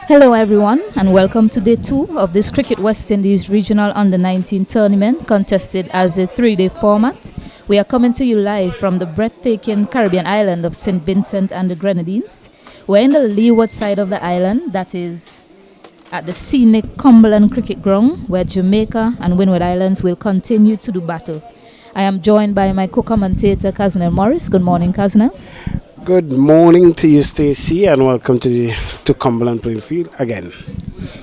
Hello, everyone, and welcome to day two of this Cricket West Indies Regional Under-19 tournament, contested as a three-day format. We are coming to you live from the breathtaking Caribbean island of St. Vincent and the Grenadines. We're in the leeward side of the island, that is at the scenic Cumberland Cricket Ground, where Jamaica and Windward Islands will continue to do battle. I am joined by my co-commentator, Kaznel Morris. Good morning, Kaznel. Good morning to you, Stacey, and welcome to Cumberland playing field again.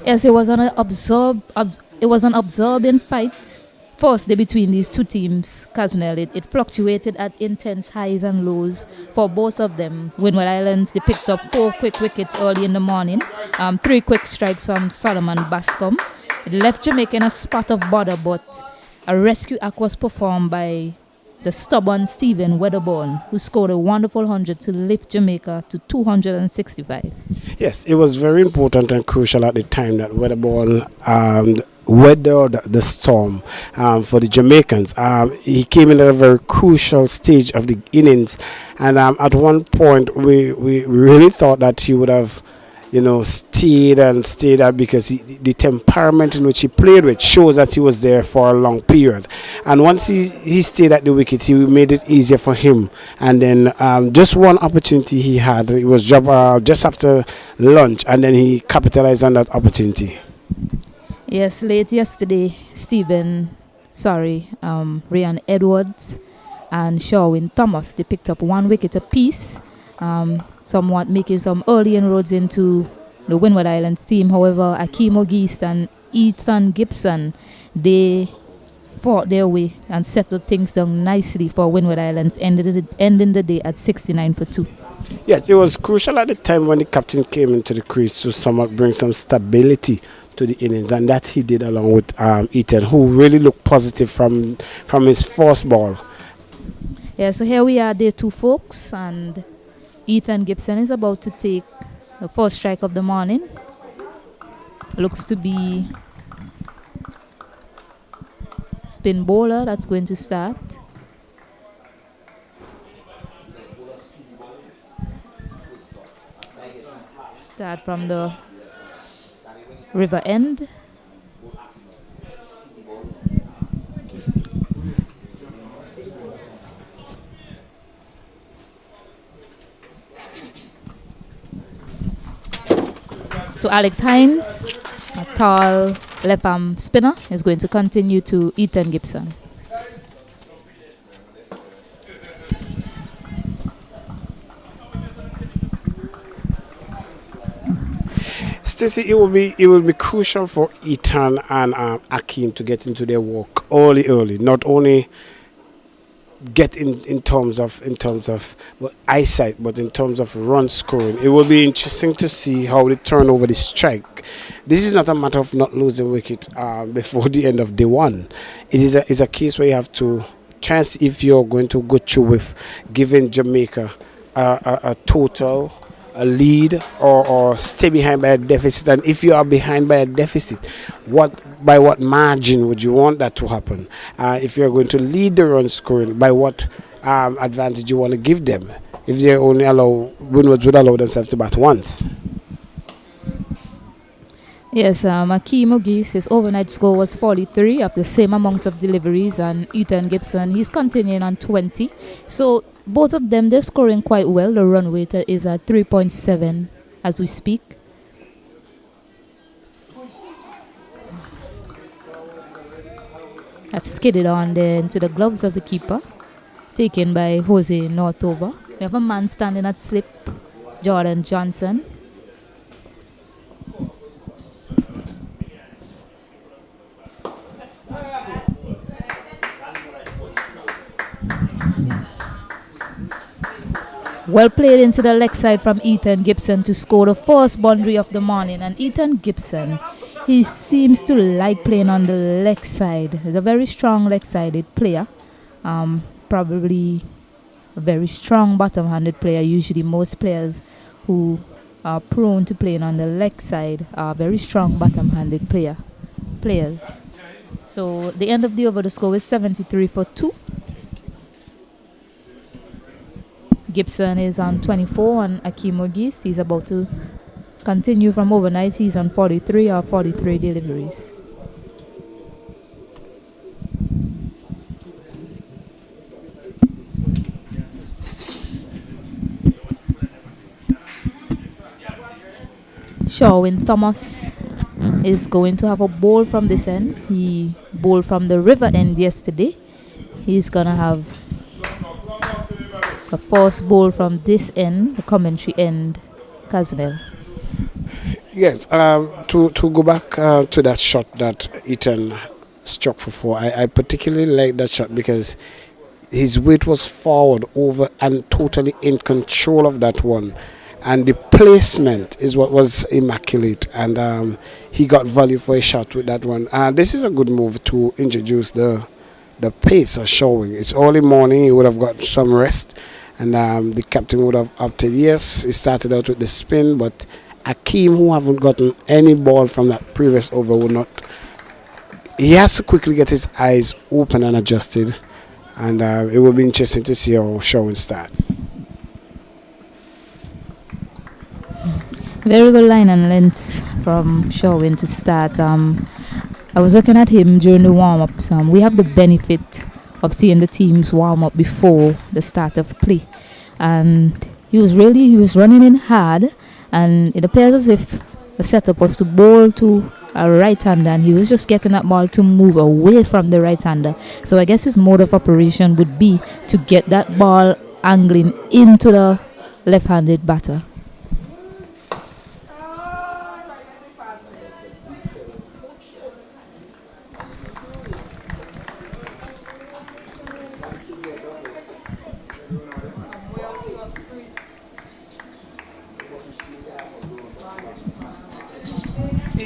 Yes, it was an absorbing fight first day between these two teams, Kaznel. It fluctuated at intense highs and lows for both of them. Windward Islands, they picked up 4 quick wickets early in the morning, 3 quick strikes from Solomon Bascom. It left Jamaica in a spot of bother, but a rescue act was performed by the stubborn Stephen Wedderburn, who scored a wonderful 100 to lift Jamaica to 265. Yes, it was very important and crucial at the time that Wedderburn weathered the storm for the Jamaicans. He came in at a very crucial stage of the innings, and at one point we really thought that he would have stayed out because the temperament in which he played with shows that he was there for a long period. And once he stayed at the wicket, he made it easier for him. And then just one opportunity he had, it was just after lunch, and then he capitalized on that opportunity. Yes, late yesterday, Ryan Edwards and Sherwin Thomas, they picked up 1 wicket apiece. Somewhat making some early inroads into the Windward Islands team. However, Akeem O'Geist and Ethan Gibson, they fought their way and settled things down nicely for Windward Islands, ending the day at 69 for 2. Yes, it was crucial at the time when the captain came into the crease to somewhat bring some stability to the innings, and that he did along with Ethan, who really looked positive from his first ball. Yeah, so here we are, day 2, folks, and Ethan Gibson is about to take the first strike of the morning. Looks to be spin bowler that's going to start. Start from the river end. So Alex Hines, a tall left-arm spinner, is going to continue to Ethan Gibson. Stacey, it will be crucial for Ethan and Akeem to get into their work early. Not only get in terms of eyesight, but in terms of run scoring. It will be interesting to see how they turn over the strike. This is not a matter of not losing wicket before the end of day 1. It is a case where you have to chance if you're going to go through with giving Jamaica a total, a lead, or stay behind by a deficit. And if you are behind by a deficit, by what margin would you want that to happen? If you're going to lead the run scoring, by what advantage you want to give them? If they only Windwards would allow themselves to bat once. Yes, Akeem O'Geist, his overnight score was 43 of the same amount of deliveries, and Ethan Gibson, he's continuing on 20. So both of them, they're scoring quite well. The run rate is at 3.7 as we speak. That's skidded on there into the gloves of the keeper, taken by Jose Northover. We have a man standing at slip, Jordan Johnson. Well played into the leg side from Ethan Gibson to score the first boundary of the morning. And Ethan Gibson, he seems to like playing on the leg side. He's a very strong leg-sided player. Probably a very strong bottom-handed player. Usually most players who are prone to playing on the leg side are very strong bottom-handed players. So the end of the over, the score is 73 for 2. Gibson is on 24 and Akeem Ogis, he's about to continue from overnight. He's on 43 or 43 deliveries. Sherwin Thomas is going to have a bowl from this end. He bowled from the river end yesterday. He's going to have a first bowl from this end, the commentary end, Kaznel. Yes, to go back to that shot that Ethan struck for four, I particularly like that shot because his weight was forward, over, and totally in control of that one. And the placement is what was immaculate, and he got value for a shot with that one. This is a good move to introduce the pace of showing. It's early morning, he would have got some rest, and the captain would have opted. Yes, he started out with the spin, but Akeem, who haven't gotten any ball from that previous over, would not. He has to quickly get his eyes open and adjusted, and it will be interesting to see how showing starts. Very good line and length from Sherwin to start. I was looking at him during the warm-ups. We have the benefit of seeing the teams warm up before the start of play, and he was running in hard, and it appears as if the setup was to bowl to a right-hander, and he was just getting that ball to move away from the right-hander. So I guess his mode of operation would be to get that ball angling into the left-handed batter.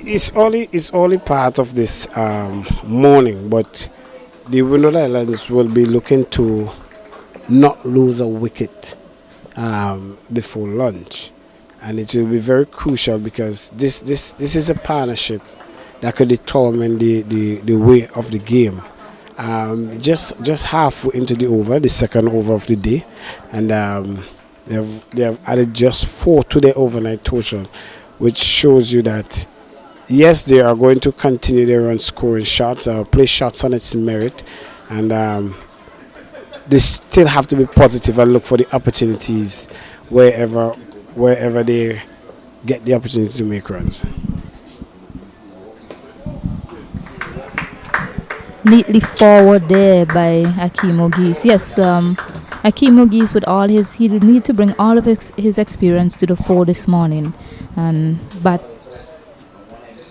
It's only part of this morning, but the Windward Islands will be looking to not lose a wicket before lunch, and it will be very crucial because this is a partnership that could determine the way of the game. Just halfway into the over, the second over of the day, and they have added just 4 to their overnight total, which shows you that yes, they are going to continue their run scoring shots, play shots on its merit, and they still have to be positive and look for the opportunities wherever they get the opportunity to make runs. Neatly forward there by Akeem Ogis. Yes, Akeem Ogis with all he did need to bring all of his experience to the fore this morning, and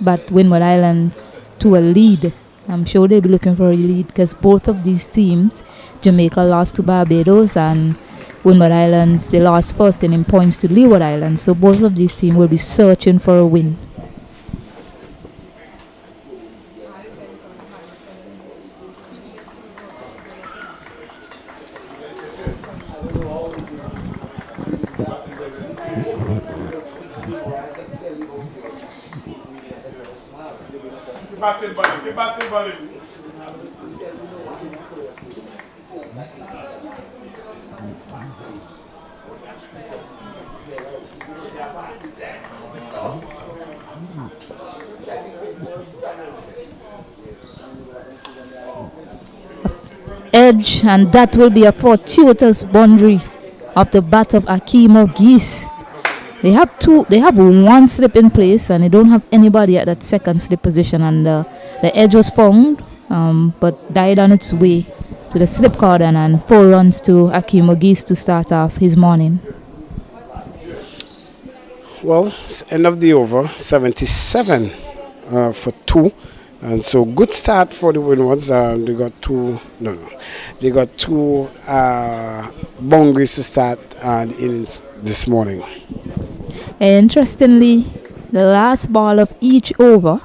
but Windward Islands to a lead. I'm sure they'll be looking for a lead because both of these teams, Jamaica lost to Barbados and Windward Islands, they lost first in points to Leeward Islands. So both of these teams will be searching for a win. Edge, and that will be a fortuitous boundary of the bat of Akeem Ogis. They have one slip in place, and they don't have anybody at that second slip position, and the edge was found, but died on its way to the slip cordon, and 4 runs to Akeem Ogis to start off his morning. Well, it's end of the over, 77 for 2. And so good start for the Windwards. They got two boundaries to start the innings this morning. Interestingly, the last ball of each over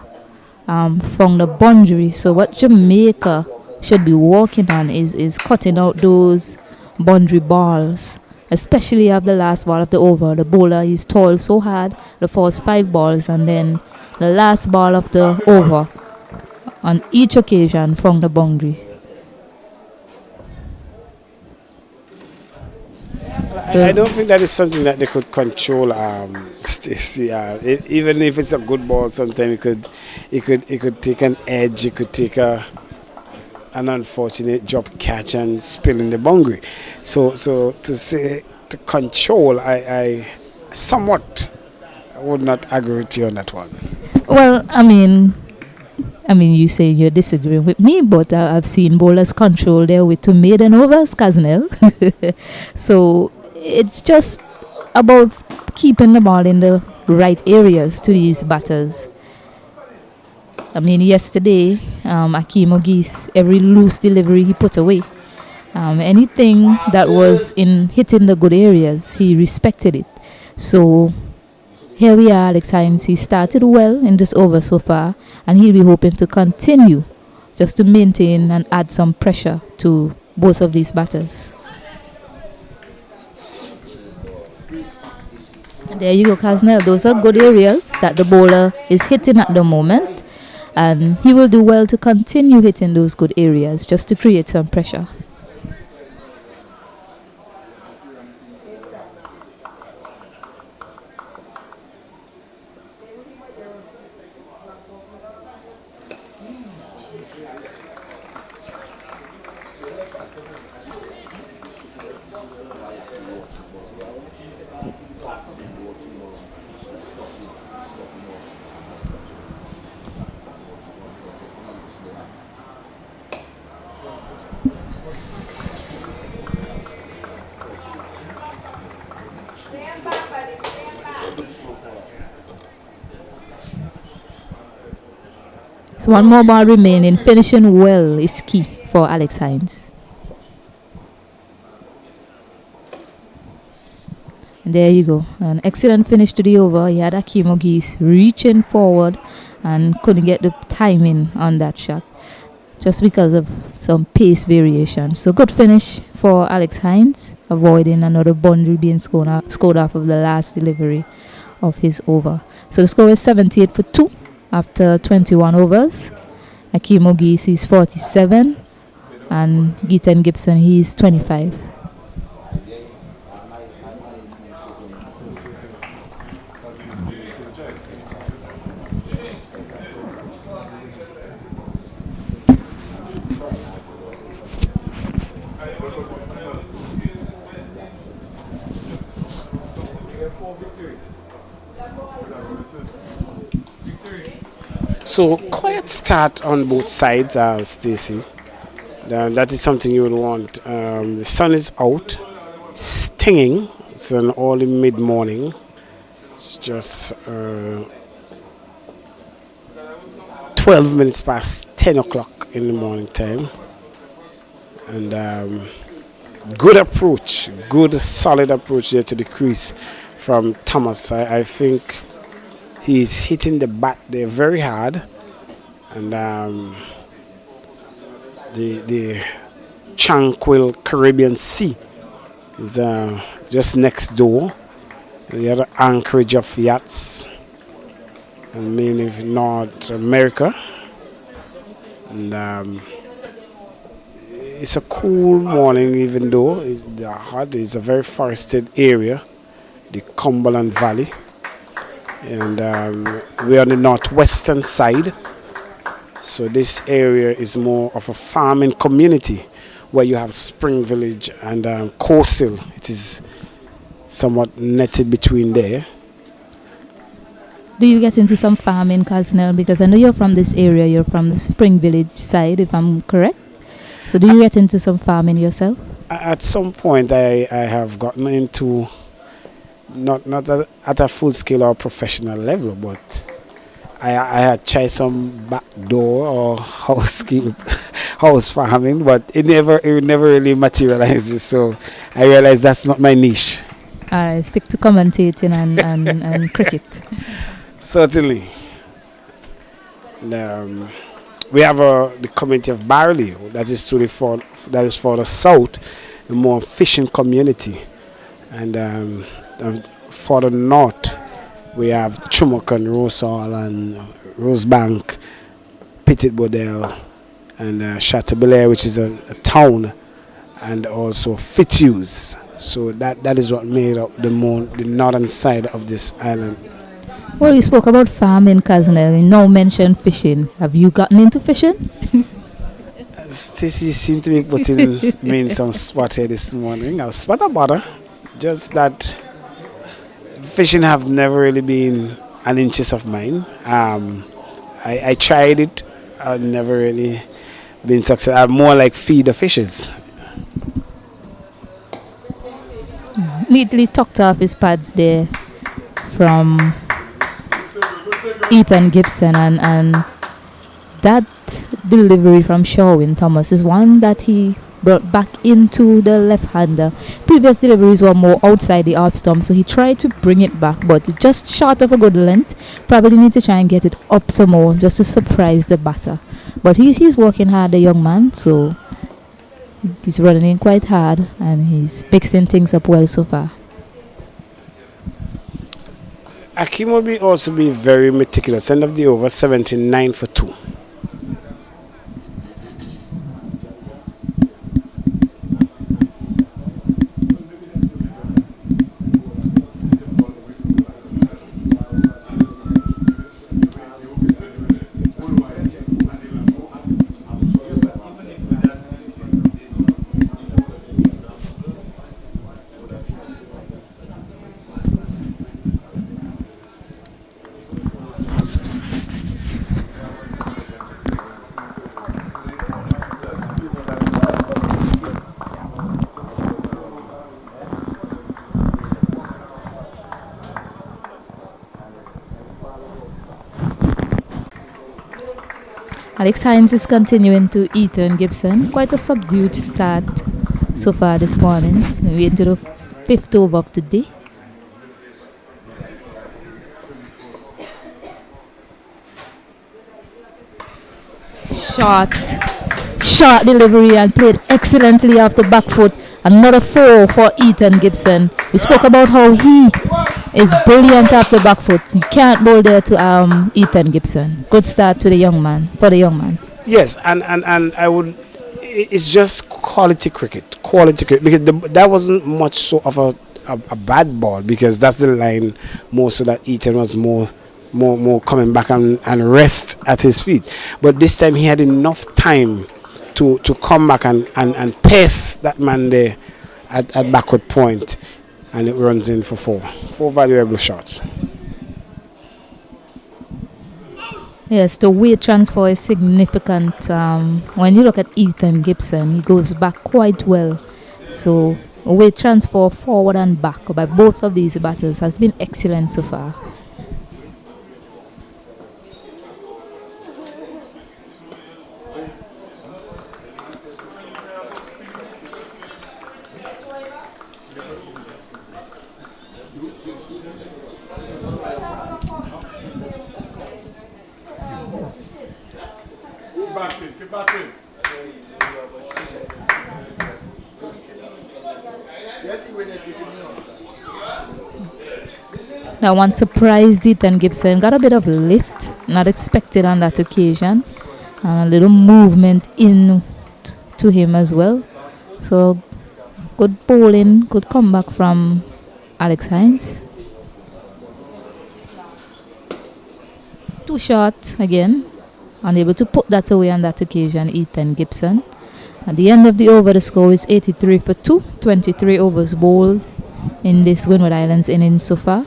from the boundary. So what Jamaica should be working on is cutting out those boundary balls, especially after the last ball of the over. The bowler is toiled so hard the first 5 balls, and then the last ball of the over on each occasion from the boundary. I don't think that is something that they could control. Stacey, even if it's a good ball, sometimes it could take an edge. It could take an unfortunate drop catch and spill in the boundary. So to say to control, I somewhat would not agree with you on that one. Well, you say you're disagreeing with me, but I've seen bowlers control their way to maiden overs, Casnell. So it's just about keeping the ball in the right areas to these batters. Yesterday, Akeem Ogis, every loose delivery he put away. Anything that was in hitting the good areas, he respected it. So here we are, Alex Hines. He started well in this over so far, and he'll be hoping to continue just to maintain and add some pressure to both of these batters. And there you go, Casnell. Those are good areas that the bowler is hitting at the moment, and he will do well to continue hitting those good areas just to create some pressure. So one more ball remaining. Finishing well is key for Alex Hines. And there you go. An excellent finish to the over. He had Akeem Ogis reaching forward and couldn't get the timing on that shot just because of some pace variation. So good finish for Alex Hines, avoiding another boundary being scored off of the last delivery of his over. So the score is 78 for 2 after 21 overs. Akeem Ogis is 47 and Gitan Gibson, he's 25. So quiet start on both sides, Stacey. That is something you would want. The sun is out, stinging. It's an early mid-morning. It's just 12 minutes past 10 o'clock in the morning time. And good approach, good solid approach there to the crease from Thomas. I think he's hitting the bat there very hard, and the tranquil Caribbean Sea is just next door. The other anchorage of yachts, and mainly North America, and it's a cool morning, even though it's hot. It's a very forested area, the Cumberland Valley. And we're on the northwestern side, so this area is more of a farming community where you have Spring Village and Coastal. It is somewhat netted between there. Do you get into some farming, Casnell? Because I know you're from this area, you're from the Spring Village side, if I'm correct. So do you get into some farming yourself? At some point I have gotten into, not at a full scale or professional level, but I had tried some backdoor or house farming, but it never really materializes. So I realized that's not my niche. All right, stick to commentating and cricket. Certainly. And, we have the community of Barley that is for the south, a more fishing community, and for the north we have Chumok and Rosal and Rosebank, Petit Bodel, and Chateaubelair, which is a town, and also Fitzhughes. So that is what made up the northern side of this island. Well, you spoke about farming, cousin. You now mentioned fishing. Have you gotten into fishing? Stacy seemed to be putting me in some spot here this morning. A spot of butter. Just that fishing have never really been an interest of mine. I tried it. I've never really been successful. I'm more like feed the fishes. Neatly tucked off his pads there from Ethan Gibson, and that delivery from Sherwin Thomas is one that he brought back into the left-hander. Previous deliveries were more outside the off stump, so he tried to bring it back, but just short of a good length. Probably need to try and get it up some more just to surprise the batter. But he's working hard, the young man, so he's running in quite hard and he's mixing things up well so far. Akeem will also be very meticulous. End of the over, 79 for 2. Alex Hines is continuing to Ethan Gibson. Quite a subdued start so far this morning. We're into the 5th over of the day. Short delivery and played excellently off the back foot. Another 4 for Ethan Gibson. We spoke about how he is brilliant off the back foot. You can't bowl there to Ethan Gibson. Good start to the young man, for the young man. Yes, and I would. It's just quality cricket, because that wasn't much so of a bad ball, because that's the line more so that Ethan was more coming back and rest at his feet. But this time he had enough time to come back and pace that man there at backward point, and it runs in for 4 valuable shots. Yes, the weight transfer is significant. When you look at Ethan Gibson, he goes back quite well. So weight transfer forward and back by both of these batters has been excellent so far. That one surprised Ethan Gibson. Got a bit of lift, not expected on that occasion. And a little movement in to him as well. So good bowling, good comeback from Alex Hines. Too short again. Unable to put that away on that occasion, Ethan Gibson. At the end of the over, the score is 83 for 2. 23 overs bowled in this Windward Islands innings so far.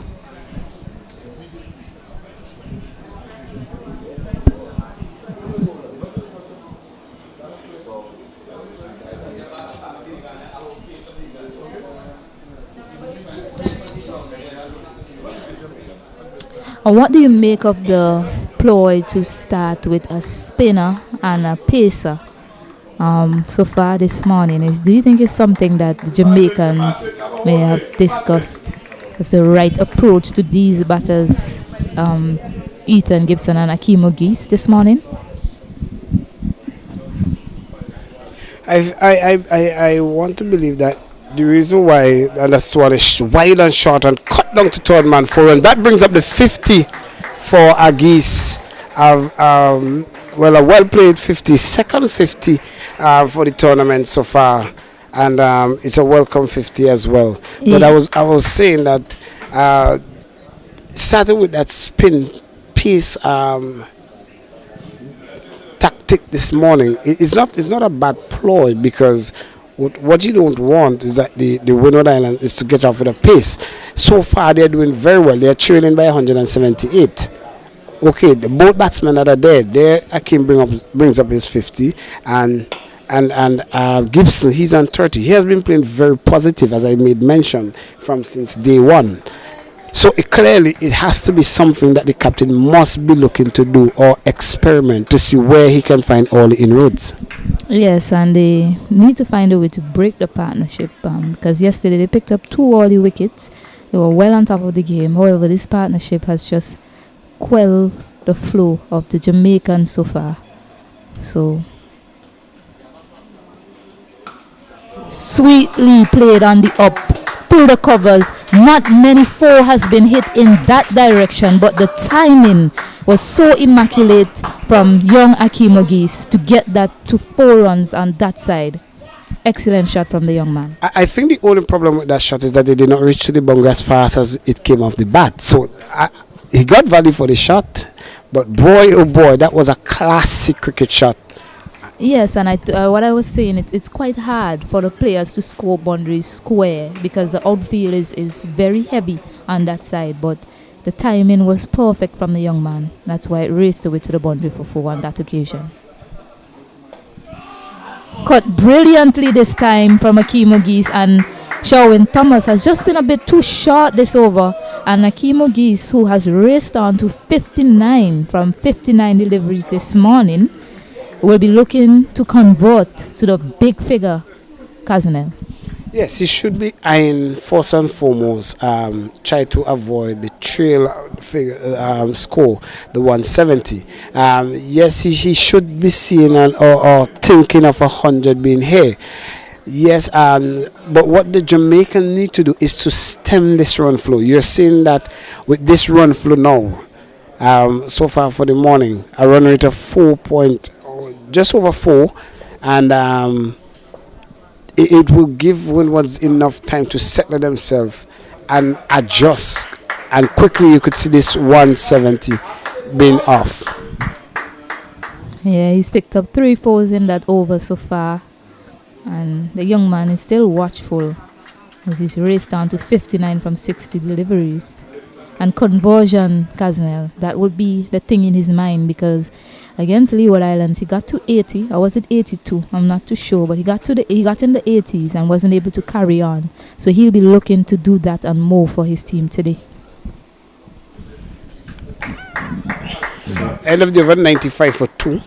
And what do you make of the ploy to start with a spinner and a pacer so far this morning? Do you think it's something that the Jamaicans may have discussed as the right approach to these batters, Ethan Gibson and Akeem O'Geese this morning? I want to believe that the reason why, and that's why it's wide and short and cut down to third man 4, and that brings up the 50 for Agis. A well played 50, second 50 for the tournament so far. and it's a welcome 50 as well. But Yeah. I was saying that starting with that spin piece tactic this morning, it's not a bad ploy, because what you don't want is that the Windward Island is to get off with a pace. So far they're doing very well. They're trailing by 178. Okay, the both batsmen that are there, Akim brings up his 50, and Gibson, he's on 30. He has been playing very positive, as I made mention, from since day one. So it has to be something that the captain must be looking to do or experiment to see where he can find all the inroads. Yes, and they need to find a way to break the partnership, because yesterday they picked up 2 early wickets. They were well on top of the game. However, this partnership has just quelled the flow of the Jamaicans so far. So sweetly played on the up, through the covers. Not many 4 has been hit in that direction, but the timing was so immaculate from young Akeem Ogis to get that to 4 runs on that side. Excellent shot from the young man. I think the only problem with that shot is that they did not reach to the bunker as fast as it came off the bat. So he got value for the shot, but boy, oh boy, that was a classic cricket shot. Yes, and what I was saying, it's quite hard for the players to score boundaries square, because the outfield is very heavy on that side, but the timing was perfect from the young man. That's why it raced away to the boundary for 4 on that occasion. Cut brilliantly this time from Akeem Ogis, and Sherwin Thomas has just been a bit too short this over, and Akeem Ogis, who has raced on to 59 from 59 deliveries this morning, will be looking to convert to the big figure, Kaznel. Yes, he should be eyeing first and foremost, try to avoid the trail figure, score, the 170. Yes, he should be seeing or thinking of 100 being here. Yes, but what the Jamaican need to do is to stem this run flow. You're seeing that with this run flow now, so far for the morning, a run rate of just over 4, and it will give Windwards enough time to settle themselves and adjust, and quickly you could see this 170 being off. Yeah, he's picked up 3 fours in that over so far, and the young man is still watchful as he's raced down to 59 from 60 deliveries. And conversion, Kaznel, that would be the thing in his mind, because against Leeward Islands he got to 80, or was it 82? I'm not too sure, but he got in the 80s and wasn't able to carry on. So he'll be looking to do that and more for his team today. So end of the over, 95 for 2.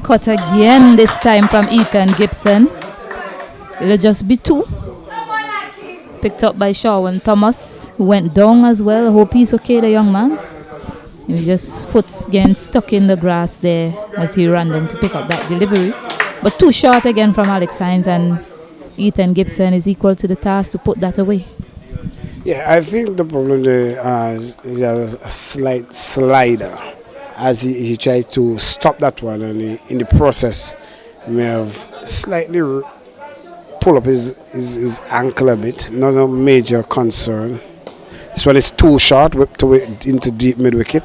Cut again, this time from Ethan Gibson. It'll just be 2. Picked up by Sherwin Thomas, who went down as well. Hope he's okay, the young man. He just foot's getting stuck in the grass there as he ran down to pick up that delivery. But too short again from Alex Hines, and Ethan Gibson is equal to the task to put that away. Yeah, I think the problem there is a slight slider as he tries to stop that one, and in the process may have slightly pull up his ankle a bit. Not a major concern. This one is too short, whipped into deep mid wicket.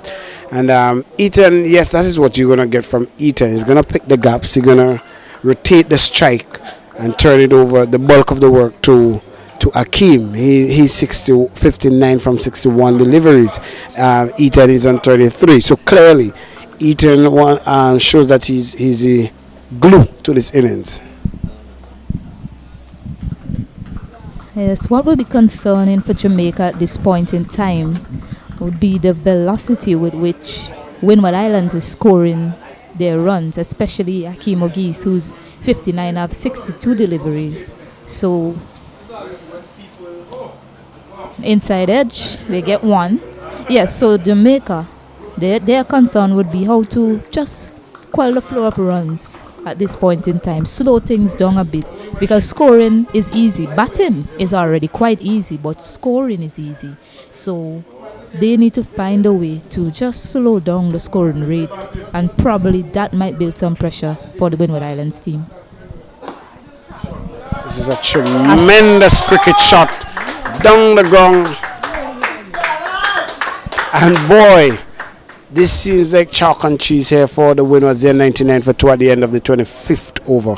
And Eaton, yes, that is what you're going to get from Eaton. He's going to pick the gaps. He's going to rotate the strike and turn it over, the bulk of the work to Akeem. He's 59 from 61 deliveries. Eaton is on 33. So clearly, Eaton shows that he's a glue to this innings. Yes, what would be concerning for Jamaica at this point in time would be the velocity with which Windward Islands is scoring their runs, especially Akeem Ogis, who's 59 of 62 deliveries. So, inside edge, they get one. Yes, so Jamaica, their concern would be how to just quell the flow of runs at this point in time, slow things down a bit, because scoring is easy. Batting is already quite easy, but scoring is easy. So they need to find a way to just slow down the scoring rate, and probably that might build some pressure for the Windward Islands team. This is a tremendous cricket shot down the ground, and boy, this seems like chalk and cheese here for the Windwards. There 99 for 2 at the end of the 25th over.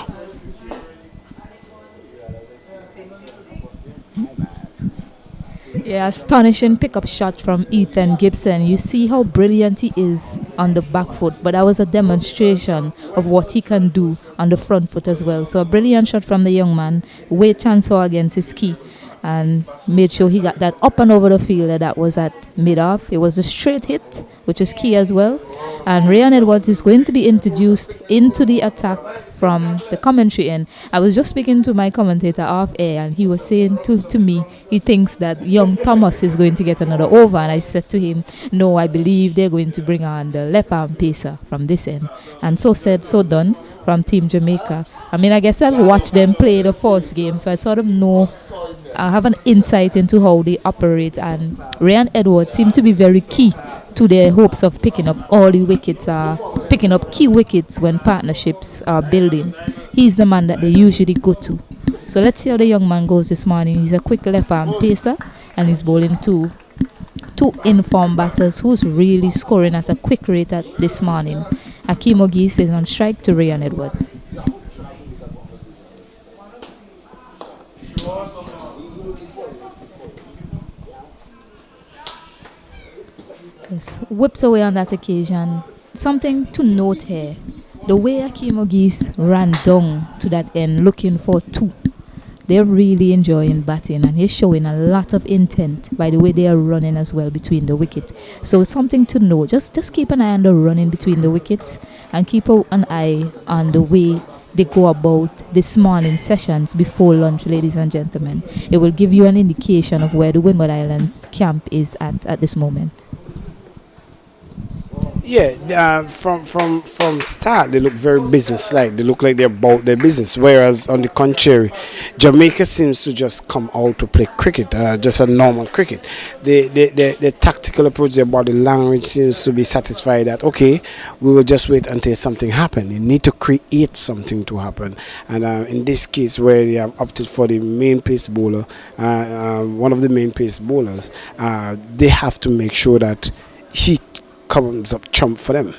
Yeah, astonishing pickup shot from Ethan Gibson. You see how brilliant he is on the back foot, but that was a demonstration of what he can do on the front foot as well. So a brilliant shot from the young man. Weight transfer against his key, and made sure he got that up and over the field. That was at mid-off. It was a straight hit, which is key as well. And Ryan Edwards is going to be introduced into the attack from the commentary end. I was just speaking to my commentator off air, and he was saying to me he thinks that young Thomas is going to get another over, and I said to him, no, I believe they're going to bring on the left arm pacer from this end. And so said, so done from Team Jamaica. I mean, I guess I've watched them play the first game, so I sort of know, I have an insight into how they operate, and Ryan Edwards seemed to be very key to their hopes of picking up all the wickets, picking up key wickets when partnerships are building. He's the man that they usually go to. So let's see how the young man goes this morning. He's a quick left arm pacer, and he's bowling two informed batters who's really scoring at a quick rate at this morning. Akeem Ogis is on strike to Ryan Edwards. Yes, whips away on that occasion. Something to note here, the way Akeem Ogis ran down to that end looking for two. They're really enjoying batting, and he's showing a lot of intent by the way they are running as well between the wickets. So something to know, just keep an eye on the running between the wickets, and keep an eye on the way they go about this morning sessions before lunch, ladies and gentlemen. It will give you an indication of where the Windward Islands camp is at this moment. Yeah, from start they look very business-like. They look like they're about their business. Whereas on the contrary, Jamaica seems to just come out to play cricket, just a normal cricket. The tactical approach, their body language seems to be satisfied that okay, we will just wait until something happens. You need to create something to happen. And in this case, where they have opted for the main pace bowler, one of the main pace bowlers, they have to make sure that he comes up trump for them.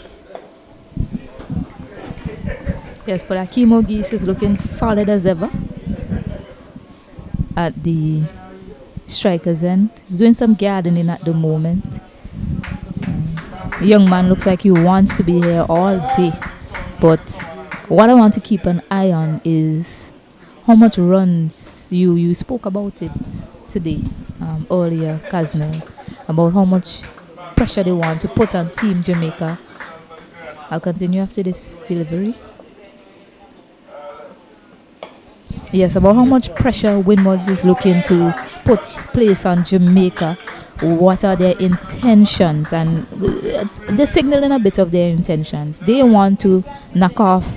Yes, but Akeem Ogis is looking solid as ever at the striker's end. He's doing some gardening at the moment. The young man looks like he wants to be here all day. But what I want to keep an eye on is how much runs you spoke about it today, earlier, Kaznel, about how much pressure they want to put on Team Jamaica. I'll continue after this delivery. Yes, about how much pressure Windwards is looking to place on Jamaica. What are their intentions? And they're signaling a bit of their intentions. They want to knock off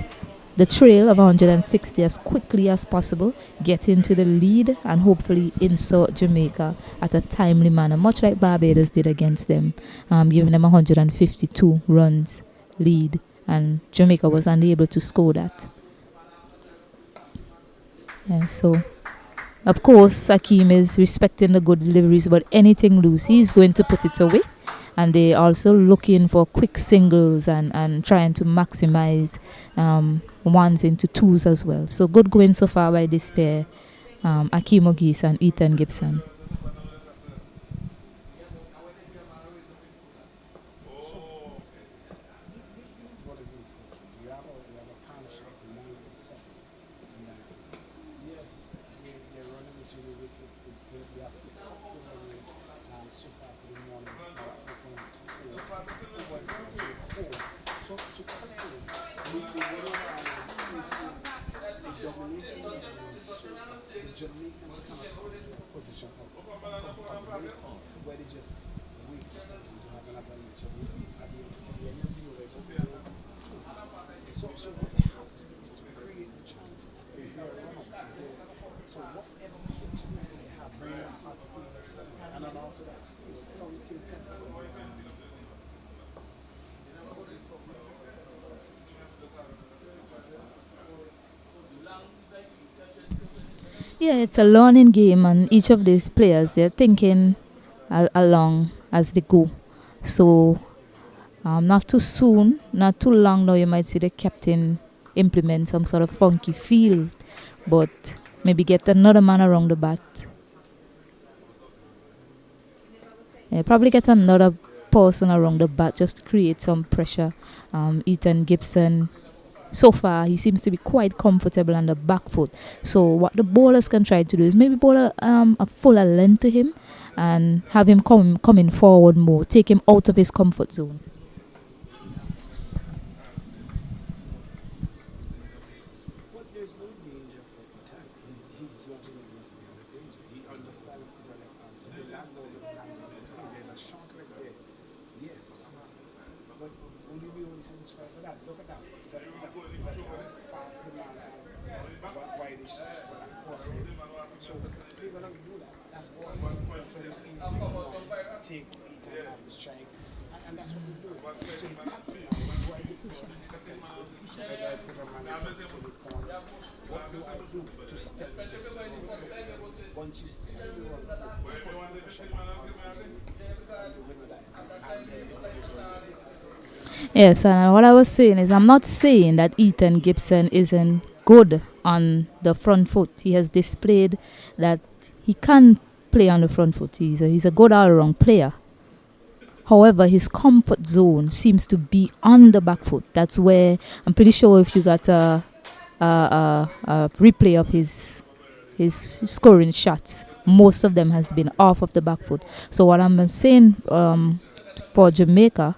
the trail of 160 as quickly as possible, get into the lead, and hopefully insert Jamaica at a timely manner, much like Barbados did against them, giving them 152 runs lead, and Jamaica was unable to score that. And so, of course, Hakeem is respecting the good deliveries, but anything loose, he's going to put it away. And they're also looking for quick singles and trying to maximize ones into twos as well. So good going so far by this pair, Hakeem Ogis and Ethan Gibson. Yeah, it's a learning game, and each of these players, they're thinking along as they go. So not too soon, not too long now, you might see the captain implement some sort of funky feel, but maybe get another man around the bat. Yeah, probably get another person around the bat just to create some pressure. Ethan Gibson, so far, he seems to be quite comfortable on the back foot. So what the bowlers can try to do is maybe bowl a fuller length to him and have him coming forward more, take him out of his comfort zone. Yes, and what I was saying is I'm not saying that Ethan Gibson isn't good on the front foot. He has displayed that he can play on the front foot. He's a good all-around player. However, his comfort zone seems to be on the back foot. That's where I'm pretty sure if you got a replay of his scoring shots, most of them has been off of the back foot. So what I'm saying for Jamaica,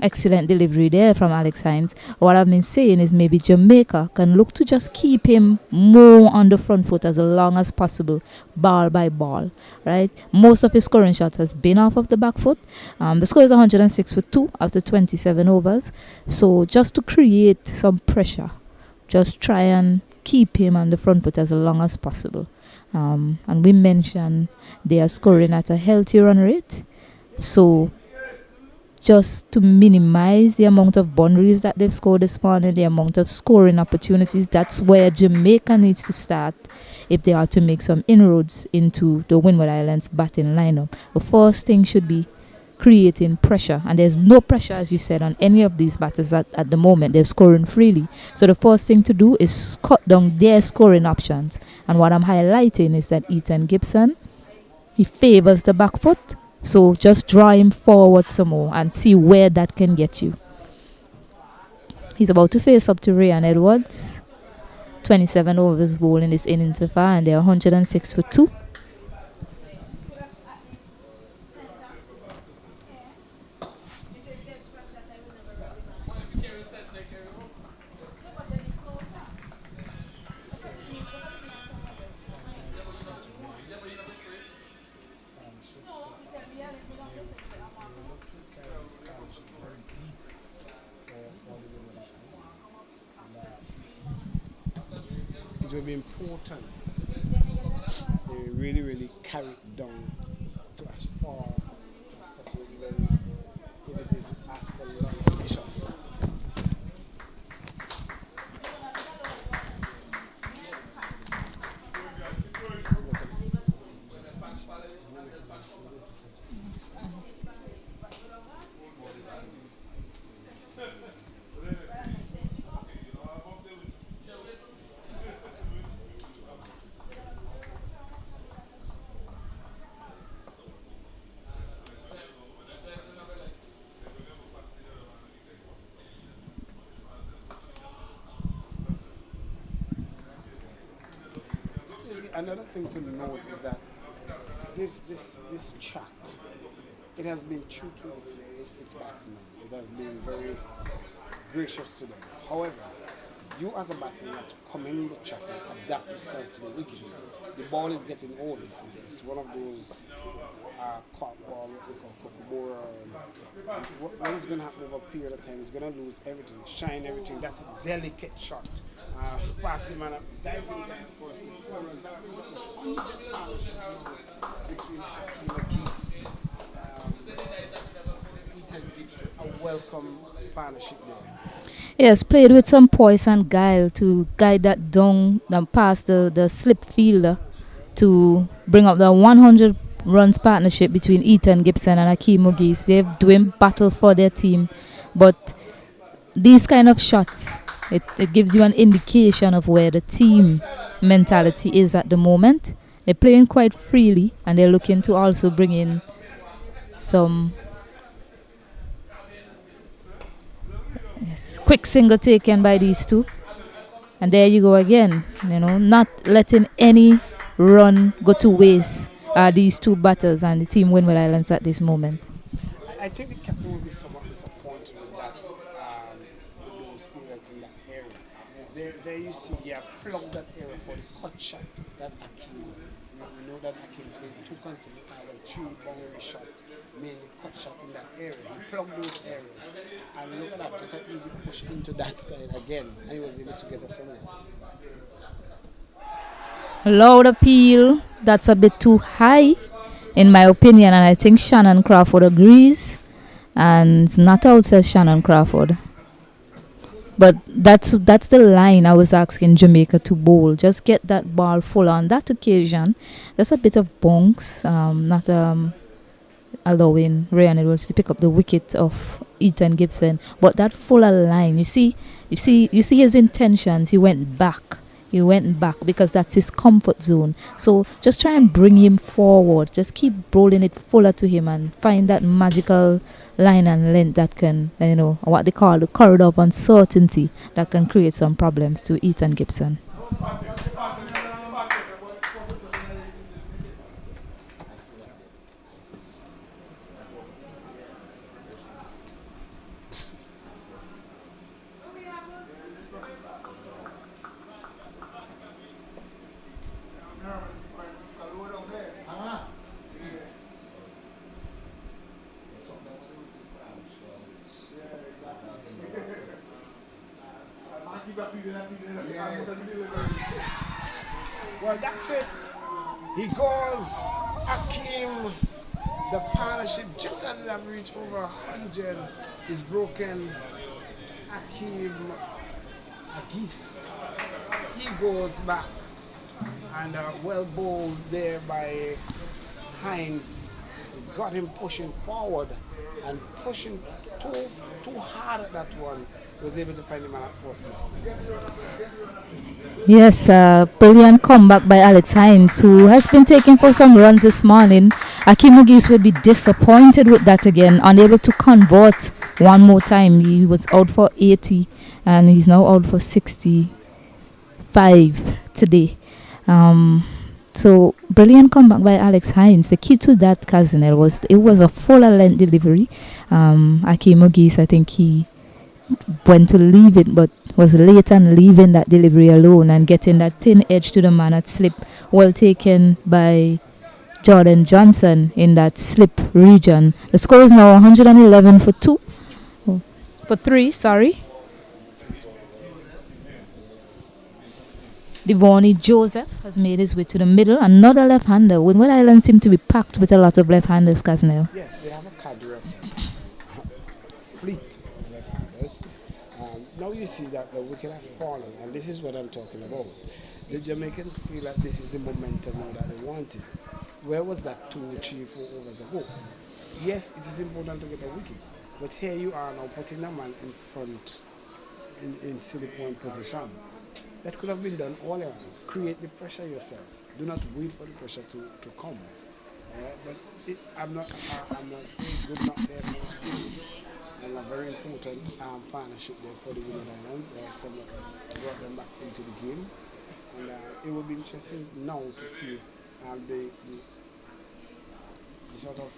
excellent delivery there from Alex Hines. What I've been saying is maybe Jamaica can look to just keep him more on the front foot as long as possible, ball by ball, right? Most of his scoring shots has been off of the back foot. The score is 106 for 2 after 27 overs. So just to create some pressure, just try and keep him on the front foot as long as possible. And we mentioned they are scoring at a healthy run rate. So just to minimize the amount of boundaries that they've scored this morning, the amount of scoring opportunities, that's where Jamaica needs to start if they are to make some inroads into the Windward Islands batting lineup. The first thing should be creating pressure, and there's no pressure, as you said, on any of these batters at the moment. They're scoring freely. So the first thing to do is cut down their scoring options. And what I'm highlighting is that Ethan Gibson, he favors the back foot. So just draw him forward some more and see where that can get you. He's about to face up to Ryan Edwards. 27 overs bowled in this innings so far, and they're 106 for 2. it will be important. They really, really carry it down to as far as possible, even if it is after long session. Another thing to note is that this chap, it has been true to its batsmen. It has been very gracious to them. However, you as a batsman have to come in the track and adapt yourself to the wicket. The ball is getting old. It's one of those caught ball, what we call kookaburra. What is going to happen over a period of time? It's going to lose everything, shine everything. That's a delicate shot. Pass him and diving down first and foremost. Between Geese, Ethan Gibson, a welcome partnership there. Yes, played with some poise and guile to guide that down and past the slip fielder to bring up the 100 runs partnership between Ethan Gibson and Akeem Mugis. They're doing battle for their team, but these kind of shots, it gives you an indication of where the team mentality is at the moment. They're playing quite freely and they're looking to also bring in some quick single taken by these two. And there you go again, not letting any run go to waste. These two batters and the team Windward Islands at this moment. I think the captain will be somewhat disappointed with that, with those fielders in that area. There you see, plugged that area for the cut shot that Akeem. We know that Akeem played two constantly, three boundary shot, mainly cut shot in that area. He plugged those areas, and look at that, just an easy push into that side again, and he was able to get us somewhere. Loud appeal, that's a bit too high in my opinion, and I think Shannon Crawford agrees, and not out, says Shannon Crawford. But that's the line I was asking Jamaica to bowl. Just get that ball full on that occasion. There's a bit of bonks, not allowing Ryan Edwards to pick up the wicket of Ethan Gibson, but that fuller line, you see his intentions. He went back because that's his comfort zone. So just try and bring him forward. Just keep rolling it fuller to him and find that magical line and length that can, what they call the corridor of uncertainty that can create some problems to Ethan Gibson. Well, that's it. He goes, Akeem. The partnership, just as it have reached over 100, is broken. Akeem, Agis, he goes back. And well bowled there by Hines. He got him pushing forward and pushing too hard at that one. Was able to find him at force. Yes, brilliant comeback by Alex Hines, who has been taking for some runs this morning. Akeem Mugis would be disappointed with that again, unable to convert one more time. He was out for 80 and he's now out for 65 today. So brilliant comeback by Alex Hines. The key to that, Casinel, was a fuller length delivery. Akeem Mugis, I think he went to leave it but was late on leaving that delivery alone and getting that thin edge to the man at slip. Well taken by Jordan Johnson in that slip region. The score is now 111 for 3, sorry. Devoney Joseph has made his way to the middle. Another left-hander. Windward Island seem to be packed with a lot of left-handers, Casnell. Yes, they have a cadre of fleet of left-handers. Now you see that the wicket are falling, and this is what I'm talking about. The Jamaicans feel like this is the momentum now that they wanted. Where was that 2, 3, 4 overs ago? Yes, it is important to get a wicket, but here you are now putting a man in front in silly point position. That could have been done all around. Create the pressure yourself. Do not wait for the pressure to come. But I'm not saying good luck there for it. And a very important partnership there for the Windies Islands. Someone brought them back into the game. And it will be interesting now to see the sort of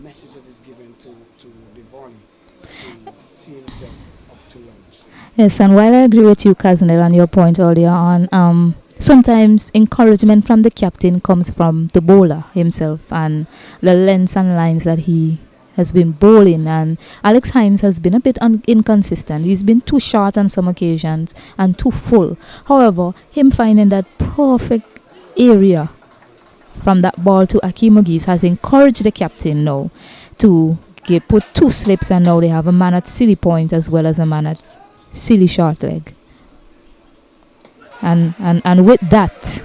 message that is given to Devoney to see himself up to lunch. Yes, and while I agree with you, Casnell, on your point earlier on, sometimes encouragement from the captain comes from the bowler himself and the lengths and lines that he has been bowling. And Alex Hines has been a bit inconsistent. He's been too short on some occasions and too full. However, him finding that perfect area from that ball to Akeem Ogis has encouraged the captain now to put 2 slips, and now they have a man at silly point as well as a man at silly short leg. And with that,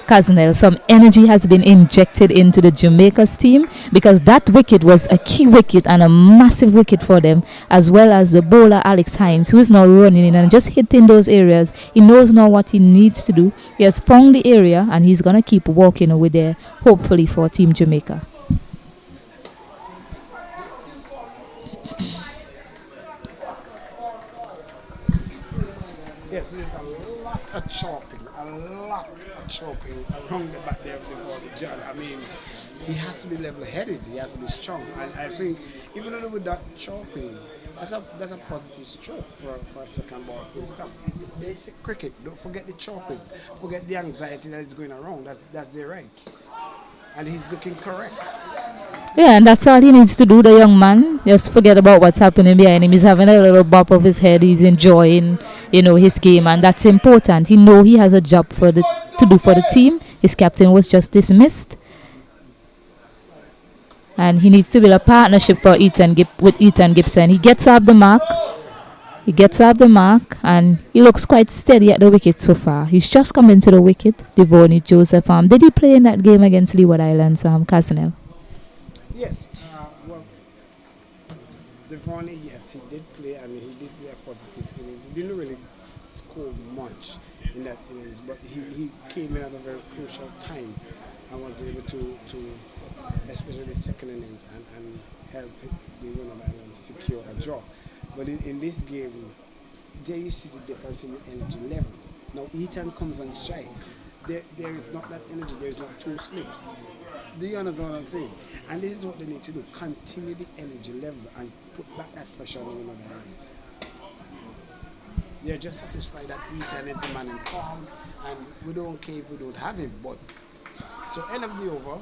Casnell, some energy has been injected into the Jamaica's team, because that wicket was a key wicket and a massive wicket for them, as well as the bowler Alex Hines, who is now running in and just hitting those areas. He knows now what he needs to do. He has found the area and he's going to keep walking over there, hopefully for Team Jamaica. Yes, there's a lot of chopping around the back there before the judge. I mean, he has to be level-headed, he has to be strong. And I think even with that chopping, that's a positive stroke for a second ball full stop. It's basic cricket. Don't forget the chopping. Forget the anxiety that is going around. That's the right. And he's looking correct. Yeah, and that's all he needs to do, the young man. Just forget about what's happening behind him. He's having a little bop of his head. He's enjoying, his game, and that's important. He knows he has a job to do for the team. His captain was just dismissed. And he needs to build a partnership with Ethan Gibson. He gets up the mark. And he looks quite steady at the wicket so far. He's just come into the wicket, Devoney Joseph. Did he play in that game against Leeward Islands, Casnell? Yes. Well, Devoney, yes, he did play, and he did play a positive innings. He didn't really score much in that innings, but he came in at a very crucial time and was able to especially the second innings, and help the Windies Islands secure a draw. But in this game, there you see the difference in the energy level. Now Ethan comes on strike. There is not that energy, there is not 2 slips. Do you understand what I'm saying? And this is what they need to do. Continue the energy level and put back that pressure on the Windies Islands. They're just satisfied that Ethan is the man in form, and we don't care if we don't have him. But so end of the over,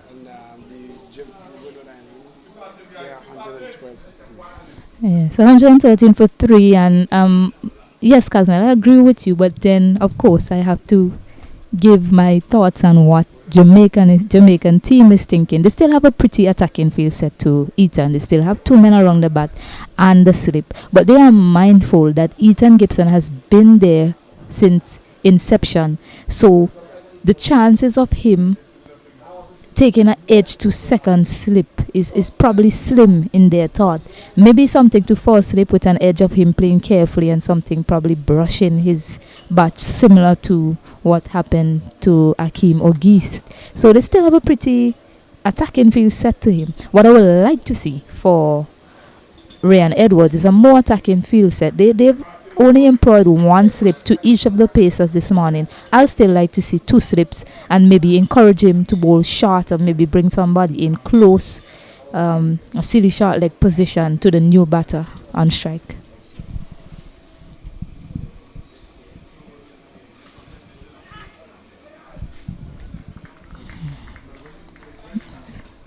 and the Windies Islands, they are 112 for 3. Yes, 113 for 3, and yes, Casnell, I agree with you, but then of course I have to give my thoughts on what Jamaican team is thinking. They still have a pretty attacking field set to Ethan. They still have 2 men around the bat and the slip, but they are mindful that Ethan Gibson has been there since inception, so the chances of him taking an edge to second slip is probably slim in their thought. Maybe something to first slip with an edge of him playing carefully, and something probably brushing his bat, similar to what happened to Akeem Ogis. So they still have a pretty attacking field set to him. What I would like to see for Ryan Edwards is a more attacking field set. They've only employed 1 slip to each of the pacers this morning. I'll still like to see 2 slips and maybe encourage him to bowl short, or maybe bring somebody in close, a silly short leg position to the new batter on strike.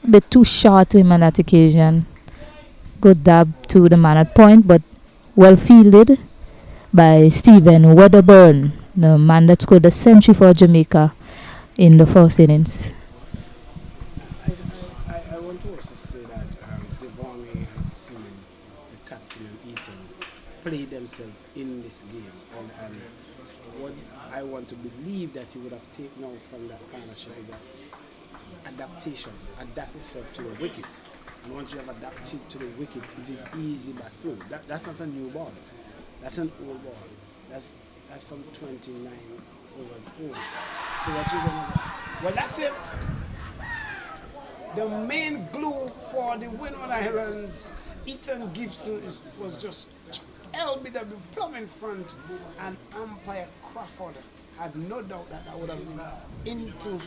A bit too short to him on that occasion. Good dab to the man at point, but well fielded by Stephen Wedderburn, the man that scored the century for Jamaica in the first innings. I want to also say that Devon have seen the captain and Ethan play themselves in this game, and what I want to believe that he would have taken out from that partnership is that adaptation, adapt yourself to a wicket. And once you have adapted to the wicket, it is easy but flow. That's not a new ball. That's an old ball. That's some 29 overs old. So what you're gonna do? Well, that's it. The main glue for the Windward Islands, Ethan Gibson was just LBW plumb in front, and umpire Crawford had no doubt that would have been into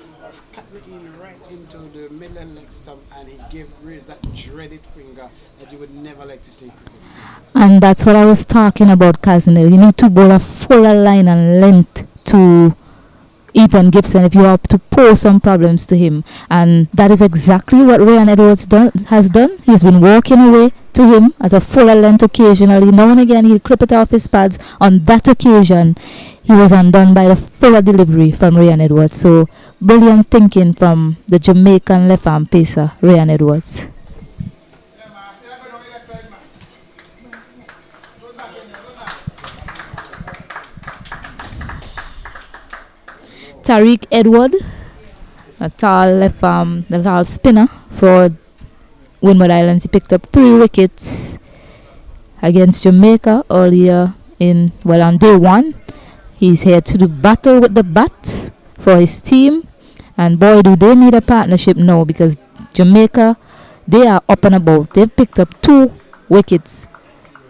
right into the middle leg stump, and he raised that dreaded finger that you would never like to see cricket face. And that's what I was talking about, Casnell. You need to bowl a fuller line and length to Ethan Gibson if you have to pose some problems to him, and that is exactly what Ryan Edwards has done. He's been walking away to him at a fuller length occasionally. Now and again he'll clip it off his pads. On that occasion he was undone by the fuller delivery from Ryan Edwards. So brilliant thinking from the Jamaican left arm pacer Ryan Edwards. Tariq Edward, a tall left arm, the tall spinner for Windward Islands. He picked up 3 wickets against Jamaica earlier on day 1. He's here to do battle with the bat for his team, and boy do they need a partnership now, because Jamaica, they are up and about. They've picked up 2 wickets,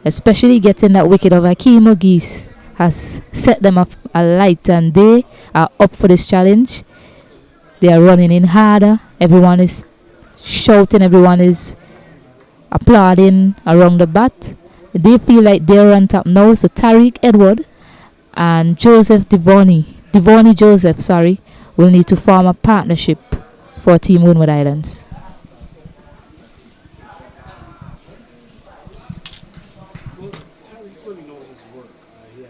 especially getting that wicket of Akeem O'Geese has set them up alight, and they are up for this challenge. They are running in harder. Everyone is shouting, everyone is applauding around the bat. They feel like they're on top now. So Tariq Edward and Joseph Devoni Joseph, will need to form a partnership for Team Windward Islands. Well, Tariq will know his work. He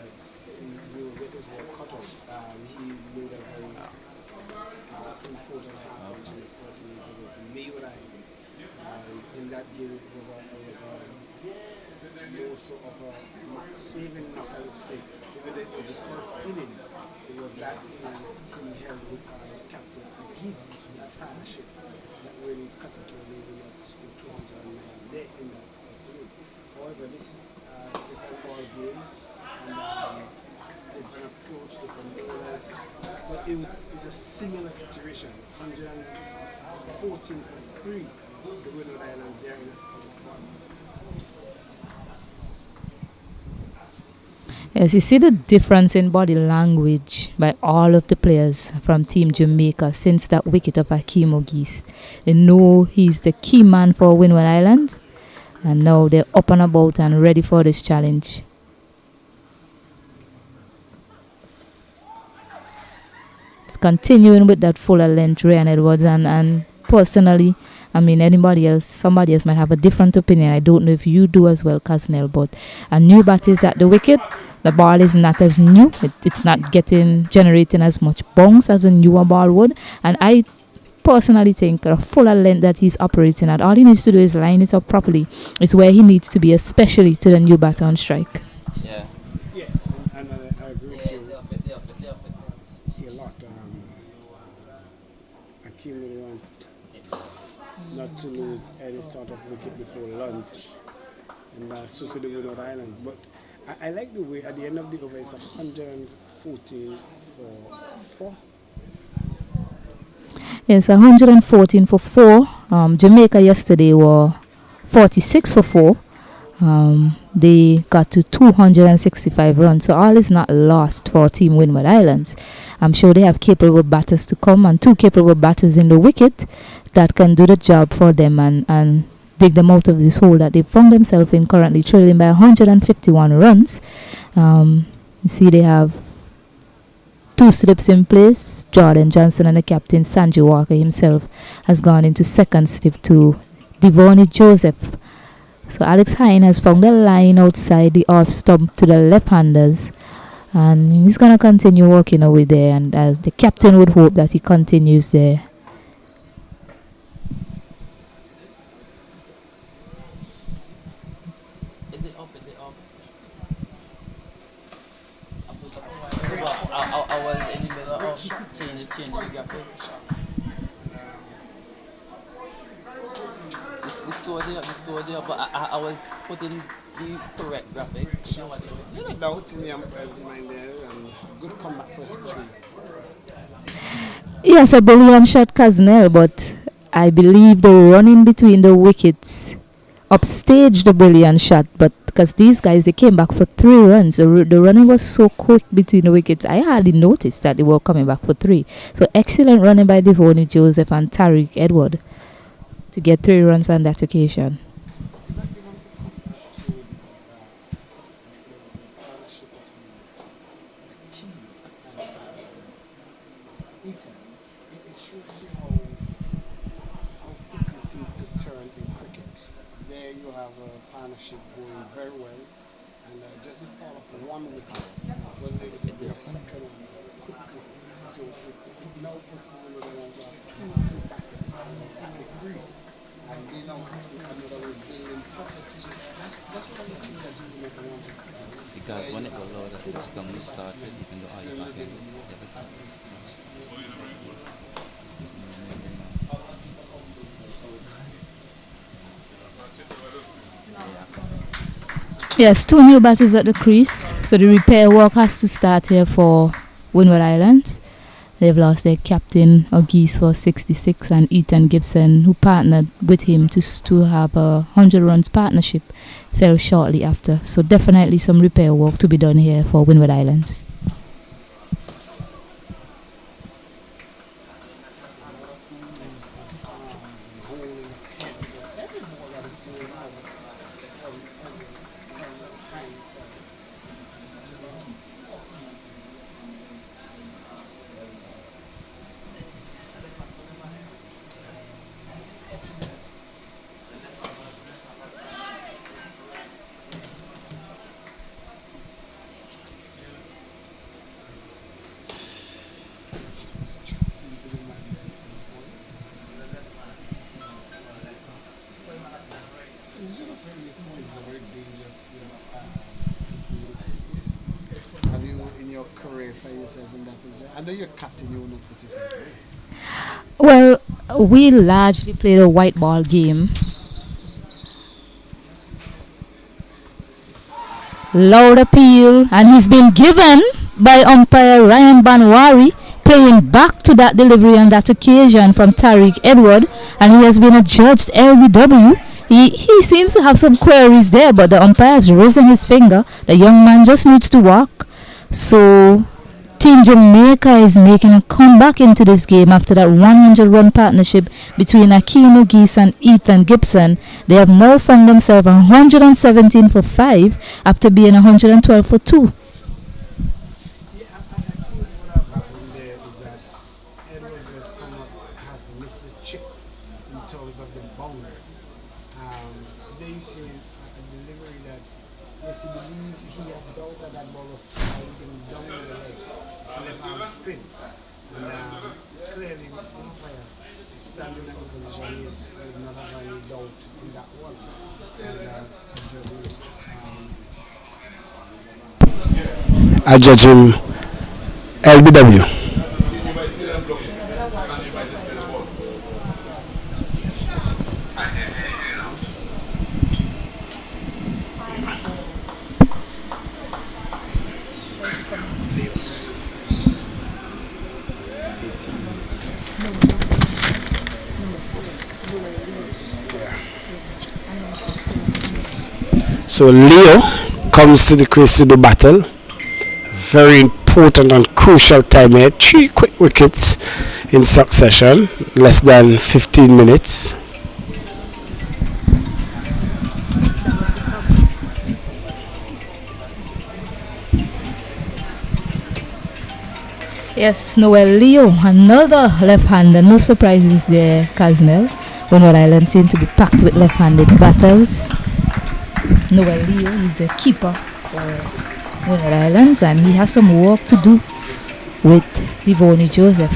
will get his work cut off. He made a very important half century first innings against the Windward Islands. In that game, it was more sort of a saving knock, I would say. Even though it was the first innings, it was that he held with Captain Agis, that partnership, that really cut it to a level to score 209 there in that first innings. However, this is a different ball game, and different approach, different bowlers. But it's a similar situation. 114 for 3. The Windward Islands, they are in a spot of 1. Yes, you see the difference in body language by all of the players from Team Jamaica since that wicket of Akeem O'Geese. They know he's the key man for Windward Islands, and now they're up and about and ready for this challenge. It's continuing with that fuller length, Ryan Edwards, and personally, I mean, somebody else might have a different opinion. I don't know if you do as well, Casnell, but a new bat is at the wicket. The ball is not as new. It's not generating as much bounce as a newer ball would. And I personally think a fuller length that he's operating at, all he needs to do is line it up properly. It's where he needs to be, especially to the new batter on strike. Yeah. Yes, and I agree with you a lot. Akeem will want not to lose any sort of wicket before lunch, and so to the Windward Islands. But I like the way at the end of the over it's 114 for 4. Yes, 114 for 4. Jamaica yesterday were 46 for 4. They got to 265 runs, so all is not lost for Team Windward Islands. I'm sure they have capable batters to come, and 2 capable batters in the wicket that can do the job for them and dig them out of this hole that they found themselves in, currently trailing by 151 runs. You see they have 2 slips in place. Jordan Johnson and the captain Sanjay Walker himself has gone into second slip to Devoni Joseph, So Alex Hine has found a line outside the off stump to the left-handers, and he's gonna continue working away there. And as the captain would hope that he continues there. But I was putting the correct graphic. You know what You know, doubt in the umpire's mind there, and good comeback for 3. Yes, a brilliant shot, Casnell, but I believe the running between the wickets upstaged the brilliant shot. But because these guys, they came back for 3 runs, the running was so quick between the wickets, I hardly noticed that they were coming back for 3. So excellent running by Devoni Joseph and Tariq Edward to get 3 runs on that occasion. Going very well, and just the fall of 1 wicket was able to get a second one quickly. So it now puts the Windies of 2 batters at the crease, and they now have another rebuilding process. So that's what I think that you make want to do. Because when it goes lower, that's the we start with, even though I back in. Yes, 2 new batters at the crease, so the repair work has to start here for Windward Islands. They've lost their captain, Auguste, for 66, and Ethan Gibson, who partnered with him to have a 100 runs partnership, fell shortly after. So definitely some repair work to be done here for Windward Islands. Have you, in your career, find yourself in that position? I know you're captain, you will not put yourself there. Well, we largely played a white ball game. Loud appeal, and he's been given by umpire Ryan Banwari, playing back to that delivery on that occasion from Tariq Edward, and he has been adjudged LBW. He seems to have some queries there, but the umpire is raising his finger. The young man just needs to walk. So Team Jamaica is making a comeback into this game after that 100-run partnership between Akeem Ogis and Ethan Gibson. They have now found themselves 117 for 5 after being 112 for 2. Yeah, I think what have happened there is that Edwards was somewhat has missed the chip in terms of the bounce. They say a delivery that, yes, he believed he had doubt that that ball was sliding down the leg. It's left arm spin. And clearly, the umpire standing in the position he is would not have any doubt in that one. And I judge him LBW. So Leo comes to the crease to do battle. Very important and crucial time here. 3 quick wickets in succession, less than 15 minutes. Yes, Noel Leo, another left-hander. No surprises there, Casnell. Windward Island seem to be packed with left-handed batters. Noel Leo. He's the keeper for Windward Islands, and he has some work to do with Devoney Joseph.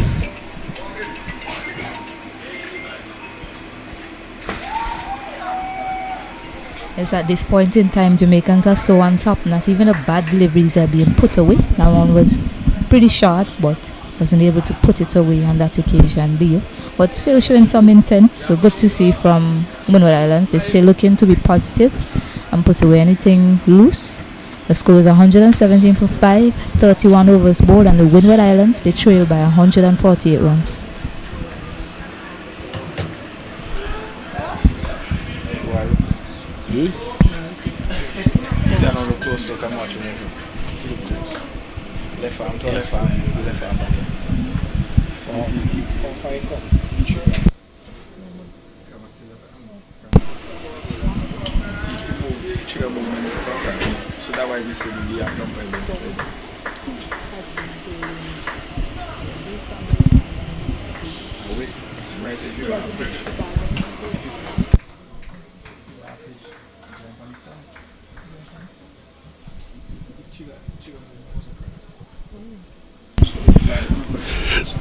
Yes, at this point in time, Jamaicans are so on top. Not even the bad deliveries are being put away. That one was pretty short, but wasn't able to put it away on that occasion, Leo. But still showing some intent. So good to see from Windward Islands. They're still looking to be positive and put away anything loose. The score is 117 for 5, 31 overs bowled, and the Windward Islands, they trail by 148 runs. Stand on the close so come watch him. Left arm to left arm, left arm batter. Trigger movement cracks. So that's why we say the act of wait, it's nice if you're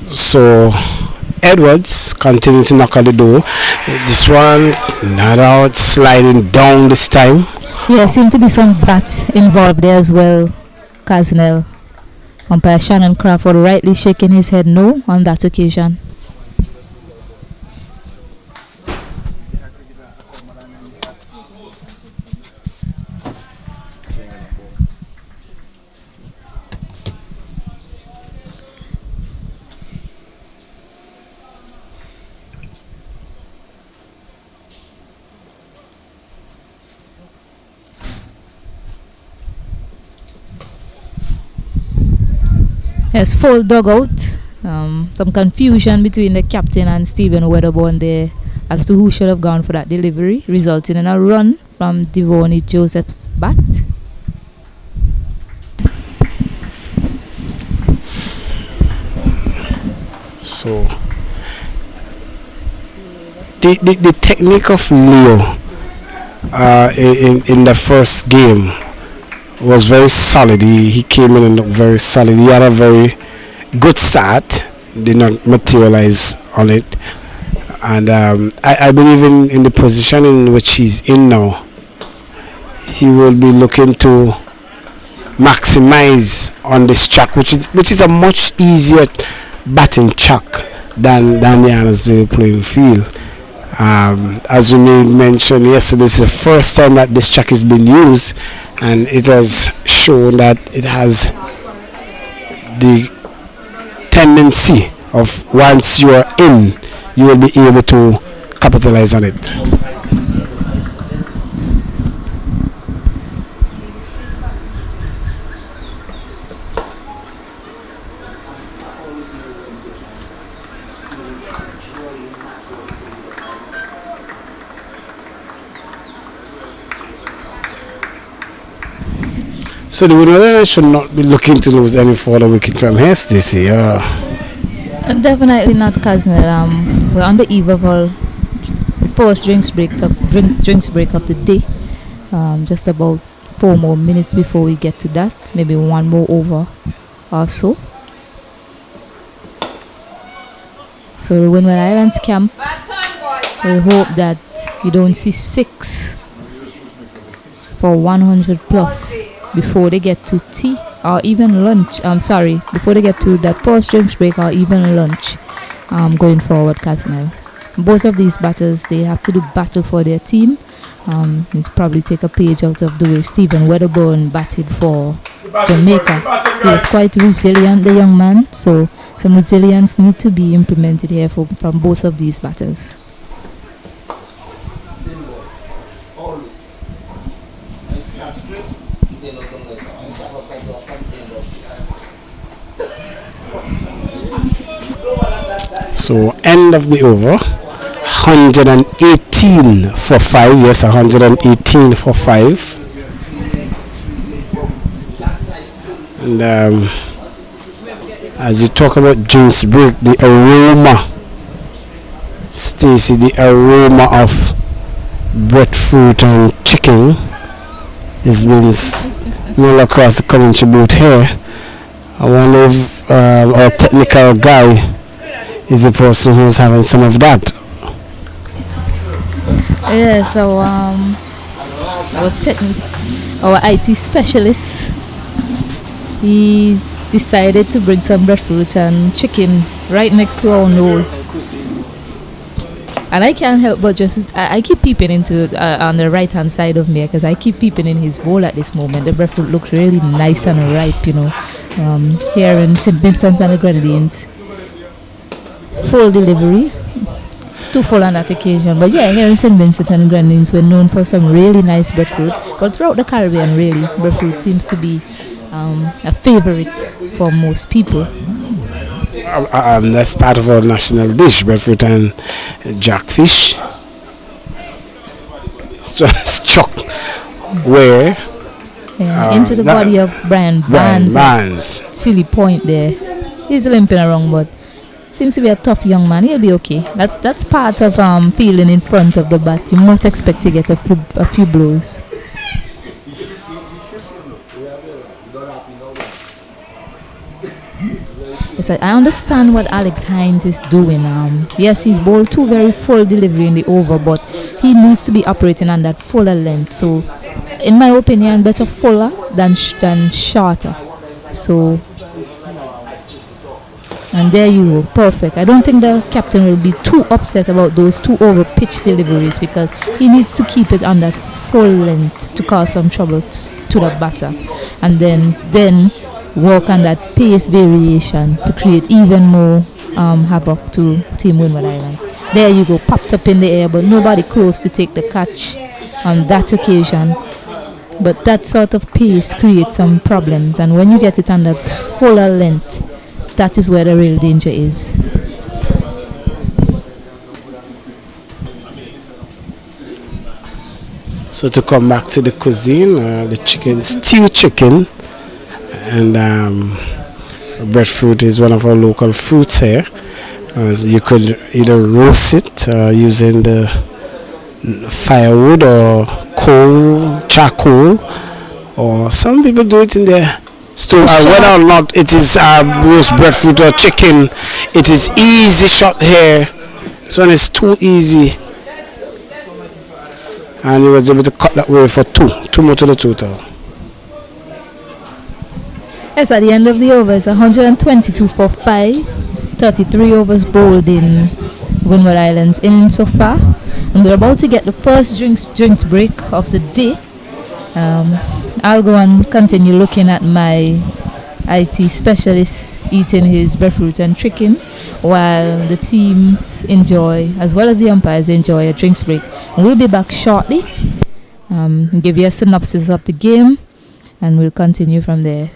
So Edwards continues to knock on the door. This one not out, sliding down this time. Yeah, seemed to be some bat involved there as well, Casnell. Umpire Shannon Crawford rightly shaking his head no on that occasion. Yes, full dugout. Some confusion between the captain and Stephen Wedderburn there as to who should have gone for that delivery, resulting in a run from Devoney Joseph's bat. So the technique of Leo in the first game was very solid. He came in and looked very solid. He had a very good start, did not materialize on it, and I believe in the position in which he's in now, he will be looking to maximize on this track, which is a much easier batting track than the Anazil playing field. As we mentioned yesterday, this is the first time that this track has been used, and it has shown that it has the tendency of once you are in, you will be able to capitalize on it. So the winner should not be looking to lose any further wicket from here, Stacey. Definitely not, Casnell. We're on the eve of our first drinks break of the day. Just about 4 more minutes before we get to that. Maybe one more over or so. So the Windward Islands camp will hope that you don't see 6 for 100 plus before they get to tea or even lunch. Before they get to that first drinks break or even lunch going forward, Casnell. Both of these batters, they have to do battle for their team. Let's probably take a page out of the way Stephen Wedderburn batted for Jamaica. He was quite resilient, the young man, so some resilience need to be implemented here from both of these batters. So end of the over, 118 for 5. Yes, 118 for 5. And as you talk about drinks break, the aroma, Stacey, the aroma of breadfruit and chicken It's been all across the community boot here. I wonder if our technical guy is the person who's having some of that. Yeah, so our IT specialist, he's decided to bring some breadfruit and chicken right next to our nose. And I can't help but I keep peeping into on the right hand side of me because I keep peeping in his bowl at this moment. The breadfruit looks really nice and ripe, here in St. Vincent and the Grenadines. Full delivery, too full on that occasion. But yeah, here in St. Vincent and the Grenadines, we're known for some really nice breadfruit. But throughout the Caribbean, really, breadfruit seems to be a favorite for most people. That's part of our national dish, breadfruit and jackfish. So it's chuck where into the body of Brian Barnes. Silly point there. He's limping around, but seems to be a tough young man. He'll be okay. That's part of feeling in front of the bat. You must expect to get a few blows. Yes, I understand what Alex Hines is doing. Yes, he's bowled two very full delivery in the over, but he needs to be operating on that fuller length. So, in my opinion, better fuller than shorter. So, and there you go, perfect. I don't think the captain will be too upset about those two over pitch deliveries because he needs to keep it on that full length to cause some trouble to the batter, and then work on that pace variation to create even more havoc to Team Windward Islands. There you go, popped up in the air, but nobody close to take the catch on that occasion. But that sort of pace creates some problems, and when you get it on that fuller length, that is where the real danger is. So to come back to the cuisine, the chicken, stewed chicken, and breadfruit is one of our local fruits here. You could either roast it using the firewood or charcoal, or some people do it in their stove. Whether or not it is roast breadfruit or chicken, it is easy shot here. This one is too easy, and he was able to cut that way for two more to the total. Yes, at the end of the over, it's 122 for 5, 33 overs bowled in Windward Islands innings so far. And we're about to get the first drinks break of the day. I'll go and continue looking at my IT specialist eating his breadfruit and chicken while the teams enjoy, as well as the umpires enjoy, a drinks break. And we'll be back shortly, give you a synopsis of the game, and we'll continue from there.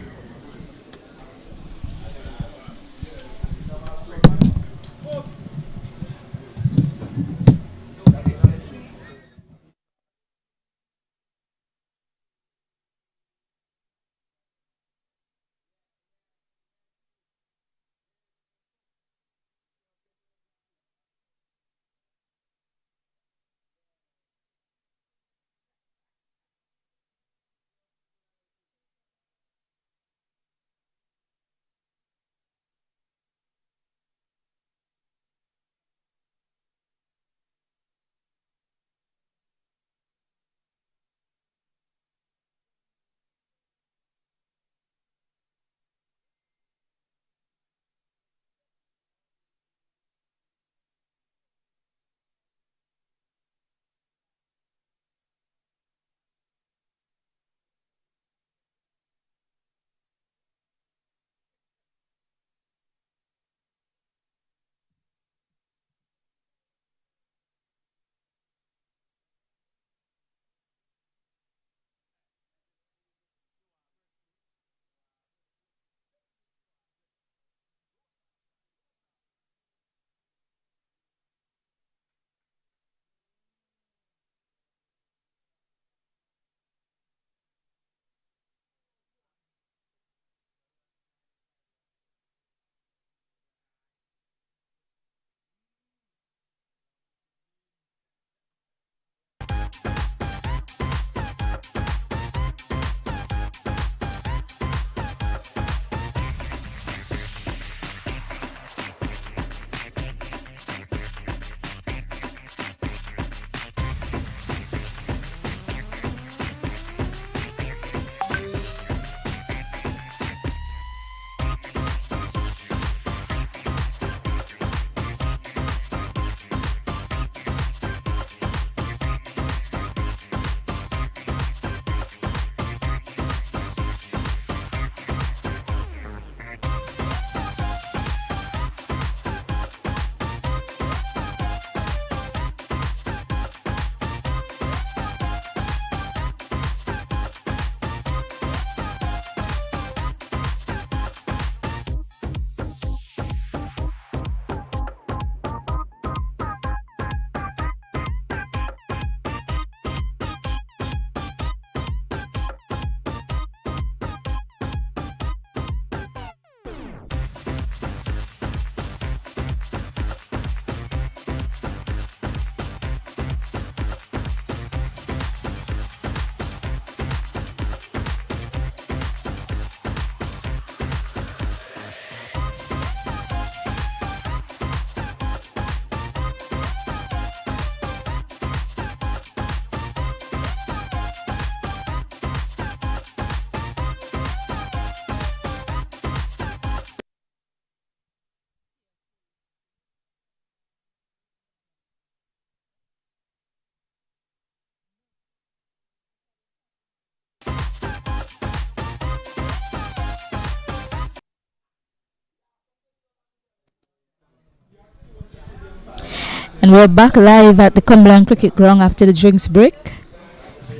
And we're back live at the Cumberland Cricket Ground after the drinks break.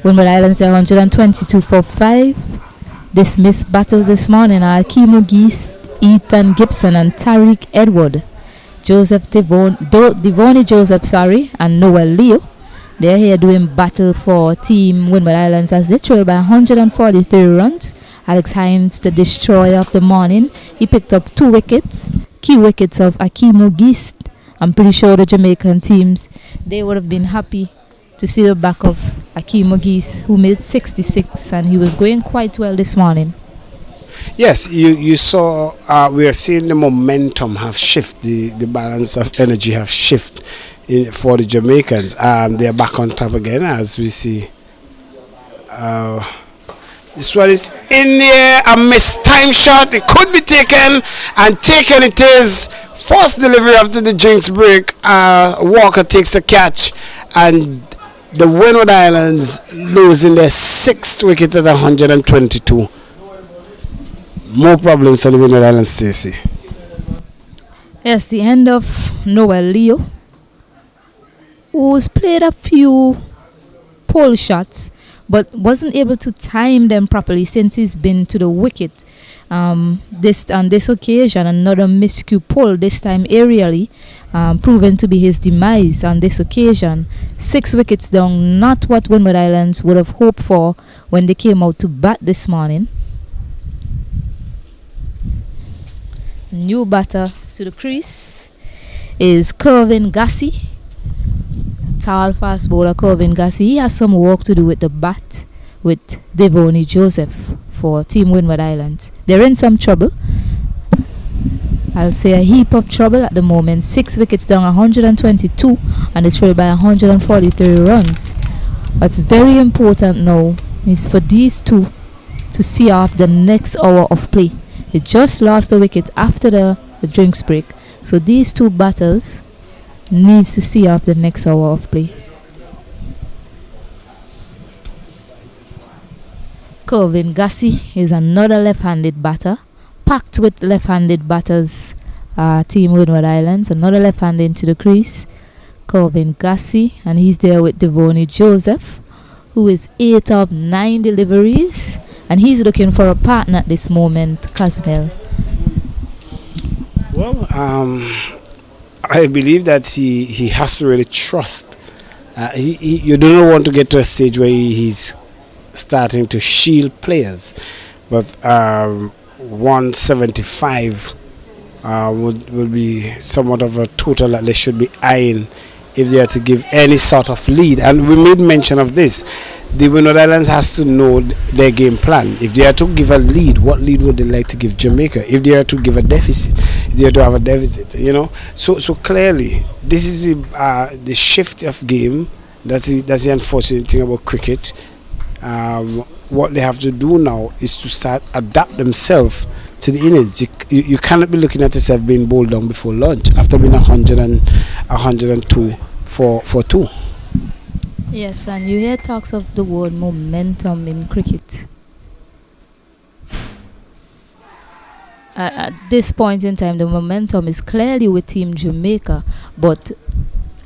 Windward Islands are 122 for 5. Dismissed batters this morning are Kimo Geese, Ethan Gibson and Tariq Edward. Devoni Joseph, and Noel Leo. They're here doing battle for Team Windward Islands as they trail by 143 runs. Alex Hines, the destroyer of the morning, he picked up 2 wickets, key wickets of Akimo Geese. I'm pretty sure the Jamaican teams, they would have been happy to see the back of Akimo Geese, who made 66, and he was going quite well this morning. Yes, you saw, we are seeing the momentum have shifted, the balance of energy have shifted for the Jamaicans. They are back on top again, as we see. This one is in the air, a missed time shot. It could be taken, and taken it is. First delivery after the drinks break. Walker takes the catch, and the Windward Islands losing their 6th wicket at 122. More problems for the Windward Islands, Stacey. Yes, the end of Noel Leo, who's played a few pole shots but wasn't able to time them properly since he's been to the wicket. On this occasion, another miscue pull, this time aerially, proven to be his demise on this occasion. 6 wickets down, not what Windward Islands would have hoped for when they came out to bat this morning. New batter to the crease is Kervin Gassi. Tall fast bowler Kervin Gassi. He has some work to do with the bat with Devoni Joseph for Team Windward Islands. They're in some trouble. I'll say a heap of trouble at the moment. 6 wickets down, 122, and they trail by 143 runs. What's very important now is for these two to see off the next hour of play. They just lost a wicket after the drinks break, so these 2 batters needs to see off the next hour of play. Kervin Gassi is another left-handed batter, packed with left-handed batters. Team Windward Islands, another left-hand into the crease, Kervin Gassi, and he's there with Devoni Joseph, who is 8 of 9 deliveries, and he's looking for a partner at this moment, Casnell. Well, I believe that he has to really trust. You do not want to get to a stage where he's starting to shield players, but 175 will be somewhat of a total that they should be eyeing if they are to give any sort of lead. And we made mention of this. The Windward Islands has to know their game plan. If they are to give a lead, what lead would they like to give Jamaica? If they are to give a deficit, if they are to have a deficit, So clearly, this is the shift of game. That's the unfortunate thing about cricket. What they have to do now is to start adapt themselves to the innings. You cannot be looking at yourself being bowled down before lunch after being 102 for 2. Yes, and you hear talks of the word momentum in cricket. At this point in time, the momentum is clearly with Team Jamaica, but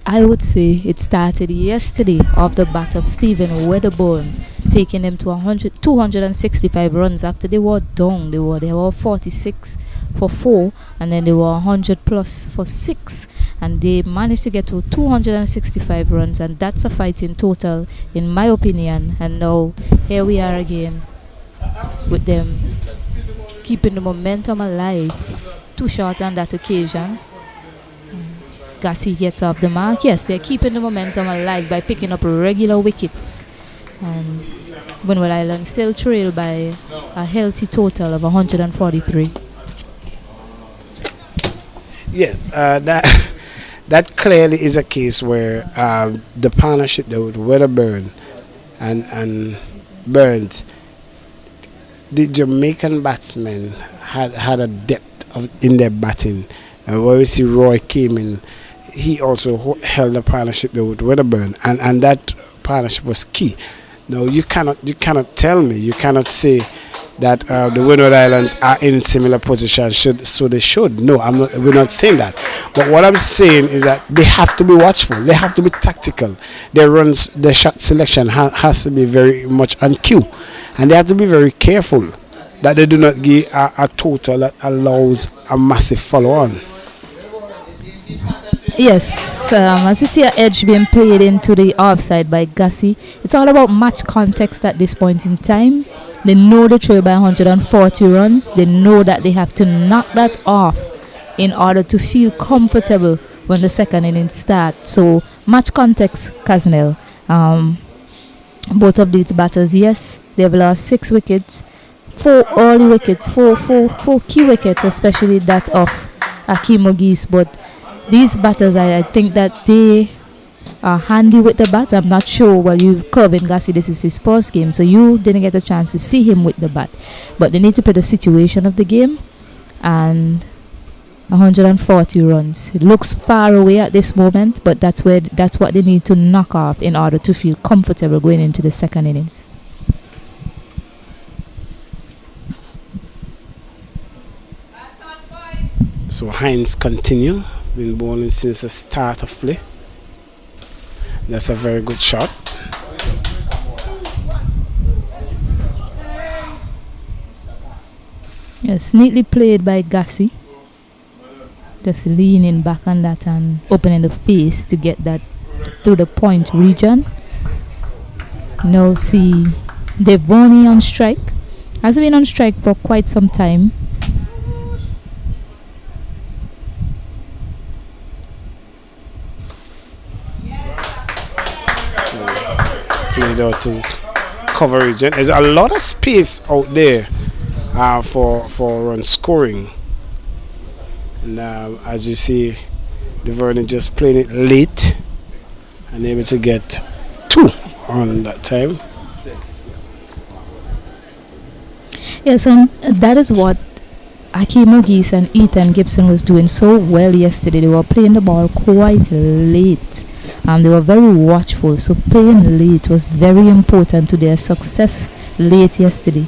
I would say it started yesterday off the bat of Stephen Wedderburn, taking them to 265 runs after they were down. They were 46 for 4, and then they were 100 plus for 6, and they managed to get to 265 runs, and that's a fighting total in my opinion. And now here we are again with them keeping the momentum alive. 2 short on that occasion. Gassi gets off the mark. Yes, they're keeping the momentum alive by picking up regular wickets, and Windward Islands still trail by a healthy total of 143. Yes, that clearly is a case where the partnership there with Wedderburn and Burns, the Jamaican batsmen had a depth in their batting. Where we see Roy came in, he also held a partnership there with Wedderburn, and that partnership was key. Now you cannot tell me, you cannot say that the Windward Islands are in similar position. So they should. No, we're not saying that. But what I'm saying is that they have to be watchful. They have to be tactical. Their shot selection has to be very much on cue, and they have to be very careful that they do not give a total that allows a massive follow-on. Yes, as we see an edge being played into the offside by Gussie, it's all about match context at this point in time. They know they trail by 140 runs. They know that they have to knock that off in order to feel comfortable when the second innings starts. So, match context, Kaznel. Both of these batters, yes, they've lost 6 wickets, 4 early wickets, 4 key wickets, especially that of Akeem Ogis. But these batters, I think that they are handy with the bat. I'm not sure. Well, Corbin Gussie, this is his first game, so you didn't get a chance to see him with the bat. But they need to play the situation of the game, and 140 runs. It looks far away at this moment, but that's what they need to knock off in order to feel comfortable going into the second innings. So Hines continue. Been bowling since the start of play. That's a very good shot. Yes, neatly played by Gussie. Just leaning back on that and opening the face to get that through the point region. Now see Devoni on strike. Has been on strike for quite some time. Played out to cover region. There's a lot of space out there for run scoring. And as you see, the Vernon just playing it late and able to get 2 on that time. Yes, and that is what Akeem Ogis and Ethan Gibson was doing so well yesterday. They were playing the ball quite late. They were very watchful, so playing late was very important to their success late yesterday.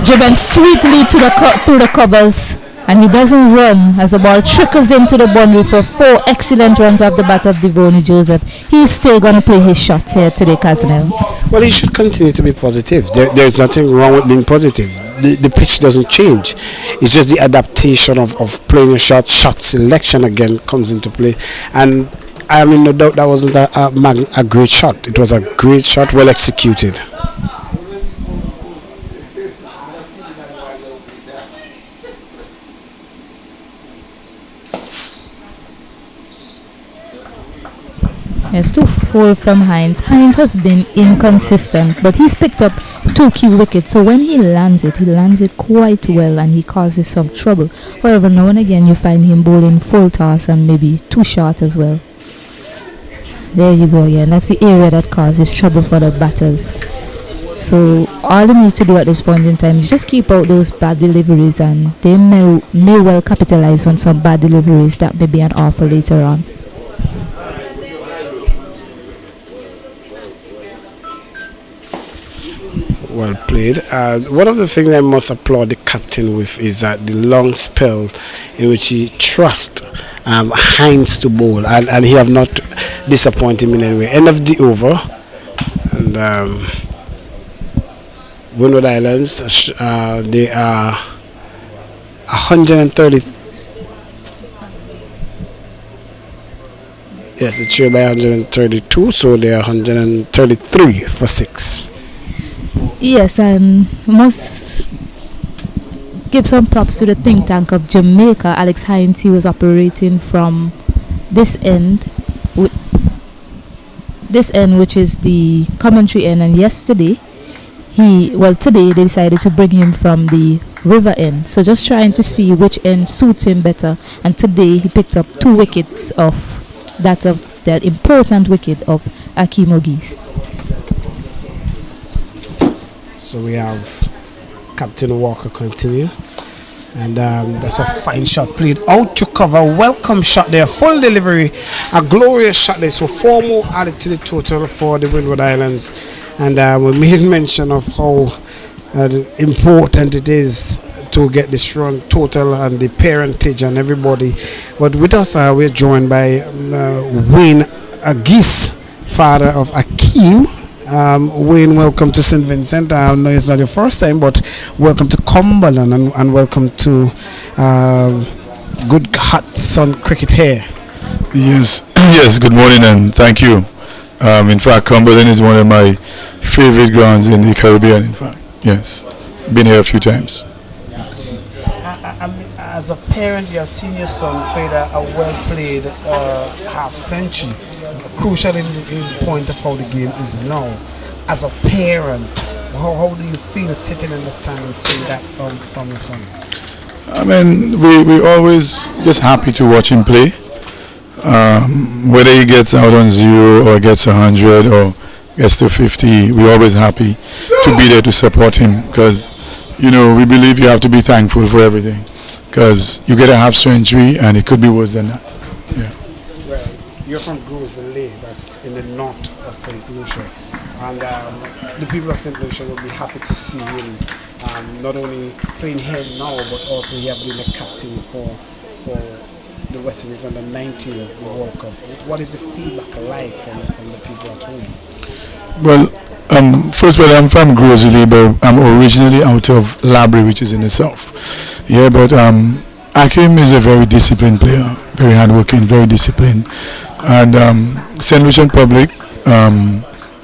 Driven sweetly through the covers, and he doesn't run as the ball trickles into the boundary for 4 excellent runs off the bat of Devoni Joseph. He's still going to play his shots here today, Kaznel. Well, he should continue to be positive. There's nothing wrong with being positive. The pitch doesn't change. It's just the adaptation of playing a shot selection again comes into play. And I mean, no doubt that wasn't a great shot. It was a great shot, well executed. Yes, 2 full from Hines. Hines has been inconsistent, but he's picked up 2 key wickets. So when he lands it quite well, and he causes some trouble. However, now and again you find him bowling full toss and maybe too short as well. There you go again. That's the area that causes trouble for the batters. So all they need to do at this point in time is just keep out those bad deliveries, and they may well capitalize on some bad deliveries that may be an offer later on. Well played. One of the things I must applaud the captain with is that the long spell in which he trusts Hines to bowl, and he have not disappointed him in any way. End of the over, and Windward Islands, they are 130. Yes, it's trail by 132, so they are 133 for 6. Yes, I must give some props to the think tank of Jamaica. Alex Hines, he was operating from this end, which is the commentary end, and today they decided to bring him from the river end. So just trying to see which end suits him better. And today he picked up 2 wickets of that important wicket of Akeem Ogis. So we have Captain Walker continue. And that's a fine shot played out to cover. Welcome shot there, full delivery, a glorious shot there. So 4 more added to the total for the Windward Islands. And we made mention of how important it is to get this run total and the parentage and everybody. But with us, we're joined by Wayne Agis, father of Akeem. Wayne, welcome to St. Vincent. I know it's not your first time, but welcome to Cumberland and welcome to good hot sun cricket here. Yes, yes. Good morning and thank you. In fact, Cumberland is one of my favorite grounds in the Caribbean. In fact, yes, been here a few times. I mean, as a parent, your senior son played a well-played half century, crucial in the point of how the game is now. As a parent, how do you feel sitting in the stand and seeing that from your son? I mean, we always just happy to watch him play. Whether he gets out on 0 or gets 100 or gets to 50, we're always happy to be there to support him because, you know, we believe you have to be thankful for everything because you get a half century and it could be worse than that. Yeah. Well, you're from Grizzly, that's in the north of St. Lucia, and the people of St. Lucia will be happy to see him not only playing here now, but also he has been the captain for the West Indies under 19 World Cup. What is the feedback like from the people at home? Well, first of all, I'm from Grizzly, but I'm originally out of Labrie, which is in the south. Yeah, but Akeem is a very disciplined player, very hardworking, very disciplined. And St. Lucian Public,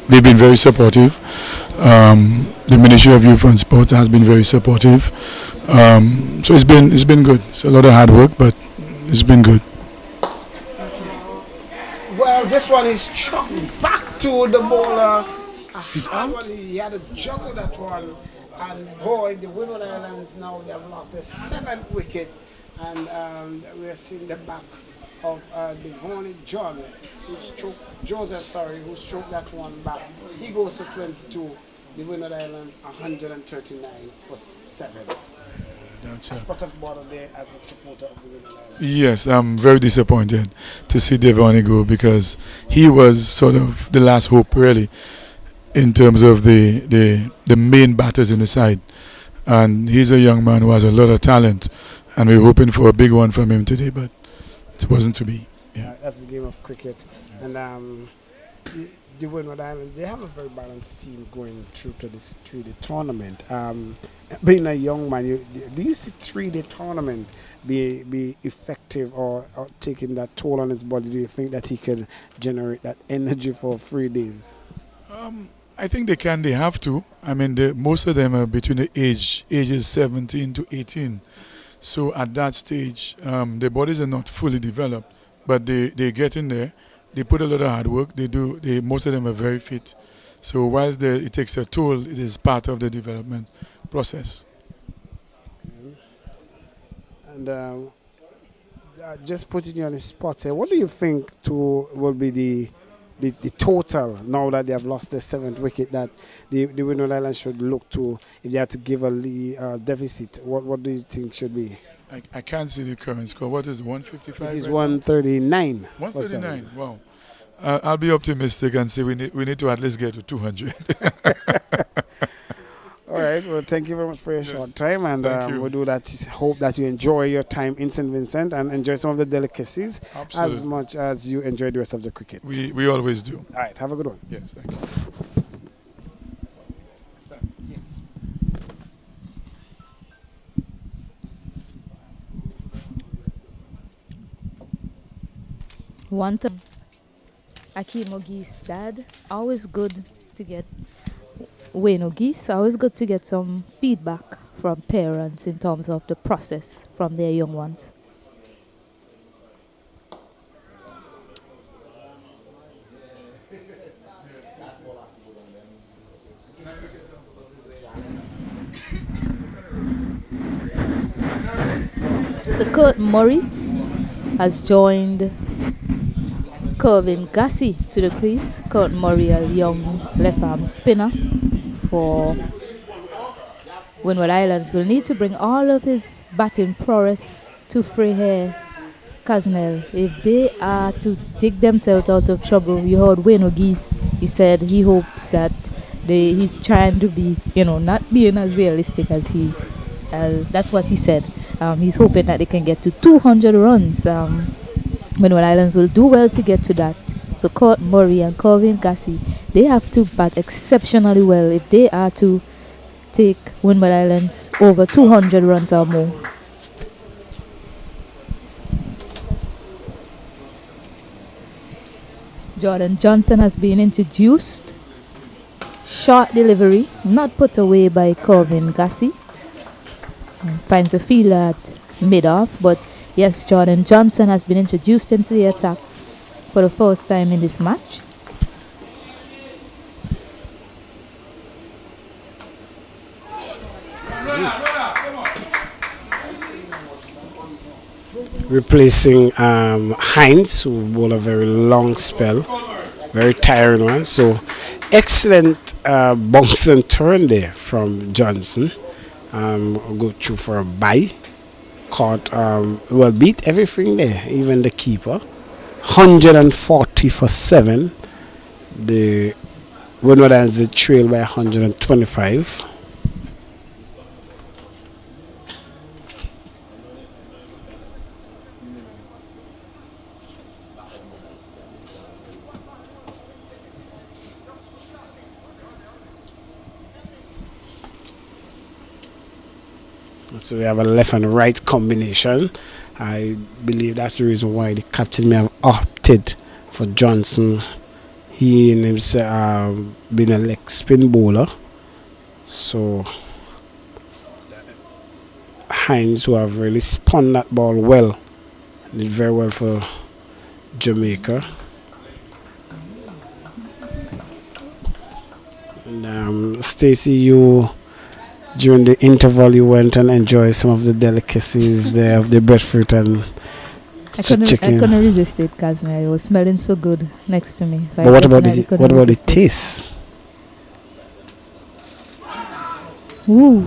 they've been very supportive. The Ministry of Youth and Sports has been very supportive. So it's been good. It's a lot of hard work, but it's been good. Well, this one is chucked back to the bowler. He's out? He had to juggle that one. And boy, the Windward Islands now, they have lost their 7th wicket. And we are seeing the back of Devon John, who stroked that one back. He goes to 22. The Windward Islands 139 for 7. That's a spot of border there as a supporter of the Windward Islands. Yes, I'm very disappointed to see Devon go because he was sort of the last hope, really, in terms of the main batters in the side. And he's a young man who has a lot of talent, and we're hoping for a big one from him today, but it wasn't to be. Yeah. That's the game of cricket. Yes. And the Windward Islands, they have a very balanced team going through the tournament. Being a young man, do you see 3-day tournament be effective or taking that toll on his body? Do you think that he can generate that energy for 3 days? I think they can. They have to. I mean, most of them are between the ages 17 to 18. So at that stage, their bodies are not fully developed, but they get in there. They put a lot of hard work. Most of them are very fit. So whilst it takes a toll, it is part of the development process. And just putting you on the spot here, what do you think will be the total now that they have lost their 7th wicket that the Windward Islands should look to if they have to give a deficit? What do you think should be? I can't see the current score. What is it, 155? It is 139. 139. Wow. I'll be optimistic and say we need to at least get to 200. All right. Well, thank you very much for your short time, and we'll do that. Hope that you enjoy your time in St. Vincent and enjoy some of the delicacies. Absolutely. As much as you enjoy the rest of the cricket. We always do. All right. Have a good one. Yes. Thank you. Thanks. Yes. One thing, Akeem Ogi's dad, always good to get Wayne Ogis, always good to get some feedback from parents in terms of the process from their young ones. So Kurt Murray has joined Kervin Gassi to the crease. Kurt Murray, a young left-arm spinner for Windward Islands will need to bring all of his batting prowess to Freehair Casnell if they are to dig themselves out of trouble. You heard Wayne O'Geese, he said he hopes that he's trying to be, not being as realistic as that's what he said. He's hoping that they can get to 200 runs. Windward Islands will do well to get to that. So Court Murray and Corvin Gassi, they have to bat exceptionally well if they are to take Windward Islands over 200 runs or more. Jordan Johnson has been introduced. Short delivery, not put away by Corvin Gassi. Finds a fielder at mid-off, but yes, Jordan Johnson has been introduced into the attack for the first time in this match. Replacing Hines, who bowled a very long spell, very tiring one. So excellent bounce and turn there from Johnson. Go through for a bye. Caught, beat everything there, even the keeper. 140 for 7. The Windward has the trail by 125. So we have a left and right combination. I believe that's the reason why the captain may have opted for Johnson. He and himself been a leg spin bowler. So Hines, who have really spun that ball well, did very well for Jamaica. And Stacey, you during the interval you went and enjoyed some of the delicacies there of the breadfruit and chicken. I couldn't resist it because it was smelling so good next to me. So but what about the taste? Ooh,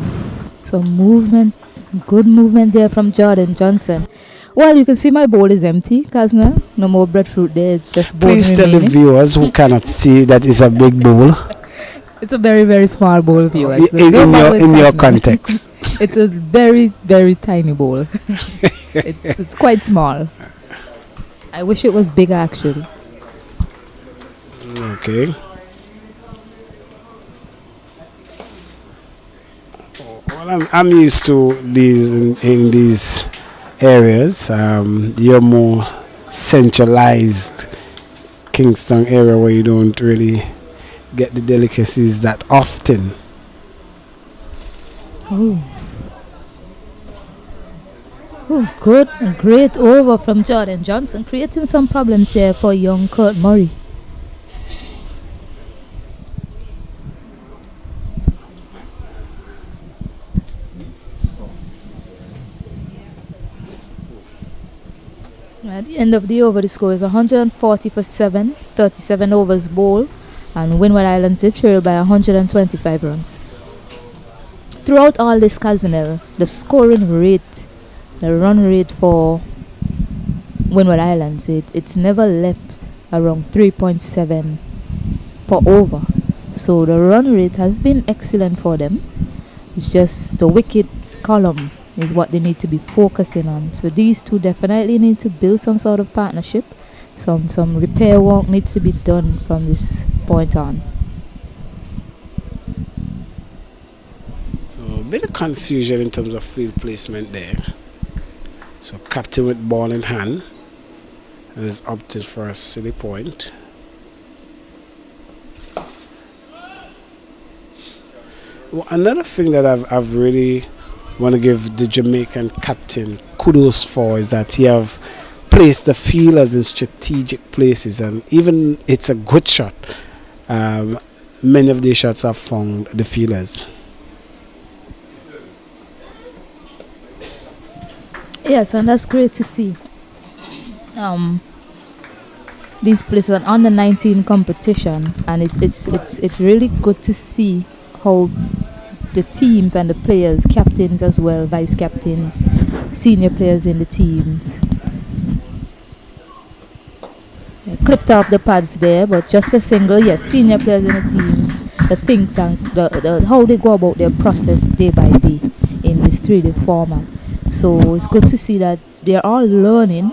some movement, good movement there from Jordan Johnson. Well, you can see my bowl is empty, Kazna. No more breadfruit there. It's just bowl. Please tell the viewers who cannot see that it's a big bowl. It's a very, very small bowl, viewers. In your context. It's a very, very tiny bowl. it's quite small. I wish it was bigger, actually. Okay. Well, I'm used to these in these areas. You're more centralized Kingston area where you don't really get the delicacies that often. Oh, good and great over from Jordan Johnson, creating some problems there for young Kurt Murray. At the end of the over, the score is 140 for 7, 37 overs bowl, and Windward Islands they trail by 125 runs. Throughout all this, Casnell, the scoring rate, the run rate for Windward Islands, it's never left around 3.7 per over. So the run rate has been excellent for them. It's just the wickets column is what they need to be focusing on. So these two definitely need to build some sort of partnership. Some repair work needs to be done from this point on. So a bit of confusion in terms of field placement there. So captain with ball in hand has opted for a silly point. Well, another thing that I've really want to give the Jamaican captain kudos for is that he have placed the fielders in strategic places, and even it's a good shot. Many of these shots have found the fielders. Yes, and that's great to see. These places are under 19 competition, and it's really good to see how the teams and the players, captains as well, vice captains, senior players in the teams. Clipped off the pads there, but just a single. Yes, senior players in the teams, the think tank, how they go about their process day by day in this 3-day format. So it's good to see that they're all learning,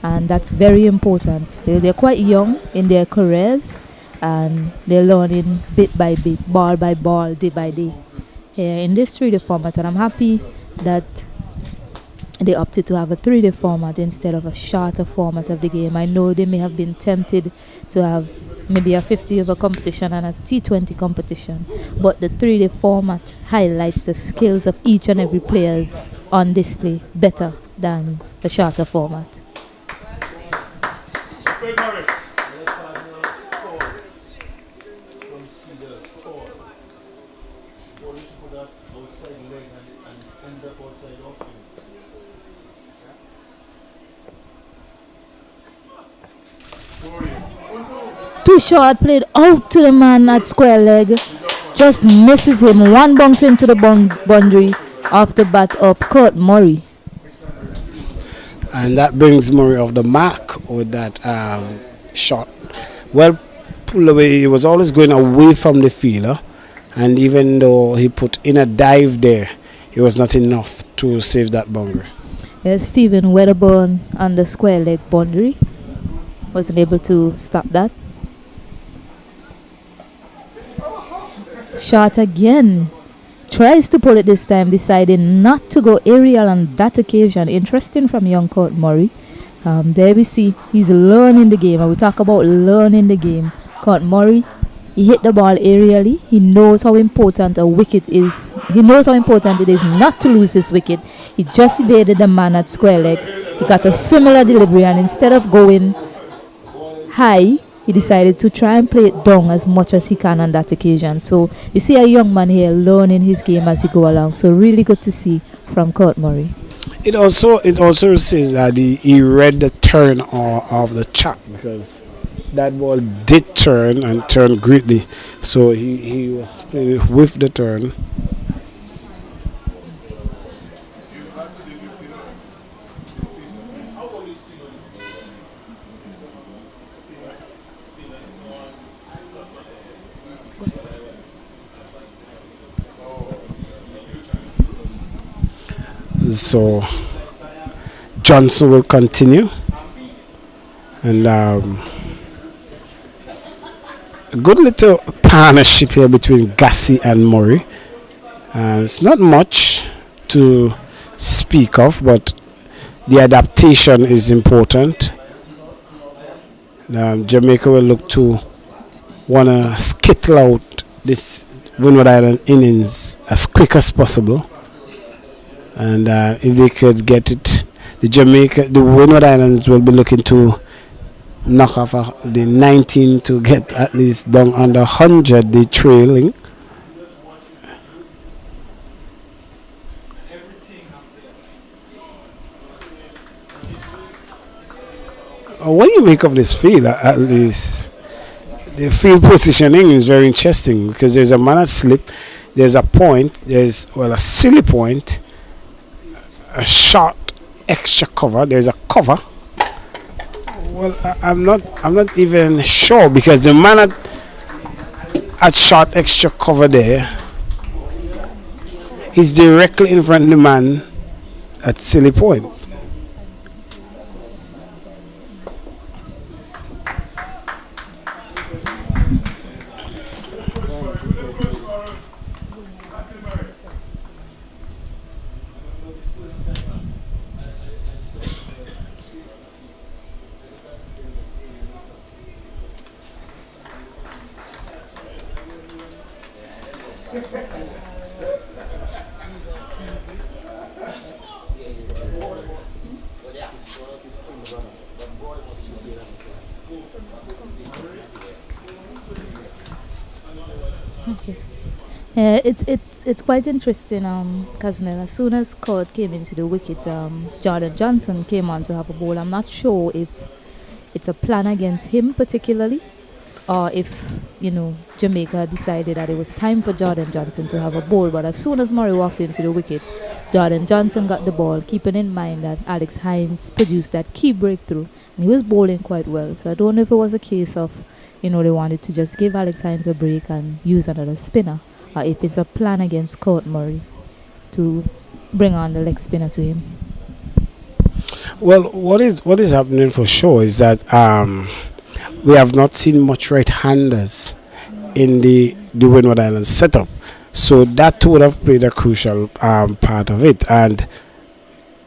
and that's very important. They're quite young in their careers, and they're learning bit by bit, ball by ball, day by day here in this 3-day format. And I'm happy that they opted to have a 3-day format instead of a shorter format of the game. I know they may have been tempted to have maybe a 50-over competition and a T20 competition, but the 3-day format highlights the skills of each and every player on display better than the shorter format. Too short, played out to the man at square leg, just misses him. One bounce into the boundary off the bat of Kurt Murray. And that brings Murray off the mark with that shot. Well pulled away. He was always going away from the fielder, and even though he put in a dive there, it was not enough to save that boundary. Yes, Stephen Wedderburn on the square leg boundary wasn't able to stop that. Shot again. Tries to pull it this time, deciding not to go aerial on that occasion. Interesting from young Kurt Murray. There we see he's learning the game. And we talk about learning the game. Kurt Murray, he hit the ball aerially. He knows how important a wicket is. He knows how important it is not to lose his wicket. He just evaded the man at square leg. He got a similar delivery, and instead of going high, he decided to try and play it down as much as he can on that occasion. So you see a young man here learning his game as he go along. So really good to see from Kurt Murray. It also says that he read the turn of the chap, because that ball did turn and turned greatly. So he was playing with the turn. So Johnson will continue, and a good little partnership here between Gassi and Murray. It's not much to speak of, but the adaptation is important. Jamaica will look to want to skittle out this Windward Island innings as quick as possible. And if they could get it, the Windward Islands will be looking to knock off the 19 to get at least down under 100, the trailing. What do you make of this field? At least the field positioning is very interesting, because there's a man at slip, there's a point, there's a silly point, a short extra cover, there's a cover. Well, I'm not even sure, because the man at short extra cover there is directly in front of the man at silly point. Okay. It's quite interesting, Kaznel. As soon as Court came into the wicket, Jordan Johnson came on to have a bowl. I'm not sure if it's a plan against him particularly, or if, Jamaica decided that it was time for Jordan Johnson to have a bowl. But as soon as Murray walked into the wicket, Jordan Johnson got the ball, keeping in mind that Alex Hines produced that key breakthrough. And he was bowling quite well. So I don't know if it was a case of, they wanted to just give Alex Hines a break and use another spinner, or if it's a plan against Court Murray to bring on the leg spinner to him. Well, what is happening for sure is that we have not seen much right-handers in the Windward Islands setup. So that would have played a crucial part of it. And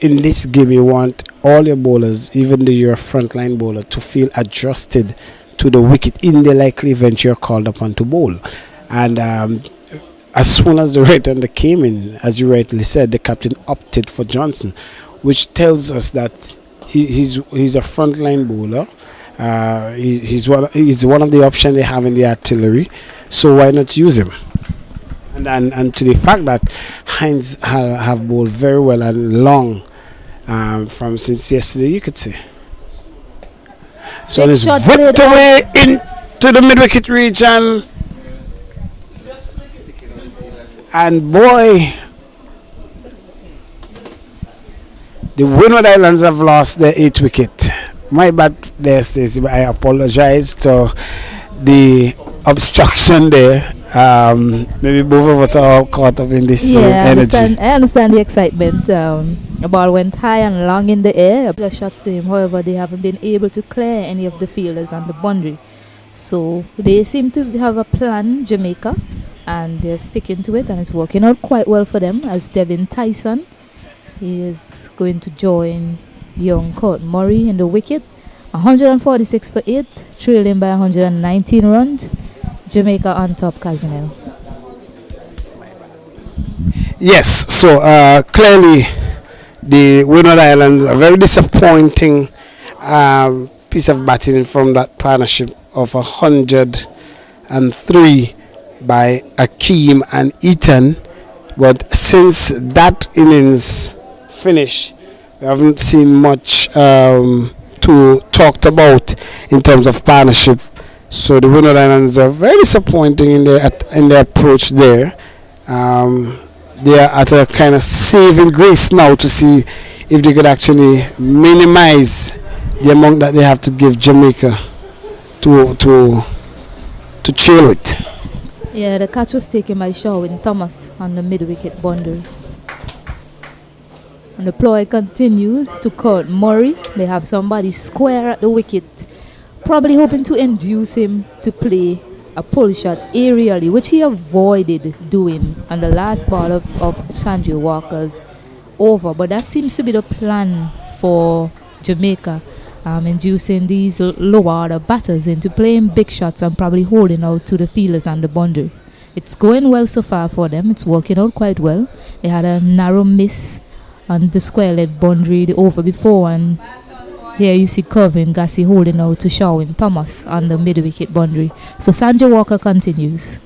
in this game, you want all your bowlers, even your frontline bowler, to feel adjusted to the wicket in the likely event you're called upon to bowl. And as soon as the right-hander came in, as you rightly said, the captain opted for Johnson, which tells us that he's a frontline bowler. He's one of the options they have in the artillery, so why not use him? And to the fact that Hines have bowled very well and long from since yesterday, you could say. So this whipped away into the mid-wicket region, and boy, the Windward Islands have lost their 8th wicket. My bad there, Stacey, but I apologize to the obstruction there. Maybe both of us are caught up in this energy. I understand the excitement. The ball went high and long in the air. The shots to him, however, they haven't been able to clear any of the fielders on the boundary. So they seem to have a plan, Jamaica, and they're sticking to it, and it's working out quite well for them. As Devin Tyson, he is going to join young Court Murray in the wicket. 146 for 8, trailing by 119 runs. Jamaica on top, Casimel. Yes, so clearly the Windward Islands, a very disappointing piece of batting from that partnership of 103 by Akeem and Eaton. But since that innings finish, we haven't seen much to talked about in terms of partnership. So the Windward Islands are very disappointing in their approach there. They are at a kind of saving grace now to see if they could actually minimize the amount that they have to give Jamaica to chill with. Yeah, the catch was taken by Sherwin Thomas on the mid-wicket boundary. And the ploy continues to Court Murray. They have somebody square at the wicket, probably hoping to induce him to play a pull shot aerially, which he avoided doing on the last ball of Sanjay Walker's over. But that seems to be the plan for Jamaica, inducing these lower order batters into playing big shots and probably holding out to the fielders on the boundary. It's going well so far for them. It's working out quite well. They had a narrow miss on the square-leg boundary the over before, and here you see Kevin Gassi holding out to Sherwin Thomas on the mid-wicket boundary. So Sanjay Walker continues.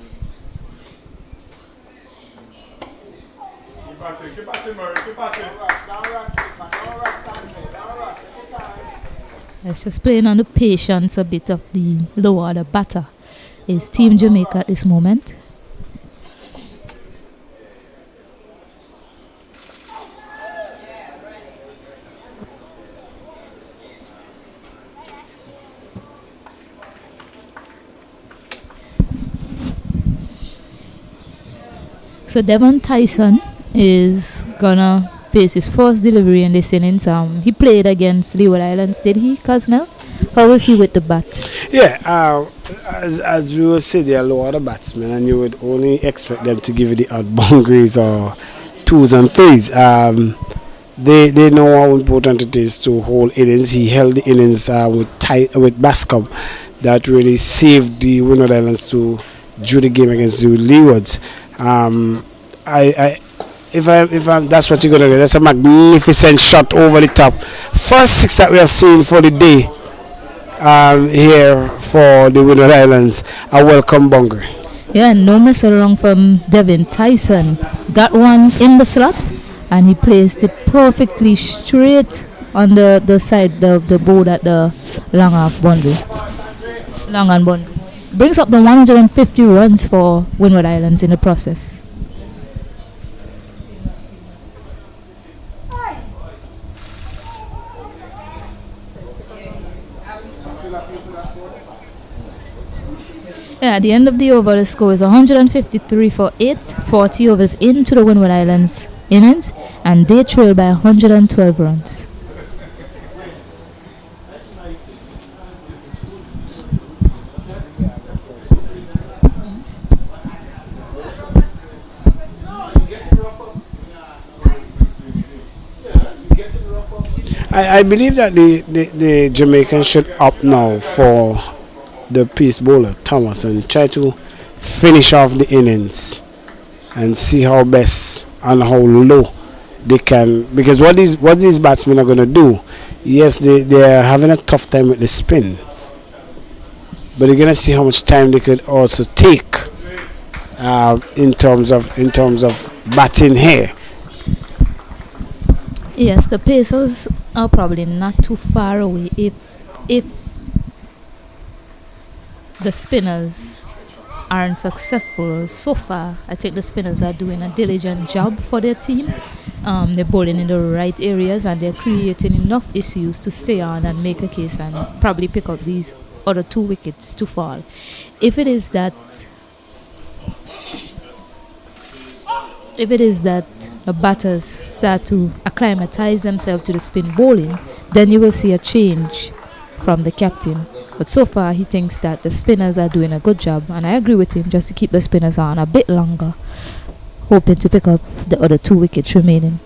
Let's just playing on the patience a bit of the lower order batter is Team Jamaica at this moment. So Devon Tyson is gonna face his first delivery in this innings. He played against Leeward Islands, did he, Cosnell? How was he with the bat? Yeah, as we will say, they are low order batsmen, and you would only expect them to give you the odd boundaries or 2s and 3s. They know how important it is to hold innings. He held the innings with Bascom that really saved the Windward Islands to drew the game against the Leewards. If that's what you're gonna get, that's a magnificent shot over the top. First 6 that we have seen for the day here for the Windward Islands. A welcome boundary. Yeah, no mess around from Devin Tyson. Got one in the slot, and he placed it perfectly straight on the side of the board at the long half boundary. Long on boundary. brings up the 150 runs for Windward Islands in the process. Yeah, at the end of the over, the score is 153 for 8, 40 overs into the Windward Islands innings, and they trail by 112 runs. I believe that the Jamaicans should opt now for the pace bowler Thomas and try to finish off the innings and see how best and how low they can, because what these batsmen are going to do, yes, they are having a tough time with the spin, but they're going to see how much time they could also take in terms of batting here. Yes, the Pacers are probably not too far away if the spinners aren't successful. So far, I think the spinners are doing a diligent job for their team. They're bowling in the right areas and they're creating enough issues to stay on and make a case and probably pick up these other 2 wickets to fall. If it is that the batters start to acclimatize themselves to the spin bowling, then you will see a change from the captain. But so far, he thinks that the spinners are doing a good job, and I agree with him, just to keep the spinners on a bit longer, hoping to pick up the other 2 wickets remaining.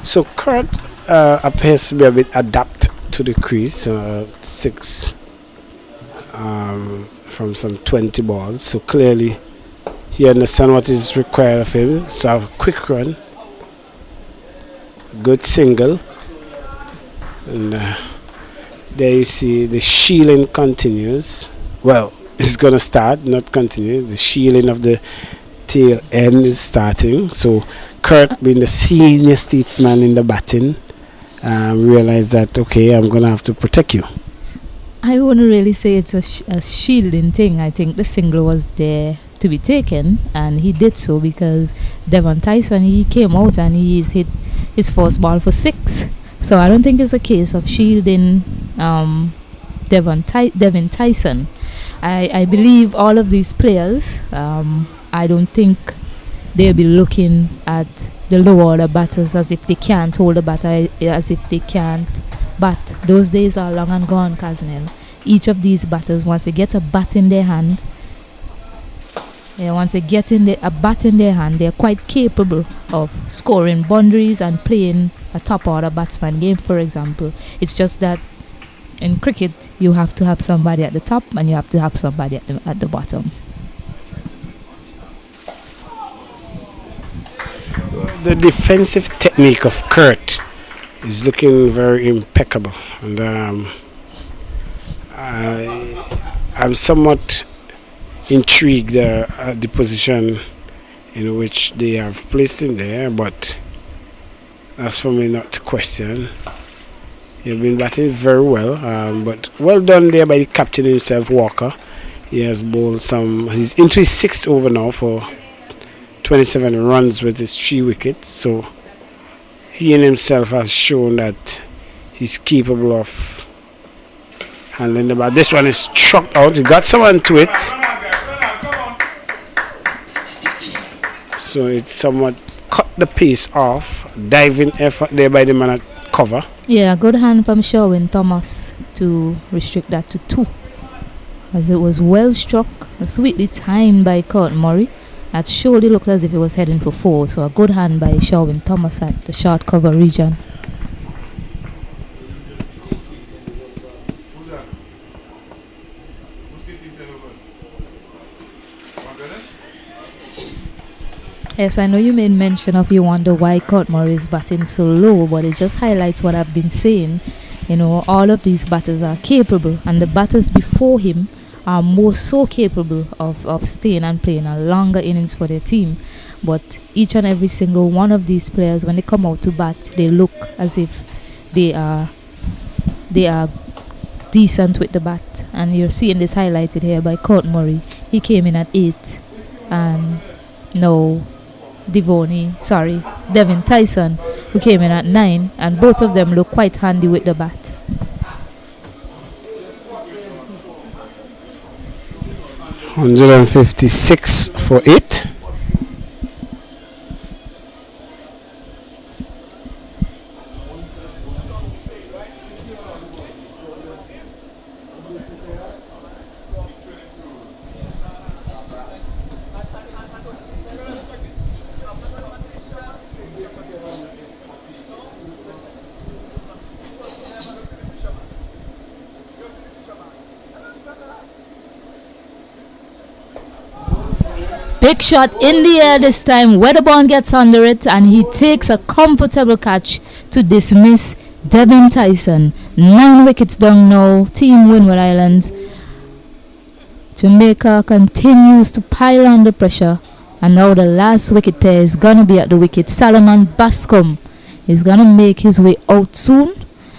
So Kurt appears to be a bit adapt to the crease, 6 from some 20 balls. So clearly he understands what is required of him. So have a quick run, good single, and there you see the shielding continues. Well, it's going to start, not continue. The shielding of the tail end is starting. So Kurt, being the senior statesman in the batting, realized that, okay, I'm going to have to protect you. I wouldn't really say it's a shielding thing. I think the single was there to be taken, and he did so because Devon Tyson, he came out and he's hit his first ball for 6. So I don't think it's a case of shielding Devon Tyson. I believe all of these players, I don't think they'll be looking at the lower order batters as if they can't hold the batter, as if they can't bat. Those days are long and gone, Kaznel. Each of these batters, once they get a bat in their hand, they're quite capable of scoring boundaries and playing a top order batsman game, for example. It's just that in cricket, you have to have somebody at the top and you have to have somebody at the bottom. The defensive technique of Kurt is looking very impeccable, and I'm somewhat intrigued at the position in which they have placed him there, but that's for me not to question. He's been batting very well, but well done there by the captain himself, Walker. He has bowled he's into his 6th over now for 27 runs with his 3 wickets, so he in himself has shown that he's capable of handling the bat. This one is struck out, he got someone to it, so it somewhat cut the pace off. Diving effort there by the man at cover. Yeah, good hand from Sherwin Thomas to restrict that to 2, as it was well struck, sweetly timed by Kurt Murray. That surely looked as if it was heading for 4, so a good hand by Sherwin Thomas at the short cover region. Yes, I know you made mention of you wonder why Court Murray is batting so low, but it just highlights what I've been saying. You know, all of these batters are capable, and the batters before him are more so capable of staying and playing a longer innings for their team. But each and every single one of these players, when they come out to bat, they look as if they are decent with the bat. And you're seeing this highlighted here by Court Murray. He came in at 8, and no, Devin Tyson, who came in at 9, and both of them look quite handy with the bat. $156 for 8. Big shot in the air this time. Weatherbourne gets under it, and he takes a comfortable catch to dismiss Devin Tyson. 9 wickets down now. Team Windward Islands. Jamaica continues to pile on the pressure, and now the last wicket pair is gonna be at the wicket. Salomon Bascom is gonna make his way out soon.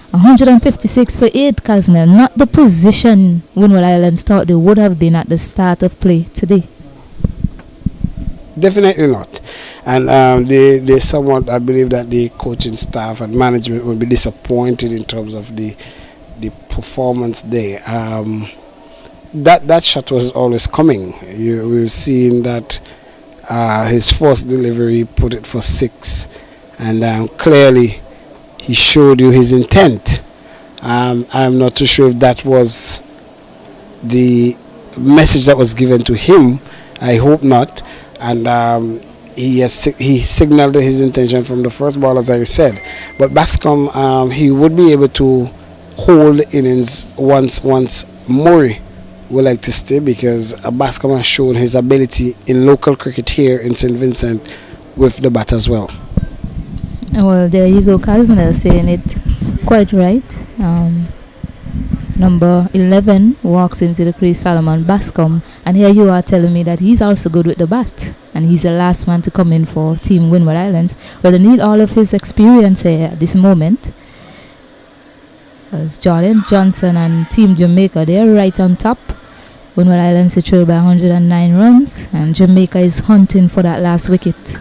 156 for 8, Kaznel. Not the position Windward Islands thought they would have been at the start of play today. Definitely not. And they somewhat, I believe that the coaching staff and management will be disappointed in terms of the performance there. That shot was always coming. We've seen that his first delivery put it for 6, and clearly he showed you his intent. I'm not too sure if that was the message that was given to him. I hope not. And he signaled his intention from the first ball, as I said. But Bascom, he would be able to hold the innings once Murray would like to stay, because Bascom has shown his ability in local cricket here in St. Vincent with the bat as well. Well, there you go, Kaznel, saying it quite right. Number 11 walks into the crease, Salomon Bascom, and here you are telling me that he's also good with the bat, and he's the last man to come in for Team Windward Islands. Well, they need all of his experience here at this moment, as Jolene Johnson and Team Jamaica, they're right on top. Windward Islands is trailed by 109 runs, and Jamaica is hunting for that last wicket.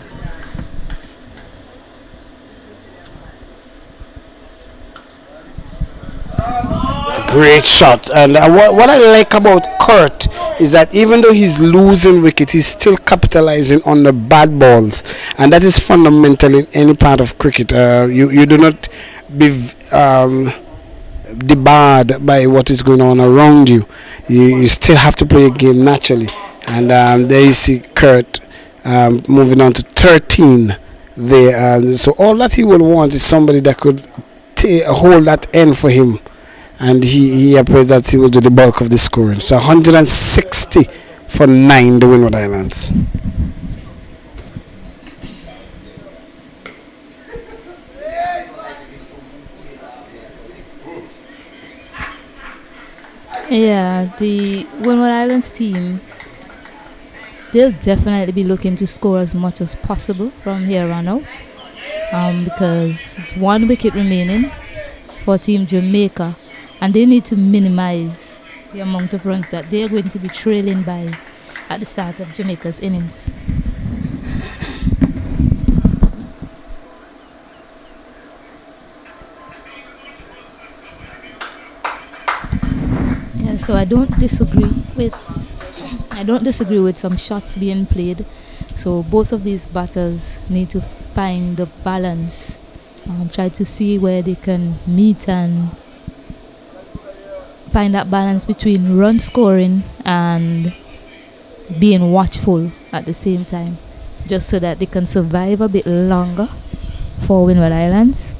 Great shot. And what I like about Kurt is that even though he's losing wicket, he's still capitalizing on the bad balls, and that is fundamental in any part of cricket. You do not be debarred by what is going on around you. You still have to play a game naturally, and there you see Kurt moving on to 13 there. So all that he will want is somebody that could hold that end for him, and he appears that he will do the bulk of the scoring. So 160 for 9, the Windward Islands. Yeah, the Windward Islands team, they'll definitely be looking to score as much as possible from here on out, because it's 1 wicket remaining for Team Jamaica, and they need to minimize the amount of runs that they're going to be trailing by at the start of Jamaica's innings. Yeah, so I don't disagree with some shots being played. So both of these batters need to find the balance, try to see where they can meet and find that balance between run scoring and being watchful at the same time, just so that they can survive a bit longer for Windward Islands.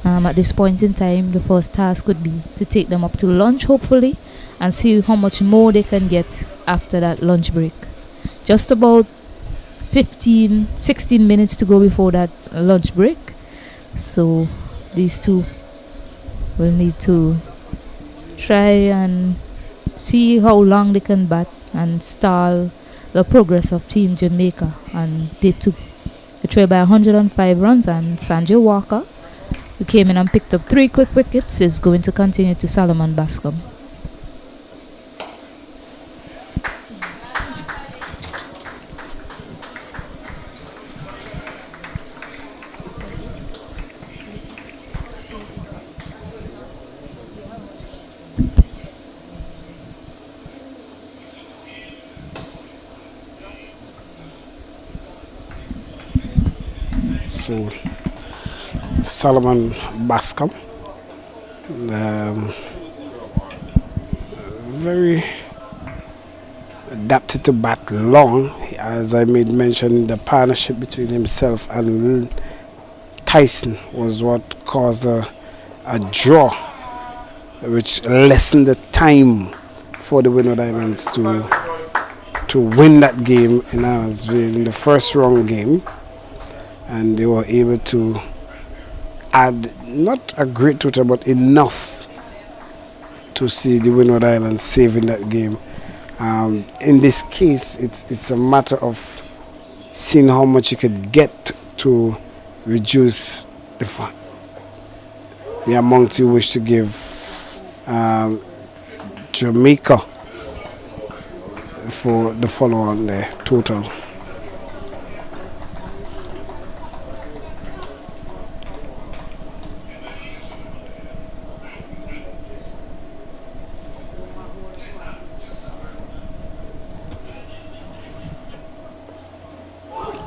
At this point in time, the first task would be to take them up to lunch, hopefully, and see how much more they can get after that lunch break. Just about 16 minutes to go before that lunch break. So these two will need to try and see how long they can bat and stall the progress of Team Jamaica on day 2. They trailed by 105 runs, and Sanjay Walker, who came in and picked up 3 quick wickets, is going to continue to Solomon Bascom. So Solomon Bascom, very adapted to bat long, as I made mention. The partnership between himself and Tyson was what caused a draw, which lessened the time for the Windward Islands to win that game in the first round game. And they were able to add not a great total, but enough to see the Windward Islands saving that game. In this case, it's a matter of seeing how much you could get to reduce the amount you wish to give Jamaica for the follow-on there total.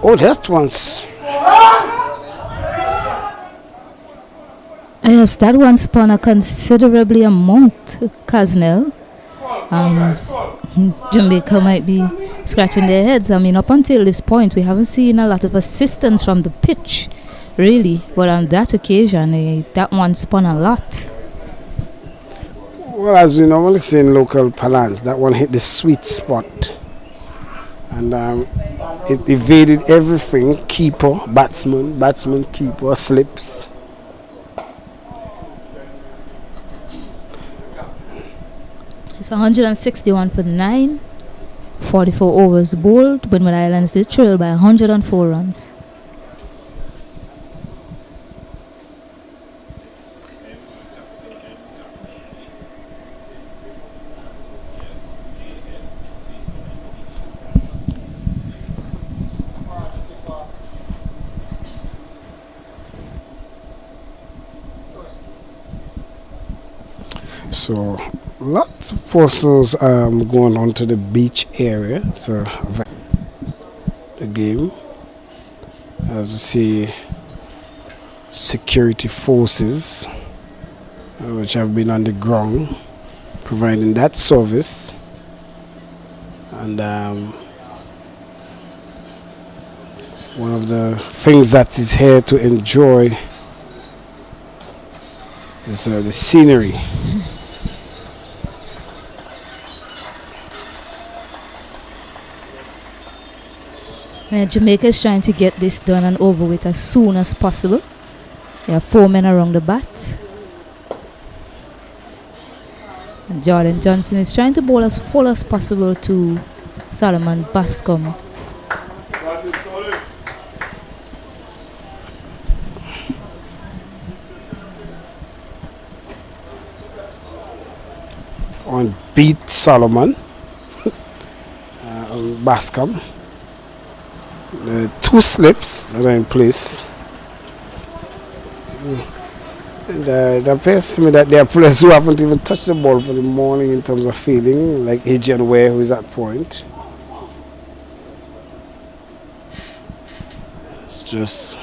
Oh, that one's... Yes, that one spun a considerably amount, Kaznel. Jamaica might be scratching their heads. I mean, up until this point, we haven't seen a lot of assistance from the pitch, really. But on that occasion, that one spun a lot. Well, as we normally say in local parlance, that one hit the sweet spot. And it evaded everything: keeper, batsman, keeper, slips. It's 161 for 9, 44 overs bowled. Windward Islands did trail by 104 runs. So lots of persons going on to the beach area. So the game, as you see, security forces which have been on the ground providing that service. And one of the things that is here to enjoy is the scenery. Jamaica is trying to get this done and over with as soon as possible. There are 4 men around the bat. And Jordan Johnson is trying to bowl as full as possible to Solomon Bascom. On beat Solomon Bascom. The 2 slips that are in place. And it appears to me that there are players who haven't even touched the ball for the morning in terms of feeling, like Adrian Ware, who is at point. It's just...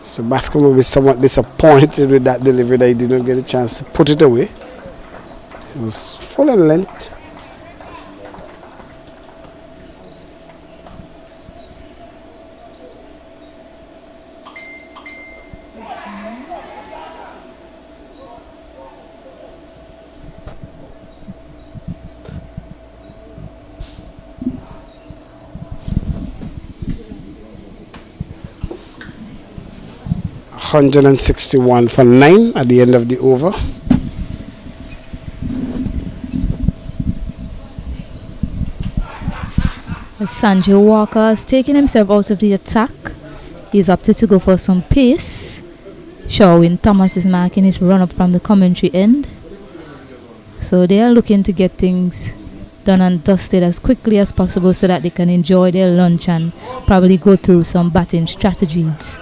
So Bascom will be somewhat disappointed with that delivery that he did not get a chance to put it away. It was full in length. 161 for 9 at the end of the over. Sanjay Walker has taken himself out of the attack. He's opted to go for some pace. Sherwin Thomas is marking his run up from the commentary end. So they are looking to get things done and dusted as quickly as possible so that they can enjoy their lunch and probably go through some batting strategies.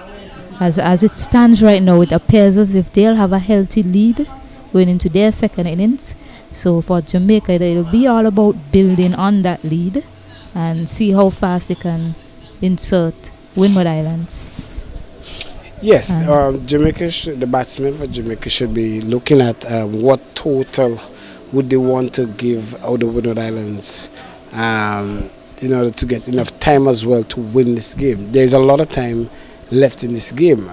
As it stands right now, it appears as if they'll have a healthy lead going into their second innings. So for Jamaica, it'll be all about building on that lead and see how fast they can insert Windward Islands. Yes, the batsmen for Jamaica should be looking at what total would they want to give out of Windward Islands in order to get enough time as well to win this game. There's a lot of time left in this game.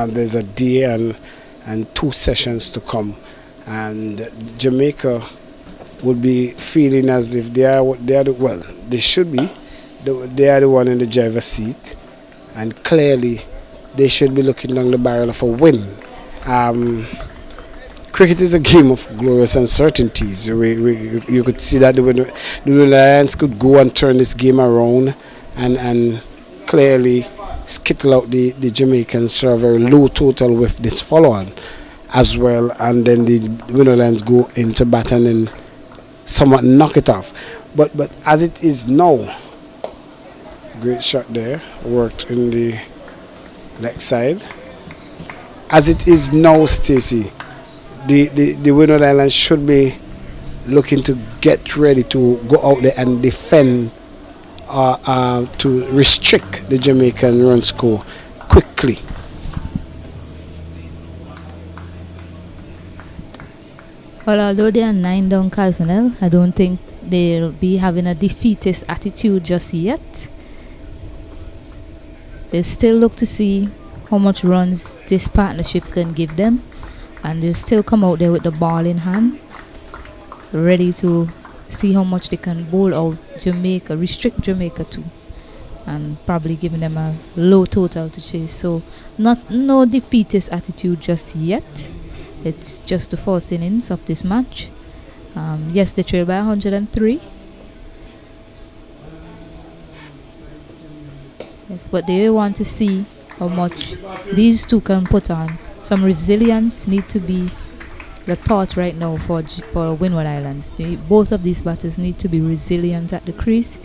There's a day and 2 sessions to come, and Jamaica would be feeling as if they are they should be. They are the one in the driver's seat, and clearly they should be looking down the barrel of a win. Cricket is a game of glorious uncertainties. You could see that the Lions could go and turn this game around and clearly skittle out the Jamaicans to a very low total with this follow-on as well, and then the Lions go into bat and then somewhat knock it off. But as it is now, great shot there, worked in the leg side. As it is now, Stacey, the Windward Islands should be looking to get ready to go out there and defend to restrict the Jamaican run score quickly. Well, although they are 9 down Casnell, I don't think they'll be having a defeatist attitude just yet. They still look to see how much runs this partnership can give them, and they'll still come out there with the ball in hand, ready to see how much they can bowl out Jamaica, restrict Jamaica to, and probably giving them a low total to chase. So no defeatist attitude just yet. It's just the first innings of this match. Yes, they trail by 103. Yes, but they want to see how much these two can put on. Some resilience need to be the thought right now for Windward Islands. Both of these batters need to be resilient at the crease.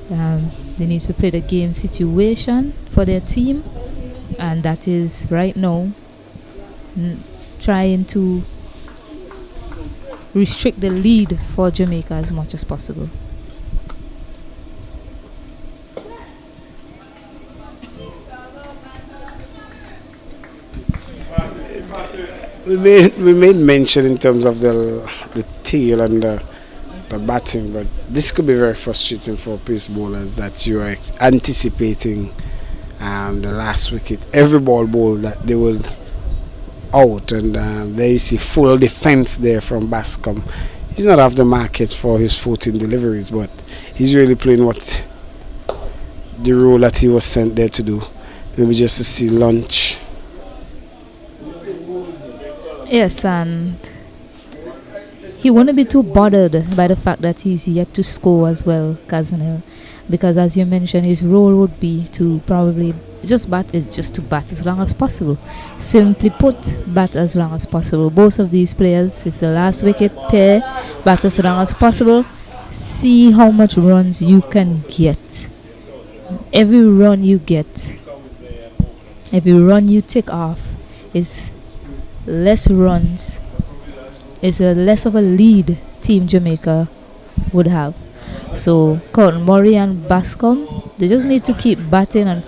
They need to play the game situation for their team, and that is right now trying to restrict the lead for Jamaica as much as possible. We made mention in terms of the tail and the batting, but this could be very frustrating for pace bowlers that you are anticipating the last wicket. Every ball that they will out, and there is a full defense there from Bascom. He's not off the market for his 14 deliveries, but he's really playing what the role that he was sent there to do. Maybe just to see lunch. Yes, and he won't be too bothered by the fact that he's yet to score as well, Casnell, because as you mentioned, his role would be to probably just bat as long as possible. Simply put, bat as long as possible. Both of these players, it's the last wicket pair, bat as long as possible. See how much runs you can get. Every run you get, every run you take off is less runs, is a less of a lead Team Jamaica would have. So Colton Murray and Bascom, they just need to keep batting and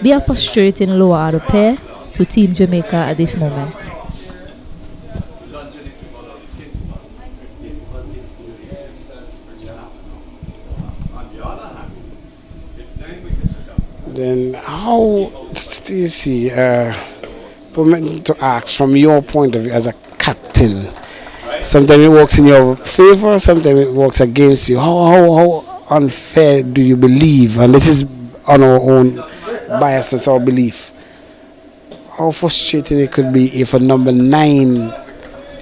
be a frustrating lower order pair to Team Jamaica at this moment. Then how, Stacey, permit to ask from your point of view as a captain, sometimes it works in your favor, sometimes it works against you. How unfair do you believe, and this is on our own bias, that's our belief, how frustrating it could be if a number 9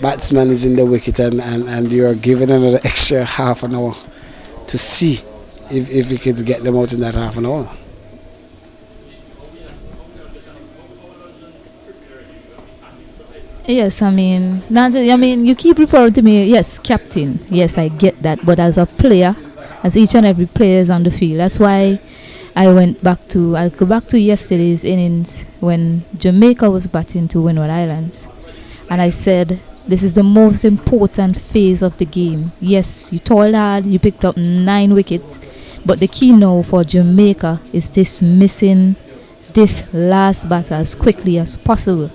batsman is in the wicket and you are given another extra half an hour to see if you could get them out in that half an hour. Yes, I mean, you keep referring to me, yes, captain. Yes, I get that. But as a player, as each and every player is on the field, that's why I'll go back to yesterday's innings when Jamaica was batting to Windward Islands. And I said, this is the most important phase of the game. Yes, you toiled hard, you picked up 9 wickets. But the key now for Jamaica is dismissing this last batter as quickly as possible.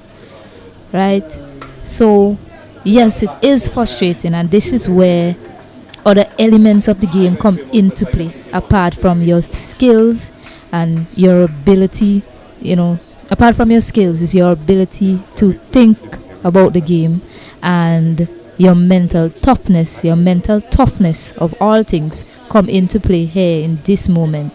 Right? So, yes, it is frustrating, and this is where other elements of the game come into play, apart from your skills and your ability. Apart from your skills is your ability to think about the game and your mental toughness of all things come into play here in this moment.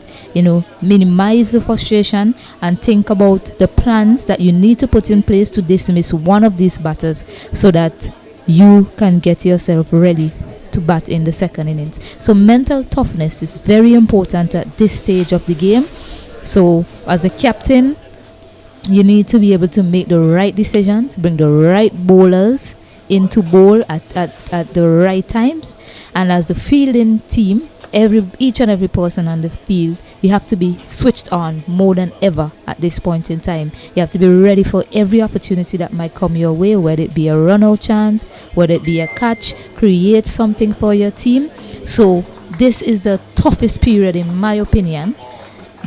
Minimize the frustration and think about the plans that you need to put in place to dismiss one of these batters so that you can get yourself ready to bat in the second innings. So mental toughness is very important at this stage of the game. So as a captain, you need to be able to make the right decisions, bring the right bowlers into bowl at the right times, and as the fielding team, each and every person on the field, you have to be switched on more than ever at this point in time. You have to be ready for every opportunity that might come your way, whether it be a run-out chance, whether it be a catch, create something for your team. So this is the toughest period, in my opinion,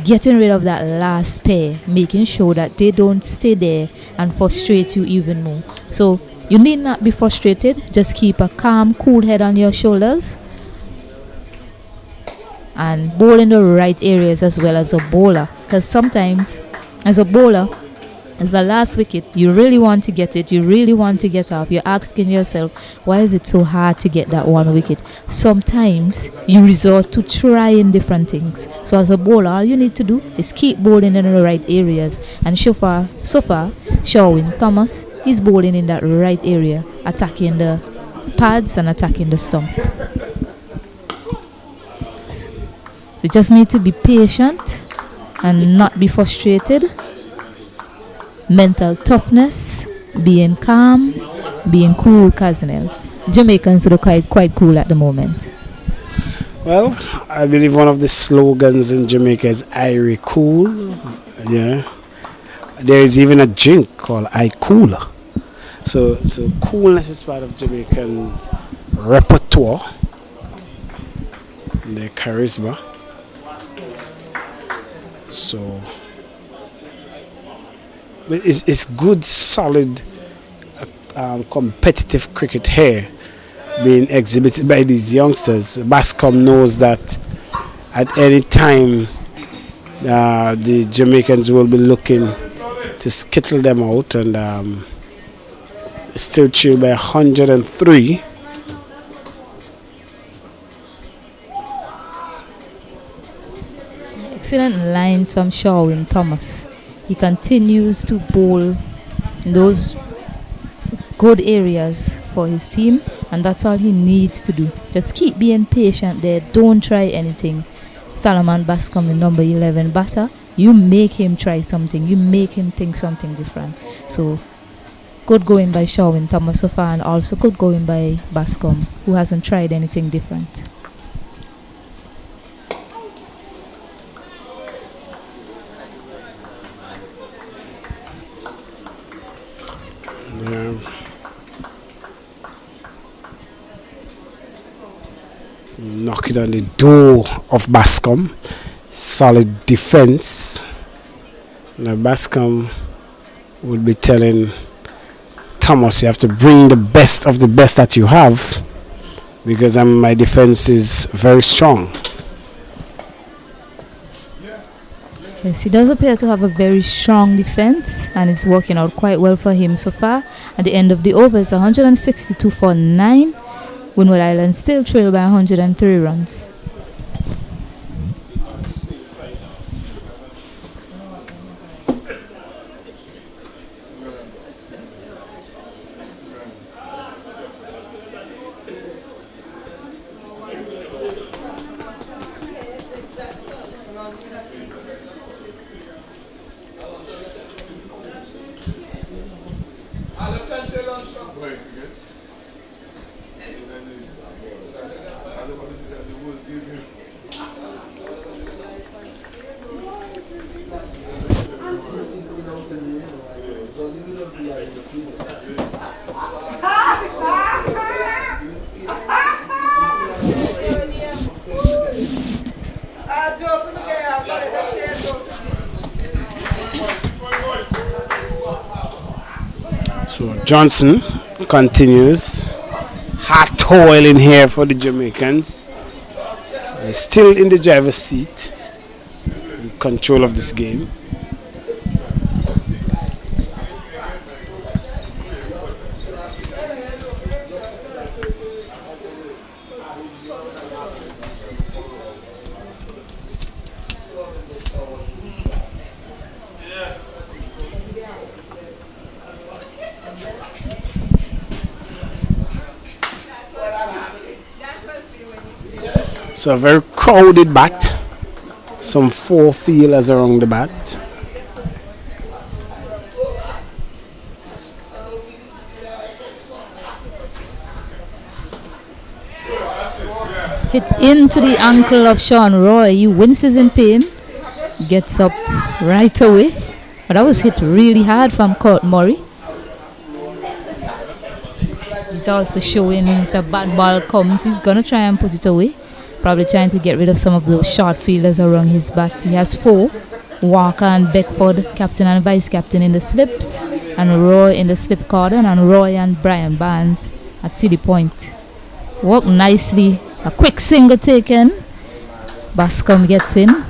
getting rid of that last pair, making sure that they don't stay there and frustrate you even more. So you need not be frustrated. Just keep a calm, cool head on your shoulders and bowl in the right areas as well as a bowler. Because sometimes, as a bowler, as the last wicket, you really want to get it. You really want to get up. You're asking yourself, why is it so hard to get that one wicket? Sometimes you resort to trying different things. So as a bowler, all you need to do is keep bowling in the right areas. And so far, Sherwin Thomas, he's bowling in that right area, attacking the pads and attacking the stump. So you just need to be patient and not be frustrated. Mental toughness, being calm, being cool, Kaznel. Jamaicans are quite cool at the moment. Well, I believe one of the slogans in Jamaica is "I cool." Yeah, there is even a drink called "I Cooler." So coolness is part of Jamaican repertoire, their charisma. So it's good, solid, competitive cricket here being exhibited by these youngsters. Bascom knows that at any time the Jamaicans will be looking to skittle them out, and still chill by 103. Excellent lines from Sherwin Thomas. He continues to bowl in those good areas for his team, and that's all he needs to do. Just keep being patient there. Don't try anything. Solomon Bascom, the number 11 batter, you make him try something. You make him think something different. So good going by Sherwin Thomas so far, and also good going by Bascom, who hasn't tried anything different. Yeah. Knocking on the door of Bascom. Solid defense. Now Bascom would be telling Thomas, you have to bring the best of the best that you have, because my defense is very strong. Yes, he does appear to have a very strong defense, and it's working out quite well for him so far. At the end of the over, it's 162 for 9. Windward Island still trail by 103 runs. So Johnson continues. Hard toil in here for the Jamaicans. They're still in the driver's seat, in control of this game. So a very crowded bat. Some 4 fielders around the bat. Hit into the ankle of Sean Roy. He winces in pain. Gets up right away. But that was hit really hard from Kurt Murray. He's also showing if a bad ball comes, he's going to try and put it away. Probably trying to get rid of some of those short fielders around his bat. He has 4. Walker and Beckford, captain and vice captain in the slips. And Roy in the slip cordon. And Roy and Brian Barnes at City Point. Work nicely. A quick single taken. Bascom gets in.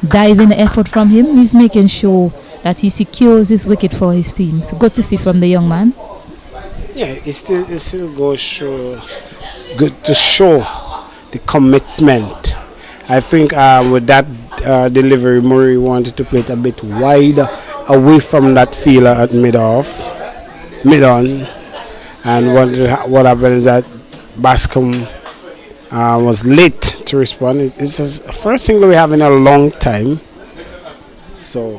Diving effort from him. He's making sure that he secures his wicket for his team. So good to see from the young man. Yeah, it still goes show. Good to show the commitment. I think with that delivery, Murray wanted to play it a bit wider away from that fielder at mid-on. And what happened is that Bascom was late to respond. This is the first single we have in a long time. So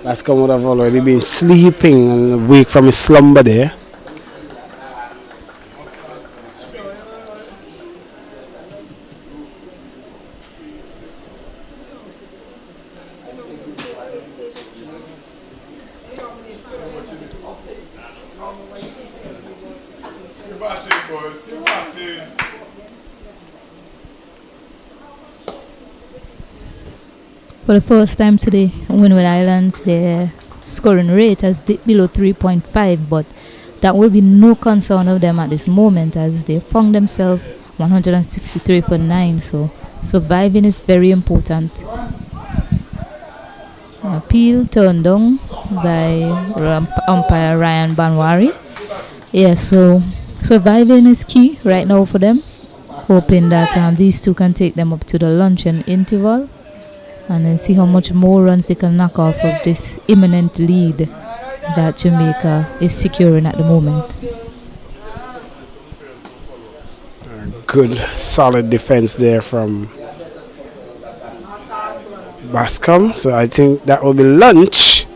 Bascom would have already been sleeping and awake from his slumber there. For the first time today, Windward Islands, their scoring rate has dipped below 3.5, but that will be no concern of them at this moment as they found themselves 163 for 9. So surviving is very important. An appeal turned down by umpire Ryan Banwari. Yeah, so surviving is key right now for them. Hoping that these two can take them up to the luncheon interval and then see how much more runs they can knock off of this imminent lead that Jamaica is securing at the moment. Good solid defense there from Bascom. So I think that will be lunch.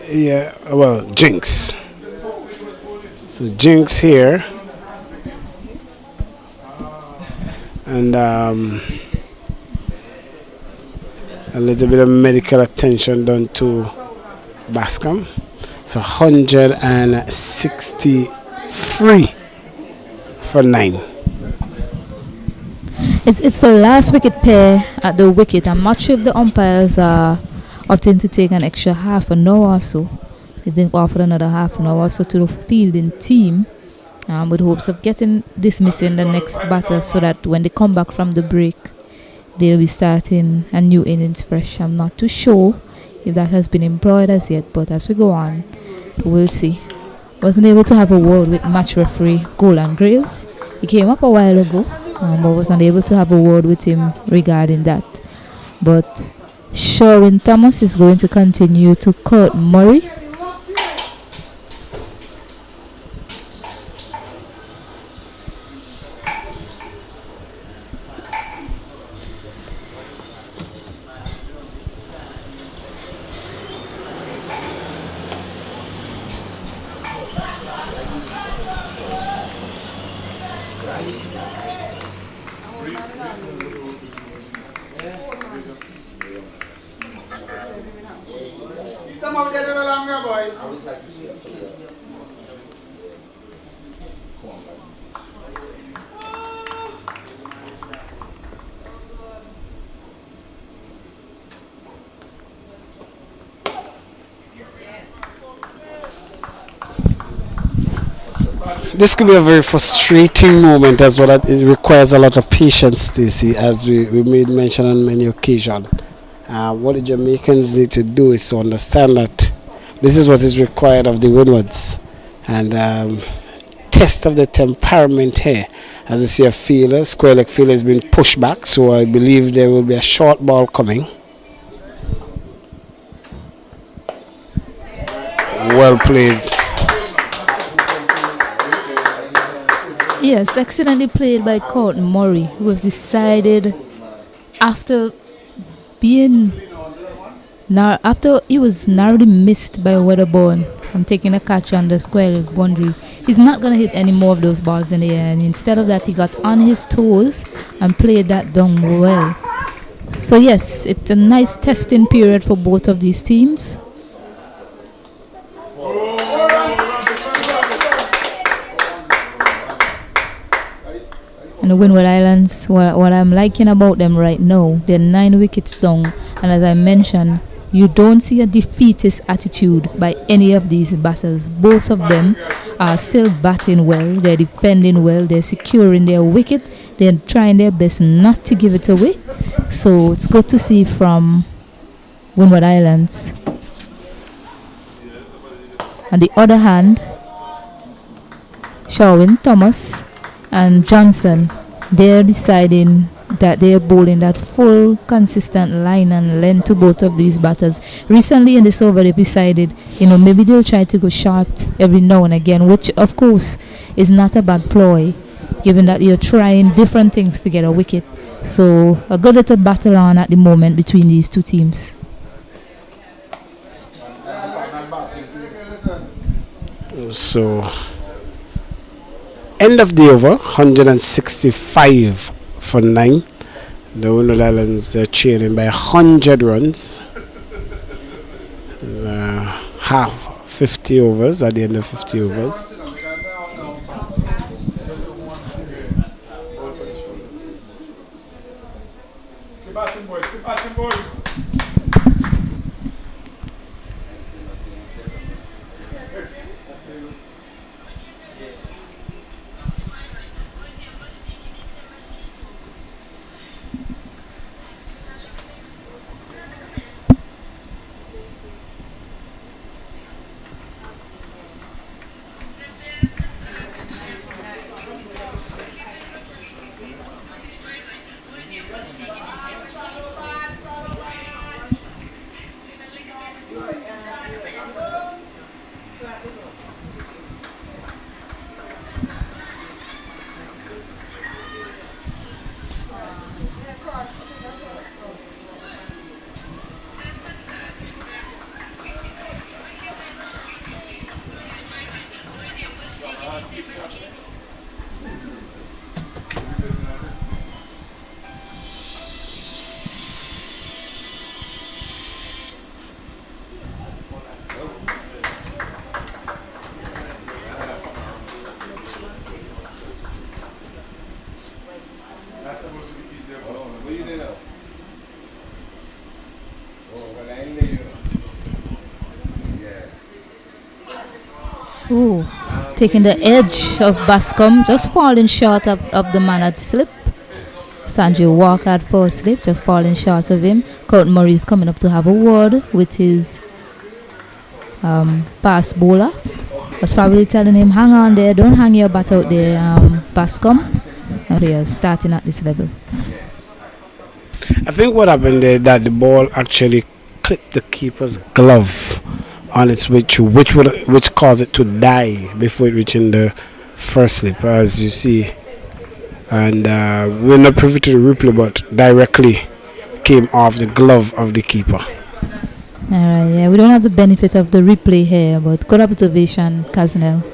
Yeah, well, Jinx. So Jinx here. And a little bit of medical attention done to Bascom. So 163 for 9. It's the last wicket pair at the wicket. I'm not sure if the umpires are opting to take an extra half an hour or so. They've offered another half an hour or so to the fielding team with hopes of dismissing the next batter so that when they come back from the break, they'll be starting a new innings fresh. I'm not too sure if that has been employed as yet, but as we go on, we'll see. Wasn't able to have a word with match referee Golan Graves. He came up a while ago, but wasn't able to have a word with him regarding that. But Sherwin Thomas is going to continue to Kurt Murray. This could be a very frustrating moment as well. It requires a lot of patience, Stacey, as we made mention on many occasions. What the Jamaicans need to do is to understand that this is what is required of the Windwards, and test of the temperament here. As you see, a fielder, square leg fielder, has been pushed back, so I believe there will be a short ball coming. Well played. Yes, excellently played by Courtney Murray, who has decided after he was narrowly missed by Weatherborn from taking a catch on the square leg boundary. He's not going to hit any more of those balls in the air, and instead of that he got on his toes and played that down well. So yes, it's a nice testing period for both of these teams. And the Windward Islands, what I'm liking about them right now, they're 9 wickets down, and as I mentioned, you don't see a defeatist attitude by any of these batters. Both of them are still batting well, they're defending well, they're securing their wicket, they're trying their best not to give it away. So it's good to see from Windward Islands. On the other hand, Sherwin, Thomas and Johnson, they're deciding that they're bowling that full consistent line and length to both of these batters. Recently in this over they decided, maybe they'll try to go short every now and again, which of course is not a bad ploy given that you're trying different things to get a wicket. So a good little battle on at the moment between these two teams. So end of the over, 165 for 9. The Windward Islands are trailing by 100 runs. Half 50 overs at the end of 50 overs. Ooh, taking the edge of Bascom, just falling short of the man at slip. Sanjay Walker at first slip, just falling short of him. Kurt Murray is coming up to have a word with his fast bowler. Was probably telling him, hang on there, don't hang your bat out there, Bascom. And they are starting at this level. I think what happened there that the ball actually clipped the keeper's glove on its way through, which caused it to die before it reaching the first slip, as you see. And we're not privy to the replay, but directly came off the glove of the keeper. Alright, yeah, we don't have the benefit of the replay here, but good observation, Kaznel.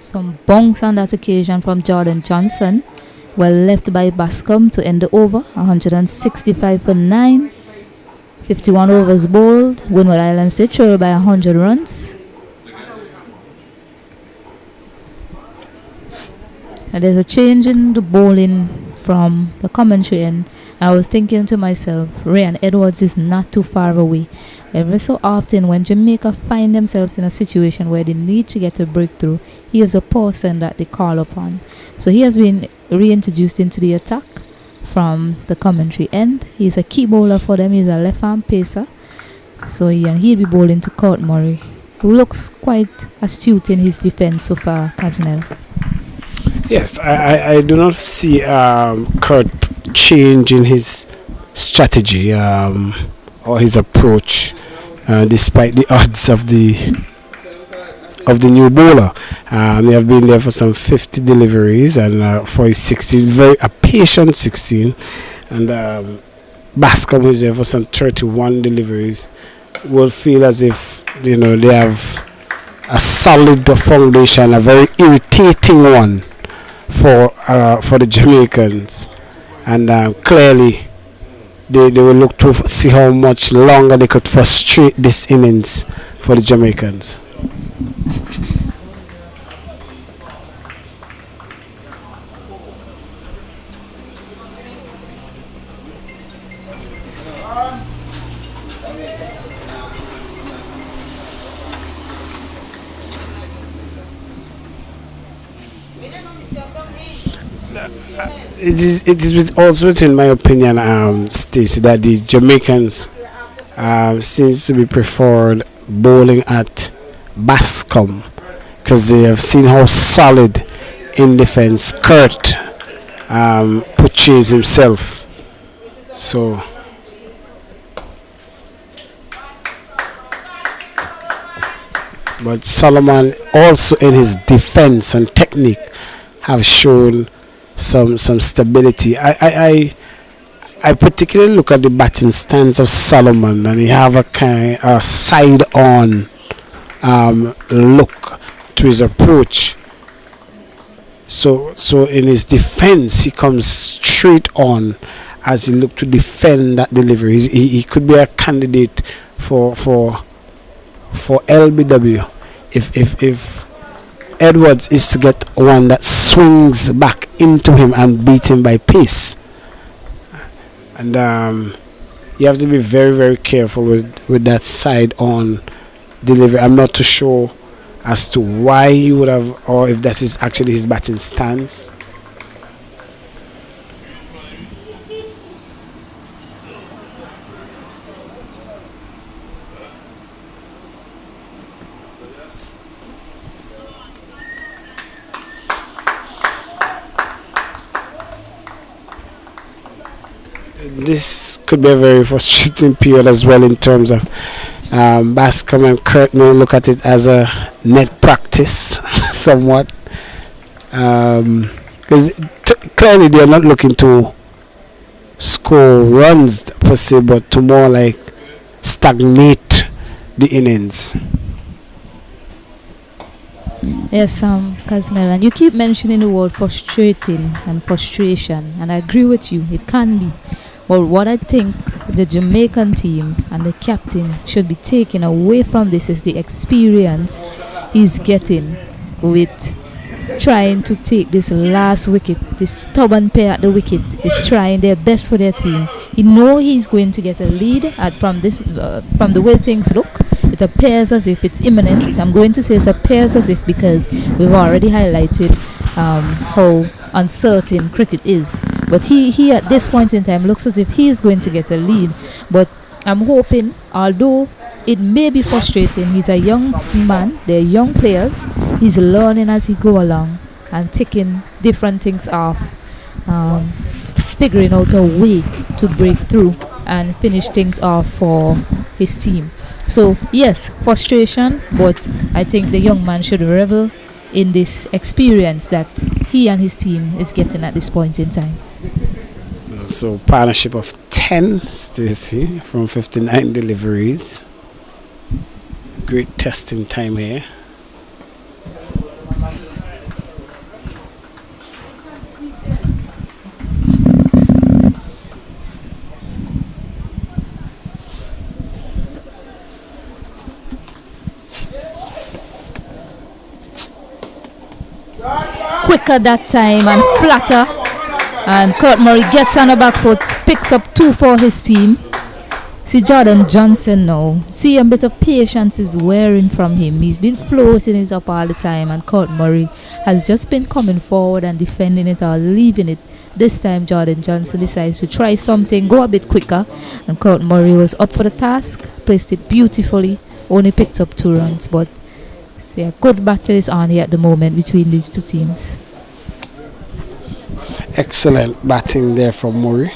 Some bunks on that occasion from Jordan Johnson were left by Bascom to end the over. 165 for 9. 51 overs bowled. Windward Islands they trail by 100 runs. And there's a change in the bowling from the commentary end. I was thinking to myself, Ryan Edwards is not too far away. Every so often when Jamaica find themselves in a situation where they need to get a breakthrough, he is a person that they call upon. So he has been reintroduced into the attack from the commentary end. He's a key bowler for them. He's a left-arm pacer. So he'll be bowling to Court Murray, who looks quite astute in his defense so far, Cavsnell. Yes, I do not see Kurt changing his strategy or his approach, despite the odds of the new bowler. They have been there for some 50 deliveries, and for his 16, a patient 16, and Bascom, who is there for some 31 deliveries, will feel as if they have a solid foundation, a very irritating one for the Jamaicans, and clearly they will look to see how much longer they could frustrate this innings for the Jamaicans. It is also within my opinion, Stacey, that the Jamaicans seems to be preferred bowling at Bascom because they have seen how solid in defense Kurt portrays himself. So but Solomon also in his defense and technique have shown some stability. I particularly look at the batting stance of Solomon, and he have a kind of side on look to his approach. So in his defense he comes straight on as he look to defend that delivery. He could be a candidate for LBW if Edwards is to get one that swings back into him and beat him by pace. And you have to be very, very careful with that side on delivery. I'm not too sure as to why he would have, or if that is actually his batting stance. This could be a very frustrating period as well in terms of Bascom and Kurt may look at it as a net practice somewhat, because clearly they are not looking to score runs per se, but to more like stagnate the innings. Yes, Cavsnell, and you keep mentioning the word frustrating and frustration, and I agree with you, it can be. But what I think the Jamaican team and the captain should be taking away from this is the experience he's getting with trying to take this last wicket. This stubborn pair at the wicket is trying their best for their team. He knows he's going to get a lead from the way things look. It appears as if it's imminent. I'm going to say it appears as if because we've already highlighted how uncertain cricket is. But he at this point in time looks as if he is going to get a lead. But I'm hoping, although it may be frustrating, he's a young man, they're young players, he's learning as he go along and taking different things off, figuring out a way to break through and finish things off for his team. So yes, frustration, but I think the young man should revel in this experience that he and his team is getting at this point in time. So partnership of 10, Stacey, from 59 deliveries. Great testing time here. quicker that time and flatter. And Kurt Murray gets on the back foot, picks up 2 for his team. See Jordan Johnson now. See a bit of patience is wearing from him. He's been floating it up all the time, and Kurt Murray has just been coming forward and defending it or leaving it. This time Jordan Johnson decides to try something, go a bit quicker, and Kurt Murray was up for the task, placed it beautifully, only picked up 2 runs. But see, a good battle is on here at the moment between these two teams. Excellent batting there from Murray.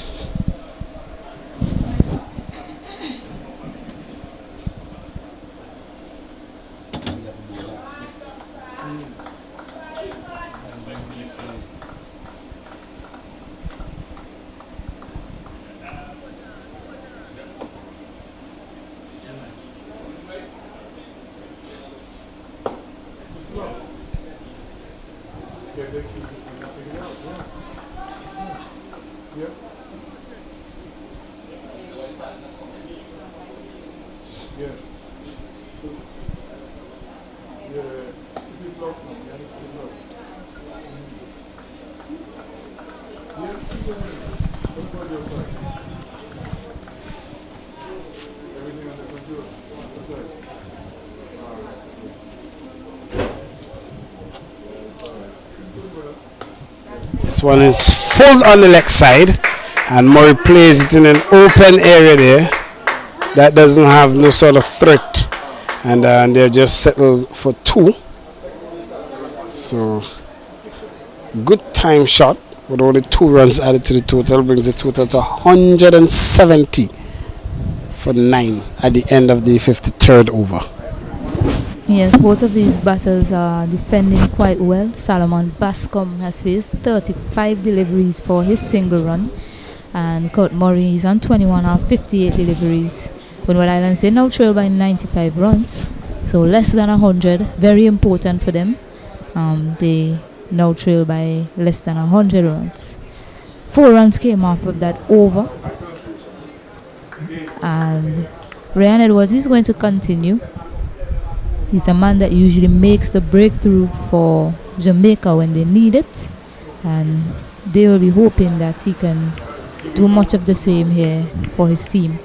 This one is full on the leg side, and Murray plays it in an open area there that doesn't have no sort of threat, and they're just settled for 2. So good time shot with only 2 runs added to the total brings the total to 170 for 9 at the end of the 53rd over. Yes, both of these batters are defending quite well. Salomon Bascom has faced 35 deliveries for his single run, and Kurt Murray is on 21 out of 58 deliveries. Windward Islands, they now trail by 95 runs, so less than 100, very important for them. They now trail by less than 100 runs. 4 runs came off of that over, and Ryan Edwards is going to continue. He's the man that usually makes the breakthrough for Jamaica when they need it, and they will be hoping that he can do much of the same here for his team.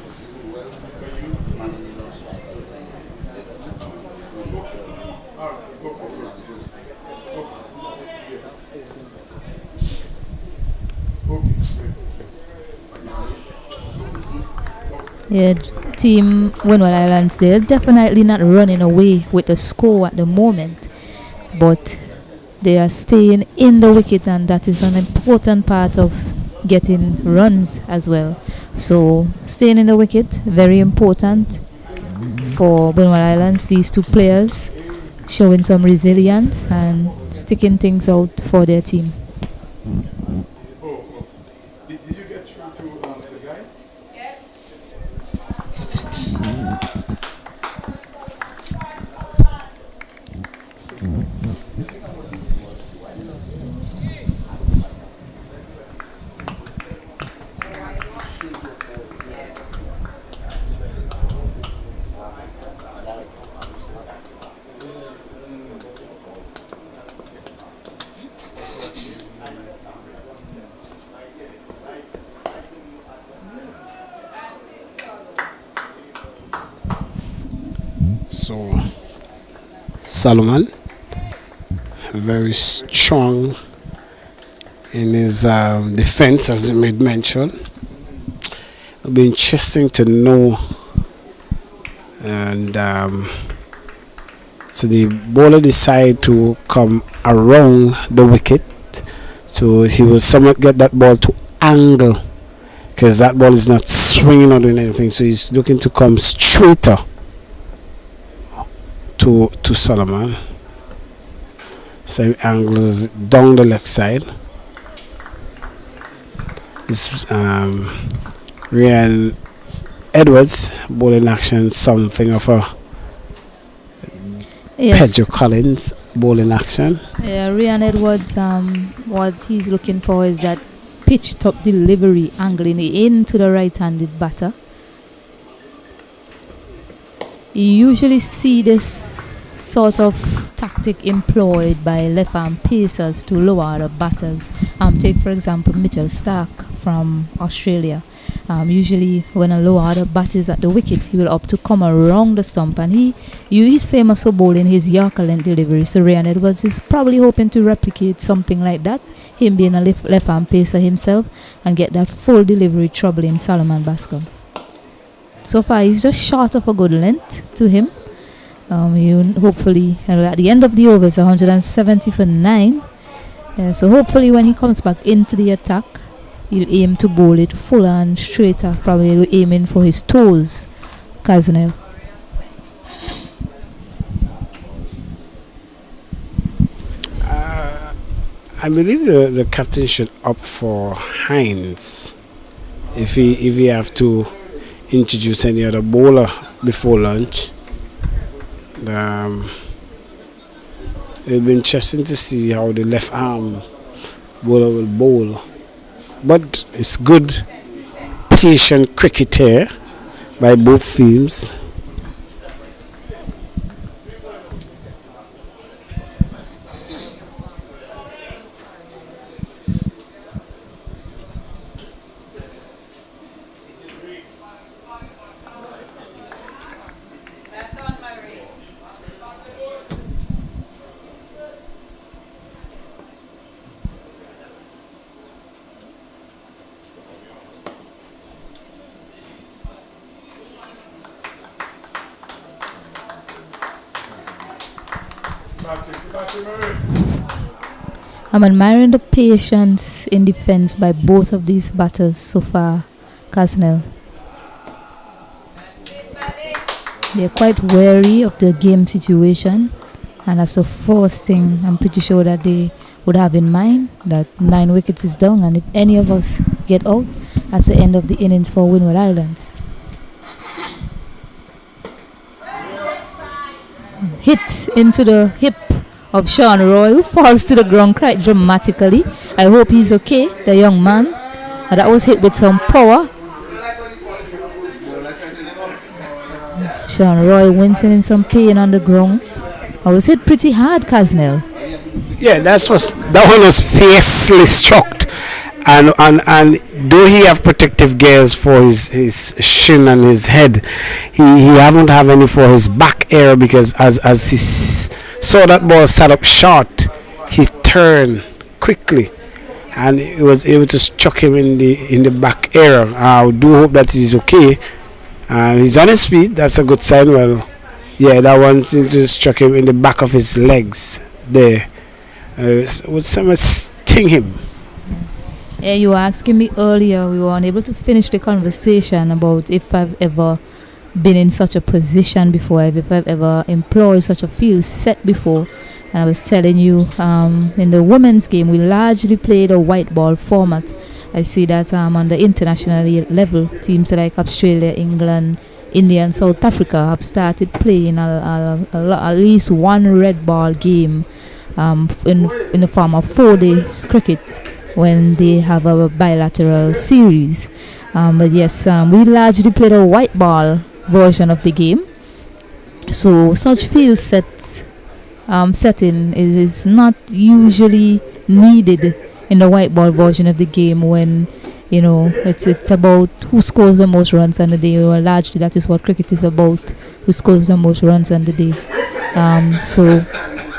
Yeah, team Windward Islands, they're definitely not running away with the score at the moment, but they are staying in the wicket, and that is an important part of getting runs as well. So staying in the wicket, very important for Windward Islands. These 2 players showing some resilience and sticking things out for their team. Did you get through to the guy? So Solomon, very strong in his defense, as you made mention. It'll be interesting to know. And so the bowler decided to come around the wicket, so he will somewhat get that ball to angle, because that ball is not swinging or doing anything. So he's looking to come straighter to Solomon. So he angles down the left side. This Ryan Edwards bowling action, something of a Pedro Collins bowling action. Yeah, Ryan Edwards, what he's looking for is that pitch top delivery, angling it into the right-handed batter. You usually see this sort of tactic employed by left-arm pacers to lower the batters. Take for example Mitchell Stark from Australia. Usually when a low order bat is at the wicket, he will opt to come around the stump, and he's famous for bowling his Yorker length delivery. So Ryan Edwards is probably hoping to replicate something like that, him being a left-arm pacer himself, and get that full delivery troubling Solomon Bascom. So far he's just short of a good length to him. Hopefully at the end of the over it's 170 for 9. So hopefully when he comes back into the attack, he'll aim to bowl it fuller and straighter, probably aiming for his toes, Kaznel. I believe the captain should opt for Hines if he have to introduce any other bowler before lunch. It'll be interesting to see how the left arm bowler will bowl. But it's good, patient cricket here by both teams. I'm admiring the patience in defense by both of these batters so far, Kaznel. They're quite wary of the game situation, and that's the first thing I'm pretty sure that they would have in mind, that 9 wickets is down, and if any of us get out, that's the end of the innings for Windward Islands. Hit into the hip of Sean Roy, who falls to the ground quite dramatically. I hope he's okay, the young man. And that was hit with some power. Sean Roy wincing in some pain on the ground. I was hit pretty hard, Kaznel. Yeah, that one was fiercely struck, and though he have protective gears for his shin and his head, he haven't have any for his back area, because as he saw that ball set up short, he turned quickly and he was able to struck him in the back area. I do hope that he's okay. He's on his feet. That's a good sign. Well, yeah, that one seems to struck him in the back of his legs there. Would someone sting him? Yeah, you were asking me earlier, we were unable to finish the conversation about if I've ever been in such a position before, if I've ever employed such a field set before. And I was telling you, in the women's game, we largely played a white ball format. I see that on the international level, teams like Australia, England, India and South Africa have started playing at least one red ball game in the form of 4 days cricket when they have a bilateral series. But yes, we largely played a white ball version of the game. So such field setting is not usually needed in the white ball version of the game, when it's about who scores the most runs on the day, or largely that is what cricket is about, who scores the most runs on the day. So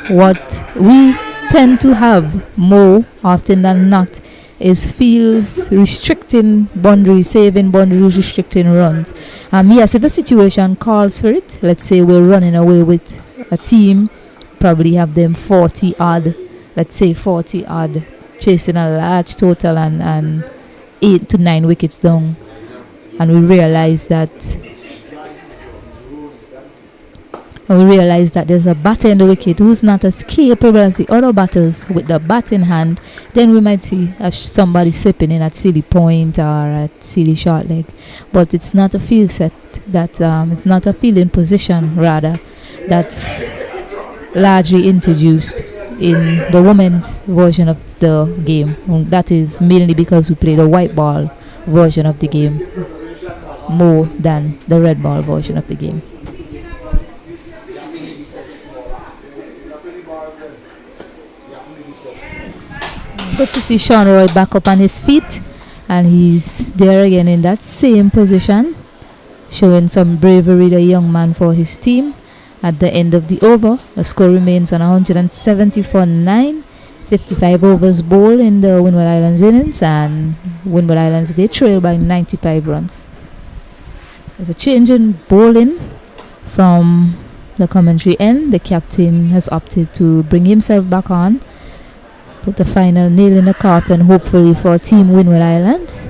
what we tend to have more often than not is fields restricting boundaries, saving boundaries, restricting runs. Yes, if a situation calls for it, let's say we're running away with a team, probably have them 40 odd, chasing a large total and 8 to 9 wickets down, and we realize that there's a batter in the wicket who's not as capable as the other batters with the bat in hand, then we might see somebody slipping in at silly point or at silly short leg. But it's not a field set, it's not a fielding position rather, that's largely introduced in the women's version of the game. That is mainly because we play the white ball version of the game more than the red ball version of the game. Good to see Sean Roy back up on his feet, and he's there again in that same position, showing some bravery, the young man, for his team. At the end of the over, the score remains on 170 for 9. 55 overs bowled in the Windward Islands innings, and Windward Islands, they trail by 95 runs. There's a change in bowling from the commentary end. The captain has opted to bring himself back on, put the final nail in the coffin, hopefully for Team Windward Islands.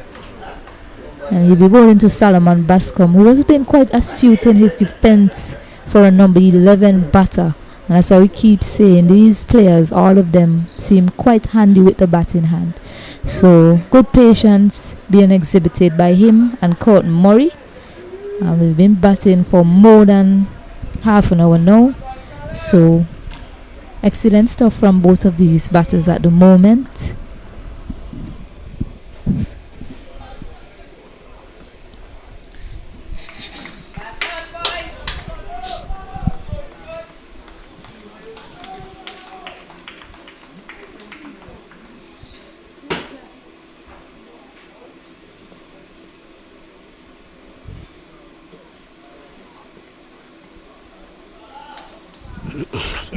And he'll be bowling to Solomon Bascom, who has been quite astute in his defense for a number 11 batter. And that's why we keep saying these players, all of them, seem quite handy with the bat in hand. So good patience being exhibited by him and Courtney Murray. We've been batting for more than half an hour now. So excellent stuff from both of these batters at the moment.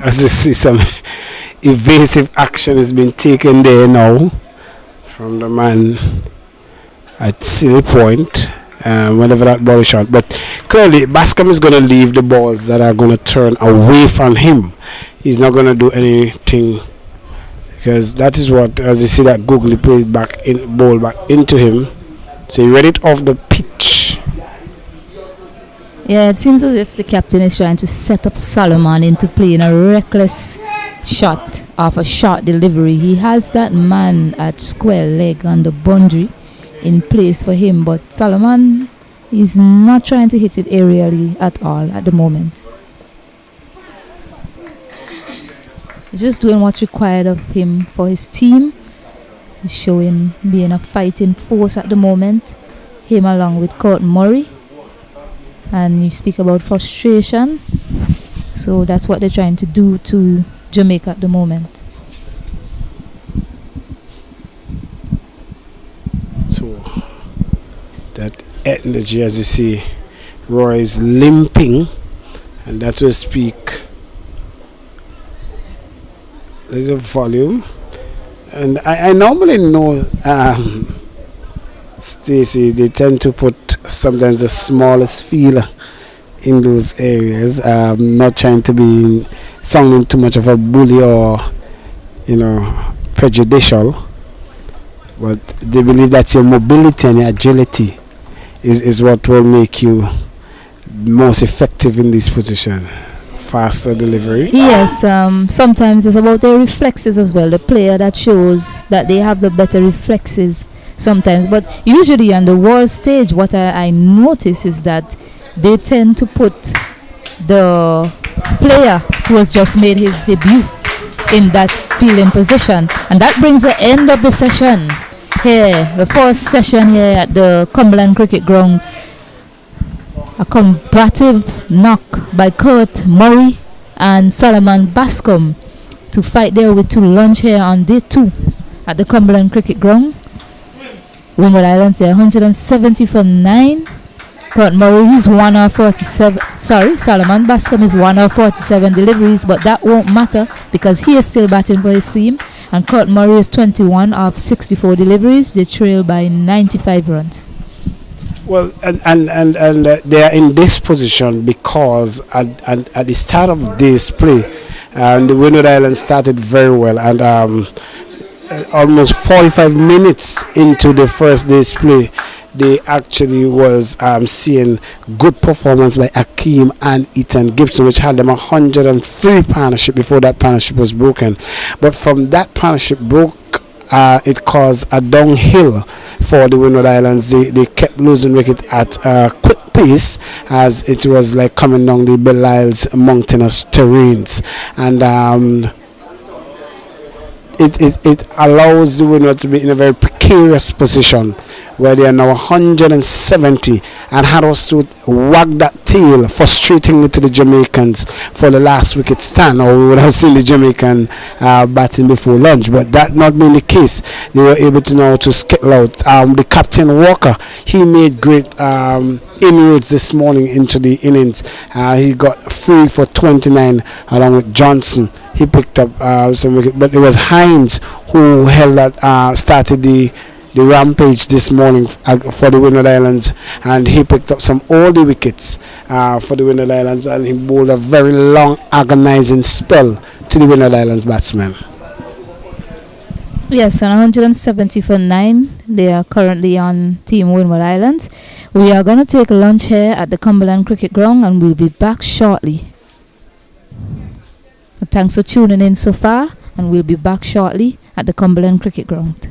As you see, some evasive action has been taken there now from the man at silly point, whenever that ball is shot. But clearly, Bascom is going to leave the balls that are going to turn away from him. He's not going to do anything, because that is what, as you see, that googly played back in, ball back into him. So he read it off the pitch. Yeah, it seems as if the captain is trying to set up Solomon into playing a reckless shot off a short delivery. He has that man at square leg on the boundary in place for him, but Solomon is not trying to hit it aerially at all at the moment. He's just doing what's required of him for his team. He's showing being a fighting force at the moment, him along with Courtney Murray. And you speak about frustration, so that's what they're trying to do to Jamaica at the moment. So that energy, as you see, Roy is limping, and that will speak little volume. And I normally know Stacey, they tend to put sometimes the smallest feeler in those areas. Not trying to be sounding too much of a bully or, prejudicial, but they believe that your mobility and your agility is what will make you most effective in this position. Faster delivery. Yes, sometimes it's about their reflexes as well. The player that shows that they have the better reflexes sometimes, but usually on the world stage, what I notice is that they tend to put the player who has just made his debut in that fielding position, and that brings the end of the session here, the first session here at the Cumberland Cricket Ground. A combative knock by Kurt Murray and Solomon Bascom to fight there with to lunch here on day 2 at the Cumberland Cricket Ground. Windward Islands, they're 170 for 9. Kurt Murray is 1 of 47. Sorry, Solomon Bascom is 1 of 47 deliveries, but that won't matter because he is still batting for his team. And Kurt Murray is 21 of 64 deliveries. They trail by 95 runs. Well, and they are in this position because at the start of this play, the Windward Islands started very well, and almost 45 minutes into the first day's play, they actually was seeing good performance by Akeem and Ethan Gibson, which had them 103 partnership before that partnership was broken. But from that partnership broke, it caused a downhill for the Windward Islands. They kept losing wicket at a quick pace as it was like coming down the Belial's mountainous terrains, and it allows the Windward to be in a very precarious position where they are now 170, and Huddersfield wagged that tail frustratingly to the Jamaicans for the last wicket stand, or we would have seen the Jamaican batting before lunch, but that not being the case, they were able to now to skittle out. The captain Walker, he made great inroads this morning into the innings. He got 3 for 29 along with Johnson. He picked up some wicket, but it was Hines who held that, started the rampage this morning for the Windward Islands, and he picked up some early wickets for the Windward Islands, and he bowled a very long agonizing spell to the Windward Islands batsmen. Yes, and 170 for 9. They are currently on Team Windward Islands. We are going to take lunch here at the Cumberland Cricket Ground, and we'll be back shortly. Thanks for tuning in so far, and we'll be back shortly at the Cumberland Cricket Ground.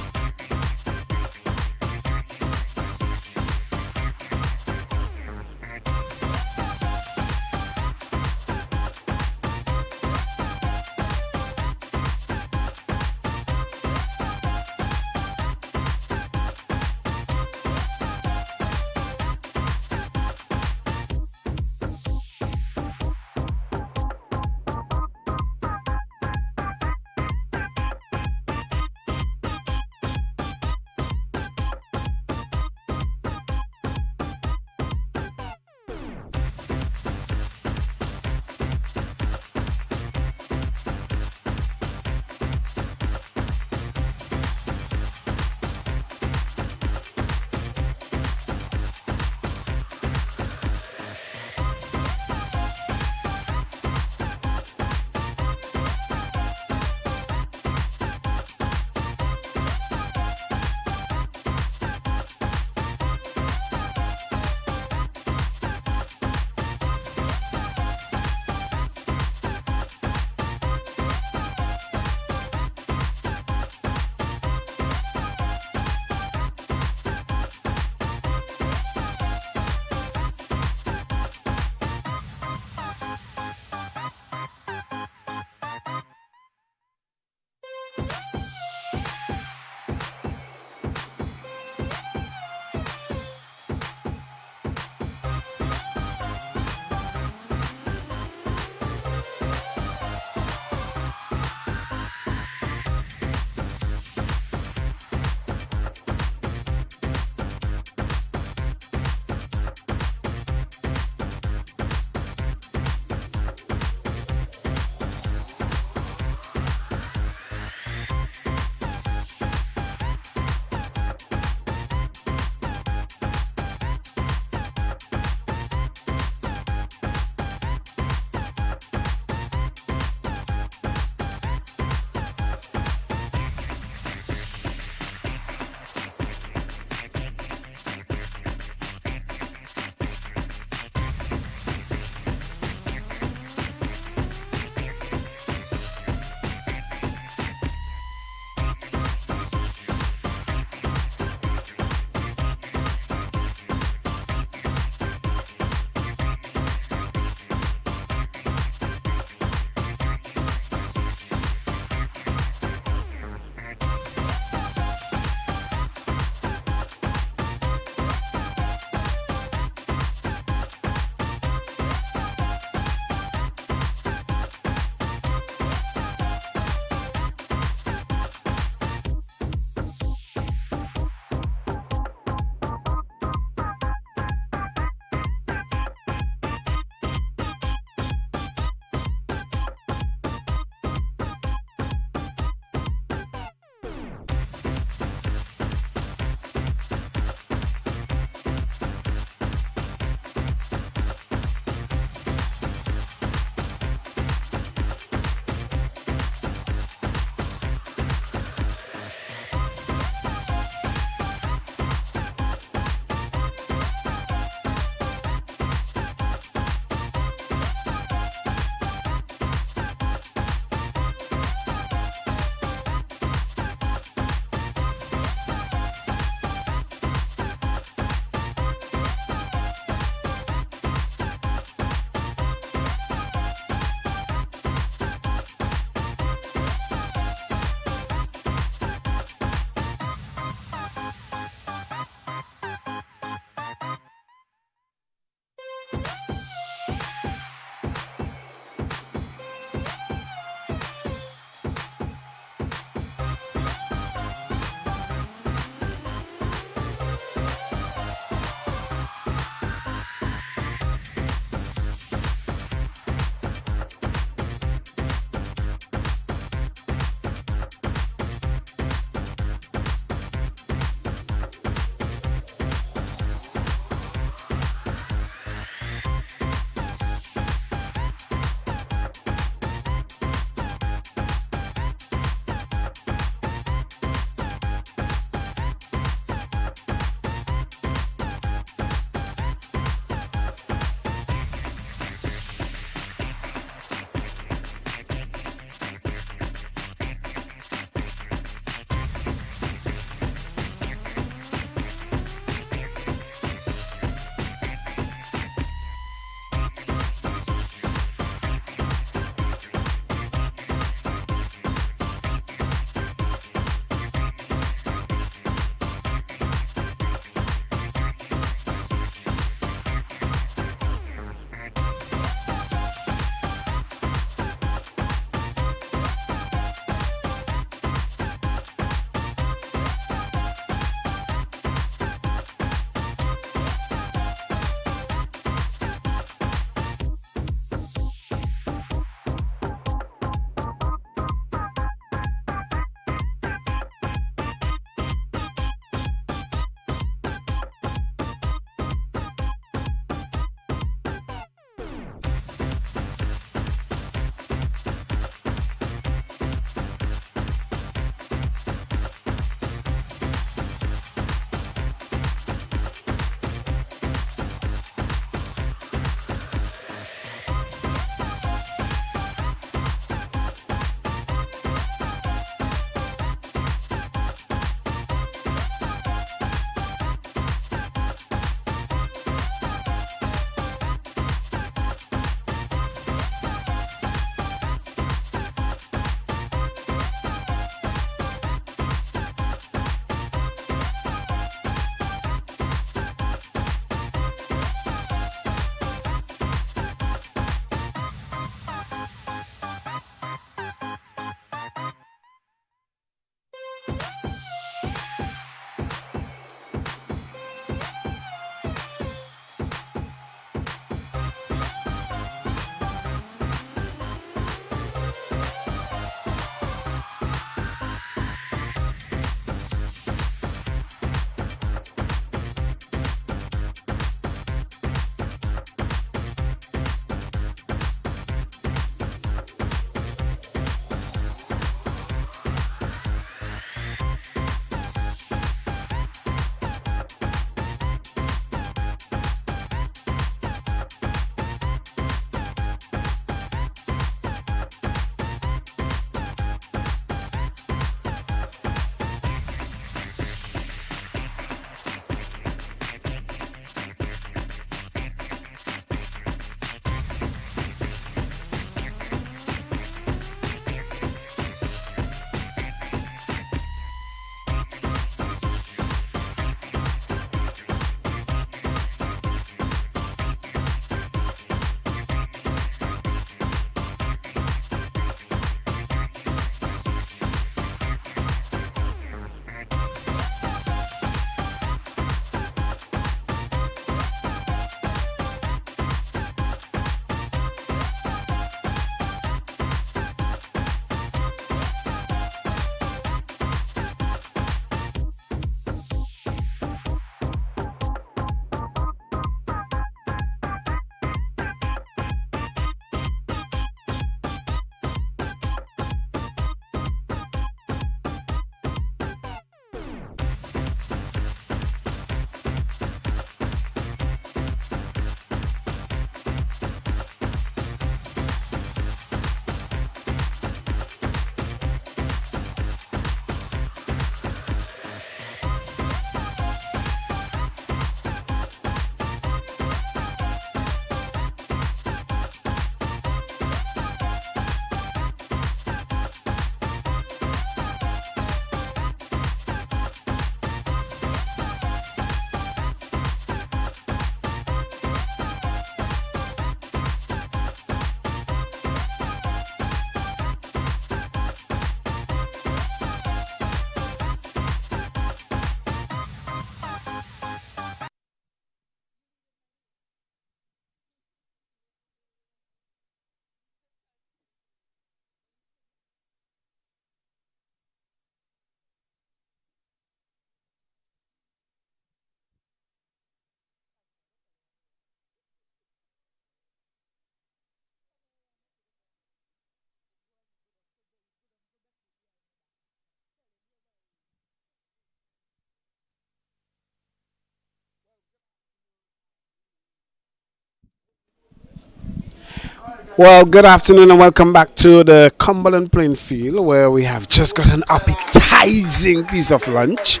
Well, good afternoon and welcome back to the Cumberland playing field where we have just got an appetizing piece of lunch.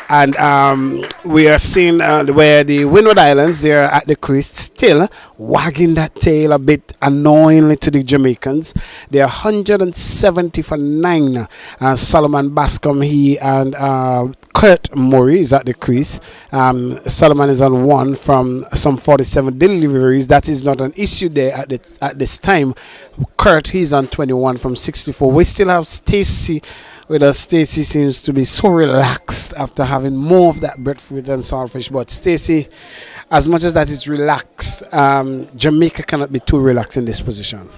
And we are seeing where the Windward Islands, they are at the crease, still wagging that tail a bit annoyingly to the Jamaicans. They are 170 for 9. Solomon Bascom, he and Kurt Murray is at the crease. Solomon is on 1 from some 47 deliveries. That is not an issue there at this time. Kurt, he's on 21 from 64. We still have Stacy. Whether Stacey seems to be so relaxed after having more of that breadfruit and saltfish. But Stacey, as much as that is relaxed, Jamaica cannot be too relaxed in this position.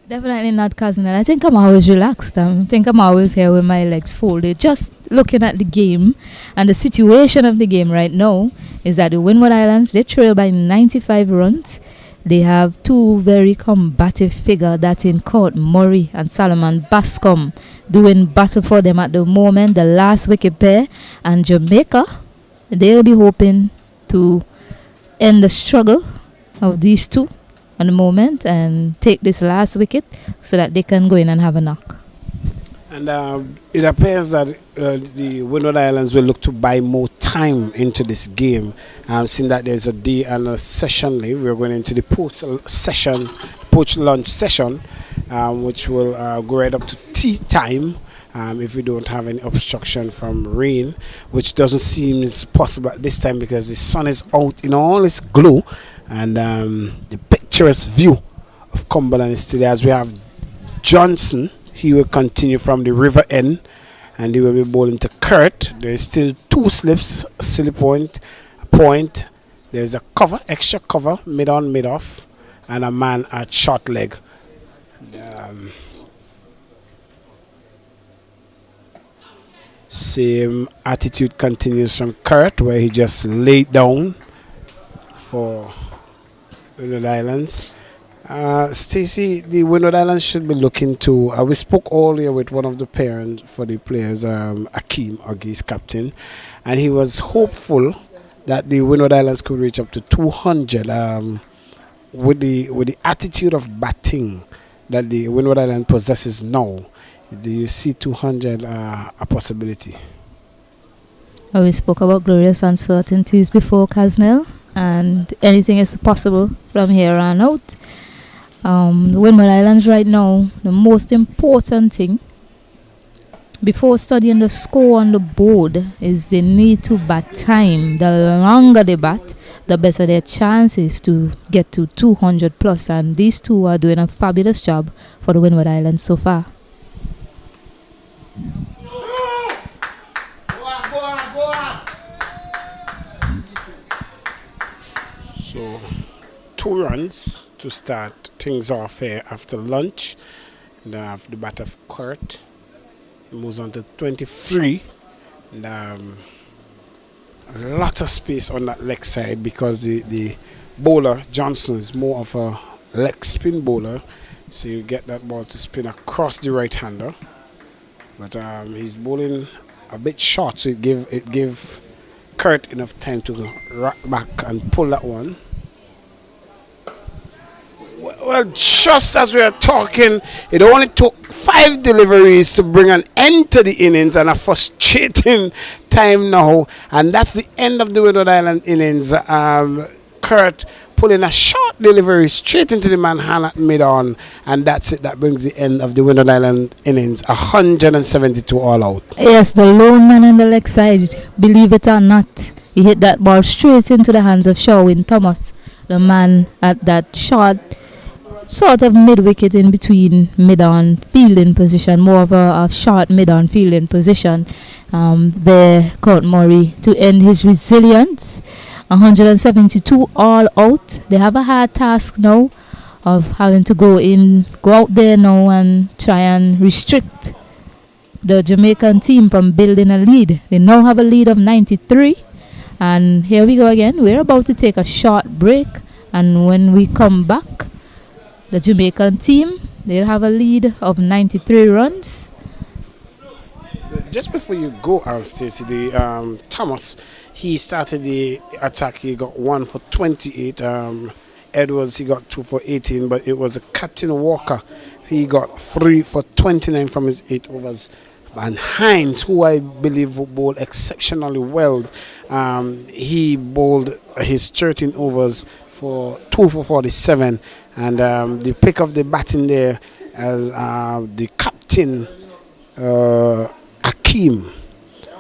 Definitely not Cousinel. I think I'm always relaxed. I think I'm always here with my legs folded. Just looking at the game and the situation of the game right now is that the Windward Islands, they trail by 95 runs. They have two very combative figures, that in Kurt Murray and Solomon Bascom, doing battle for them at the moment, the last wicket pair. And Jamaica, they'll be hoping to end the struggle of these two at the moment and take this last wicket so that they can go in and have a knock. And it appears that the Windward Islands will look to buy more time into this game. Seeing that there's a day and a session leave, we're going into the post-lunch session, which will go right up to tea time if we don't have any obstruction from rain, which doesn't seem possible at this time because the sun is out in all its glow, and the picturesque view of Cumberland is still there as we have Johnson. He will continue from the river end and he will be bowling to Kurt. There's still 2 slips, silly point. There's a cover, extra cover, mid on, mid off, and a man at short leg. Same attitude continues from Kurt, where he just laid down for the Islands. Stacey, the Windward Islands should be looking to. We spoke earlier with one of the parents for the players, Akeem, Augie's captain, and he was hopeful that the Windward Islands could reach up to 200 with the attitude of batting that the Windward Island possesses now. Do you see 200 a possibility? We spoke about glorious uncertainties before, Casnell, and anything is possible from here on out. The Windward Islands right now, the most important thing before studying the score on the board is they need to bat time. The longer they bat, the better their chances to get to 200 plus, and these two are doing a fabulous job for the Windward Islands so far. So 2 runs to start things off here after lunch. And the bat of Kurt moves on to 23. And a lot of space on that leg side because the bowler Johnson is more of a leg spin bowler, so you get that ball to spin across the right hander. But he's bowling a bit short, so it give Kurt enough time to rock back and pull that one. Well, just as we are talking, it only took 5 deliveries to bring an end to the innings, and a frustrating time now. And that's the end of the Windward Island innings. Kurt pulling a short delivery straight into the manhand at mid-on, and that's it. That brings the end of the Windward Island innings. 172 all out. Yes, the lone man on the leg side, believe it or not, he hit that ball straight into the hands of Sherwin Thomas, the man at that short sort of mid-wicket in between mid-on fielding position, more of a short mid-on fielding position. There, Kurt Murray to end his resilience. 172 all out. They have a hard task now of having to go out there now and try and restrict the Jamaican team from building a lead. They now have a lead of 93. And here we go again. We're about to take a short break. And when we come back, the Jamaican team, they'll have a lead of 93 runs. Just before you go, Stacey, Thomas, he started the attack. He got 1 for 28. Edwards, he got 2 for 18, but it was the Captain Walker. He got 3 for 29 from his 8 overs. And Hines, who I believe bowled exceptionally well, he bowled his 13 overs for 2 for 47. And the pick of the batting there as the captain, Akeem,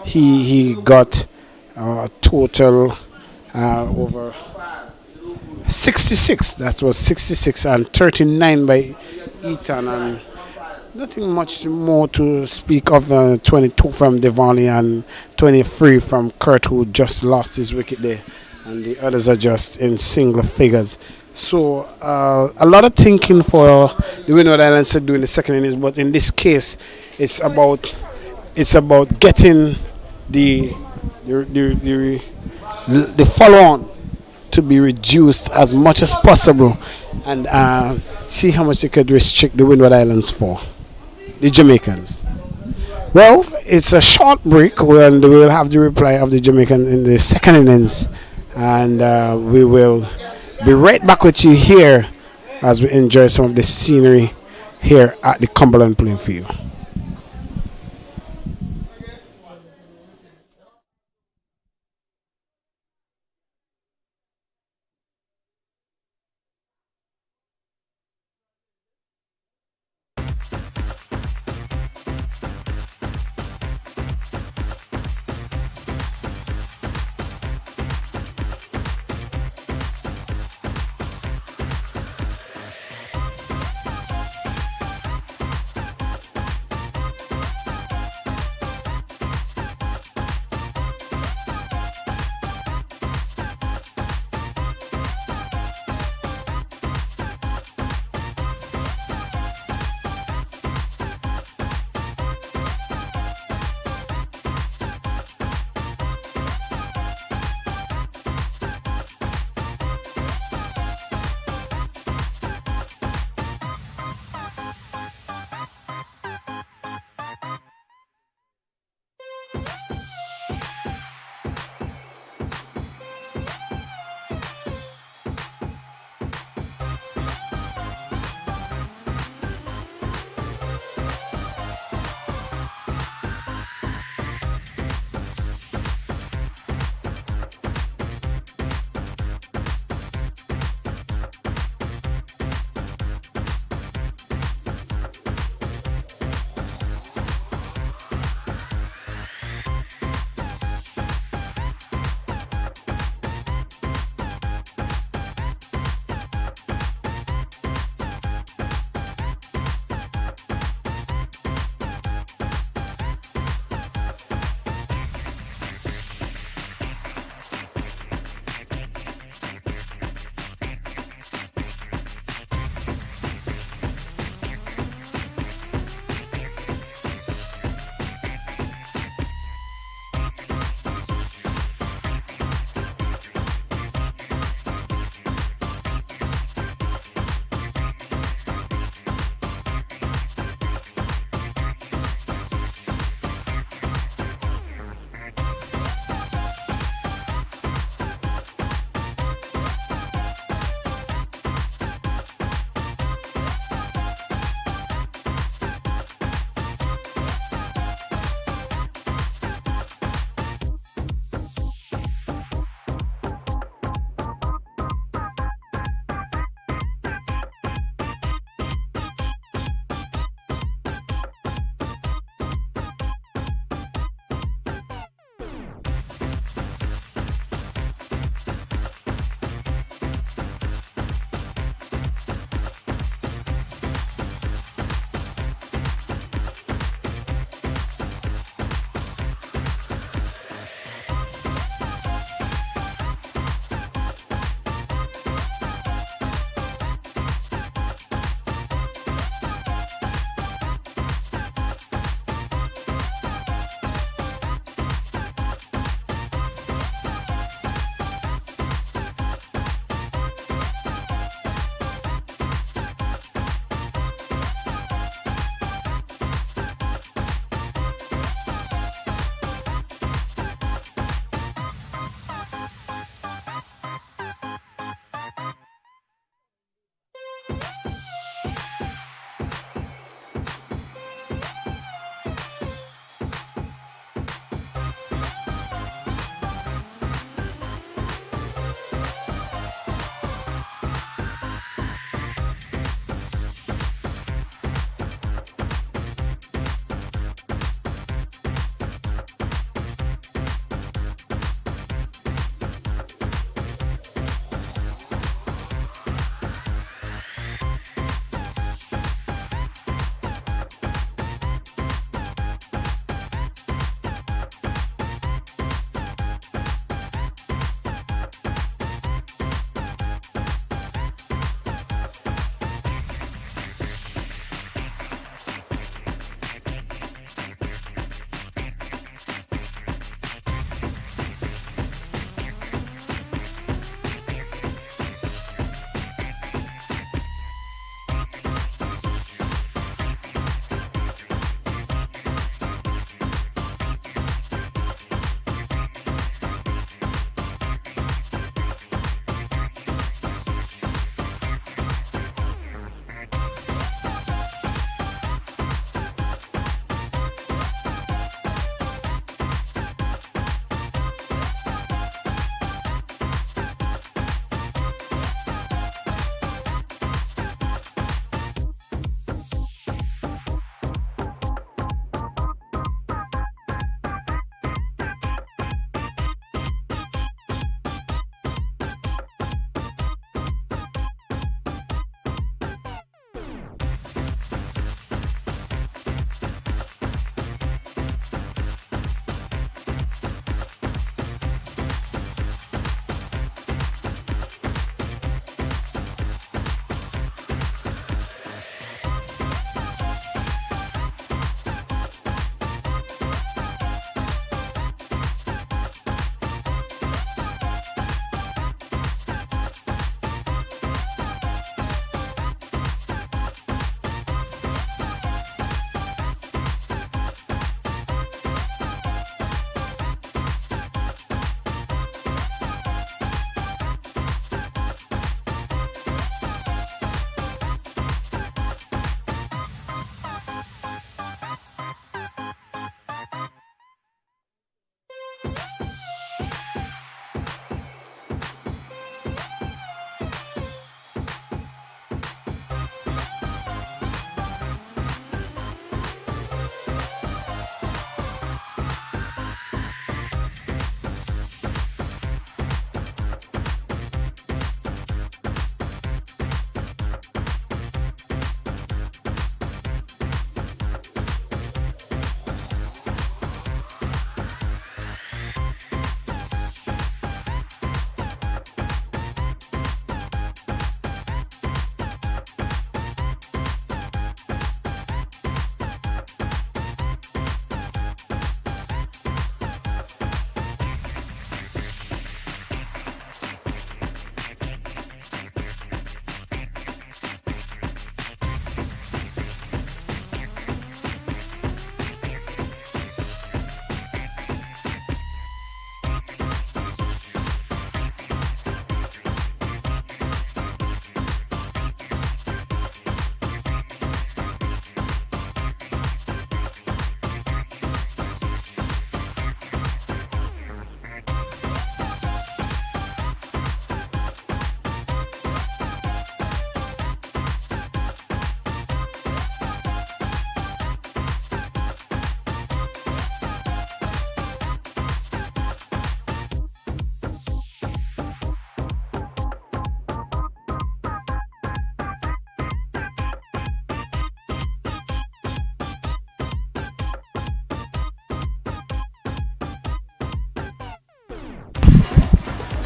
he got a total over 66. That was 66 and 39 by Ethan, and nothing much more to speak of. 22 from Devani and 23 from Kurt, who just lost his wicket there, and the others are just in single figures. So a lot of thinking for the Windward Islands to do in the second innings, but in this case, it's about getting the follow-on to be reduced as much as possible, and see how much they could restrict the Windward Islands for the Jamaicans. Well, it's a short break, and we will have the reply of the Jamaican in the second innings, and we will be right back with you here as we enjoy some of the scenery here at the Cumberland playing field.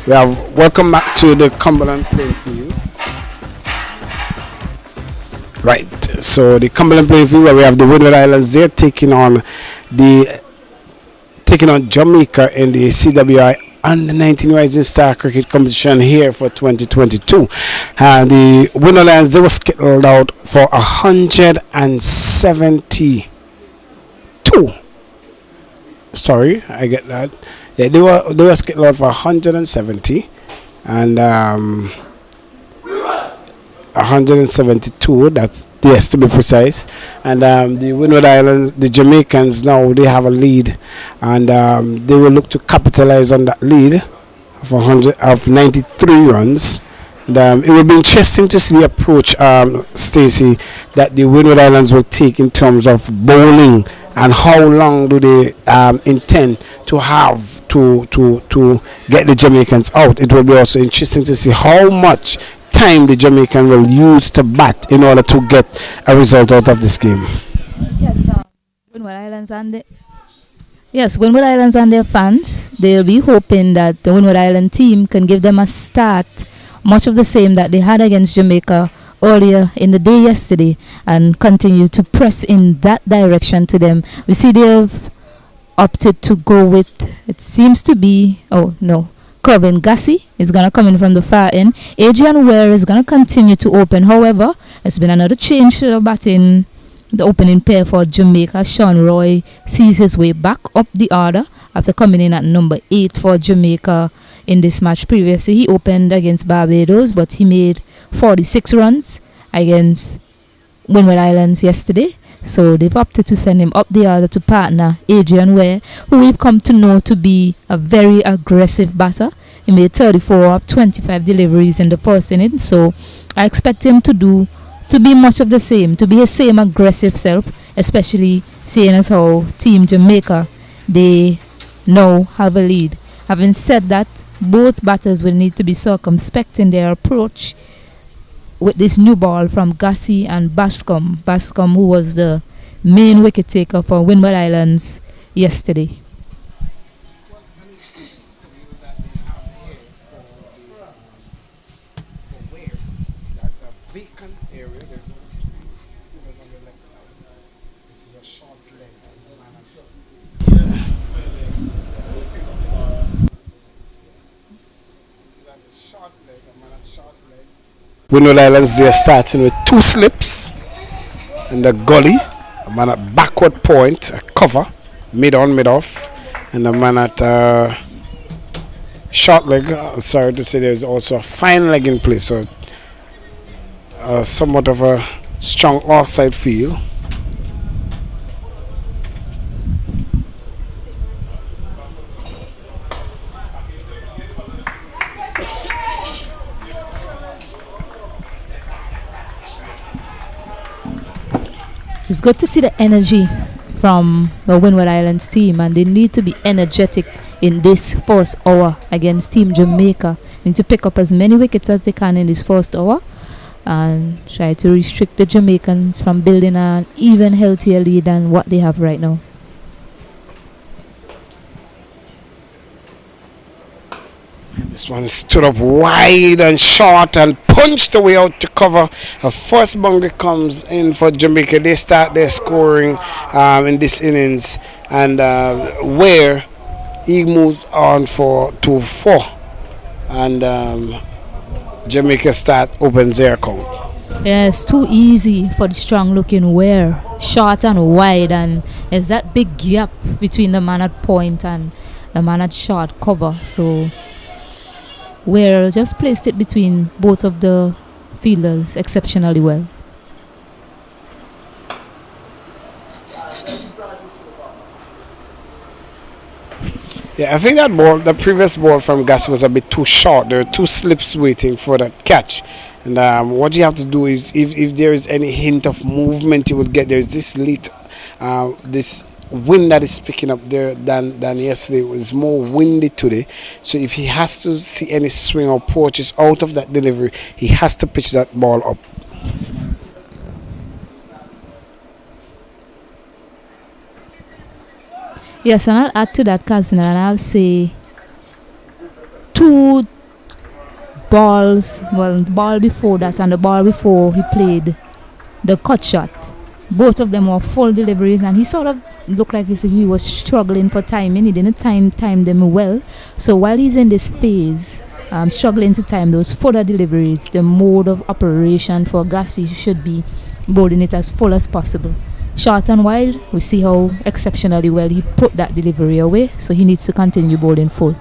We have welcome back to the Cumberland playing field. Right, so the Cumberland playing field where we have the Windward Islands. They're taking on Jamaica in the CWI Under 19 Rising Star Cricket Competition here for 2022. The Windward Islands, they were skittled out for 172. Sorry, I get that. Yeah, they were skittled out for 170 and 172. That's yes, to be precise. And the Windward Islands, the Jamaicans now they have a lead, and they will look to capitalize on that lead of 93 runs. And, it will be interesting to see the approach, Stacey, that the Windward Islands will take in terms of bowling, and how long do they intend to have to get the Jamaicans out. It will be also interesting to see how much time the Jamaican will use to bat in order to get a result out of this game. Yes, Windward Islands and their fans, they'll be hoping that the Windward Island team can give them a start much of the same that they had against Jamaica earlier in the day yesterday, and continue to press in that direction to them. We see they've opted to go with, it seems to be, Kevin Gassi is going to come in from the far end. Adrian Ware is going to continue to open. However, there's been another change to the batting, the opening pair for Jamaica. Sean Roy sees his way back up the order after coming in at number 8 for Jamaica in this match. Previously, he opened against Barbados, but he made 46 runs against Windward Islands yesterday. So they've opted to send him up the order to partner Adrian Ware, who we've come to know to be a very aggressive batter. He made 34 of 25 deliveries in the first inning. So I expect him to be much of the same, to be his same aggressive self, especially seeing as how Team Jamaica, they now have a lead. Having said that, both batters will need to be circumspect in their approach with this new ball from Gassi and Bascom. Bascom, who was the main wicket taker for Windward Islands yesterday. Windward Islands, they are starting with 2 slips in the gully, a man at backward point, a cover, mid on, mid off, and a man at short leg. Sorry to say, there's also a fine leg in place, so somewhat of a strong offside feel. It's good to see the energy from the Windward Islands team, and they need to be energetic in this first hour against Team Jamaica. They need to pick up as many wickets as they can in this first hour and try to restrict the Jamaicans from building an even healthier lead than what they have right now. This one stood up wide and short and punched the way out to cover. A first boundary comes in for Jamaica. They start their scoring in this innings, and where he moves on to 4, and Jamaica opens their account. Yeah, it's too easy for the strong looking Ware, short and wide, and there's that big gap between the man at point and the man at short cover. So Ware just placed it between both of the fielders exceptionally well. Yeah, I think that ball, the previous ball from Gas was a bit too short. There are 2 slips waiting for that catch. And what you have to do is, if there is any hint of movement, you would get, there's this this wind that is picking up there than yesterday. It was more windy today, so if he has to see any swing or approaches out of that delivery, he has to pitch that ball up. Yes, and I'll add to that, Cousin, and I'll say two balls, well, the ball before that and the ball before he played the cut shot, both of them were full deliveries, and he sort of looked like as if he was struggling for timing. He didn't time them well. So while he's in this phase, struggling to time those fuller deliveries, the mode of operation for Gassi should be bowling it as full as possible. Short and wide, we see how exceptionally well he put that delivery away, so he needs to continue bowling full.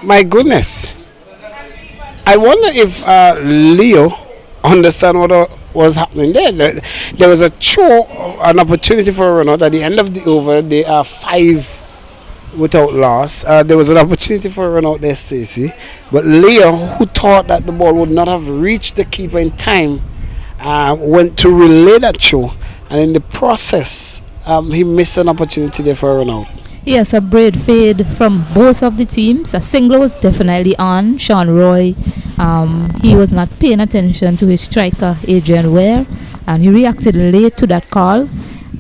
My goodness. I wonder if Leo understand what was happening there. There was an opportunity for a run out at the end of the over. They are 5 without loss. There was an opportunity for a run out there, Stacey. But Leo, who thought that the ball would not have reached the keeper in time, went to relay that show. And in the process, he missed an opportunity there for a run out. Yes, a braid fade from both of the teams. A single was definitely on Sean Roy. He was not paying attention to his striker, Adrian Ware, and he reacted late to that call.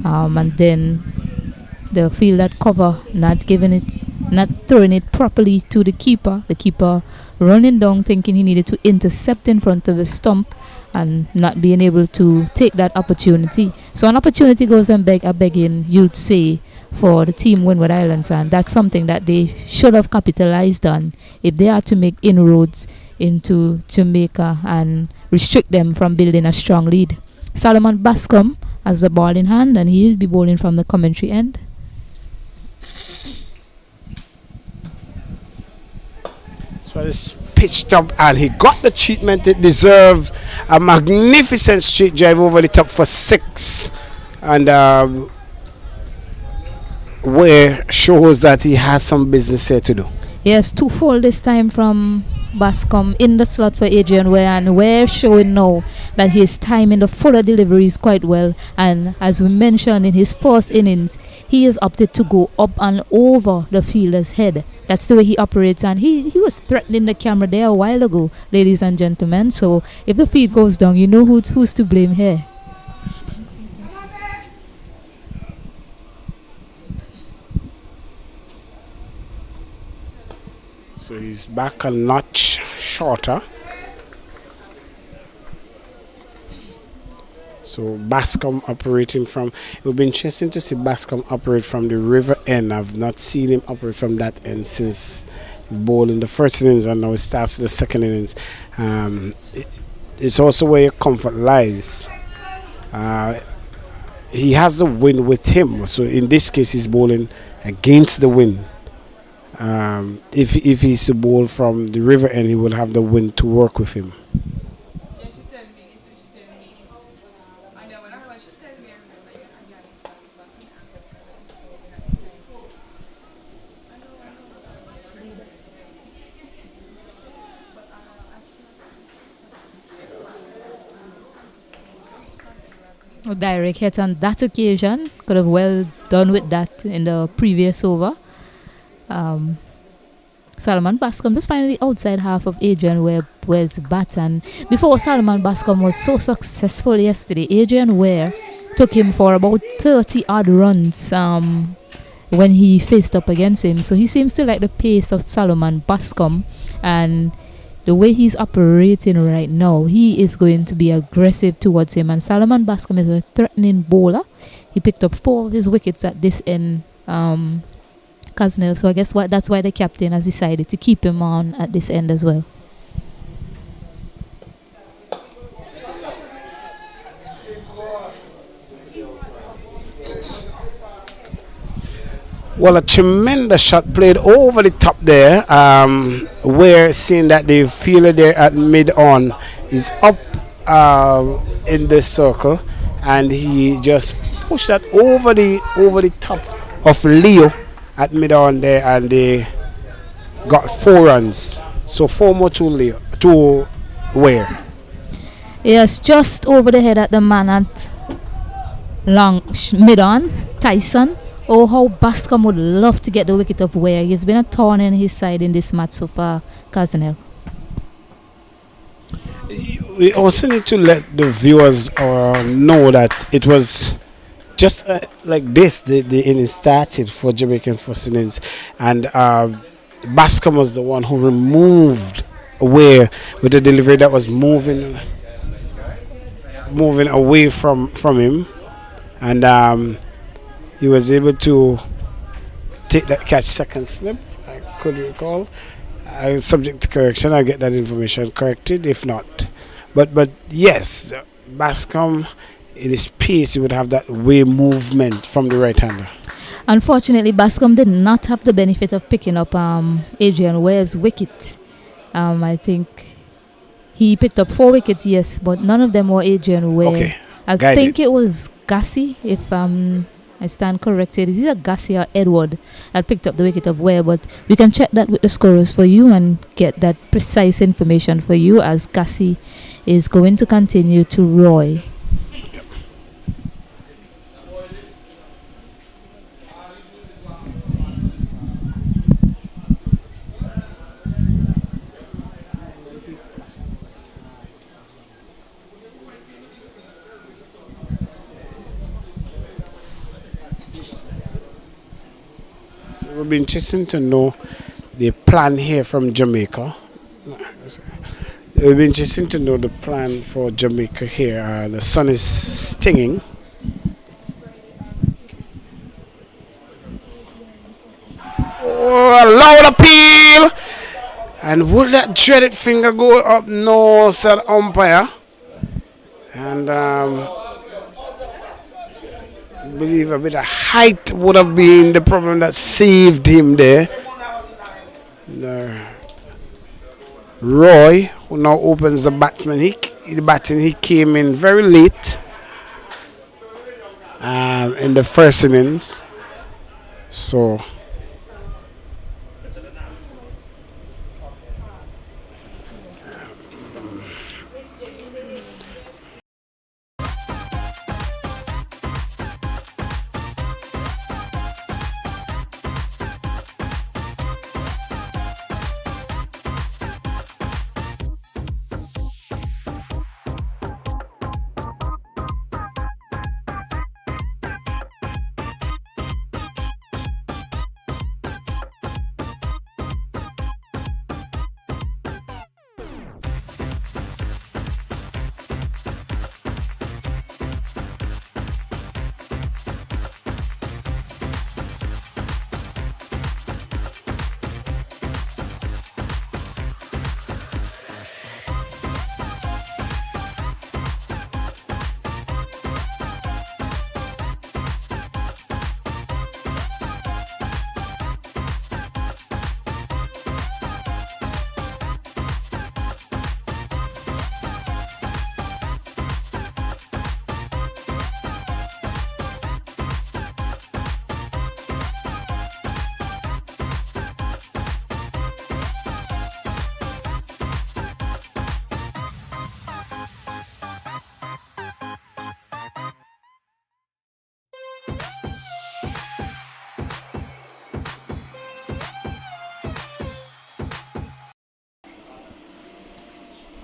And then the fielder cover not throwing it properly to the keeper. The keeper running down, thinking he needed to intercept in front of the stump and not being able to take that opportunity. So an opportunity goes and begging, you'd say, for the team Windward Islands, and that's something that they should have capitalized on if they are to make inroads into Jamaica and restrict them from building a strong lead. Solomon Bascom has the ball in hand, and he'll be bowling from the commentary end. So it's pitched up, and he got the treatment it deserved. A magnificent straight drive over the top for 6, and Ware shows that he has some business here to do. Yes, 2-fold this time from Bascom in the slot for Adrian Ware, and Ware showing now that he is timing the fuller deliveries quite well. And as we mentioned in his first innings, he has opted to go up and over the fielder's head. That's the way he operates, and he was threatening the camera there a while ago, ladies and gentlemen. So if the feed goes down, you know who's to blame here. So he's back a notch shorter. So Bascom operating from, it would be interesting to see Bascom operate from the river end. I've not seen him operate from that end since he bowled in the first innings, and now it starts the second innings. It's also where your comfort lies. He has the wind with him, so in this case he's bowling against the wind. If he's to bowl from the river end, he will have the wind to work with him. A direct hit on that occasion. Could have well done with that in the previous over. Solomon Bascom just finally outside half of Adrian Ware's bat, and before Solomon Bascom was so successful yesterday, Adrian Ware took him for about 30 odd runs when he faced up against him. So he seems to like the pace of Solomon Bascom, and the way he's operating right now, he is going to be aggressive towards him. And Solomon Bascom is a threatening bowler. He picked up 4 of his wickets at this end, Casnell. So I guess that's why the captain has decided to keep him on at this end as well. Well, a tremendous shot played over the top there. We're seeing that the fielder there at mid-on is up in the circle, and he just pushed that over the top of Leo at mid-on there, and they got 4 runs. So 4 more to Leo, to Ware. Yes, just over the head at the man at mid-on, Tyson. Oh, how Bascom would love to get the wicket of Ware. He's been a thorn in his side in this match so far, Casnell. we also need to let the viewers know that it was just like this. The innings started for Jamaican First Innings, and Bascom was the one who removed away with the delivery that was moving away from him, and he was able to take that catch second slip. I could recall. Subject to correction, I'll get that information corrected if not. But yes, Bascom in his pace, he would have that way movement from the right hander. Unfortunately, Bascom did not have the benefit of picking up Adrian Ware's wicket. I think he picked up 4 wickets, yes, but none of them were Adrian Ware. Okay. I think it was Gassi, if I stand corrected. Is either Gassi or Edward that picked up the wicket of Ware, but we can check that with the scorers for you and get that precise information for you, as Gassi is going to continue to Roy. It would be interesting to know the plan here from Jamaica. It would be interesting to know the plan for Jamaica here. The sun is stinging. Oh, a loud appeal! And would that dreaded finger go up? No, said umpire. And I believe a bit of height would have been the problem that saved him there. Roy, who now opens the batsman. He came in very late in the first innings. So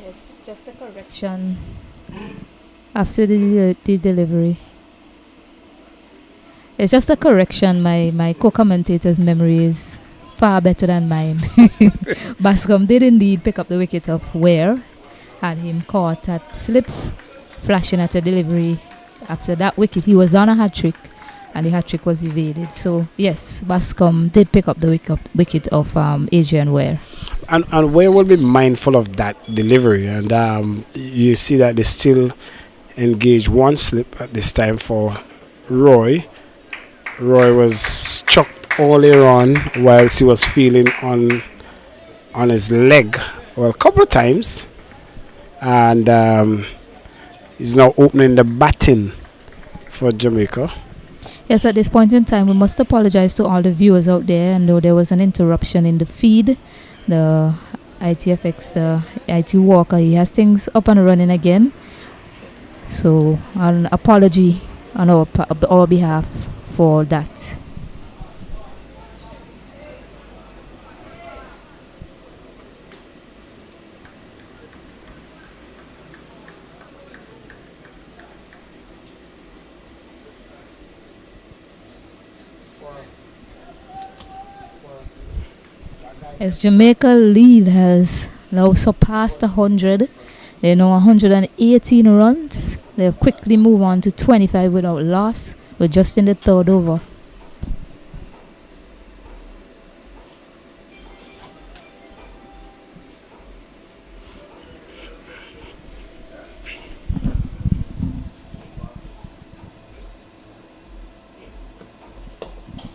yes, just a correction after the delivery. It's just a correction. My co-commentator's memory is far better than mine. Bascom did indeed pick up the wicket of Ware, had him caught at slip, flashing at a delivery. After that wicket, he was on a hat-trick, and the hat-trick was evaded. So, yes, Bascom did pick up the wicket of Adrian Ware. And Ware will be mindful of that delivery. And you see that they still engage one slip at this time for Roy. Roy was struck earlier on whilst he was feeling on his leg, well, a couple of times, and he's now opening the batting for Jamaica. Yes, at this point in time, we must apologize to all the viewers out there. And though there was an interruption in the feed, the ITFX, the IT Walker, he has things up and running again. So, an apology on our behalf for that. As Jamaica lead has now surpassed 100, they're now 118 runs. They have quickly moved on to 25 without loss. We're just in the third over.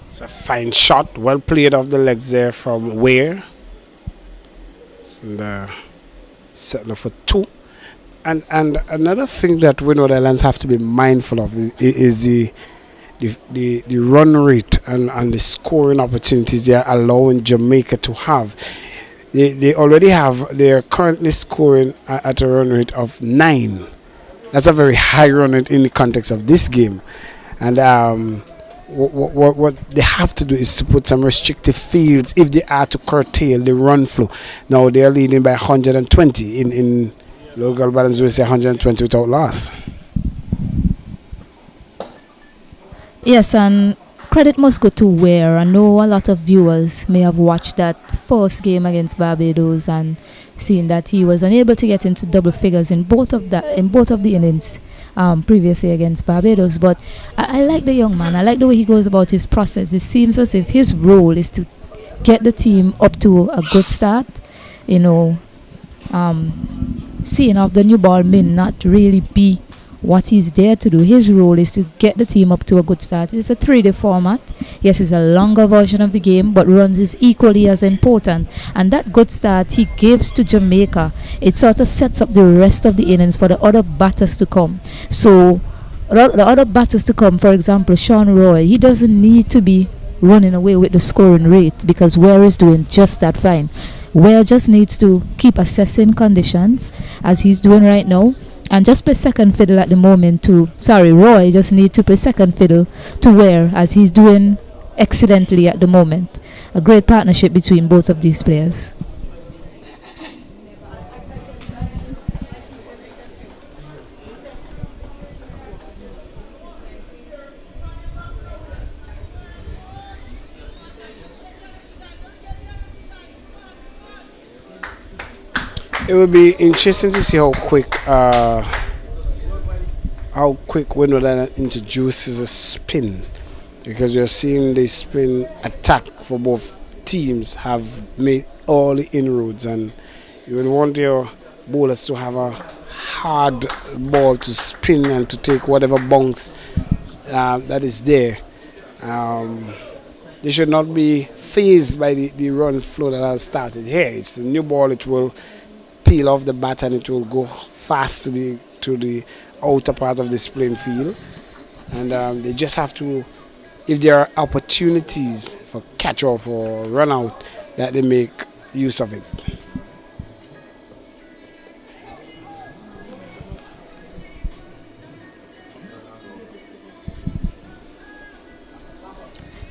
It's a fine shot, well played off the legs there from Ware. And setting up for 2. And another thing that Windward Islands have to be mindful of is the run rate and the scoring opportunities they are allowing Jamaica to have. They're currently scoring at a run rate of 9. That's a very high run rate in the context of this game. And what they have to do is to put some restrictive fields if they are to curtail the run flow. Now they are leading by 120 in local balance. We say 120 without loss. Yes, and credit must go to Ware. I know a lot of viewers may have watched that first game against Barbados and seen that he was unable to get into double figures in both of the innings previously against Barbados. But I like the young man. I like the way he goes about his process. It seems as if his role is to get the team up to a good start. Seeing off the new ball may not really be what he's there to do. His role is to get the team up to a good start. It's a 3-day format. Yes, it's a longer version of the game, but runs is equally as important. And that good start he gives to Jamaica, it sort of sets up the rest of the innings for the other batters to come. So the other batters to come, for example, Sean Roy, he doesn't need to be running away with the scoring rate because Ware is doing just that fine. Ware just needs to keep assessing conditions as he's doing right now and just play second fiddle at the moment Roy just needs to play second fiddle to Ware as he's doing excellently at the moment. A great partnership between both of these players. It will be interesting to see how quick Windward Island introduces a spin, because you're seeing the spin attack for both teams have made all the inroads, and you would want your bowlers to have a hard ball to spin and to take whatever bounce that is there. They should not be fazed by the run flow that has started here. It's the new ball, it will peel off the bat and it will go fast to the outer part of this playing field, and they just have to, if there are opportunities for catch off or run out, that they make use of it.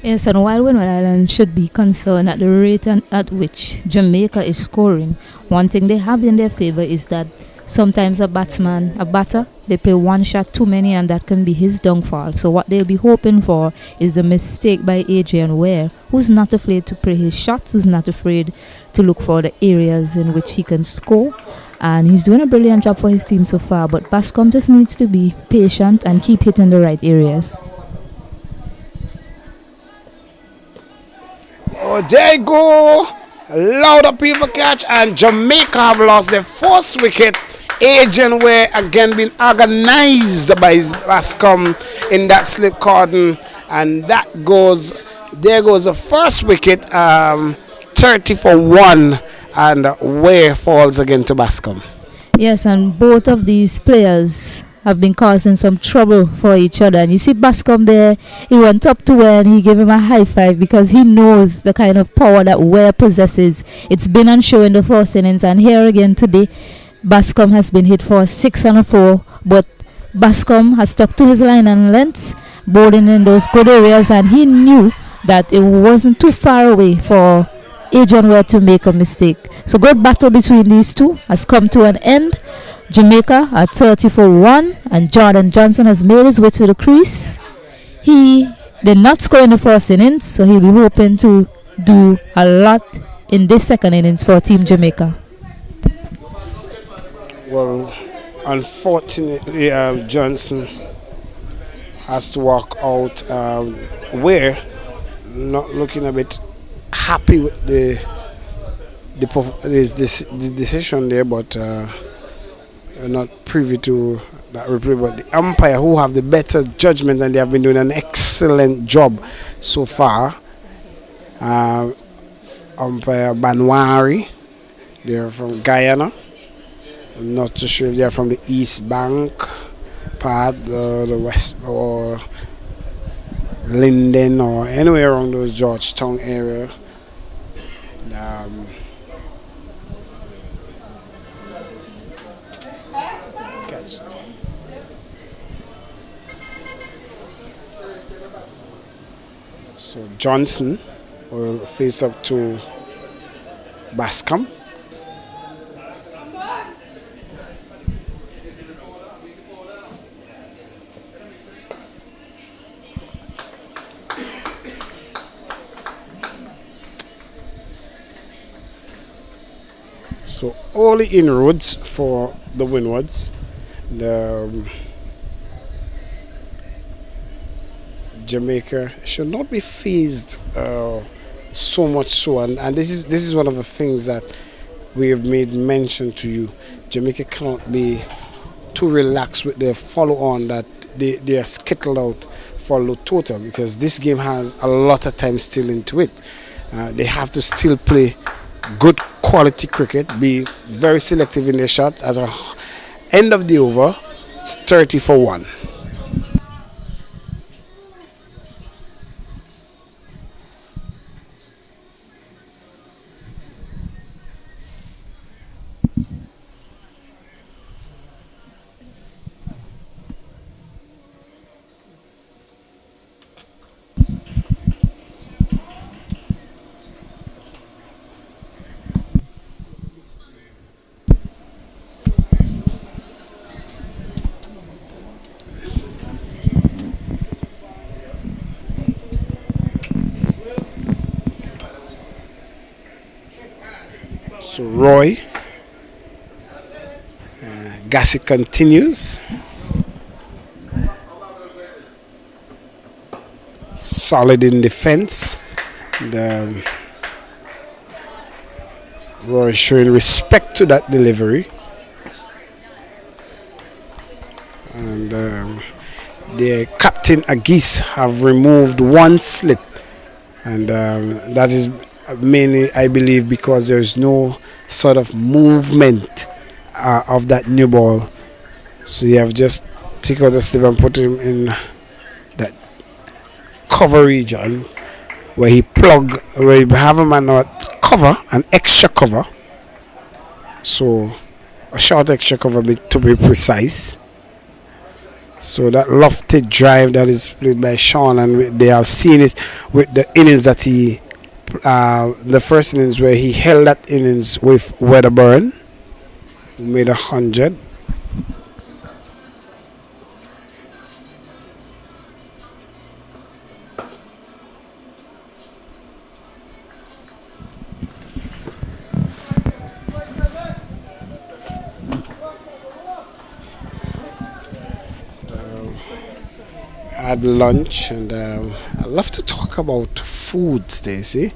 Yes, and while Windward Island should be concerned at the rate at which Jamaica is scoring, one thing they have in their favour is that sometimes a batter, they play one shot too many and that can be his downfall. So what they'll be hoping for is a mistake by Adrian Ware, who's not afraid to play his shots, who's not afraid to look for the areas in which he can score. And he's doing a brilliant job for his team so far, but Bascom just needs to be patient and keep hitting the right areas. Oh, there you go. Louder people catch, and Jamaica have lost their first wicket. Adrian Ware again being agonized by Bascom in that slip cordon, and there goes the first wicket, 30 for 1, and Ware falls again to Bascom. Yes, and both of these players have been causing some trouble for each other. And you see Bascom there, he went up to Ware and he gave him a high five because he knows the kind of power that Ware possesses. It's been on show in the first innings, and here again today, Bascom has been hit for 6 and a 4, but Bascom has stuck to his line and lengths, bowling in those good areas, and he knew that it wasn't too far away for Adrian Ware to make a mistake. So good battle between these two has come to an end. Jamaica at 30 for 1, and Jordan Johnson has made his way to the crease. He did not score in the first innings, so he'll be hoping to do a lot in this second innings for Team Jamaica? Well, unfortunately, Johnson has to walk out. Where not looking a bit happy with the decision there, but not privy to that replay. But the umpire, who have the better judgment, and they have been doing an excellent job so far. Umpire Banwari, they're from Guyana. I'm not too sure if they're from the East Bank part, the West, or Linden, or anywhere around those Georgetown area. So Johnson will face up to Bascom. So early inroads for the Windwards. The Jamaica should not be phased so much so, and this is one of the things that we have made mention to you. Jamaica cannot be too relaxed with their follow-on that they are skittled out for low total, because this game has a lot of time still into it. They have to still play good quality cricket, be very selective in their shots. As a end of the over, it's 30 for 1. So Roy, Gassi continues. Solid in defense. And, Roy showing respect to that delivery. And the captain Agis have removed one slip. And that is mainly, I believe, because there's no sort of movement of that new ball. So you have just take out the slip and put him in that cover region where you have him and cover, an extra cover. So a short extra cover to be precise. So that lofted drive that is played by Sean, and they have seen it with the innings that he the first innings where he held that innings with Wedderburn, who made 100. Had lunch, and I love to talk about food, Stacey.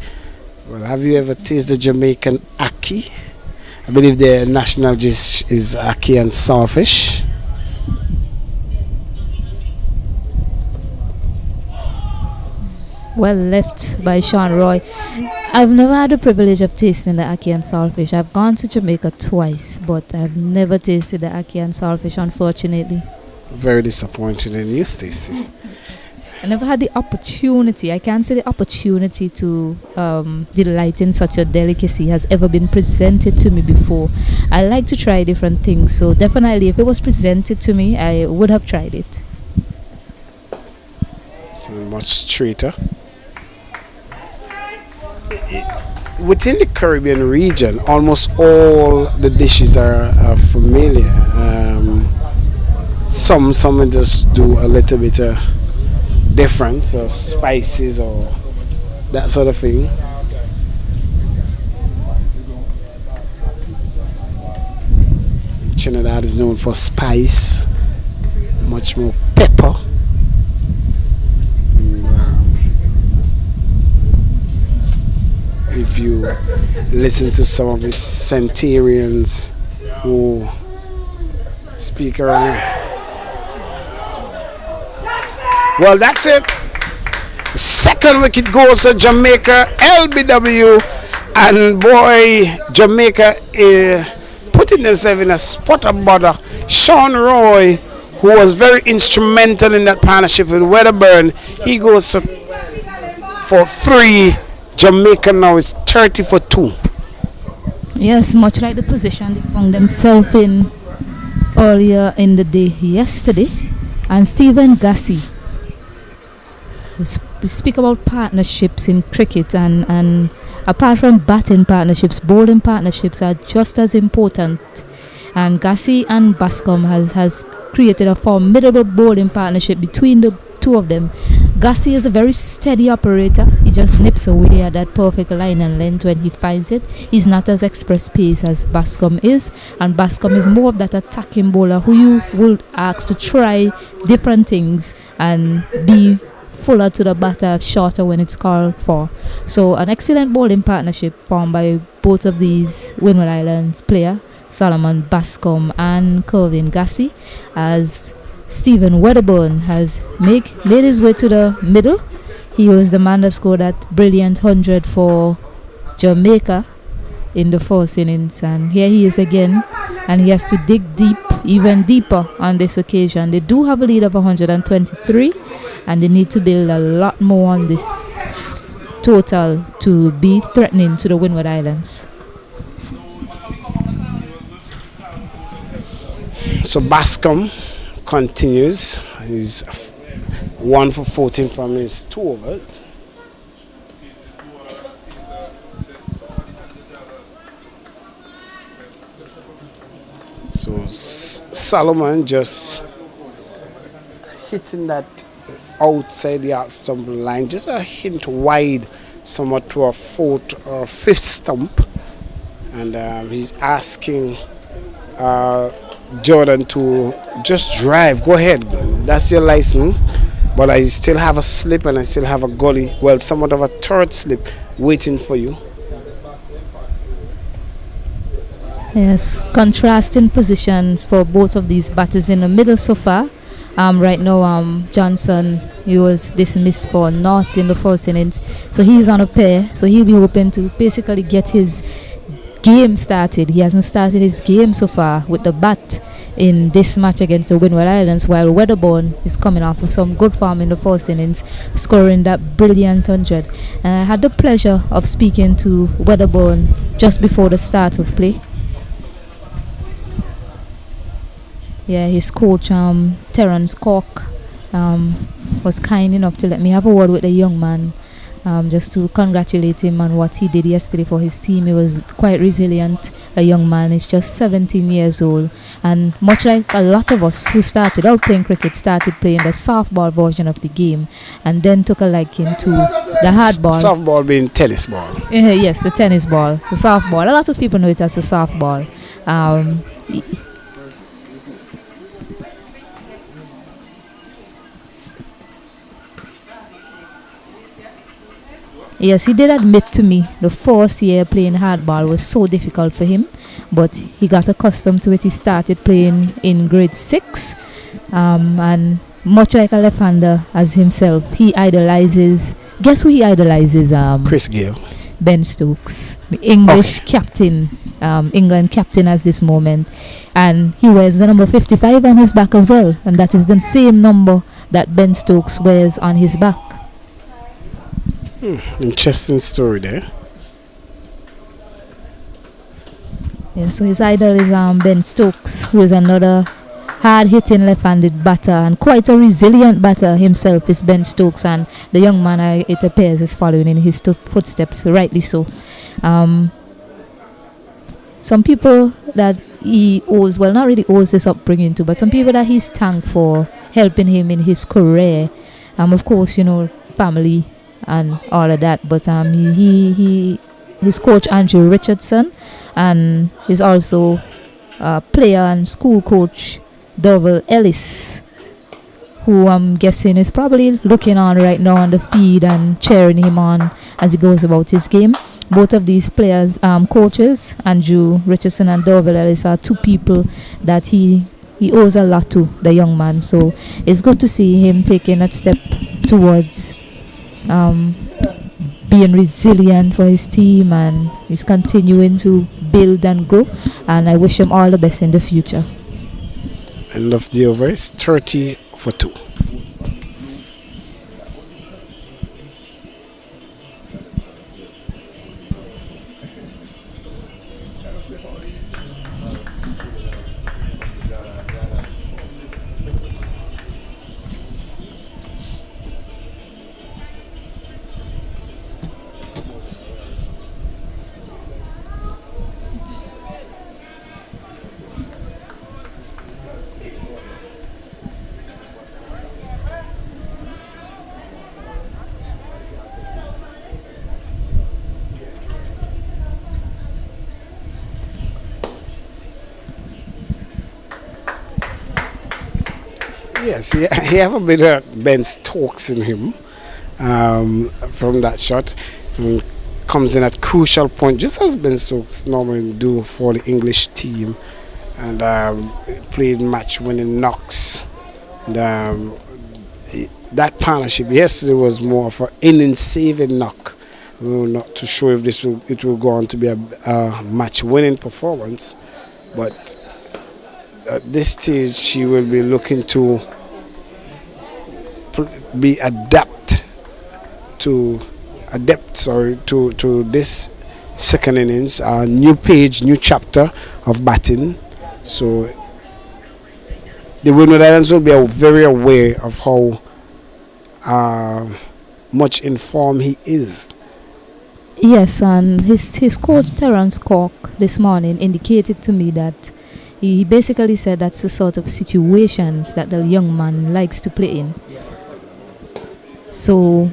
Well, have you ever tasted Jamaican ackee? I believe their national dish is ackee and saltfish. Well left by Sean Roy. I've never had the privilege of tasting the ackee and saltfish. I've gone to Jamaica twice, but I've never tasted the ackee and saltfish, unfortunately. Very disappointed in you, Stacey. I never had the opportunity. I can't say the opportunity to delight in such a delicacy has ever been presented to me before. I like to try different things, so definitely if it was presented to me, I would have tried it. So much straighter. Within the Caribbean region, almost all the dishes are familiar. Some just do a little bit of difference, or spices or that sort of thing. Trinidad is known for spice, much more pepper. If you listen to some of the centurions who speak around. Well, that's it. The second wicket goes to Jamaica, LBW, and boy, Jamaica putting themselves in a spot of bother. Sean Roy, who was very instrumental in that partnership with Wedderburn, he goes for 3. Jamaica now is 30 for 2. Yes, much like the position they found themselves in earlier in the day yesterday. And Stephen Gassi. We speak about partnerships in cricket, and apart from batting partnerships, bowling partnerships are just as important. And Gassi and Bascom has created a formidable bowling partnership between the two of them. Gassi is a very steady operator. He just nips away at that perfect line and length when he finds it. He's not as express pace as Bascom is, and Bascom is more of that attacking bowler who you would ask to try different things and be fuller to the batter, shorter when it's called for. So an excellent bowling partnership formed by both of these Windward Islands player, Solomon Bascom and Kervin Gassi, as Stephen Wedderburn has made his way to the middle. He was the man that scored that brilliant 100 for Jamaica in the first innings, and here he is again, and he has to dig deep, even deeper on this occasion. They do have a lead of 123, and they need to build a lot more on this total to be threatening to the Windward Islands. So Bascom continues. He's 1 for 14 from his 2 overs. So Solomon just hitting that outside the out stump line, just a hint wide, somewhat to a 4th or 5th stump, and he's asking Jordan to just drive. Go ahead, that's your license, but I still have a slip and I still have a gully, well, somewhat of a third slip waiting for you. Yes, contrasting positions for both of these batters in the middle so far. Right now, Johnson, he was dismissed for not in the first innings, so he's on a pair, so he'll be hoping to basically get his game started. He hasn't started his game so far with the bat in this match against the Windward Islands, while Wedderburn is coming off with some good form in the first innings, scoring that brilliant 100. And I had the pleasure of speaking to Wedderburn just before the start of play. Yeah, his coach, Terence Cork, was kind enough to let me have a word with the young man, just to congratulate him on what he did yesterday for his team. He was quite resilient, a young man. He's just 17 years old, and much like a lot of us who started out playing cricket, started playing the softball version of the game, and then took a liking to the hardball. Softball being tennis ball. Yes, the tennis ball, the softball. A lot of people know it as a softball. Yes, he did admit to me the first year playing hardball was so difficult for him, but he got accustomed to it. He started playing in grade 6, and much like a left-hander as himself, he idolizes, guess who he idolizes? Chris Gale. Ben Stokes, the English captain, England captain at this moment, and he wears the number 55 on his back as well, and that is the same number that Ben Stokes wears on his back. Interesting story there. Yeah, so his idol is Ben Stokes, who is another hard-hitting left-handed batter and quite a resilient batter himself is Ben Stokes, and the young man, it appears, is following in his footsteps, rightly so. Some people that he owes, well, not really owes this upbringing to, but some people that he's thanked for helping him in his career. Of course, you know, family and all of that, but his coach Andrew Richardson, and he's also player and school coach Dovell Ellis, who I'm guessing is probably looking on right now on the feed and cheering him on as he goes about his game. Both of these players, coaches, Andrew Richardson and Dovell Ellis, are two people that he owes a lot to, the young man. So it's good to see him taking a step towards being resilient for his team, and he's continuing to build and grow, and I wish him all the best in the future. End of the over is 30 for 2. Yes, he have a bit of Ben Stokes in him from that shot. And comes in at crucial point, just as Ben Stokes normally do for the English team. And played match-winning knocks. And, that partnership yesterday was more of an inning-saving knock. We're not too sure if it will go on to be a match-winning performance, but at this stage she will be looking to be adept to this second innings, a new page, new chapter of batting. So the Windward Islands will be very aware of how much informed he is. Yes, and his coach Terence Cork this morning indicated to me that he basically said that's the sort of situations that the young man likes to play in. So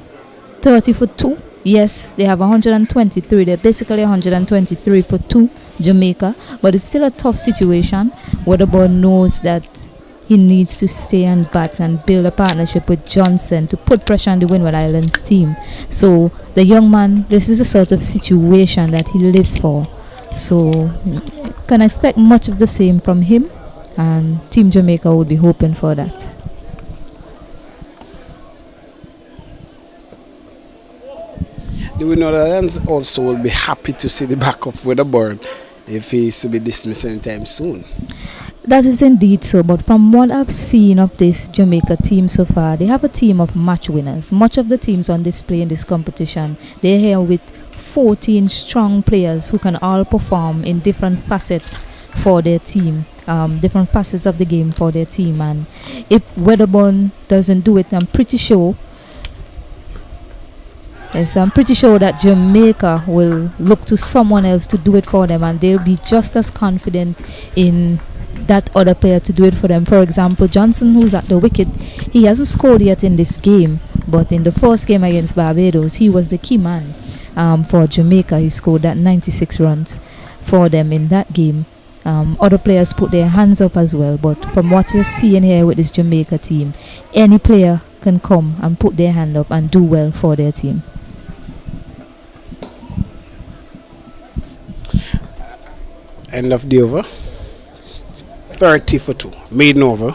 30 for 2, yes, they have 123. They're basically 123 for 2, Jamaica, but it's still a tough situation. Wedderburn knows that he needs to stay and bat and build a partnership with Johnson to put pressure on the Windward Islands team. So the young man, this is the sort of situation that he lives for. So can expect much of the same from him, and Team Jamaica would be hoping for that. The Windward Islands also will be happy to see the back of Wedderburn if he is to be dismissed anytime soon. That is indeed so, but from what I've seen of this Jamaica team so far, they have a team of match winners. Much of the teams on display in this competition, they're here with 14 strong players who can all perform in different facets for their team, different facets of the game for their team. And if Wedderburn doesn't do it, I'm pretty sure that Jamaica will look to someone else to do it for them, and they'll be just as confident in that other player to do it for them. For example, Johnson, who's at the wicket, he hasn't scored yet in this game, but in the first game against Barbados, he was the key man for Jamaica. He scored that 96 runs for them in that game. Other players put their hands up as well, but from what you're seeing here with this Jamaica team, any player can come and put their hand up and do well for their team. End of the over. 30 for 2. Maiden over.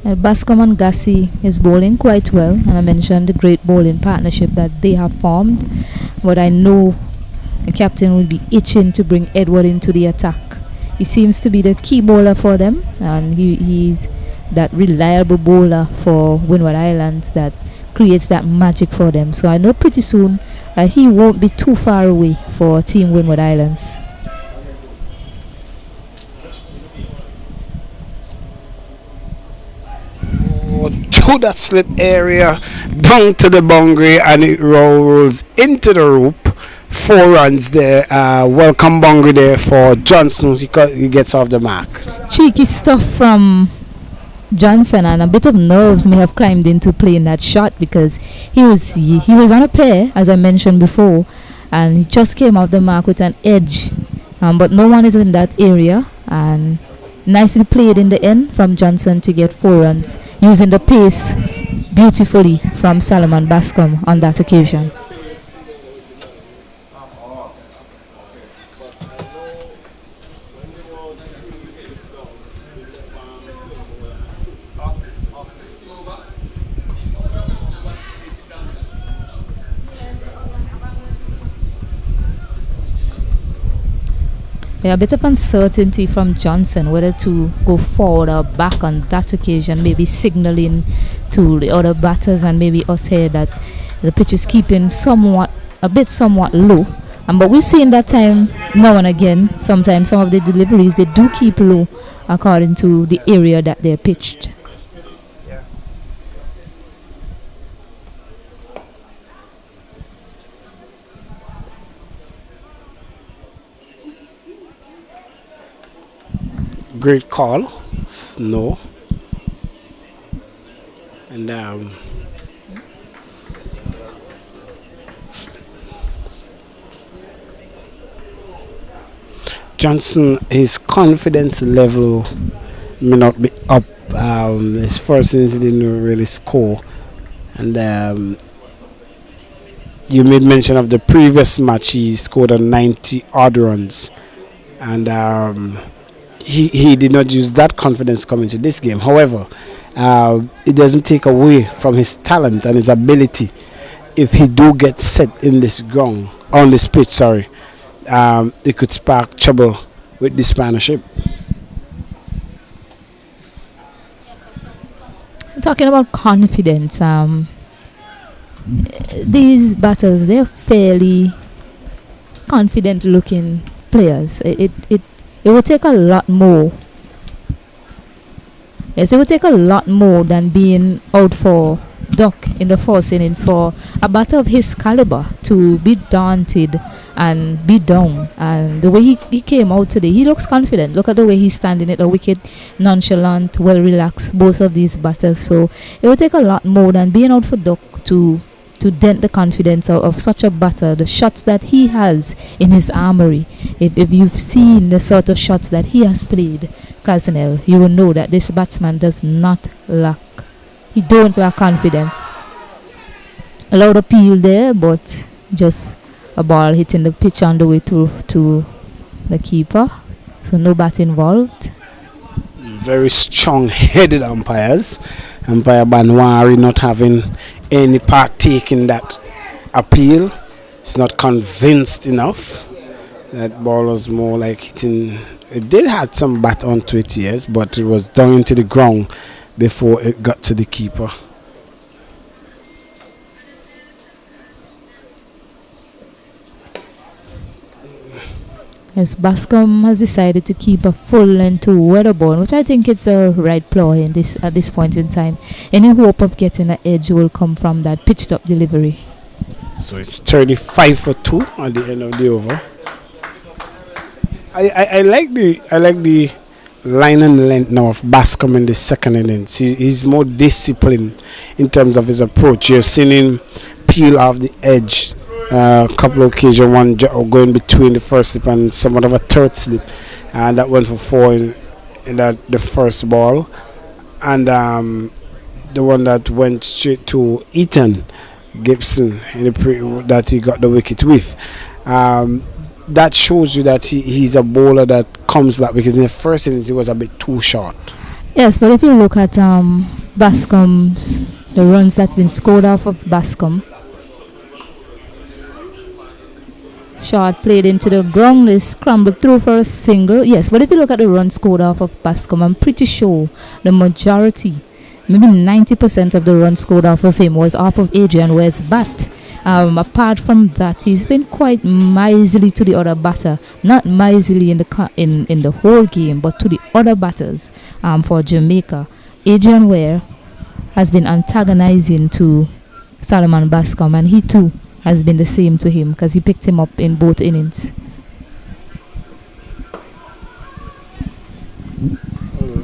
Bascom and Gassi is bowling quite well, and I mentioned the great bowling partnership that they have formed, but I know the captain will be itching to bring Edward into the attack. He seems to be the key bowler for them, and he's that reliable bowler for Windward Islands that creates that magic for them. So I know pretty soon he won't be too far away for Team Windward Islands. To that slip area, down to the boundary, and it rolls into the rope 4 runs there. Welcome Bongo there for Johnson. He gets off the mark. Cheeky stuff from Johnson, and a bit of nerves may have climbed into playing that shot because he was on a pair, as I mentioned before, and he just came off the mark with an edge, but no one is in that area, and nicely played in the end from Johnson to get 4 runs using the pace beautifully from Solomon Bascom on that occasion. A bit of uncertainty from Johnson whether to go forward or back on that occasion, maybe signaling to the other batters and maybe us here that the pitch is keeping somewhat low. But we've seen that time now and again, sometimes some of the deliveries they do keep low according to the area that they're pitched. Great call. No. And Johnson, his confidence level may not be up. His first innings he didn't really score. And you made mention of the previous match. He scored a 90 odd runs. And he did not use that confidence coming to this game. However, it doesn't take away from his talent and his ability. If he do get set in this ground, on this pitch, it could spark trouble with this partnership. Talking about confidence, these batters, they're fairly confident looking players. It would take a lot more. Yes, it would take a lot more than being out for duck in the first innings for a batter of his caliber to be daunted and be down. And the way he came out today, he looks confident. Look at the way he's standing at the wicket, nonchalant, well relaxed, both of these batters. So it would take a lot more than being out for duck to dent the confidence of such a batter. The shots that he has in his armory, if you've seen the sort of shots that he has played, Casanel, you will know that this batsman does not lack. He don't lack confidence. A lot of appeal there, but just a ball hitting the pitch on the way through to the keeper. So no bat involved. Very strong-headed umpires. Umpire Banwari not having any partake in that appeal. He's not convinced enough. That ball was more like hitting. It did have some bat onto it, yes, but it was down into the ground before it got to the keeper. Yes, Bascom has decided to keep a full length to Weatherbourne, which I think it's a right ploy at this point in time. Any hope of getting an edge will come from that pitched up delivery. So it's 35 for 2 at the end of the over. I like the line and length now of Bascom in the second innings. He's more disciplined in terms of his approach. You're seeing him peel off the edge. A couple of occasions, one going between the first slip and somewhat of a third slip, and that went for 4 in the first ball, and the one that went straight to Ethan Gibson that he got the wicket with. That shows you that he's a bowler that comes back, because in the first innings he was a bit too short. Yes, but if you look at Bascom's, the runs that's been scored off of Bascom, shot played into the ground, is scrambled through for a single. Yes, but if you look at the runs scored off of Bascom, I'm pretty sure the majority, maybe 90% of the runs scored off of him was off of Adrian Ware's bat. Apart from that, he's been quite miserly to the other batter. Not miserly in the whole game, but to the other batters for Jamaica. Adrian Ware has been antagonizing to Solomon Bascom, and he too has been the same to him because he picked him up in both innings.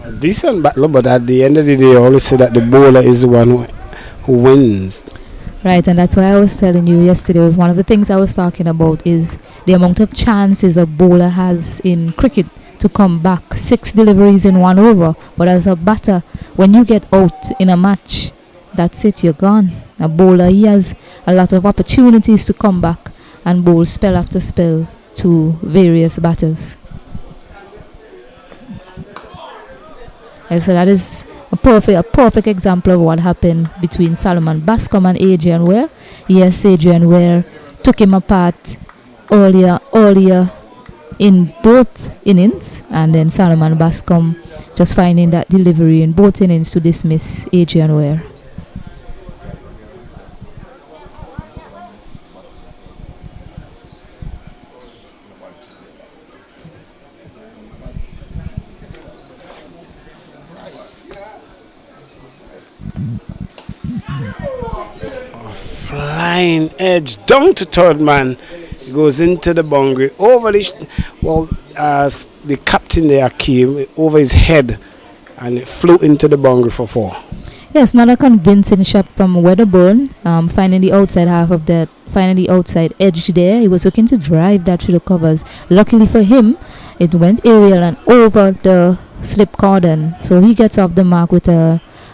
A decent battle, but at the end of the day, I always say that the bowler is the one who wins. Right, and that's why I was telling you yesterday, one of the things I was talking about is the amount of chances a bowler has in cricket to come back. 6 deliveries in 1 over. But as a batter, when you get out in a match, that's it, you're gone. A bowler, he has a lot of opportunities to come back and bowl spell after spell to various batters. And so that is a perfect example of what happened between Solomon Bascom and Adrian Ware. Yes, Adrian Ware took him apart earlier in both innings, and then Solomon Bascom just finding that delivery in both innings to dismiss Adrian Ware. Flying edge down to third man. He goes into the boundary over the captain there came over his head and it flew into the boundary for 4. Yes, not a convincing shot from Wedderburn, finding the outside half of that, finding the outside edge there. He was looking to drive that through the covers. Luckily for him, it went aerial and over the slip cordon, so he gets off the mark with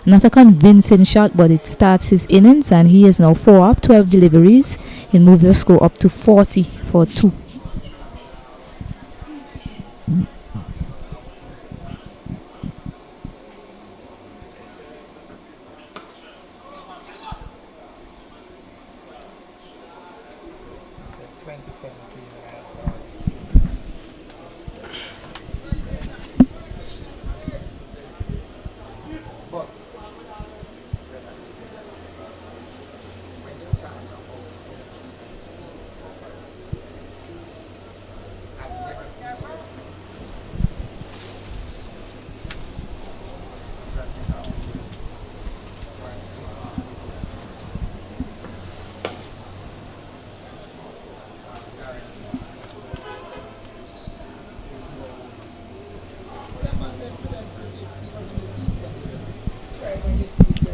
not a convincing shot, but it starts his innings, and he is now 4 up, 12 deliveries. He moves the score up to 40 for 2.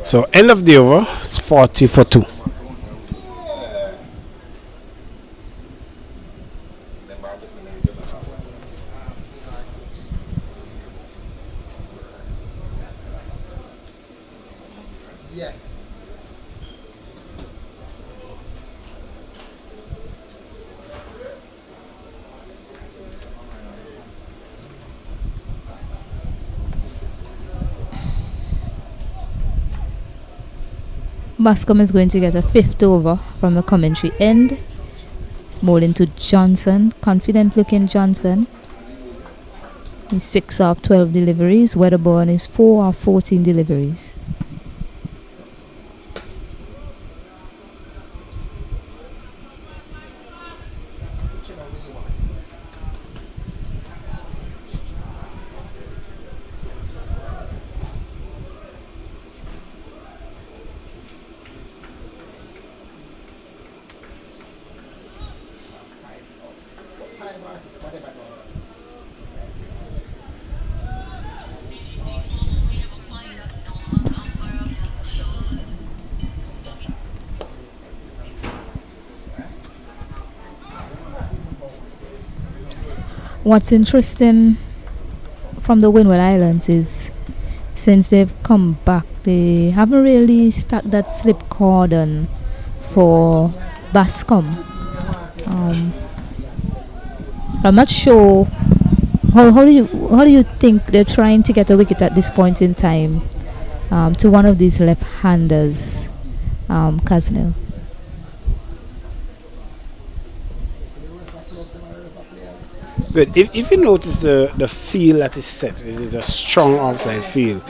So end of the over, it's 40 for 2. Bascom is going to get a 5th over from the commentary end. It's bowling to Johnson, confident looking Johnson. He's 6 off 12 deliveries. Wedderburn is 4 off 14 deliveries. What's interesting from the Windward Islands is since they've come back, they haven't really stuck that slip cordon for Bascom. I'm not sure how do you think they're trying to get a wicket at this point in time to one of these left-handers, Casnell. Good. If you notice the field that is set, it is a strong offside field.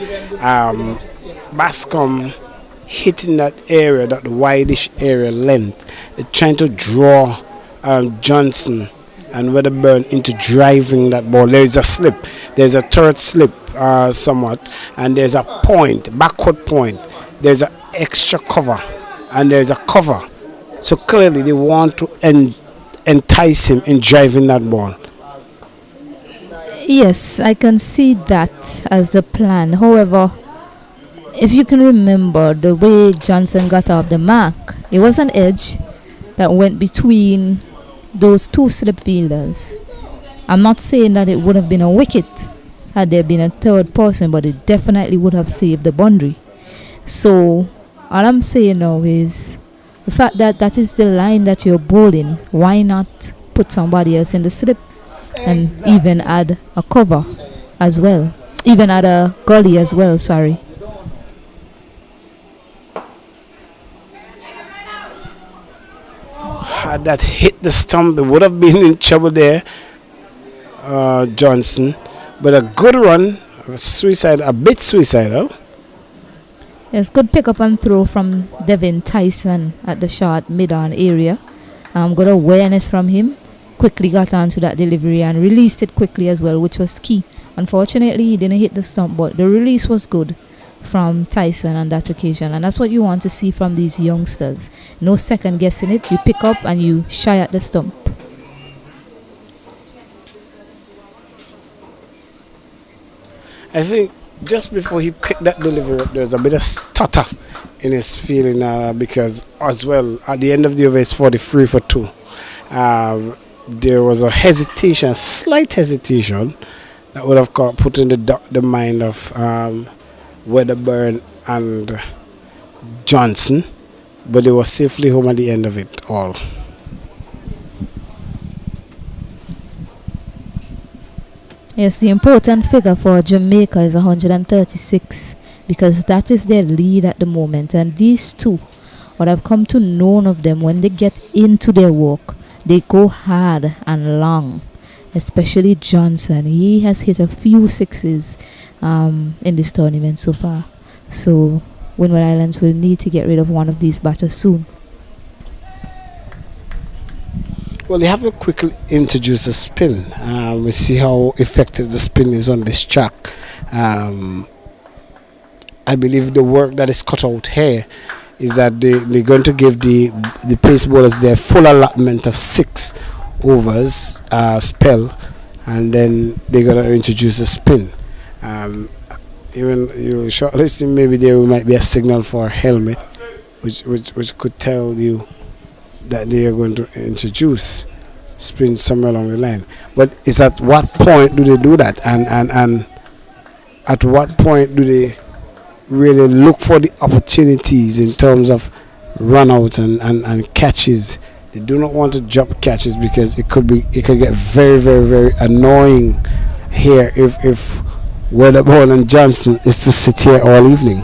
Bascom hitting that area, that wideish area length, trying to draw Johnson and Wedderburn into driving that ball. There is a slip. There's a third slip somewhat, and there's a point, backward point. There's an extra cover, and there's a cover So clearly they want to entice him in driving that ball. Yes, I can see that as the plan. However, if you can remember the way Johnson got off the mark, it was an edge that went between those two slip fielders. I'm not saying that it would have been a wicket had there been a third person, but it definitely would have saved the boundary. So all I'm saying now is the fact that that is the line that you're bowling, why not put somebody else in the slip and even add a cover as well, even add a gully as well, sorry. Had that hit the stump, it would have been in trouble there, Johnson. But a good run, a bit suicidal. Yes, good pick up and throw from Devin Tyson at the short mid-on area. Good awareness from him. Quickly got onto that delivery and released it quickly as well, which was key. Unfortunately, he didn't hit the stump, but the release was good from Tyson on that occasion, and that's what you want to see from these youngsters. No second guessing it. You pick up and you shy at the stump. I think just before he picked that delivery up, there was a bit of stutter in his feeling because as well at the end of the over it's 43 for 2. There was a hesitation, slight hesitation that would have put in the mind of Wedderburn and Johnson, but they were safely home at the end of it all. Yes, the important figure for Jamaica is 136 because that is their lead at the moment, and these two, what I've come to know of them, when they get into their work, they go hard and long, especially Johnson. He has hit a few sixes in this tournament so far. So Windward Islands will need to get rid of one of these batters soon. Well, you have to quickly introduce a spin. We see how effective the spin is on this track. I believe the work that is cut out here is that they're going to give the pace bowlers their full allotment of 6 overs spell, and then they're going to introduce a spin. Even you shortlisting, maybe there might be a signal for a helmet, which could tell you that they are going to introduce spin somewhere along the line. But it's at what point do they do that, and at what point do they really look for the opportunities in terms of run out and catches? They do not want to drop catches because it could get very, very, very annoying here if Weatherbourne and Johnson is to sit here all evening.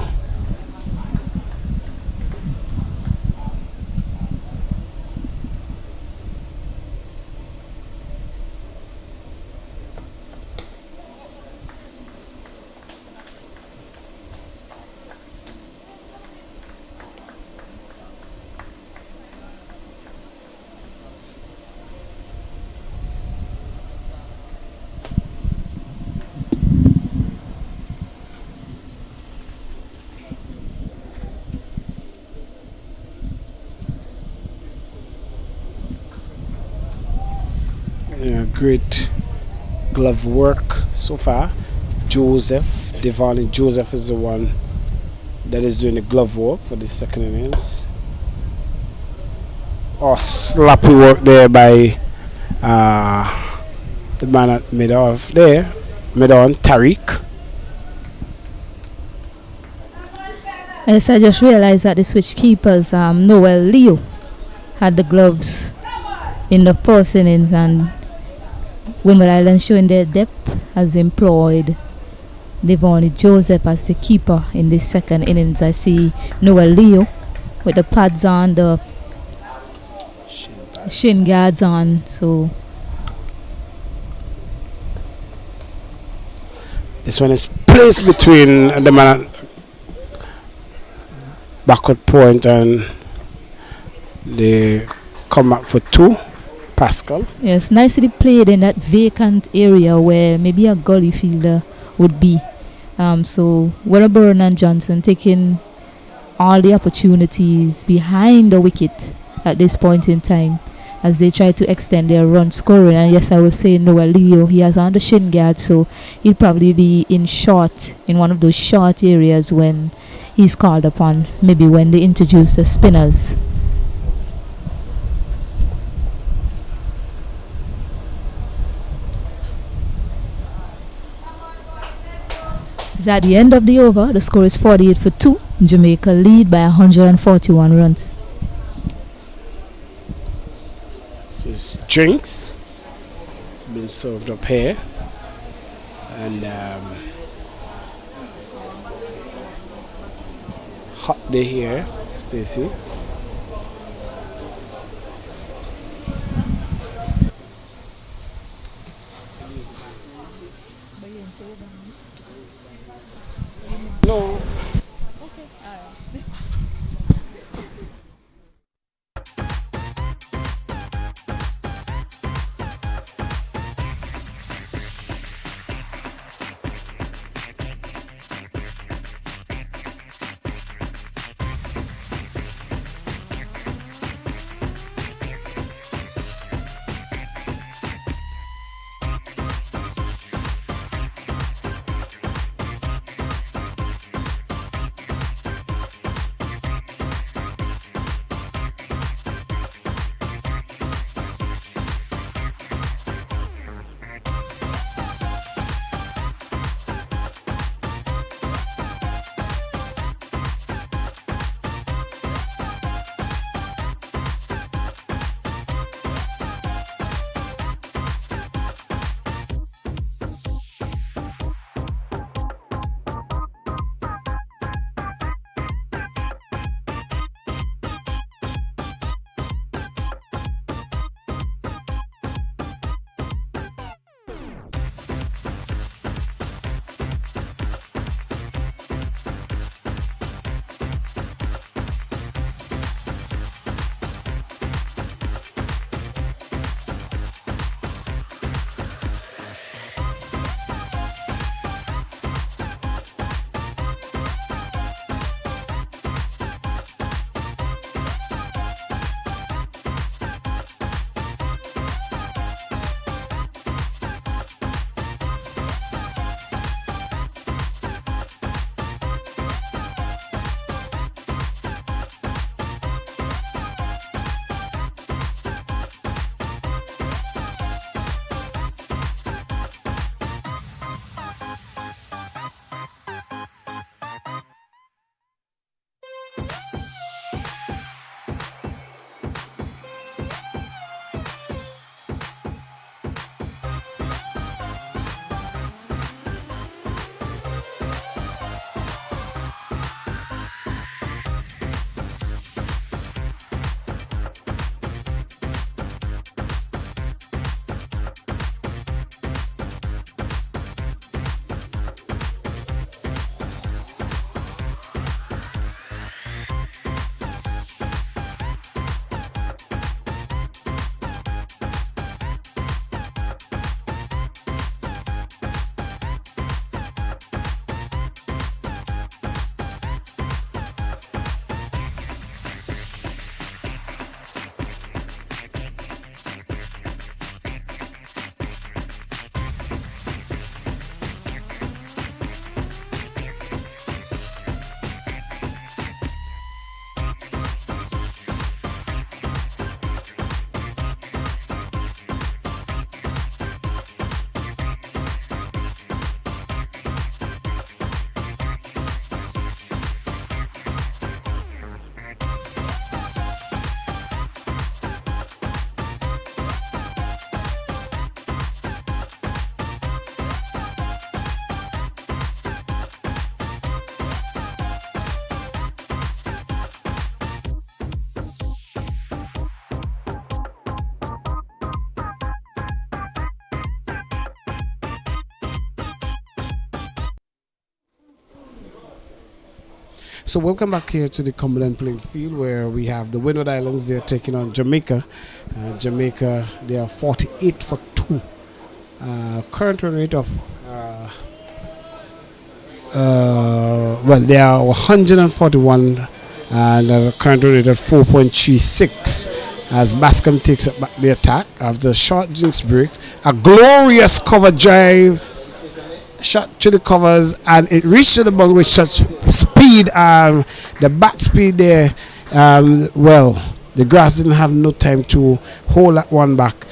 Yeah, great glove work so far. Devon Joseph is the one that is doing the glove work for the second innings. Oh, sloppy work there by the man at mid-on, Tariq. Yes, I just realized that the switch keepers, Noel Leo, had the gloves in the first innings, and Windward Islands, showing their depth, has employed Devon Joseph as the keeper in this second innings. I see Noel Leo with the pads on, the shin guards on. So this one is placed between the man at backward point and they come back for 2. Pascal. Yes, nicely played in that vacant area where maybe a gully fielder would be. So Wellerburn and Johnson taking all the opportunities behind the wicket at this point in time as they try to extend their run scoring. And yes, I was saying Noah Leo, he has on the shin guard, so he'll probably be in one of those short areas when he's called upon, maybe when they introduce the spinners. It's at the end of the over. The score is 48 for 2. Jamaica lead by 141 runs. This is drinks. It's been served up here. And hot day here, Stacy. No. So welcome back here to the Cumberland playing field where we have the Windward Islands. They're taking on Jamaica. Jamaica, they are 48 for 2. Current run rate of well, they are 141 and current rate at 4.36 as Bascom takes up back the attack after a short jinx break. A glorious cover drive, shot to the covers, and it reached to the ball with such speed. The bat speed there, well, the grass didn't have no time to hold that one back.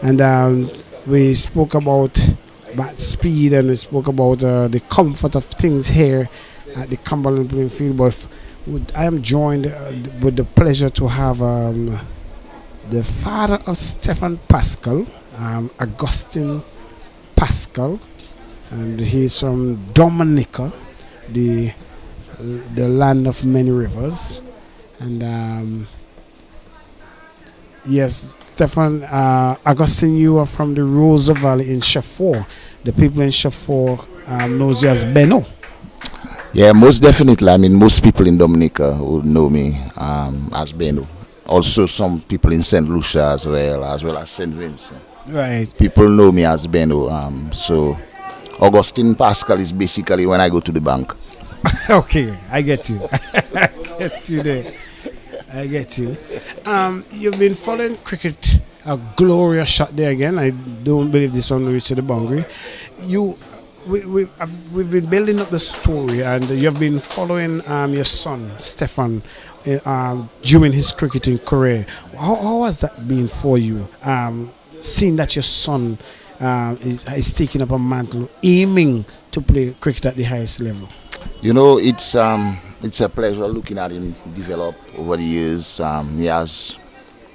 And we spoke about bat speed, and we spoke about the comfort of things here at the Cumberland playing field. But I am joined with the pleasure to have the father of Stephen Pascal, Augustine Pascal, and he's from Dominica, the land of many rivers. And yes, Stephen, Augustine, you are from the Rosa Valley in Shafor. The people in Shafor knows you as Beno. Yeah, most definitely. I mean, most people in Dominica would know me as Beno. Also, some people in St. Lucia as well as St. Vincent. Right. People know me as Beno. So, Augustine Pascal is basically when I go to the bank. Okay, I get you. I get you there. I get you. You've been following cricket. A glorious shot there again. I don't believe this one reached the boundary. We've been building up the story, and you've been following your son Stefan during his cricketing career. How has that been for you? Seeing that your son is taking up a mantle, aiming to play cricket at the highest level. You know, it's a pleasure looking at him develop over the years. He has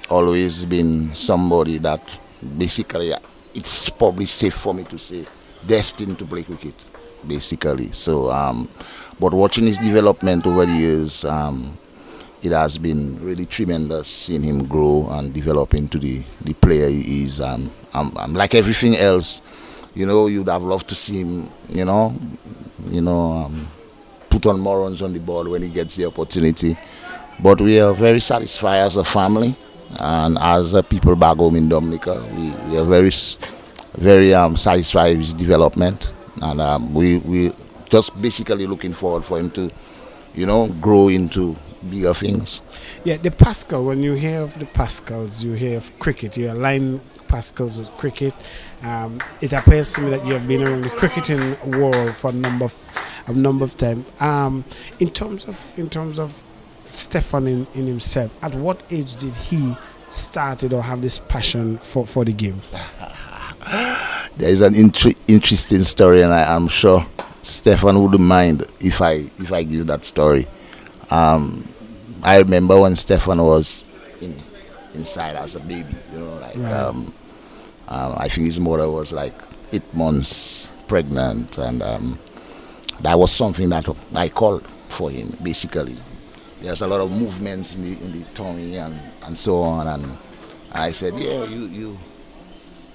always been somebody that basically, it's probably safe for me to say, destined to play cricket, basically. So, but watching his development over the years, it has been really tremendous seeing him grow and develop into the player he is. I'm like everything else, you know, you'd have loved to see him, put on more runs on the board when he gets the opportunity. But we are very satisfied as a family and as a people back home in Dominica. We are very satisfied with his development, and we just basically looking forward for him to, grow into bigger things. Yeah, the Pascal, when you hear of the Pascals, you hear of cricket, you align Pascals with cricket. It appears to me that you have been around the cricketing world for a number of time. In terms of Stefan in himself, at what age did he started or have this passion for the game? There is an interesting story, and I'm sure Stefan wouldn't mind if I give that story. I remember when Stefan was inside as a baby, right. I think his mother was like 8 months pregnant, and that was something that I called for him. Basically, there's a lot of movements in the tummy and so on, and I said, yeah, you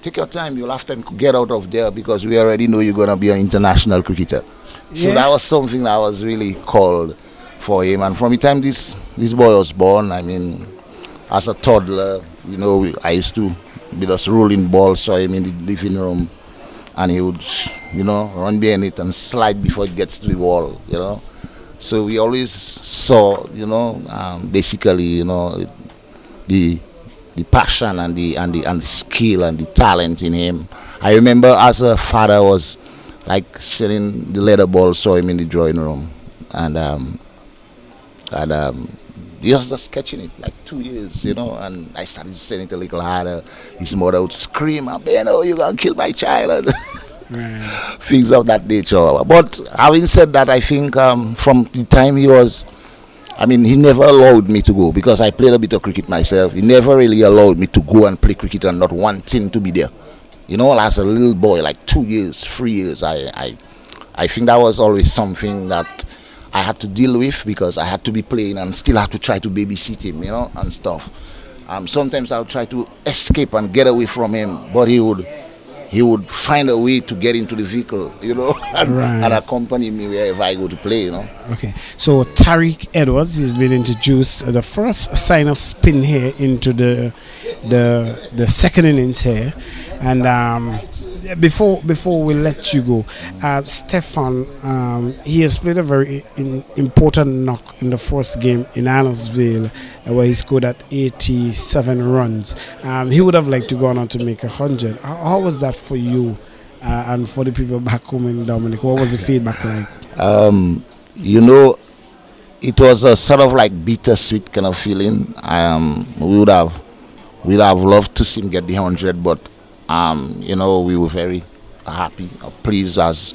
take your time. You'll have to get out of there because we already know you're gonna be an international cricketer. Yeah. So that was something that was really called for him, and from the time this boy was born, I mean, as a toddler, I used to be just rolling balls, saw him in the living room, and he would, run behind it and slide before it gets to the wall, So we always saw, basically, the passion and the skill and the talent in him. I remember as a father was like selling the leather ball, saw him in the drawing room, and he was just catching it like 2 years, and I started selling it a little harder. His mother would scream, "Beno, you're gonna kill my child." Right. Things of that nature. But having said that, I think from the time he never allowed me to go, because I played a bit of cricket myself. He never really allowed me to go and play cricket and not wanting to be there. As a little boy, like 2 years, 3 years, I think that was always something that I had to deal with, because I had to be playing and still have to try to babysit him, and stuff. Sometimes I would try to escape and get away from him, but he would find a way to get into the vehicle, and accompany me wherever I go to play, Okay, so Tariq Edwards has been introduced, the first sign of spin here into the second innings here. And before we let you go, Stefan, he has played a very important knock in the first game in Annesville, where he scored at 87 runs. He would have liked to go on to make 100. How was that for you and for the people back home in Dominica? What was the feedback like? You know, it was a sort of like bittersweet kind of feeling. We'd have loved to see him get the 100, but you know, we were very happy, pleased as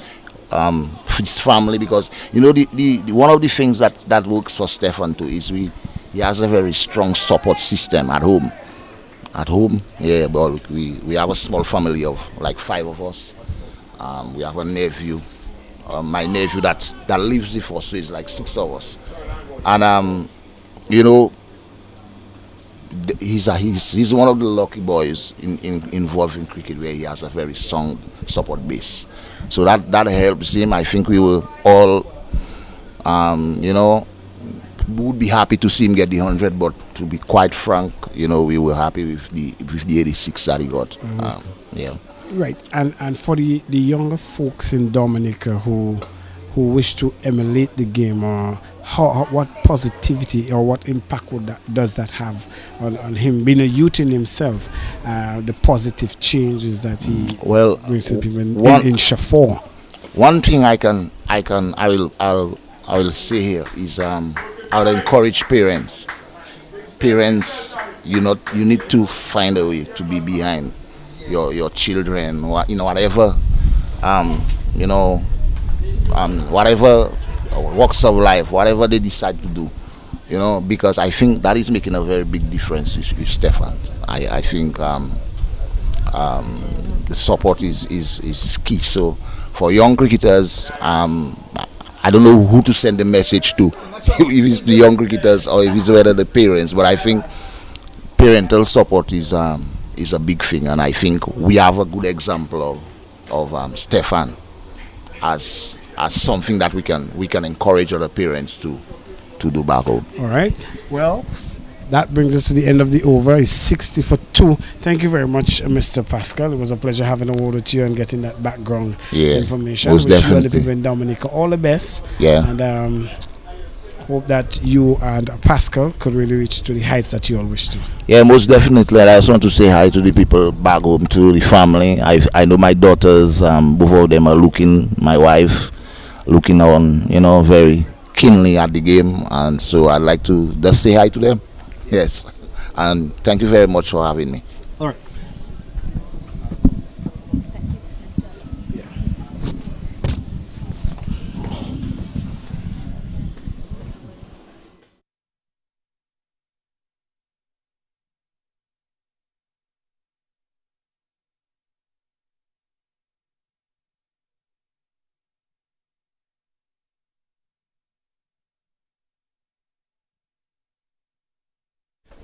his family, because you know the one of the things that works for Stefan too is he has a very strong support system at home. Yeah, but we have a small family of like 5 of us. We have a nephew, my nephew that lives with us, so it's like 6 of us. And you know, he's one of the lucky boys involved in cricket, where he has a very strong support base. So that helps him. I think we were all, you know, would be happy to see him get the 100, but to be quite frank, you know, we were happy with the 86 that he got. Yeah. Right, and for the younger folks in Dominica who wish to emulate the game, or what positivity or what impact does that have on him, being a youth in himself, the positive changes that he brings to people in Shafor? One thing I will say here is I would encourage parents, you need to find a way to be behind your children, you know, whatever whatever walks of life, whatever they decide to do, you know, because I think that is making a very big difference with Stefan. I think the support is key. So for young cricketers, I don't know who to send the message to, if it's the young cricketers or if it's whether the parents, but I think parental support is a big thing, and I think we have a good example of Stefan as something that we can encourage other parents to do back home. All right. Well, that brings us to the end of the over. It's 60 for 2. Thank you very much, Mr. Pascal. It was a pleasure having a word with you and getting that background information. Most Wish definitely. you and the people in Dominica all the best. Yeah. And hope that you and Pascal could really reach to the heights that you all wish to. Yeah, most definitely. I just want to say hi to the people back home, to the family. I know my daughters, both of them are my wife, looking on, you know, very keenly at the game, and so I'd like to just say hi to them. Yes, and thank you very much for having me. All right.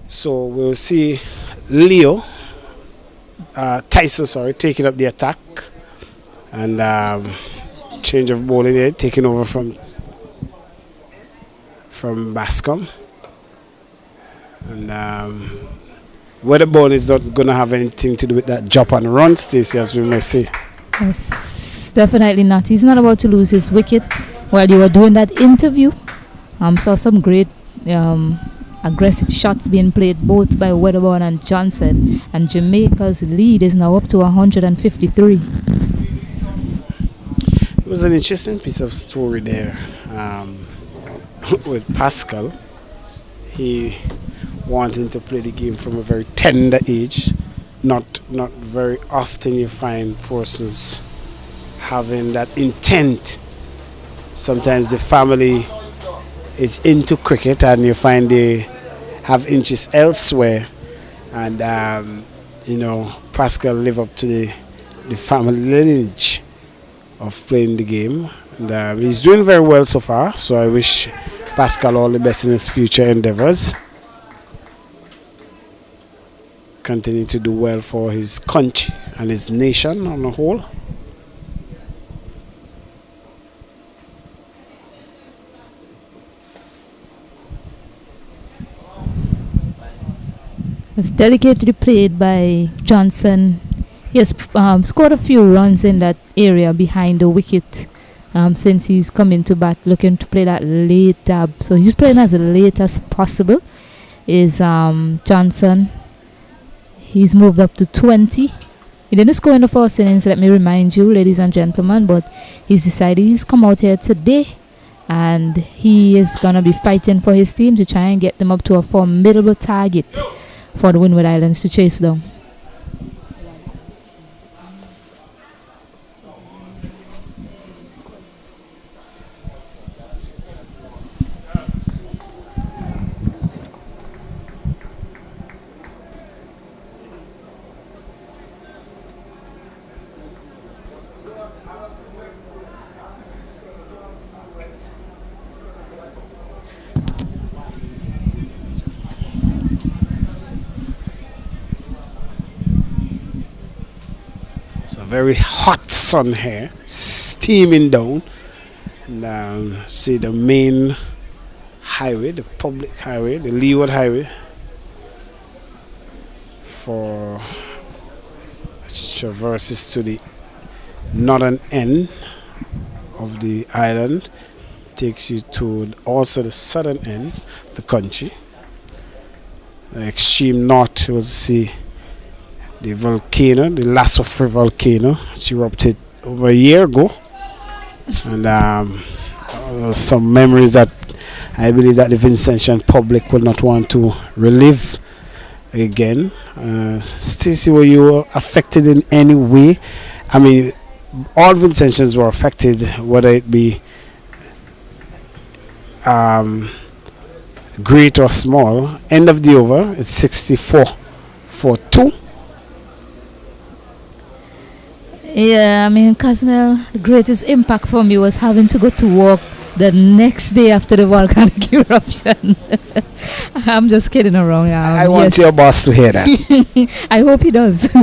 So we'll see Tyson, taking up the attack, and change of ball in there, taking over from Bascom, and Weatherborn is not going to have anything to do with that drop and run, Stacey, as we may say. Yes, definitely not. He's not about to lose his wicket. While you were doing that interview, saw some great aggressive shots being played both by Weatherborn and Johnson, and Jamaica's lead is now up to 153. It was an interesting piece of story there with Pascal. He wanting to play the game from a very tender age. Not very often you find persons having that intent. Sometimes the family is into cricket and you find they have interests elsewhere, and Pascal live up to the family lineage of playing the game, and he's doing very well so far, so I wish Pascal all the best in his future endeavors. Continue to do well for his country and his nation on the whole. It's delicately played by Johnson. He has scored a few runs in that area behind the wicket since he's come into bat looking to play that late dab. So he's playing as late as possible. Is Johnson. He's moved up to 20. He didn't score in the first innings, let me remind you, ladies and gentlemen, but he's decided he's come out here today and he is going to be fighting for his team to try and get them up to a formidable target for the Windward Islands to chase down. It's a very hot sun here, steaming down. And see the main highway, the public highway, the Leeward Highway, for traverses to the northern end of the island, takes you to also the southern end of the country. The extreme north, you will see the volcano, the Lasso Free volcano. It erupted over a year ago, and some memories that I believe that the Vincentian public will not want to relive again. Stacey, were you affected in any way? I mean, all Vincentians were affected, whether it be great or small. End of the over, it's 64-2. Yeah, I mean, Casnell, the greatest impact for me was having to go to work the next day after the volcanic eruption. I'm just kidding around. I want your boss to hear that. I hope he does.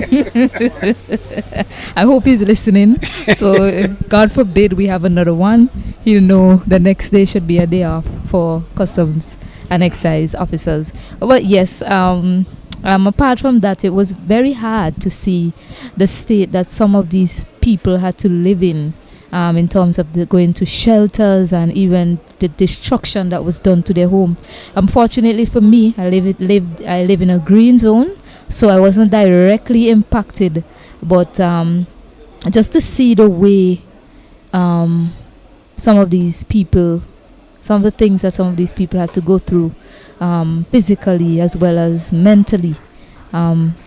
I hope he's listening. So, God forbid we have another one. He'll know the next day should be a day off for customs and excise officers. But yes, apart from that, it was very hard to see the state that some of these people had to live in terms of going to shelters and even the destruction that was done to their home. Unfortunately for me, I live in a green zone, so I wasn't directly impacted. But just to see the way some of these people, some of the things that some of these people had to go through, physically as well as mentally,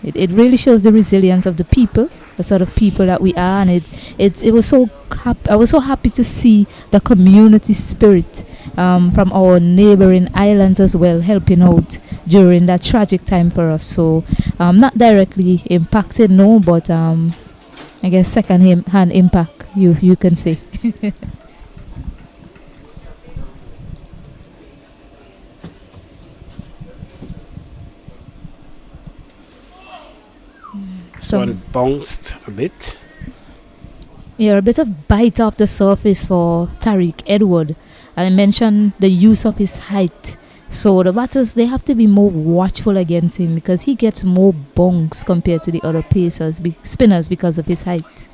it really shows the resilience of the people, the sort of people that we are, and it was so I was so happy to see the community spirit from our neighboring islands as well helping out during that tragic time for us. So not directly impacted, no, but I guess second hand impact, you can say. So one bounced a bit. Yeah, a bit of bite off the surface for Tariq Edward. I mentioned the use of his height. So the batters, they have to be more watchful against him because he gets more bonks compared to the other spinners because of his height.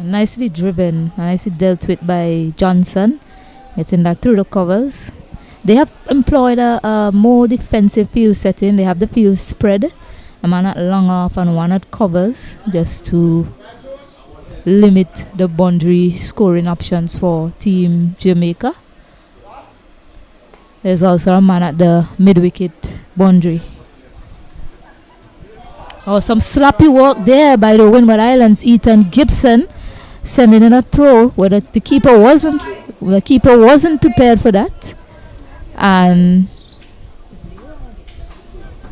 Nicely driven, nicely dealt with by Johnson, getting that through the covers. They have employed a more defensive field setting. They have the field spread, a man at long off and one at covers, just to limit the boundary scoring options for Team Jamaica. There's also a man at the mid-wicket boundary. Oh, some sloppy work there by the Windward Islands. Ethan Gibson sending in a throw where the keeper wasn't prepared for that. And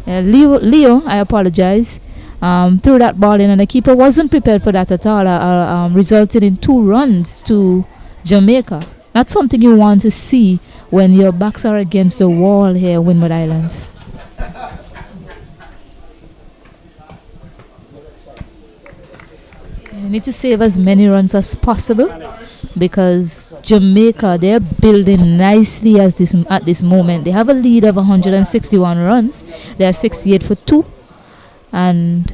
Leo, I apologize, threw that ball in and the keeper wasn't prepared for that at all, resulting in 2 runs to Jamaica. That's something you want to see when your backs are against the wall here, Windward Islands. You need to save as many runs as possible because Jamaica, they're building nicely at this moment. They have a lead of 161 runs. They are 68 for 2, and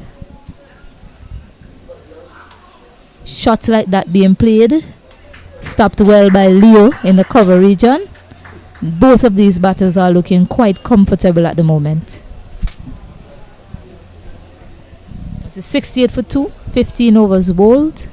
shots like that being played, stopped well by Leo in the cover region. Both of these batters are looking quite comfortable at the moment. It's 68 for 2, 15 overs bowled.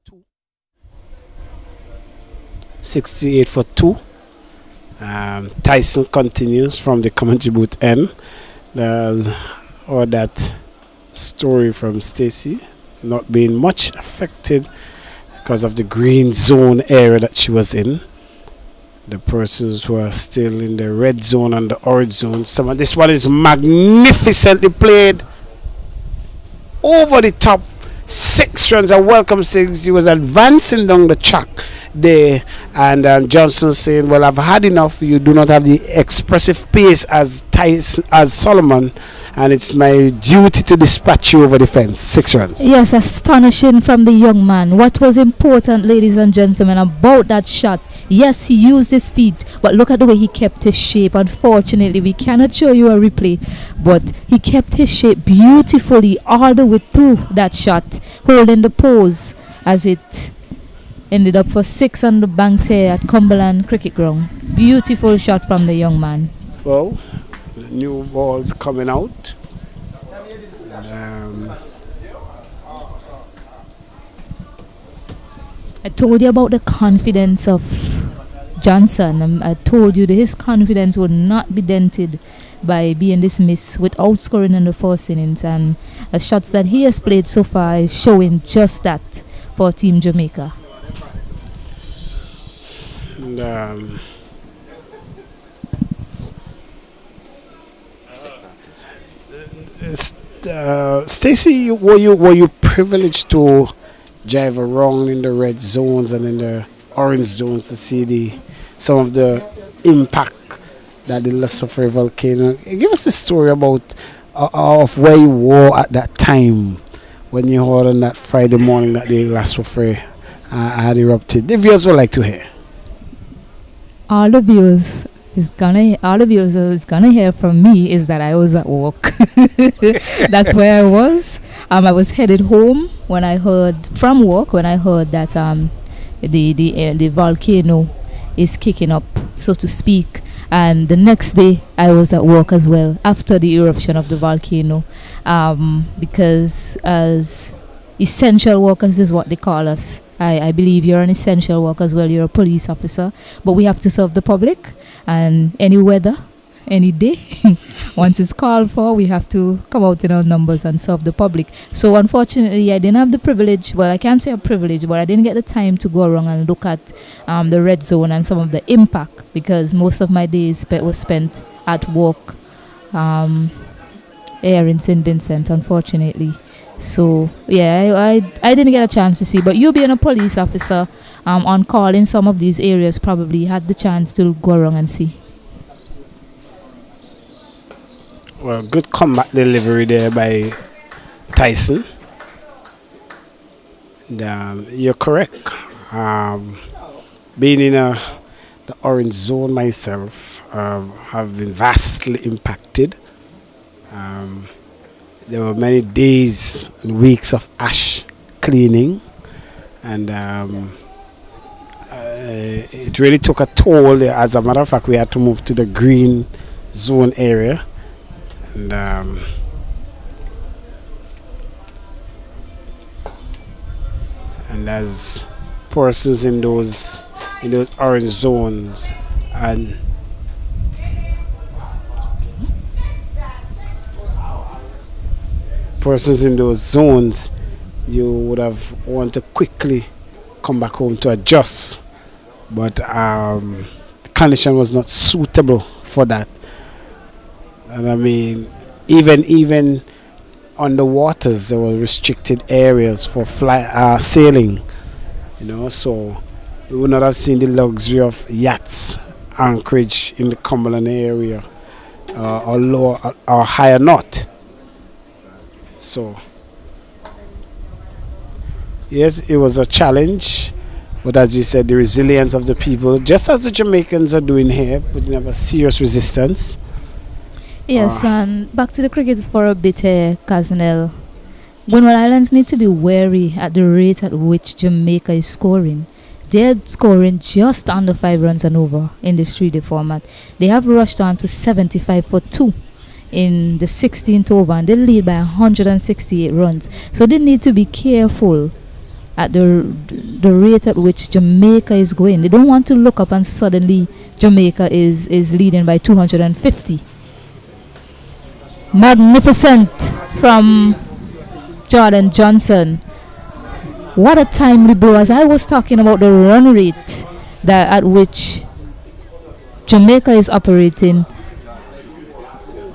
Two. 68 for 2. Tyson continues from the commentary booth end. Or that story from Stacey not being much affected because of the green zone area that she was in. The persons who are still in the red zone and the orange zone. This one is magnificently played over the top. 6 runs, a welcome 6. He was advancing down the track there, and Johnson saying, well, I've had enough. You do not have the expressive pace as Solomon, and it's my duty to dispatch you over the fence. 6 runs. Yes, astonishing from the young man. What was important, ladies and gentlemen, about that shot? Yes, he used his feet, but look at the way he kept his shape. Unfortunately, we cannot show you a replay, but he kept his shape beautifully all the way through that shot, holding the pose as it ended up for 6 on the banks here at Cumberland Cricket Ground. Beautiful shot from the young man. Well, the new balls coming out. I told you about the confidence of Johnson. I told you that his confidence would not be dented by being dismissed without scoring in the first innings, and the shots that he has played so far is showing just that for Team Jamaica. And, Stacey, were you privileged to drive around in the red zones and in the orange zones to see some of the impact that the Lesser volcano? Give us the story about of where you were at that time when you heard on that Friday morning that the Lesser had erupted. The viewers would like to hear. All the viewers is gonna hear from me is that I was at work. That's where I was. I was headed home when I heard that the volcano is kicking up, so to speak. And the next day I was at work as well after the eruption of the volcano, because as essential workers is what they call us. I believe you're an essential worker as well. You're a police officer, but we have to serve the public, and any weather, any day, once it's called for, we have to come out in our numbers and serve the public. So unfortunately, I didn't have the privilege. Well, I can't say a privilege, but I didn't get the time to go around and look at the red zone and some of the impact, because most of my days was spent at work here in St. Vincent, unfortunately. So yeah, I didn't get a chance to see, but you being a police officer on call in some of these areas probably had the chance to go around and see. Well, good comeback delivery there by Tyson. And, you're correct. Being in the orange zone myself, have been vastly impacted. There were many days and weeks of ash cleaning, and it really took a toll. As a matter of fact, we had to move to the green zone area, and as persons in those orange zones, and persons in those zones, you would have want to quickly come back home to adjust, but the condition was not suitable for that. And I mean, even on the waters there were restricted areas for sailing, so we would not have seen the luxury of yachts anchorage in the Cumberland area, or lower or higher north. So yes, it was a challenge, but as you said, the resilience of the people, just as the Jamaicans are doing here, putting up a serious resistance. Yes, and back to the cricket for a bit here, Casnell. Windward Islands need to be wary at the rate at which Jamaica is scoring. They're scoring just under 5 runs and over in this 3-day format. They have rushed on to 75 for 2 in the 16th over, and they lead by 168 runs. So they need to be careful at the rate at which Jamaica is going. They don't want to look up and suddenly Jamaica is leading by 250. Magnificent from Jordan Johnson. What a timely blow. As I was talking about the run rate at which Jamaica is operating,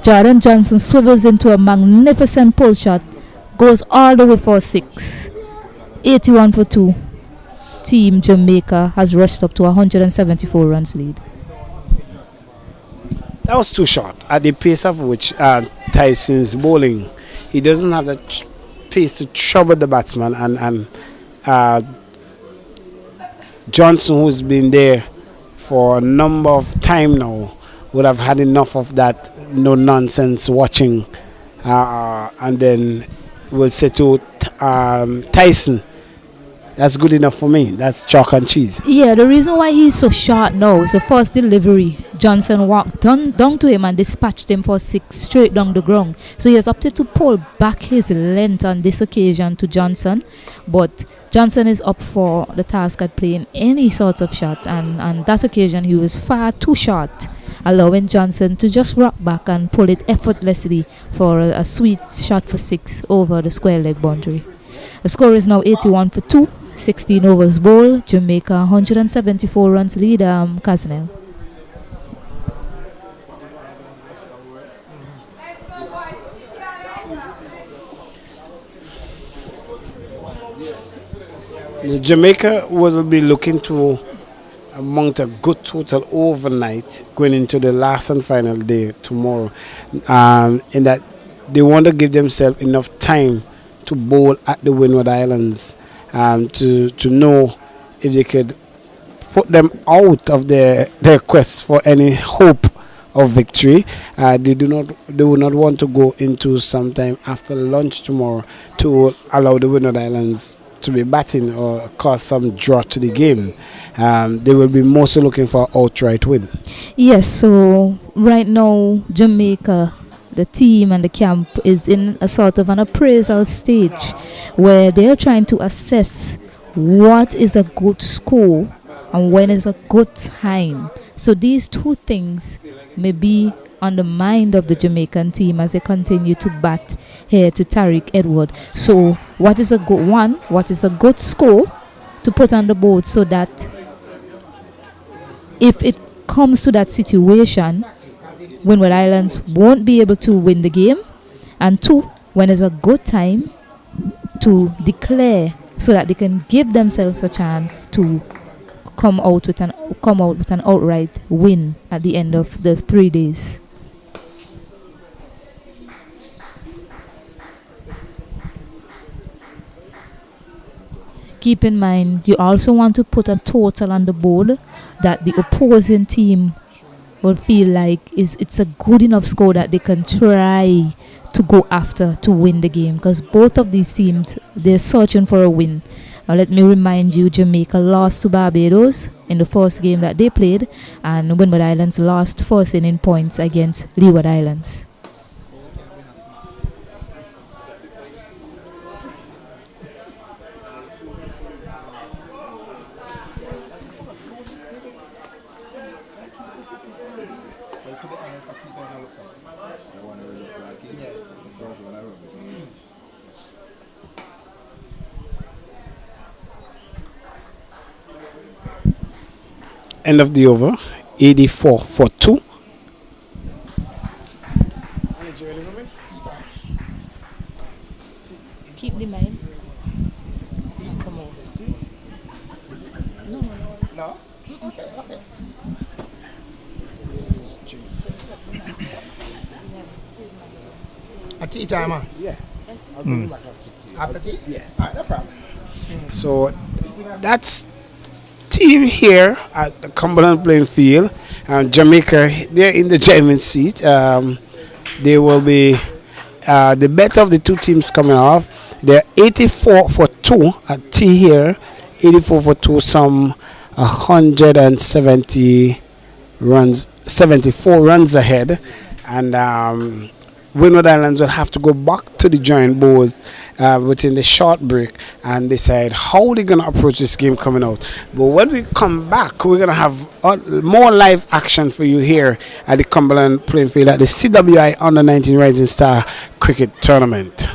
Jordan Johnson swivels into a magnificent pull shot, goes all the way for 6. 81 for 2. Team Jamaica has rushed up to 174 runs lead. That was too short at the pace of which Tyson's bowling. He doesn't have the pace to trouble the batsman, and Johnson, who's been there for a number of time now, would have had enough of that no nonsense watching, and then we'll say to Tyson, that's good enough for me. That's chalk and cheese. Yeah, the reason why he's so short now is the first delivery. Johnson walked down to him and dispatched him for 6 straight down the ground. So he has opted to pull back his length on this occasion to Johnson. But Johnson is up for the task at playing any sort of shot. And on that occasion, he was far too short, allowing Johnson to just rock back and pull it effortlessly for a sweet shot for 6 over the square leg boundary. The score is now 81 for 2. 16 overs bowl. Jamaica 174 runs lead. Casnell. Jamaica will be looking to mount a good total overnight going into the last and final day tomorrow, in that they want to give themselves enough time to bowl at the Windward Islands, to know if they could put them out of their quest for any hope of victory. They will not want to go into sometime after lunch tomorrow to allow the Windward Islands to be batting or cause some draw to the game. They will be mostly looking for an outright win. Yes, so right now Jamaica, the team and the camp, is in a sort of an appraisal stage where they're trying to assess what is a good score and when is a good time. So these two things may be on the mind of the Jamaican team as they continue to bat here to Tariq Edward. So what is a good one? What is a good score to put on the board, so that if it comes to that situation, Windward Islands won't be able to win the game, and 2, when is a good time to declare, so that they can give themselves a chance to come out with an outright win at the end of the 3 days. Keep in mind, you also want to put a total on the board that the opposing team will feel like it's a good enough score that they can try to go after to win the game, because both of these teams, they're searching for a win. Let me remind you, Jamaica lost to Barbados in the first game that they played, and Windward Islands lost first inning points against Leeward Islands. End of the over, 84 for 2. Keep the mind. A tea time, huh? Yeah. I'll bring you back after tea. After tea? Yeah. Alright, no problem. So that's team here at the Cumberland playing field. Jamaica, they're in the German seat. They will be the better of the two teams coming off. They're 84 for 2 at T here. 84 for 2, some 170 runs, 74 runs ahead. And Windward Islands will have to go back to the drawing board within the short break and decide how they're going to approach this game coming out. But when we come back, we're going to have more live action for you here at the Cumberland playing field at the CWI Under 19 Rising Star Cricket Tournament.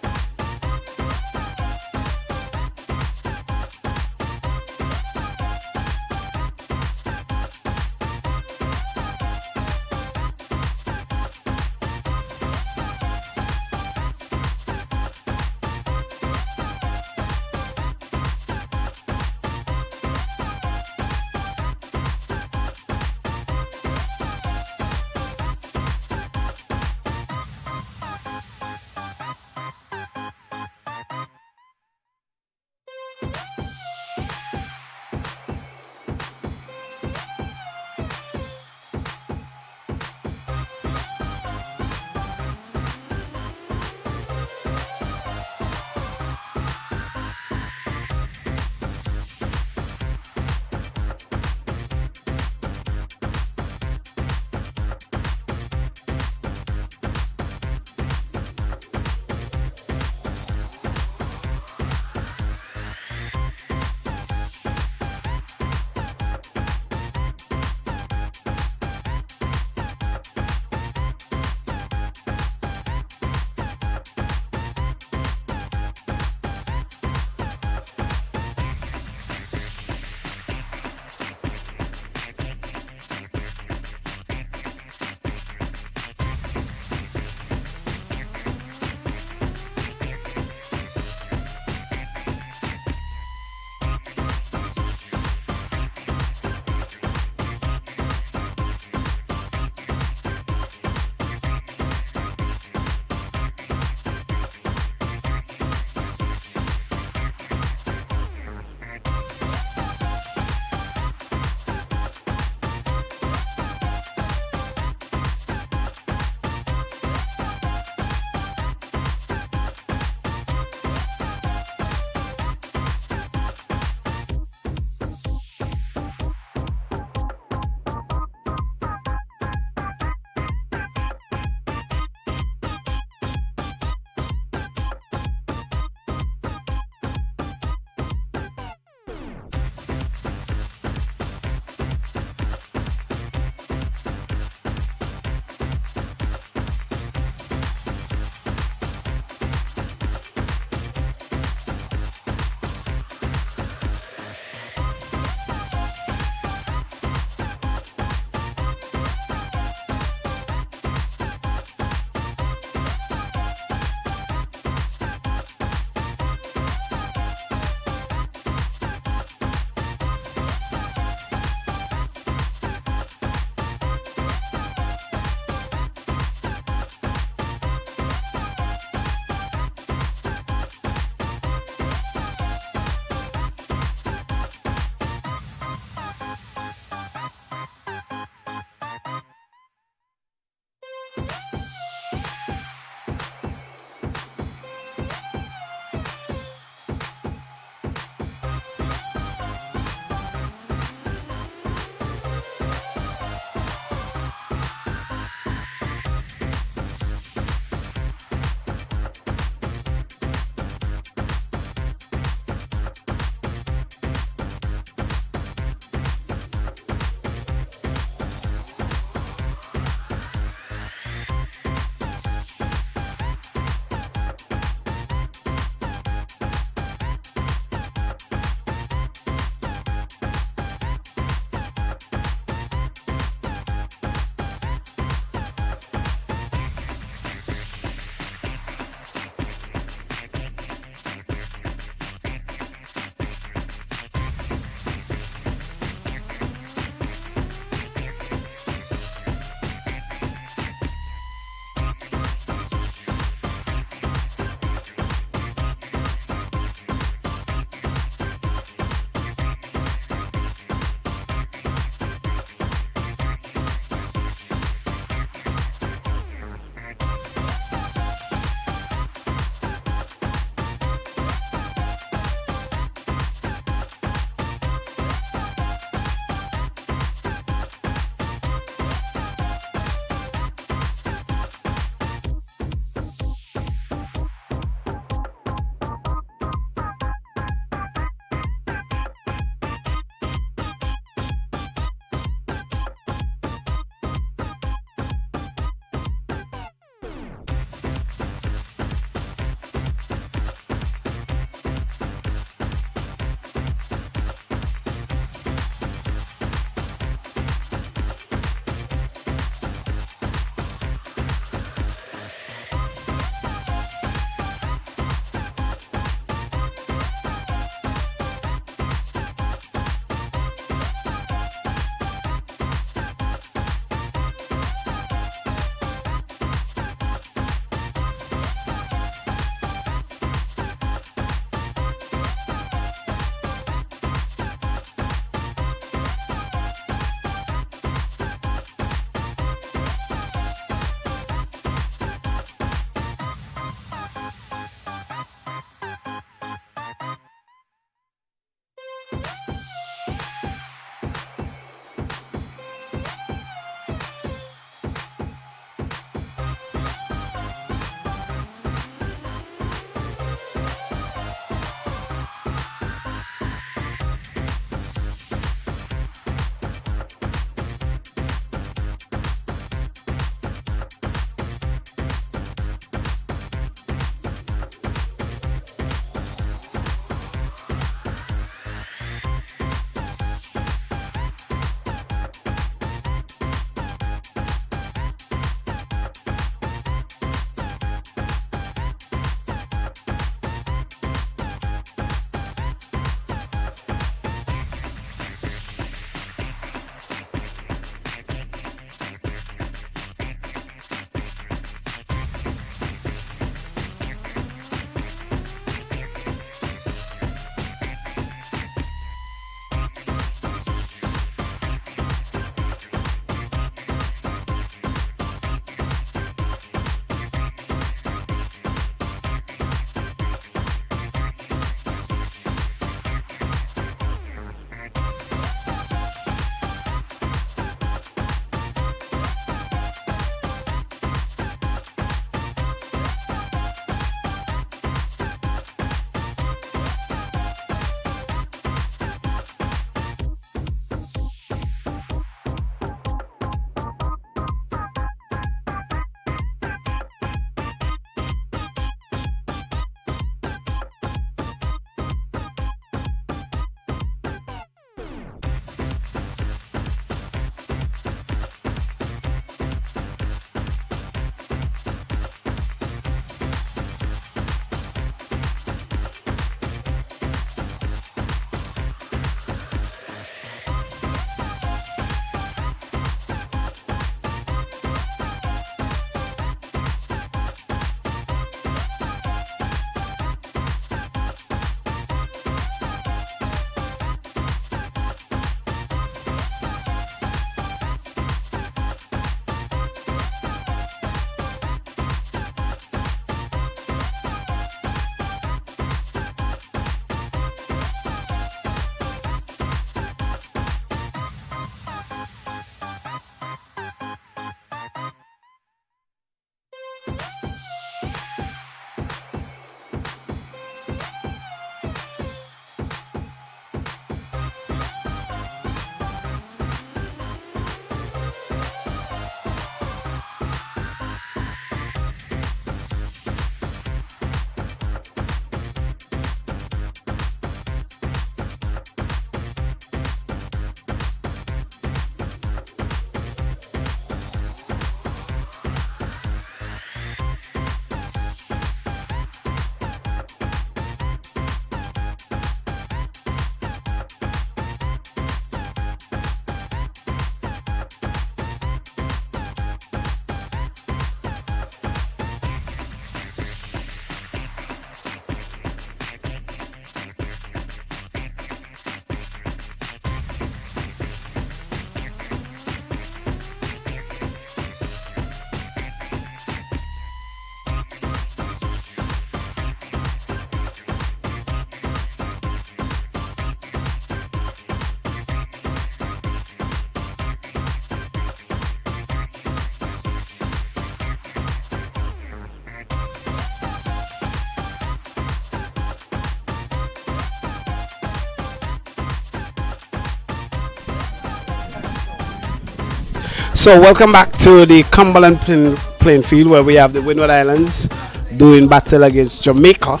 So welcome back to the Cumberland playing field where we have the Windward Islands doing battle against Jamaica.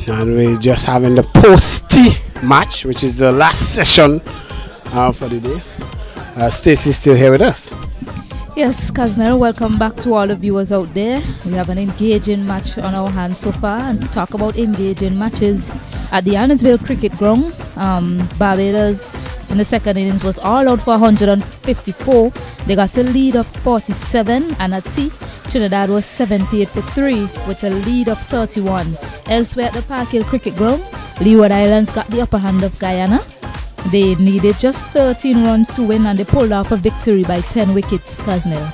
And we're just having the post-tea match, which is the last session for the day. Stacey's still here with us. Yes, Kaznel, welcome back to all the viewers out there. We have an engaging match on our hands so far, and to talk about engaging matches at the Annisville Cricket Ground, Barbados in the second innings was all out for 154. They got a lead of 47 and a tea. Trinidad was 78 for 3 with a lead of 31. Elsewhere at the Park Hill Cricket Ground, Leeward Islands got the upper hand of Guyana. They needed just 13 runs to win and they pulled off a victory by 10 wickets, Kaznel.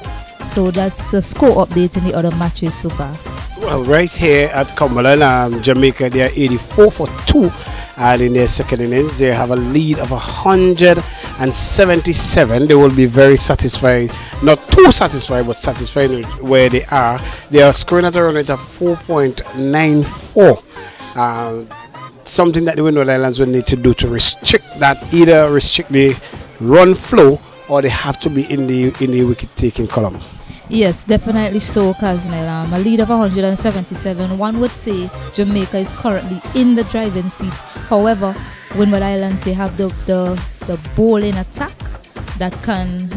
So that's a score update in the other matches so far. Well, right here at Cumberland, Jamaica, they are 84 for 2. And in their second innings, they have a lead of 177. They will be very satisfied, not too satisfied, but satisfied with where they are. They are scoring at a run rate of 4.94. Something that the Windward Islands will need to do to restrict that, either restrict the run flow or they have to be in the wicket taking column. Yes, definitely so, Kaznel. A lead of 177. One would say Jamaica is currently in the driving seat. However, Windward Islands, they have the bowling attack that can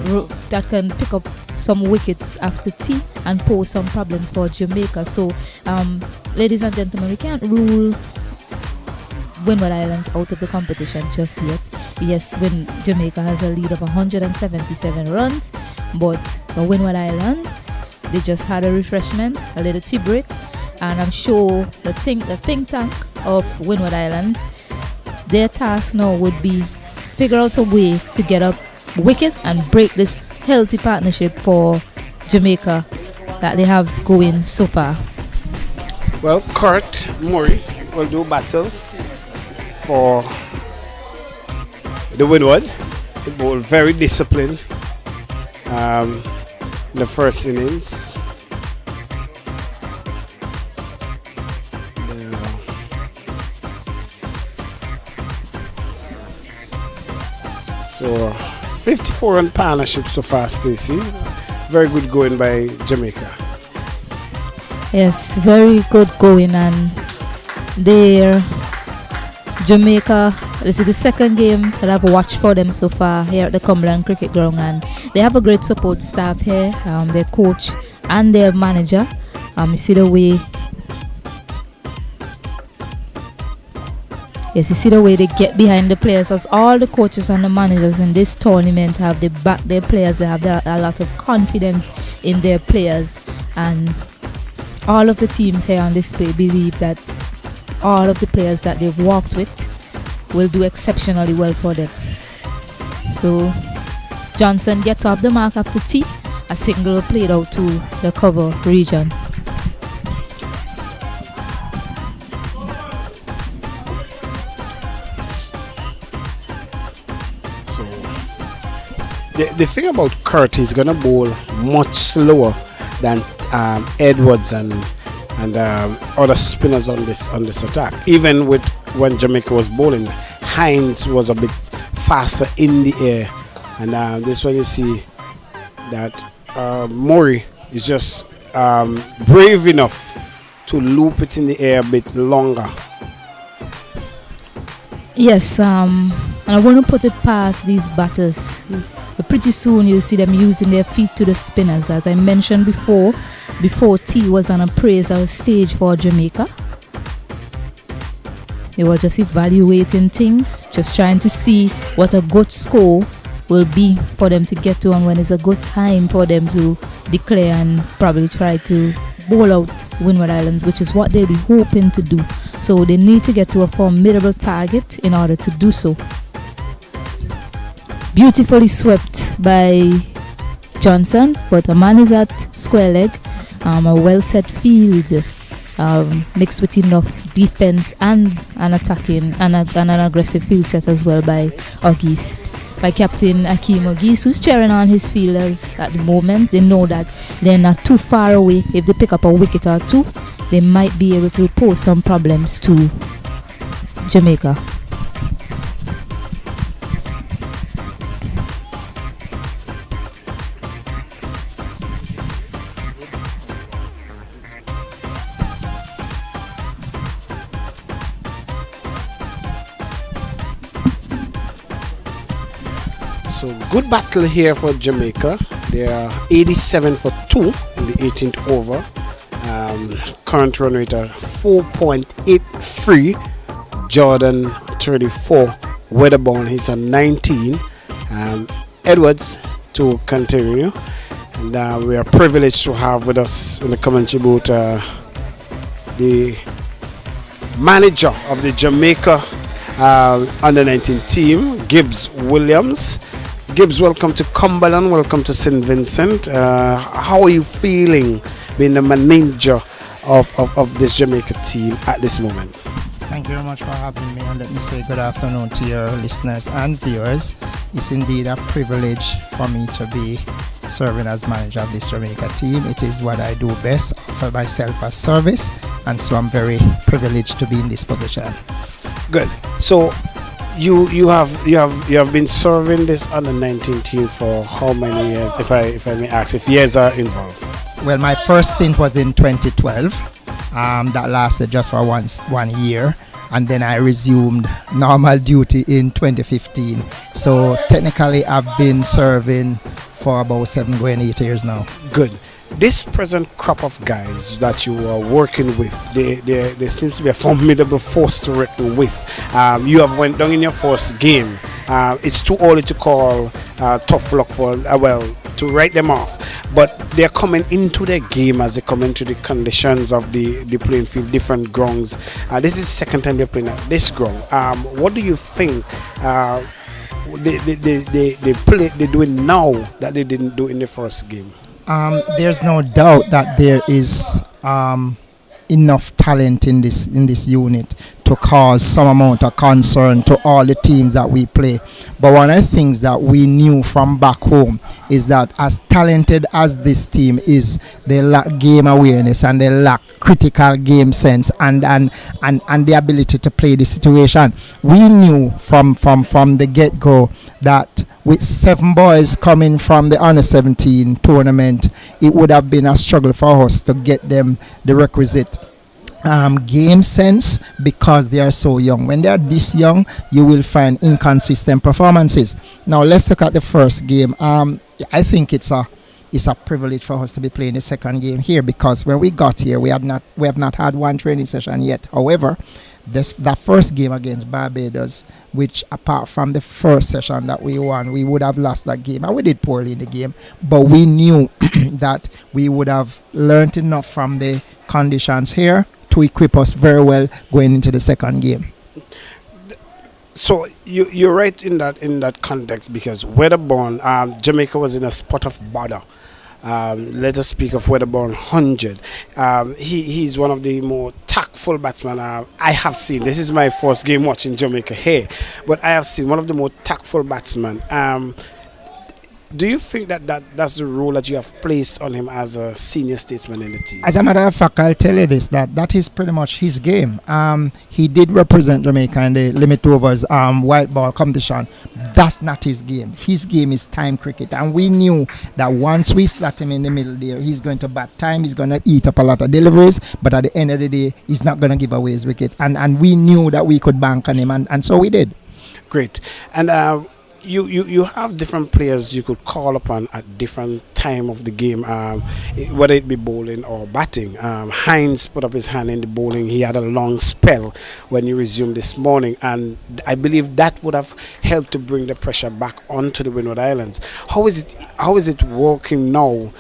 pick up some wickets after tea and pose some problems for Jamaica. So, ladies and gentlemen, we can't rule Windward Islands out of the competition just yet. Yes, when Jamaica has a lead of 177 runs, but the Windward Islands, they just had a refreshment, a little tea break, and I'm sure the think tank of Windward Islands, their task now would be figure out a way to get a wicket and break this healthy partnership for Jamaica that they have going so far. Well, Kurt Murray will do battle for the Windward. He bowled very disciplined in the first innings. So 54 run partnership so far, Stacey. Very good going by Jamaica. Yes, very good going, and their Jamaica, this is the second game that I've watched for them so far here at the Cumberland Cricket Ground, and they have a great support staff here, their coach and their manager. You see the way, yes, you see the way they get behind the players, as all the coaches and the managers in this tournament have they back their players. They have a lot of confidence in their players, and all of the teams here on display believe that all of the players that they've worked with will do exceptionally well for them. So Johnson gets off the mark after tea. A single played out to the cover region. So the thing about Kurt is gonna bowl much slower than Edwards and other spinners on this attack. Even with when Jamaica was bowling, Hines was a bit faster in the air, and this one you see that Murray is just brave enough to loop it in the air a bit longer. Yes, and I want to put it past these batters. Pretty soon you'll see them using their feet to the spinners. As I mentioned before tea was an appraisal stage for Jamaica. They were just evaluating things, just trying to see what a good score will be for them to get to and when is a good time for them to declare and probably try to bowl out Windward Islands, which is what they'll be hoping to do. So they need to get to a formidable target in order to do so. Beautifully swept by Johnson, but a man is at square leg. A well set field mixed with enough defense and an attacking and an aggressive field set as well by Captain Akeem Ogis, who's cheering on his fielders at the moment. They know that they're not too far away. If they pick up a wicket or two, they might be able to pose some problems to Jamaica. So good battle here for Jamaica. They are 87 for 2 in the 18th over. Current run rate are 4.83. Jordan 34. Weatherborn, he's on 19. Edwards to continue. And we are privileged to have with us in the commentary booth the manager of the Jamaica under 19 team, Gibbs Williams. Gibbs, welcome to Cumberland, welcome to St. Vincent. How are you feeling being the manager of this Jamaica team at this moment? Thank you very much for having me, and let me say good afternoon to your listeners and viewers. It's indeed a privilege for me to be serving as manager of this Jamaica team. It is what I do best, offer myself as service, and so I'm very privileged to be in this position. Good. So you have been serving this under 19 team for how many years, if I may ask, if years are involved? Well, my first stint was in 2012. That lasted just for 1 year, and then I resumed normal duty in 2015. So technically I've been serving for about 7 going 8 years now. Good. This present crop of guys that you are working with, there seems to be a formidable force to reckon with. You have went down in your first game. It's too early to call tough luck for to write them off, but they're coming into their game as they come into the conditions of the playing field, different grounds. This is the second time they're playing at this ground. What do you think they're doing now that they didn't do in the first game? There's no doubt that there is enough talent in this unit to cause some amount of concern to all the teams that we play. But one of the things that we knew from back home is that as talented as this team is, they lack game awareness and they lack critical game sense and the ability to play the situation. We knew from the get-go that with 7 boys coming from the under 17 tournament, it would have been a struggle for us to get them the requisite game sense because they are so young. When they are this young, you will find inconsistent performances. Now let's look at the first game. I think it's a privilege for us to be playing the second game here because when we got here, we have not had one training session yet. However, that first game against Barbados, which apart from the first session that we won, we would have lost that game, and we did poorly in the game, but we knew that we would have learned enough from the conditions here to equip us very well going into the second game. So you're right in that context because Weatherborn, Jamaica was in a spot of bother. Let us speak of Weatherborn 100. He's one of the more tactful batsmen I have seen. This is my first game watching Jamaica here, but I have seen one of the more tactful batsmen. Do you think that's the role that you have placed on him as a senior statesman in the team? As a matter of fact, I'll tell you this, that is pretty much his game. He did represent Jamaica in the limit overs white ball competition. That's not his game. His game is time cricket, and we knew that once we slot him in the middle there, he's going to bat time, he's going to eat up a lot of deliveries, but at the end of the day, he's not going to give away his wicket. And we knew that we could bank on him, and so we did. Great. And you have different players you could call upon at different time of the game, whether it be bowling or batting. Hines put up his hand in the bowling. He had a long spell when he resumed this morning, and I believe that would have helped to bring the pressure back onto the Windward Islands. How is it working now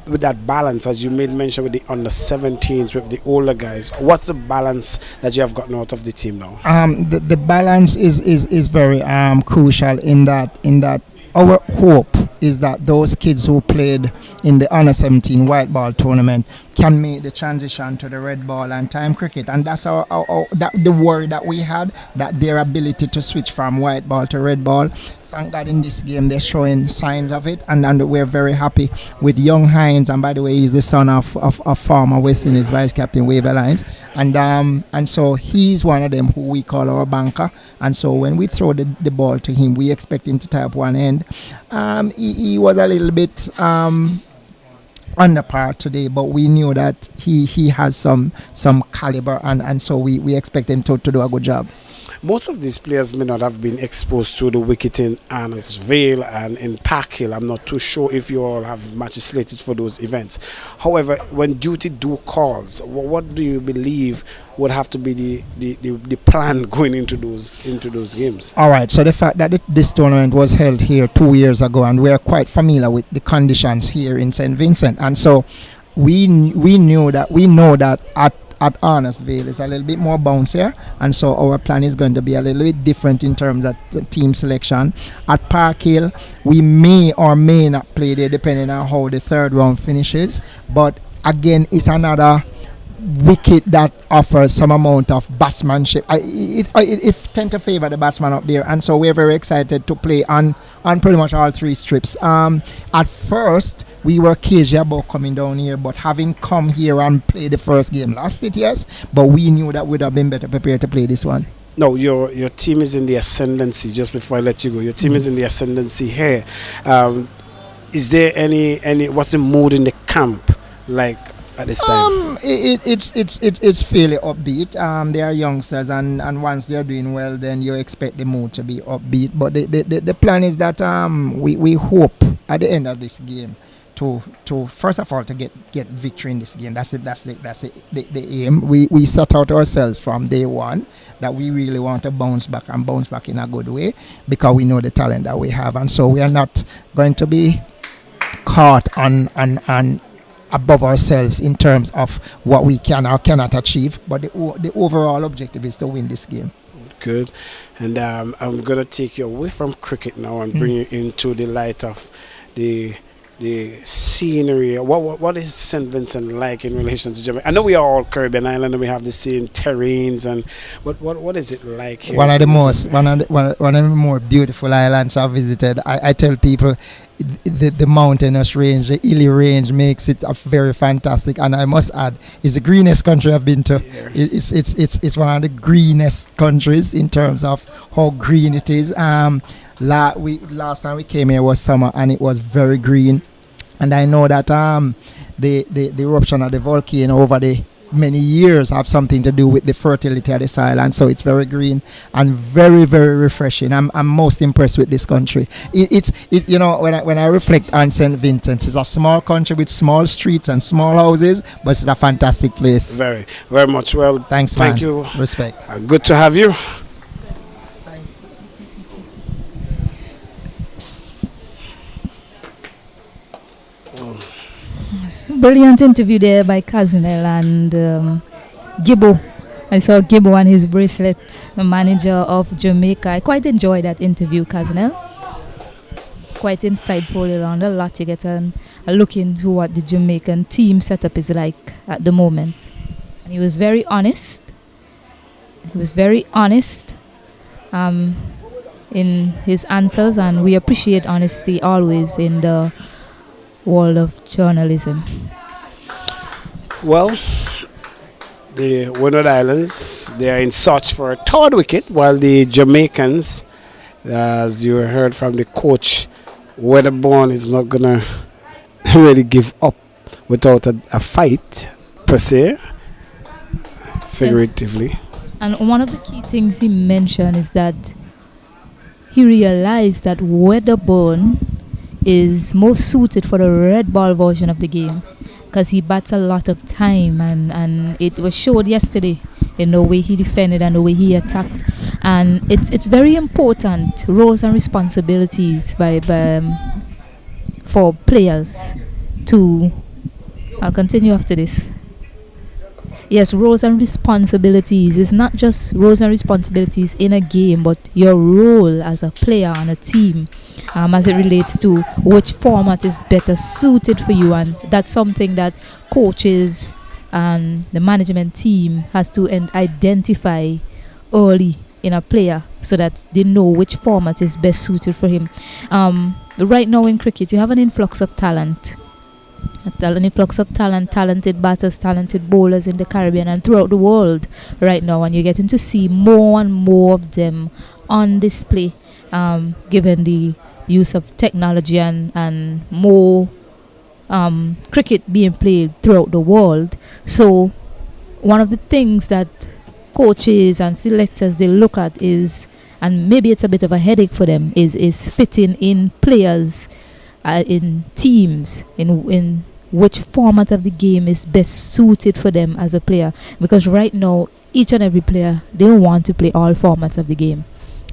with that balance, as you made mention with the under 17s, with the older guys? What's the balance that you have gotten out of the team now? The balance is very crucial in that our hope is that those kids who played in the under 17 white ball tournament can make the transition to the red ball and time cricket, and that's the worry that we had, that their ability to switch from white ball to red ball. Thank God in this game they're showing signs of it, and we're very happy with young Hines. And by the way, he's the son of former West Indies vice captain Wave Alliance, and so he's one of them who we call our banker. And so when we throw the ball to him, we expect him to tie up one end. He was a little bit under par today, but we knew that he has some caliber, and so we expect him to do a good job. most of these players may not have been exposed to the wicket in Arnottsville and in Park Hill. I'm not too sure if you all have matches slated for those events. However, when duty do calls, what do you believe would have to be the plan going into those games? All right. So the fact that this tournament was held here 2 years ago, and we are quite familiar with the conditions here in St. Vincent, and so we know that at Arnottsville is a little bit more bouncier, and so our plan is going to be a little bit different in terms of the team selection. At Park Hill, we may or may not play there depending on how the third round finishes, but again, it's another wicket that offers some amount of batsmanship. It tend to favor the batsman up there, and so we're very excited to play on pretty much all three strips. At first we were cagey about coming down here, but having come here and played the first game, lost it, yes, but we knew that we'd have been better prepared to play this one. No, your team is in the ascendancy. Just before I let you go, your team is in the ascendancy here. Is there any what's the mood in the camp like at this time? It's fairly upbeat. They are youngsters, and once they're doing well, then you expect the mood to be upbeat. But the plan is that we hope at the end of this game to first of all to get victory in this game. That's the aim. We set out ourselves from day one that we really want to bounce back in a good way, because we know the talent that we have, and so we are not going to be caught on above ourselves in terms of what we can or cannot achieve, but the overall objective is to win this game. Good. And I'm going to take you away from cricket now and bring you into the light of the scenery. What is St. Vincent like in relation to Jamaica? I know we are all Caribbean island and we have the same terrains, and what is it like here? One of the more beautiful islands I've visited. I tell people the mountainous range, the hilly range, makes it very fantastic, and I must add, it's the greenest country I've been to. Yeah. It's one of the greenest countries in terms of how green it is. Last time we came here was summer, and it was very green, and I know that the eruption of the volcano over the many years have something to do with the fertility of this island, so it's very green and very, very refreshing. I'm most impressed with this country. You know, when I reflect on St. Vincent, it's a small country with small streets and small houses, but it's a fantastic place. Very, very much. Well, thanks, man. Thank you. Respect. Good to have you. Thanks. Brilliant interview there by Casinel and Gibbo. I saw Gibbo and his bracelet, the manager of Jamaica. I quite enjoyed that interview, Casinel. It's quite insightful around a lot. You get a look into what the Jamaican team setup is like at the moment. And he was very honest. In his answers, and we appreciate honesty always in the world of journalism. Well, the Windward Islands, they are in search for a third wicket, while the Jamaicans, as you heard from the coach, Weatherborn is not going to really give up without a fight, per se, figuratively. Yes. And one of the key things he mentioned is that he realized that Weatherborn is most suited for the red ball version of the game, because he bats a lot of time, and it was showed yesterday in the way he defended and the way he attacked. And it's very important, roles and responsibilities for players to... I'll continue after this. Yes, roles and responsibilities. It's not just roles and responsibilities in a game, but your role as a player on a team, as it relates to which format is better suited for you. And that's something that coaches and the management team has to identify early in a player, so that they know which format is best suited for him. Right now in cricket, you have an influx of talent. Talented batters, talented bowlers in the Caribbean and throughout the world right now, and you're getting to see more and more of them on display, given the use of technology and more cricket being played throughout the world. So one of the things that coaches and selectors they look at is, and maybe it's a bit of a headache for them, is fitting in players in teams in which format of the game is best suited for them as a player. Because right now, each and every player, they want to play all formats of the game.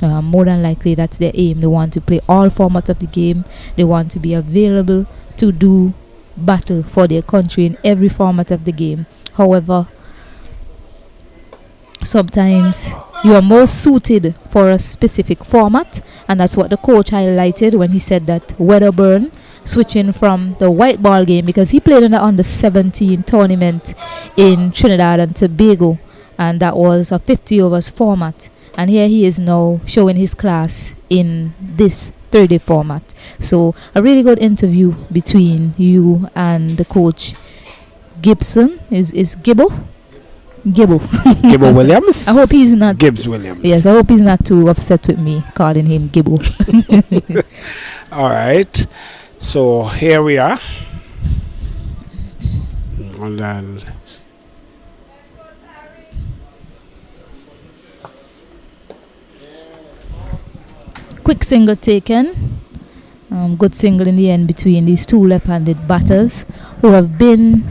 More than likely, that's their aim. They want to play all formats of the game. They want to be available to do battle for their country in every format of the game. However, sometimes you are more suited for a specific format, and that's what the coach highlighted when he said that Wedderburn switching from the white ball game, because he played in the under 17 tournament in Trinidad and Tobago, and that was a 50 overs format, and here he is now showing his class in this 30 format. So a really good interview between you and the coach. Gibson is Gibbo Gibbo Williams. I hope he's not Gibbs Williams. Yes, I hope he's not too upset with me calling him Gibbo. All right. So here we are. And then Quick single taken. Good single in the end between these two left-handed batters who have been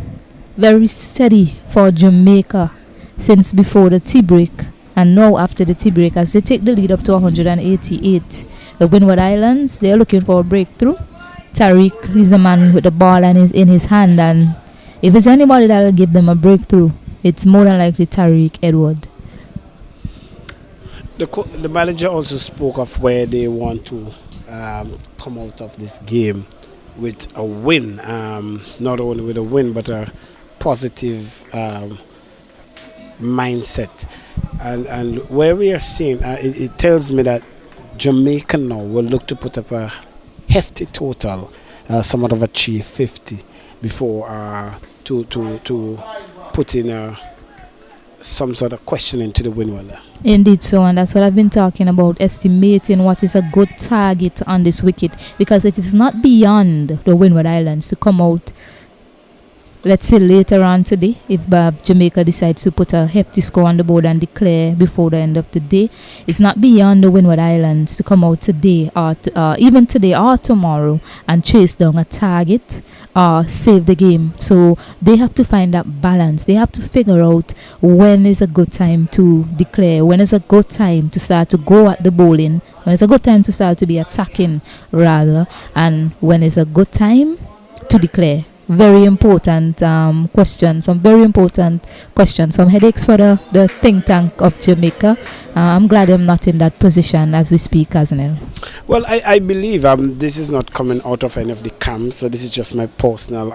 very steady for Jamaica since before the tea break and now after the tea break, as they take the lead up to 188. The Windward Islands, they're looking for a breakthrough. Tariq is the man with the ball and is in his hand, and if there's anybody that'll give them a breakthrough, it's more than likely Tariq Edward. the manager also spoke of where they want to come out of this game with a win, not only with a win but a positive mindset, and where we are seeing it tells me that Jamaica now will look to put up a hefty total, somewhat of achieve 50 before to put in some sort of question into the Windwards. Indeed so, and that's what I've been talking about, estimating what is a good target on this wicket, because it is not beyond the Windward Islands to come out, let's say later on today, if Jamaica decides to put a hefty score on the board and declare before the end of the day. It's not beyond the Windward Islands to come out today or even today or tomorrow and chase down a target or save the game. So they have to find that balance. They have to figure out when is a good time to declare, when is a good time to start to go at the bowling, when is a good time to start to be attacking rather, and when is a good time to declare. Very important question, some very important questions, some headaches for the think tank of Jamaica. I'm glad I'm not in that position as we speak, Aznel. Well, I believe this is not coming out of any of the camps, so this is just my personal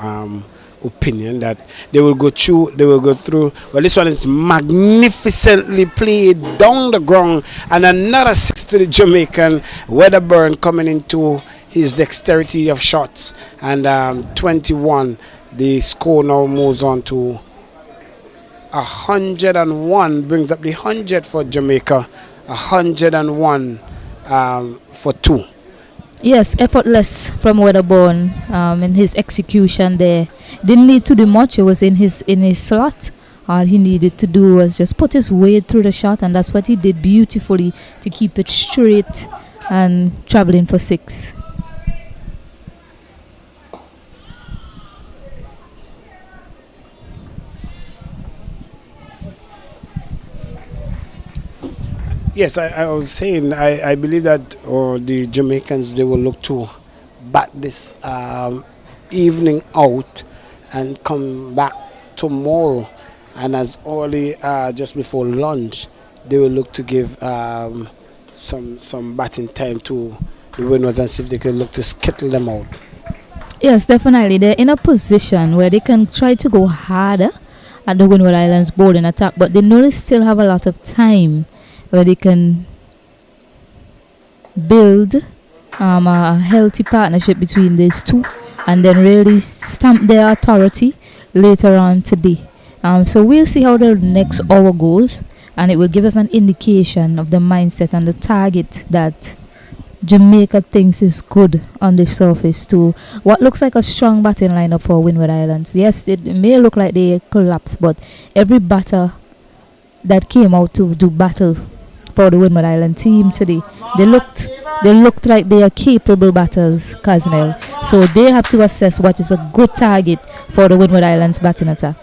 opinion that they will go through. Well, this one is magnificently played down the ground, and another 6 to the Jamaican. Wedderburn coming into his dexterity of shots, and 21. The score now moves on to 101, brings up the 100 for Jamaica, 101 for 2. Yes, effortless from Wedderburn in his execution there. Didn't need to do much. It was in his slot. All he needed to do was just put his weight through the shot, and that's what he did beautifully to keep it straight and traveling for 6. Yes, I was saying I believe that the Jamaicans, they will look to bat this evening out and come back tomorrow, and as early just before lunch they will look to give some batting time to the Windwards and see if they can look to skittle them out. Yes, definitely. They're in a position where they can try to go harder at the Windward Islands bowling attack, but they know they still have a lot of time where they can build a healthy partnership between these two and then really stamp their authority later on today. So we'll see how the next hour goes, and it will give us an indication of the mindset and the target that Jamaica thinks is good on the surface to what looks like a strong batting lineup for Windward Islands. Yes, it may look like they collapse, but every batter that came out to do battle for the Windward Island team today. They looked like they are capable batters, Casnell. So they have to assess what is a good target for the Windward Islands batting attack.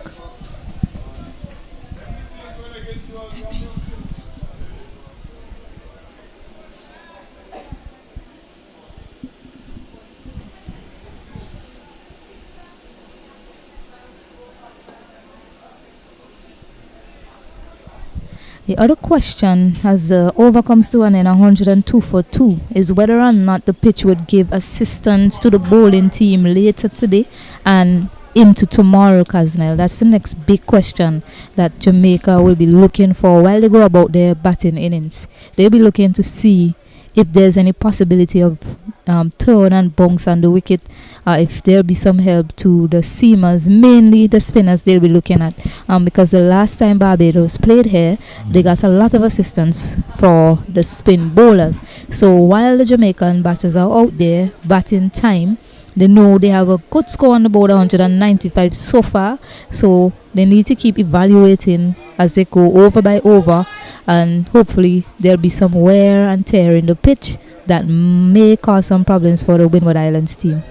The other question, as the over comes to an end 102 for 2, is whether or not the pitch would give assistance to the bowling team later today and into tomorrow, Casnell. That's the next big question that Jamaica will be looking for while they go about their batting innings. They'll be looking to see if there's any possibility of turn and bounce on the wicket, if there'll be some help to the seamers, mainly the spinners they'll be looking at, because the last time Barbados played here, they got a lot of assistance for the spin bowlers. So while the Jamaican batters are out there batting time, they know they have a good score on the board, 195 so far, so they need to keep evaluating as they go over by over, and hopefully there'll be some wear and tear in the pitch that may cause some problems for the Windward Islands team.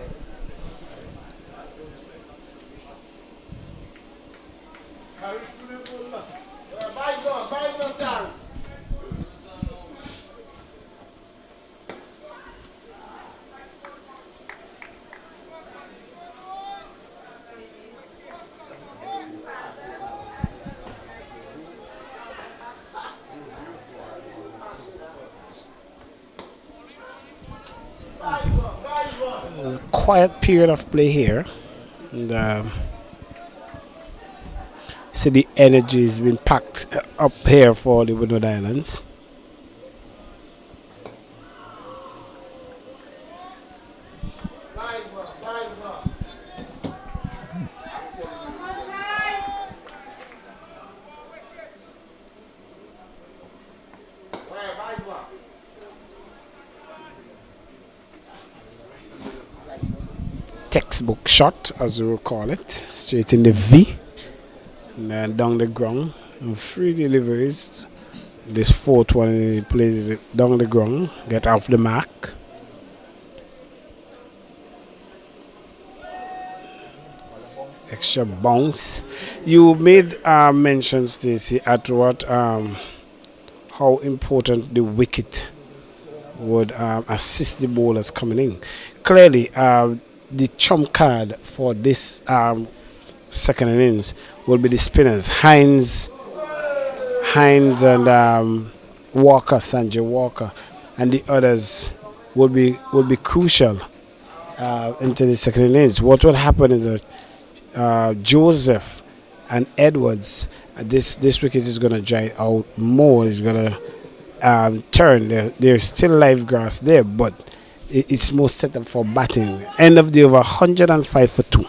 There's a quiet period of play here, and see the energy has been packed up here for the Windward Islands. Textbook shot, as we will call it, straight in the V, and then down the ground. And 3 deliveries. This 4th one, he plays it down the ground, get off the mark. Extra bounce. You made mention, Stacey, at what how important the wicket would assist the bowlers coming in. Clearly, the trump card for this second innings will be the spinners, Hines and Walker, Sanjay Walker, and the others will be crucial into the second innings. What will happen is that Joseph and Edwards, this wicket is going to dry out more. It's going to turn. There's still live grass there, but it's more set up for batting. End of the over, 105 for 2.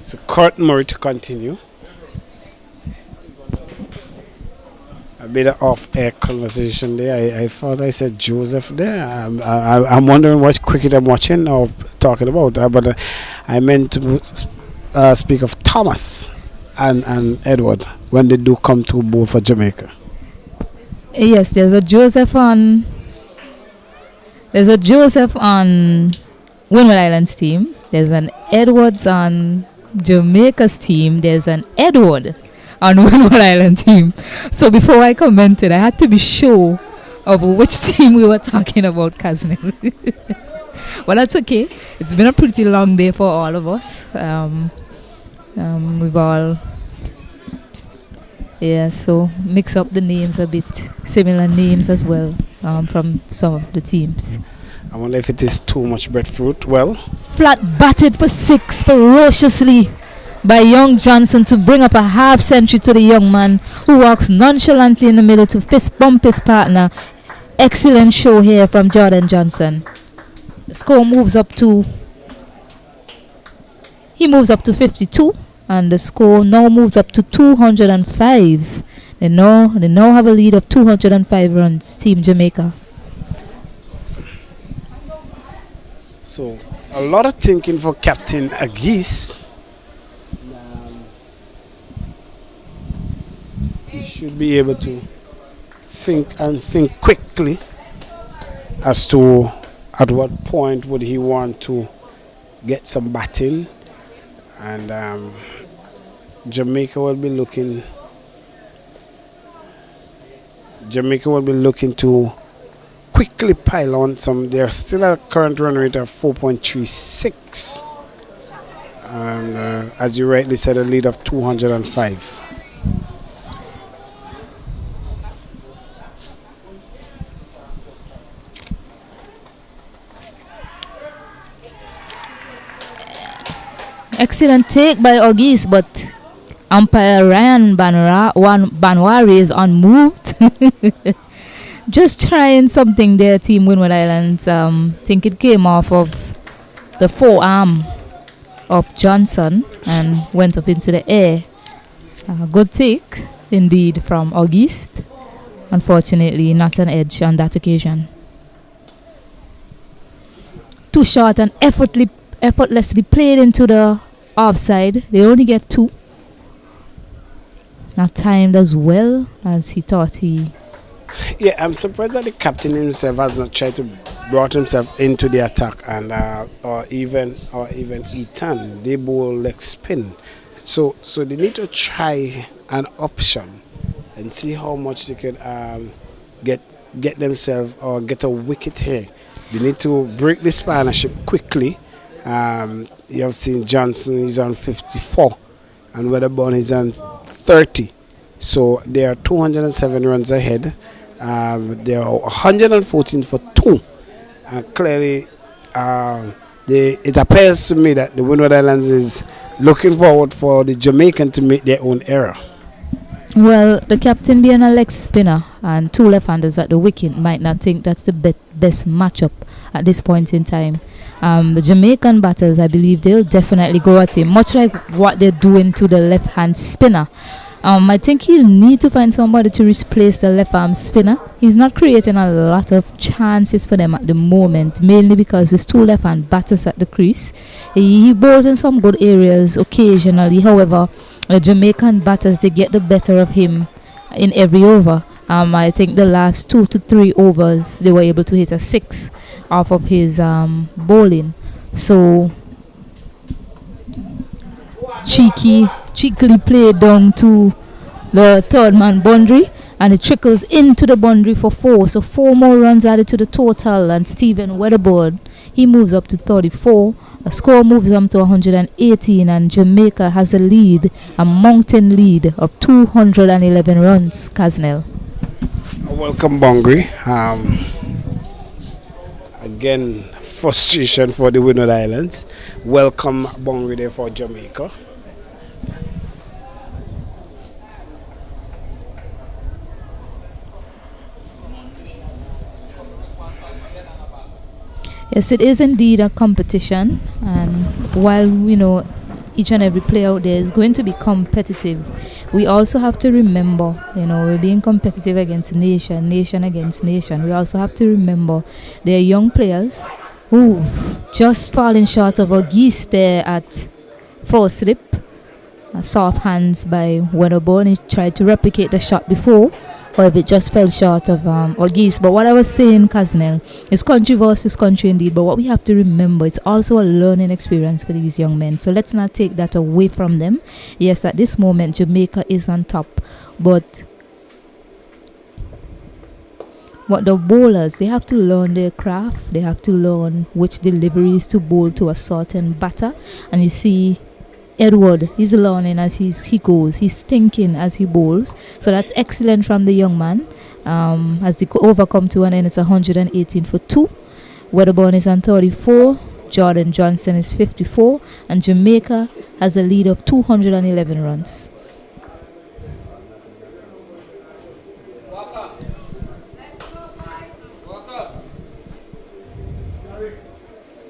So Kurt Murray to continue. A bit of off-air conversation there. I thought I said Joseph there. I'm wondering what cricket I'm watching or talking about. But I meant to speak of Thomas and Edward when they do come to bowl for Jamaica. Yes, there's a Joseph on Windward Islands team. There's an Edwards on Jamaica's team. There's an Edward on Windward Island team. So before I commented, I had to be sure of which team we were talking about, Kaznel. Well, that's okay. It's been a pretty long day for all of us. We've all, so mix up the names a bit, similar names as well from some of the teams. I wonder if it is too much breadfruit. Well, Flat batted for 6 ferociously by young Johnson to bring up a half century to the young man who walks nonchalantly in the middle to fist bump his partner. Excellent show here from Jordan Johnson. The score moves up to 52, and the score now moves up to 205. They now have a lead of 205 runs, Team Jamaica. so a lot of thinking for Captain Agis. He should be able to think quickly as to at what point would he want to get some batting, and Jamaica will be looking to quickly pile on some. They're still at a current run rate of 4.36, and as you rightly said, a lead of 205. Excellent take by Ogis, but umpire Ryan Banwari is unmoved. Just trying something there, Team Windward Islands. Think it came off of the forearm of Johnson and went up into the air. Good take indeed from August. Unfortunately, not an edge on that occasion. Too short and effortlessly played into the offside. They only get 2. Not timed as well as he thought he. Yeah, I'm surprised that the captain himself has not tried to brought himself into the attack, and or even Ethan, they bowl leg spin. So they need to try an option and see how much they could get themselves or get a wicket here. They need to break this partnership quickly. You have seen Johnson is on 54 and Weatherburn is on 30. So they are 207 runs ahead. They are 114 for 2. Clearly, it appears to me that the Windward Islands is looking forward for the Jamaican to make their own error. Well, the captain being a leg spinner and 2 left-handers at the wicket might not think that's the best matchup at this point in time. The Jamaican batters, I believe they'll definitely go at him, much like what they're doing to the left-hand spinner. I think he'll need to find somebody to replace the left-arm spinner. He's not creating a lot of chances for them at the moment, mainly because there's 2 left-hand batters at the crease. He bowls in some good areas occasionally. However, the Jamaican batters, they get the better of him in every over. I think the last 2 to 3 overs, they were able to hit a 6 off of his bowling. So, cheekily played down to the third man boundary, and it trickles into the boundary for 4. So 4 more runs added to the total, and Stephen Weatherboard, he moves up to 34. The score moves up to 118, and Jamaica has a lead, a mountain lead of 211 runs. Kaznel. Welcome, Bongri. Again, frustration for the Windward Islands. Welcome, Bongri, there for Jamaica. Yes, it is indeed a competition, and while each and every player out there is going to be competitive, we also have to remember, we're being competitive against nation against nation. We also have to remember there are young players who've just fallen short of a geese there at four slip. Soft hands by Weatherburn. He tried to replicate the shot before, however it just fell short of Ogis. But what I was saying, Kaznel, is country versus country indeed, but what we have to remember, it's also a learning experience for these young men, so let's not take that away from them. Yes, at this moment Jamaica is on top, but But the bowlers, they have to learn their craft. They have to learn which deliveries to bowl to a certain batter. And you see, Edward, he's learning as he goes. He's thinking as he bowls. So that's excellent from the young man. As they overcome to an end, it's 118 for 2. Wedderburn is on 34. Jordan Johnson is 54. And Jamaica has a lead of 211 runs.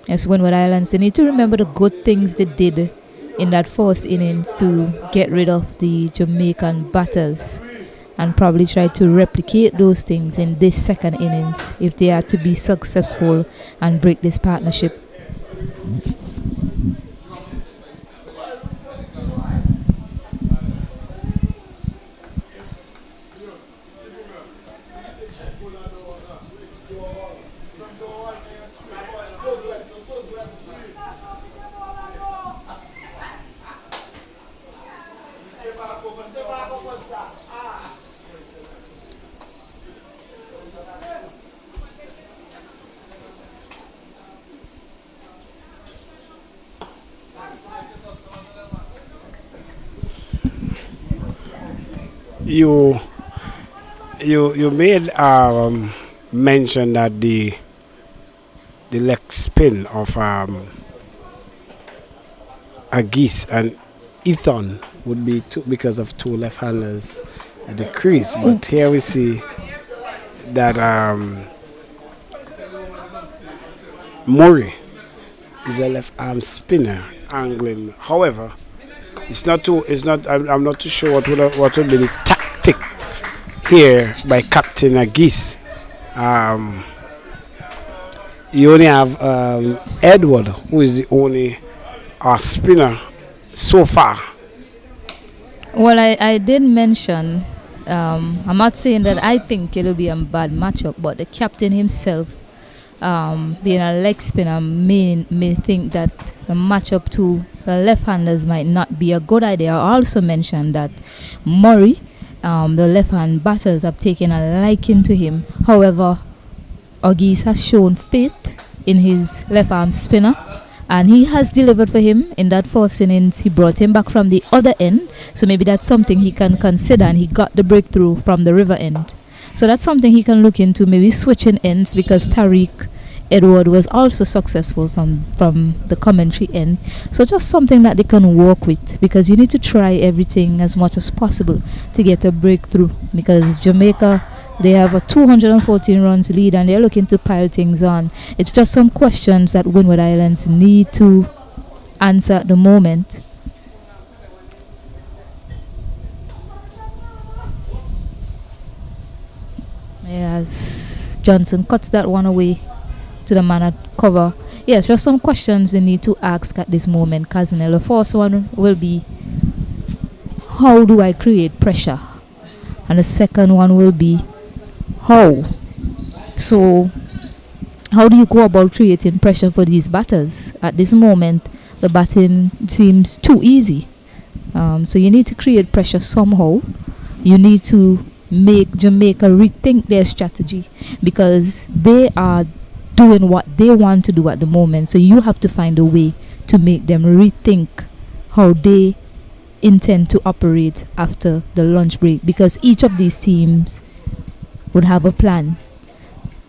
Yes, Windward Islands, they need to remember the good things they did in that first innings to get rid of the Jamaican batters and probably try to replicate those things in this second innings if they are to be successful and break this partnership. You made mention that the leg spin of Agis and Ethan would be because of two left-handers at the crease, but here we see that Murray is a left-arm spinner angling. However, I'm not too sure what would be the tactic here by Captain Agis. You only have Edward, who is the only spinner so far. Well, I did mention, I'm not saying that I think it'll be a bad matchup, but the captain himself, being a leg spinner, may think that the matchup to the left-handers might not be a good idea. I also mentioned that Murray, the left-hand batters, have taken a liking to him. However, Agis has shown faith in his left-arm spinner, and he has delivered for him in that first innings. He brought him back from the other end, so maybe that's something he can consider, and he got the breakthrough from the river end. So that's something he can look into, maybe switching ends, because Tariq Edward was also successful from the commentary end. So just something that they can work with, because you need to try everything as much as possible to get a breakthrough, because Jamaica, they have a 214 runs lead and they're looking to pile things on. It's just some questions that Windward Islands need to answer at the moment. Yes, Johnson cuts that one away to the man at cover. Yes, just some questions they need to ask at this moment, Casanel. The first one will be, how do I create pressure? And the second one will be, how? So, how do you go about creating pressure for these batters? At this moment, the batting seems too easy. So you need to create pressure somehow. You need to make Jamaica rethink their strategy, because they are doing what they want to do at the moment. So you have to find a way to make them rethink how they intend to operate after the lunch break, because each of these teams would have a plan.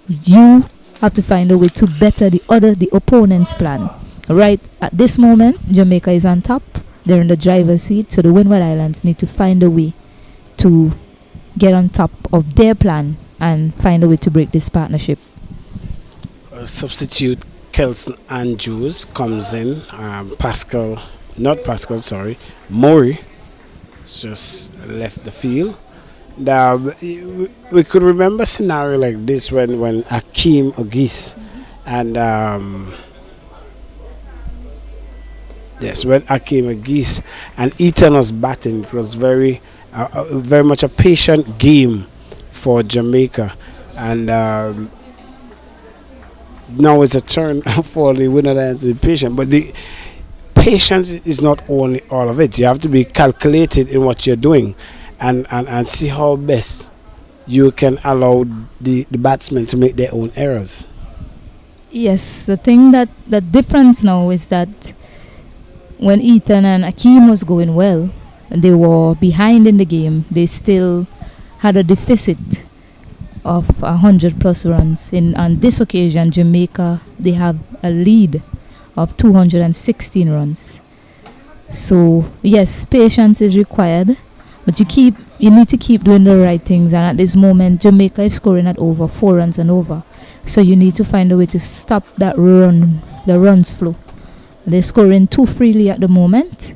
You have to find a way to better the opponent's plan. Right at this moment, Jamaica is on top. They're in the driver's seat, so the Windward Islands need to find a way to get on top of their plan and find a way to break this partnership. Substitute Kelson Andrews comes in. Murray just left the field. We could remember a scenario like this when Akeem Agis and when Akeem Agis and Ethan was batting. It was very much a patient game for Jamaica, and now it's a turn for the Windward Islands to be patient. But the patience is not only all of it. You have to be calculated in what you're doing, and see how best you can allow the batsmen to make their own errors. Yes, the thing that the difference now is that when Ethan and Akeem was going well, and they were behind in the game, they still had a deficit of 100 plus runs. On this occasion, Jamaica, they have a lead of 216 runs. So yes, patience is required, but you need to keep doing the right things. And at this moment, Jamaica is scoring at over 4 runs and over. So you need to find a way to stop the runs flow. They're scoring too freely at the moment.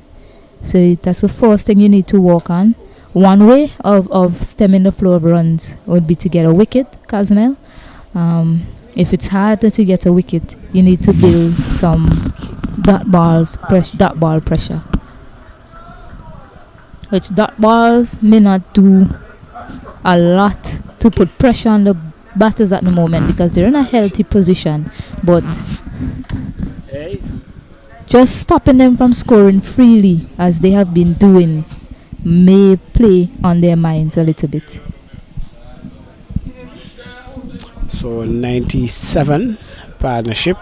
So that's the first thing you need to work on. One way of stemming the flow of runs would be to get a wicket, Kaznel. If it's harder to get a wicket, you need to build some dot ball pressure. Which dot balls may not do a lot to put pressure on the batters at the moment because they're in a healthy position. But just stopping them from scoring freely as they have been doing may play on their minds a little bit. So 97 partnership.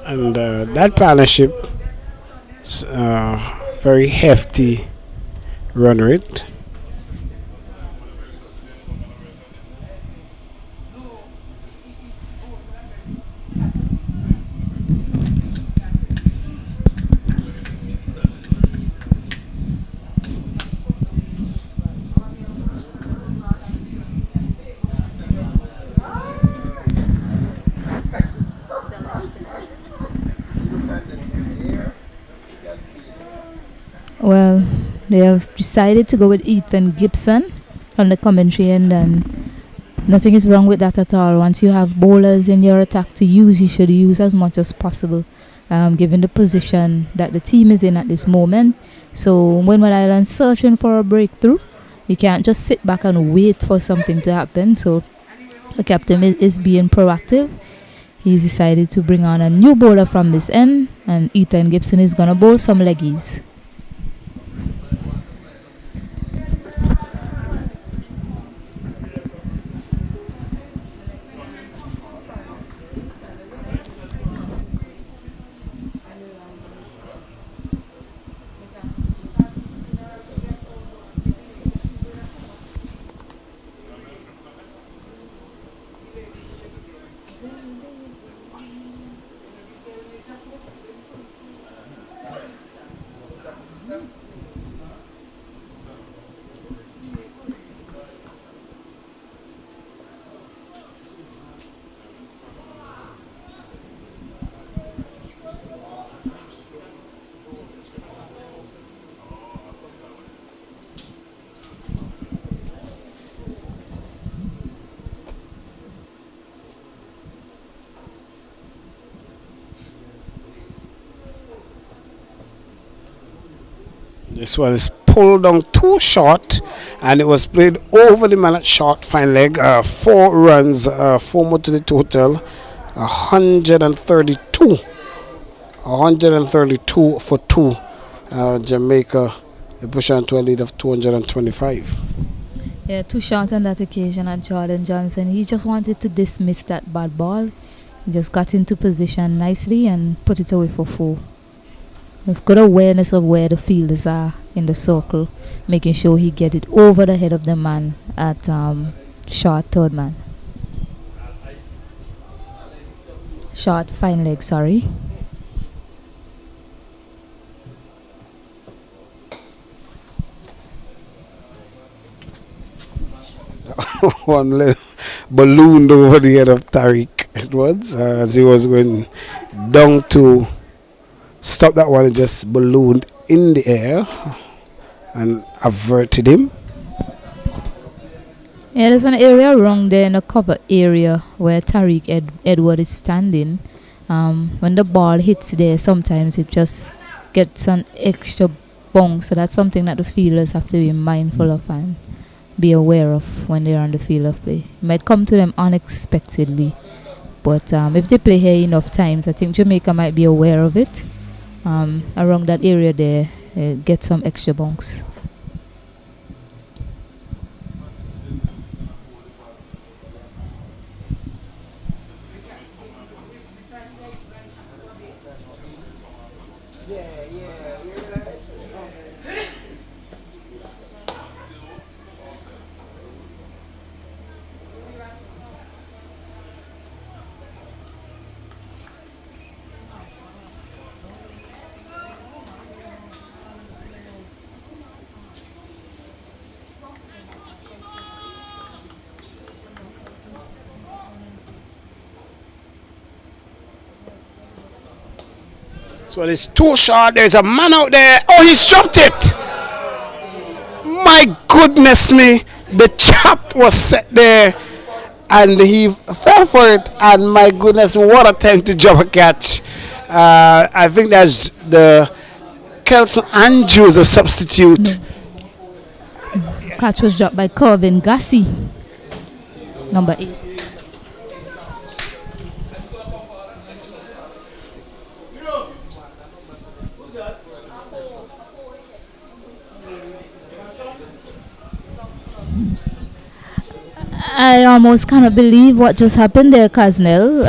And that partnership is very hefty run rate. Well, they have decided to go with Ethan Gibson from the commentary end, and nothing is wrong with that at all. Once you have bowlers in your attack to use, you should use as much as possible, given the position that the team is in at this moment. So Windward Island searching for a breakthrough. You can't just sit back and wait for something to happen. So the captain is being proactive. He's decided to bring on a new bowler from this end, and Ethan Gibson is going to bowl some leggies. This one is pulled down too short, and it was played over the man at short fine leg. 4 runs, 4 more to the total. 132. 132 for 2. Jamaica, they push on to a lead of 225. Yeah, too short on that occasion at Jordan Johnson. He just wanted to dismiss that bad ball. He just got into position nicely and put it away for 4. There's good awareness of where the fielders are in the circle, making sure he get it over the head of the man at short third man. Short fine leg, sorry. One little ballooned over the head of Tariq Edwards as he was going down to stop that one. It just ballooned in the air and averted him. Yeah, there's an area wrong there in the cover area where Tariq Edward is standing. When the ball hits there, sometimes it just gets an extra bounce. So that's something that the fielders have to be mindful of and be aware of when they're on the field of play. It might come to them unexpectedly, but if they play here enough times, I think Jamaica might be aware of it around that area there, get some extra bunks. So it's too short. There's a man out there. Oh, he's dropped it. My goodness me. The chap was set there and he fell for it. And my goodness me, what a time to drop a catch. I think that's the Kelson Andrews, a substitute. No. Catch was dropped by Corvin Gassi, number 8. I almost cannot believe what just happened there, Kaznel.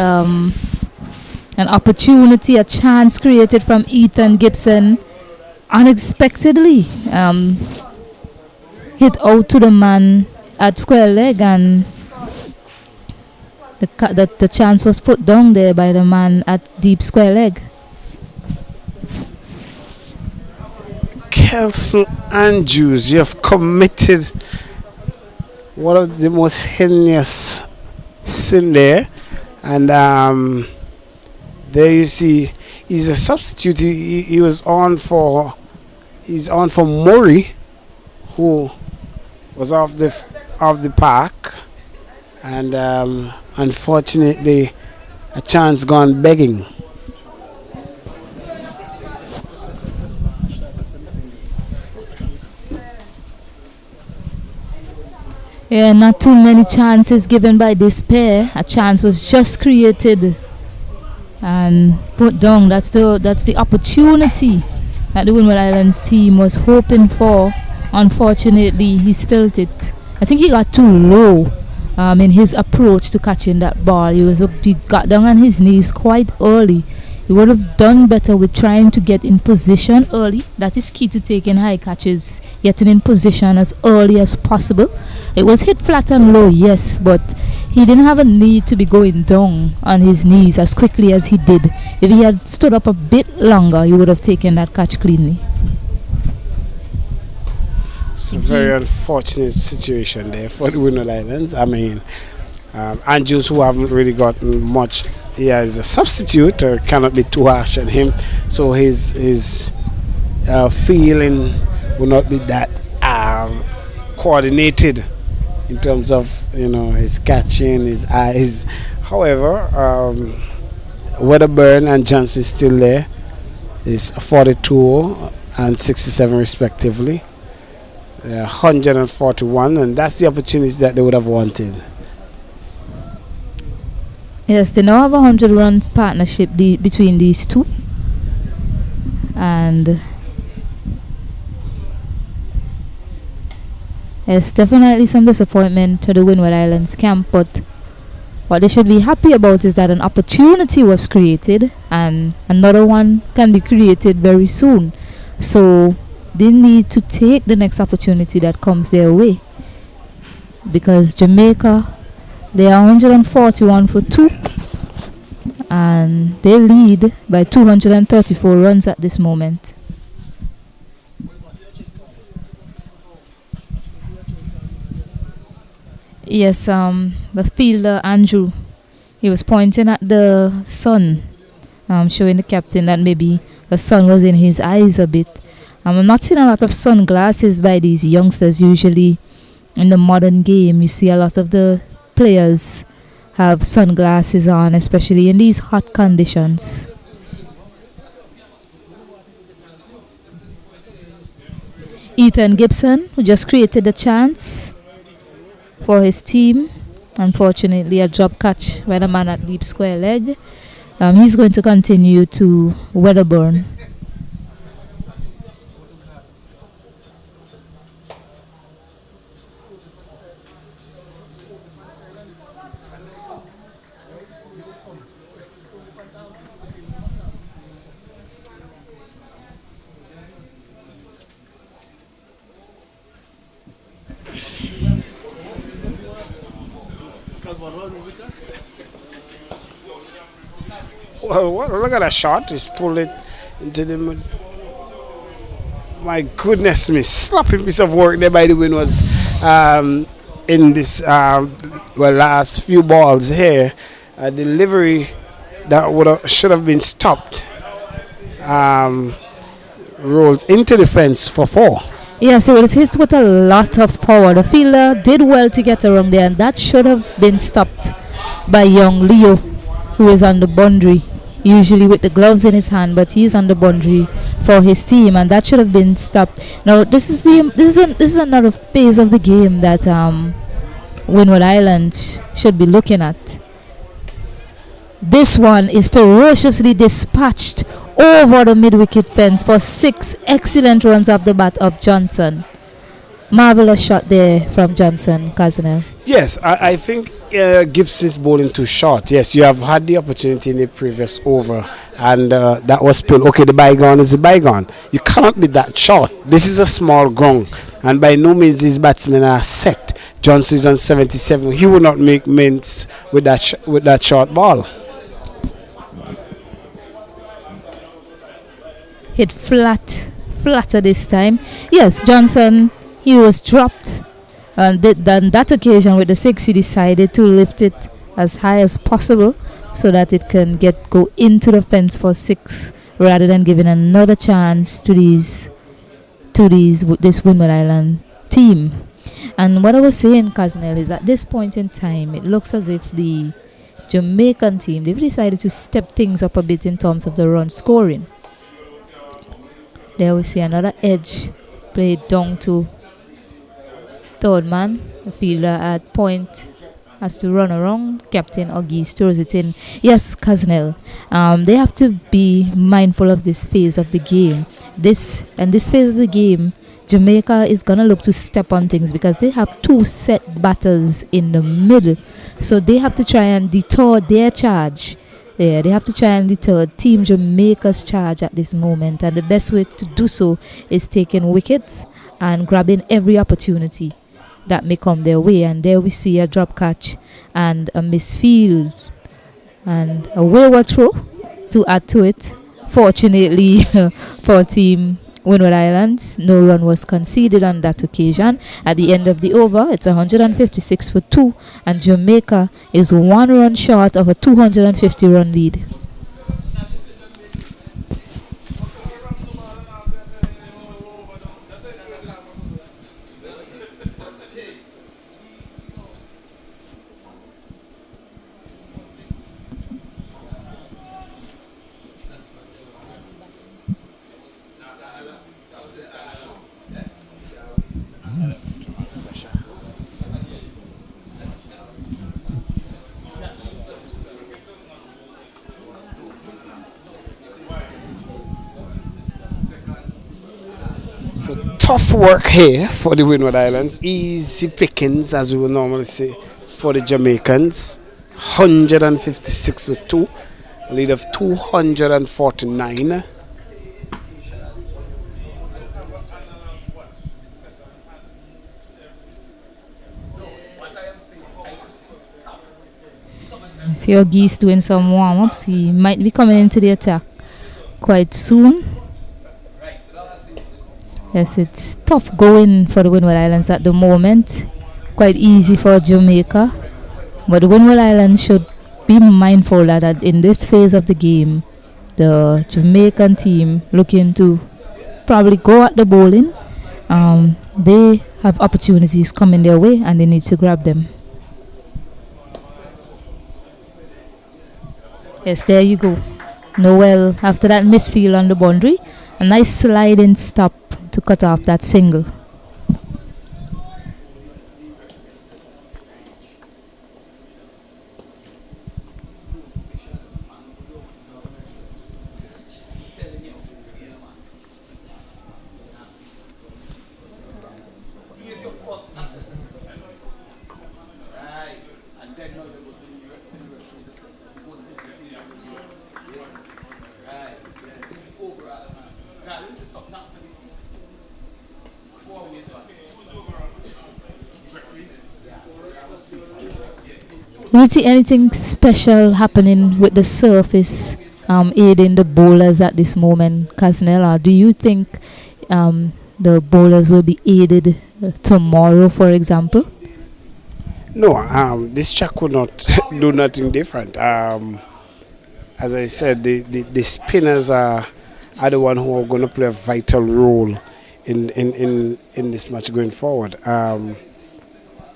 An opportunity, a chance created from Ethan Gibson unexpectedly. Hit out to the man at square leg, and the chance was put down there by the man at deep square leg. Kelson Andrews, you have committed one of the most heinous sin there, and there you see he's a substitute. He was on for Murray, who was off the park, and unfortunately a chance gone begging. Yeah, not too many chances given by this pair. A chance was just created and put down. That's the opportunity that the Windward Islands team was hoping for. Unfortunately, he spilled it. I think he got too low in his approach to catching that ball. He got down on his knees quite early. He would have done better with trying to get in position early. That is key to taking high catches, getting in position as early as possible. It was hit flat and low, yes, but he didn't have a need to be going down on his knees as quickly as he did. If he had stood up a bit longer, he would have taken that catch cleanly. It's a very unfortunate situation there for the Windward Islands. I mean, Andrews, who haven't really gotten much, he is a substitute, cannot be too harsh on him, so his feeling will not be that coordinated in terms of his catching, his eyes. However, Wedderburn and Johnson is still there. It's 42 and 67 respectively. 141, and that's the opportunity that they would have wanted. Yes, they now have a 100 runs partnership between these two, and it's definitely some disappointment to the Windward Islands camp, but what they should be happy about is that an opportunity was created and another one can be created very soon. So they need to take the next opportunity that comes their way, because Jamaica, they are 141 for 2 and they lead by 234 runs at this moment. Yes, the fielder Andrew, he was pointing at the sun, showing the captain that maybe the sun was in his eyes a bit. I'm not seeing a lot of sunglasses by these youngsters. Usually in the modern game, you see a lot of the players have sunglasses on, especially in these hot conditions. Ethan Gibson, who just created a chance for his team. Unfortunately, a drop catch by the man at deep square leg. He's going to continue to Wedderburn. Well, look at that shot. He's pulled it into the mid. My goodness me, sloppy piece of work there by the Windwards in this last few balls here. A delivery that should have been stopped. Rolls into the fence for 4. Yes, it was hit with a lot of power. The fielder did well to get around there, and that should have been stopped by young Leo, who is on the boundary, usually with the gloves in his hand, but he's on the boundary for his team, and that should have been stopped. Now, this is another phase of the game that Windward Island should be looking at. This one is ferociously dispatched over the mid-wicket fence for 6 excellent runs off the bat of Johnson. Marvelous shot there from Johnson, Kazanel. Yes, I think Gibbs is bowling too short. Yes, you have had the opportunity in the previous over, and that was pulled. Okay, the bygone is the bygone. You cannot be that short. This is a small ground, and by no means these batsmen are set. Johnson is on 77. He would not make mints with that short ball. Hit flatter this time. Yes, Johnson, he was dropped. And on that occasion with the 6, he decided to lift it as high as possible so that it can go into the fence for 6 rather than giving another chance to this Windward Island team. And what I was saying, Kaznel, is at this point in time, it looks as if the Jamaican team, they've decided to step things up a bit in terms of the run scoring. There we see another edge played down to third man. The fielder at point has to run around. Captain Ogis throws it in. Yes, Kaznel. They have to be mindful of this phase of the game. This phase of the game, Jamaica is going to look to step on things because they have 2 set batters in the middle. So they have to try and detour their charge. Yeah, they have to try and deter Team Jamaica's charge at this moment, and the best way to do so is taking wickets and grabbing every opportunity that may come their way. And there we see a drop catch and a misfield and a wayward throw to add to it. Fortunately for Team Windward Islands, no run was conceded on that occasion. At the end of the over, it's 156 for 2, and Jamaica is 1 run short of a 250 run lead. So tough work here for the Windward Islands. Easy pickings, as we would normally say, for the Jamaicans. 156 with 2, a lead of 249. I see Ogis doing some warm-ups. He might be coming into the attack quite soon. Yes, it's tough going for the Windward Islands at the moment. Quite easy for Jamaica. But the Windward Islands should be mindful that in this phase of the game, the Jamaican team looking to probably go at the bowling. They have opportunities coming their way and they need to grab them. Yes, there you go. Noel, after that misfield on the boundary, a nice sliding stop to cut off that single. Do you see anything special happening with the surface aiding the bowlers at this moment, Kaznel? Do you think the bowlers will be aided tomorrow, for example? No, this track could not do nothing different. As I said, the spinners are the one who are going to play a vital role in this match going forward.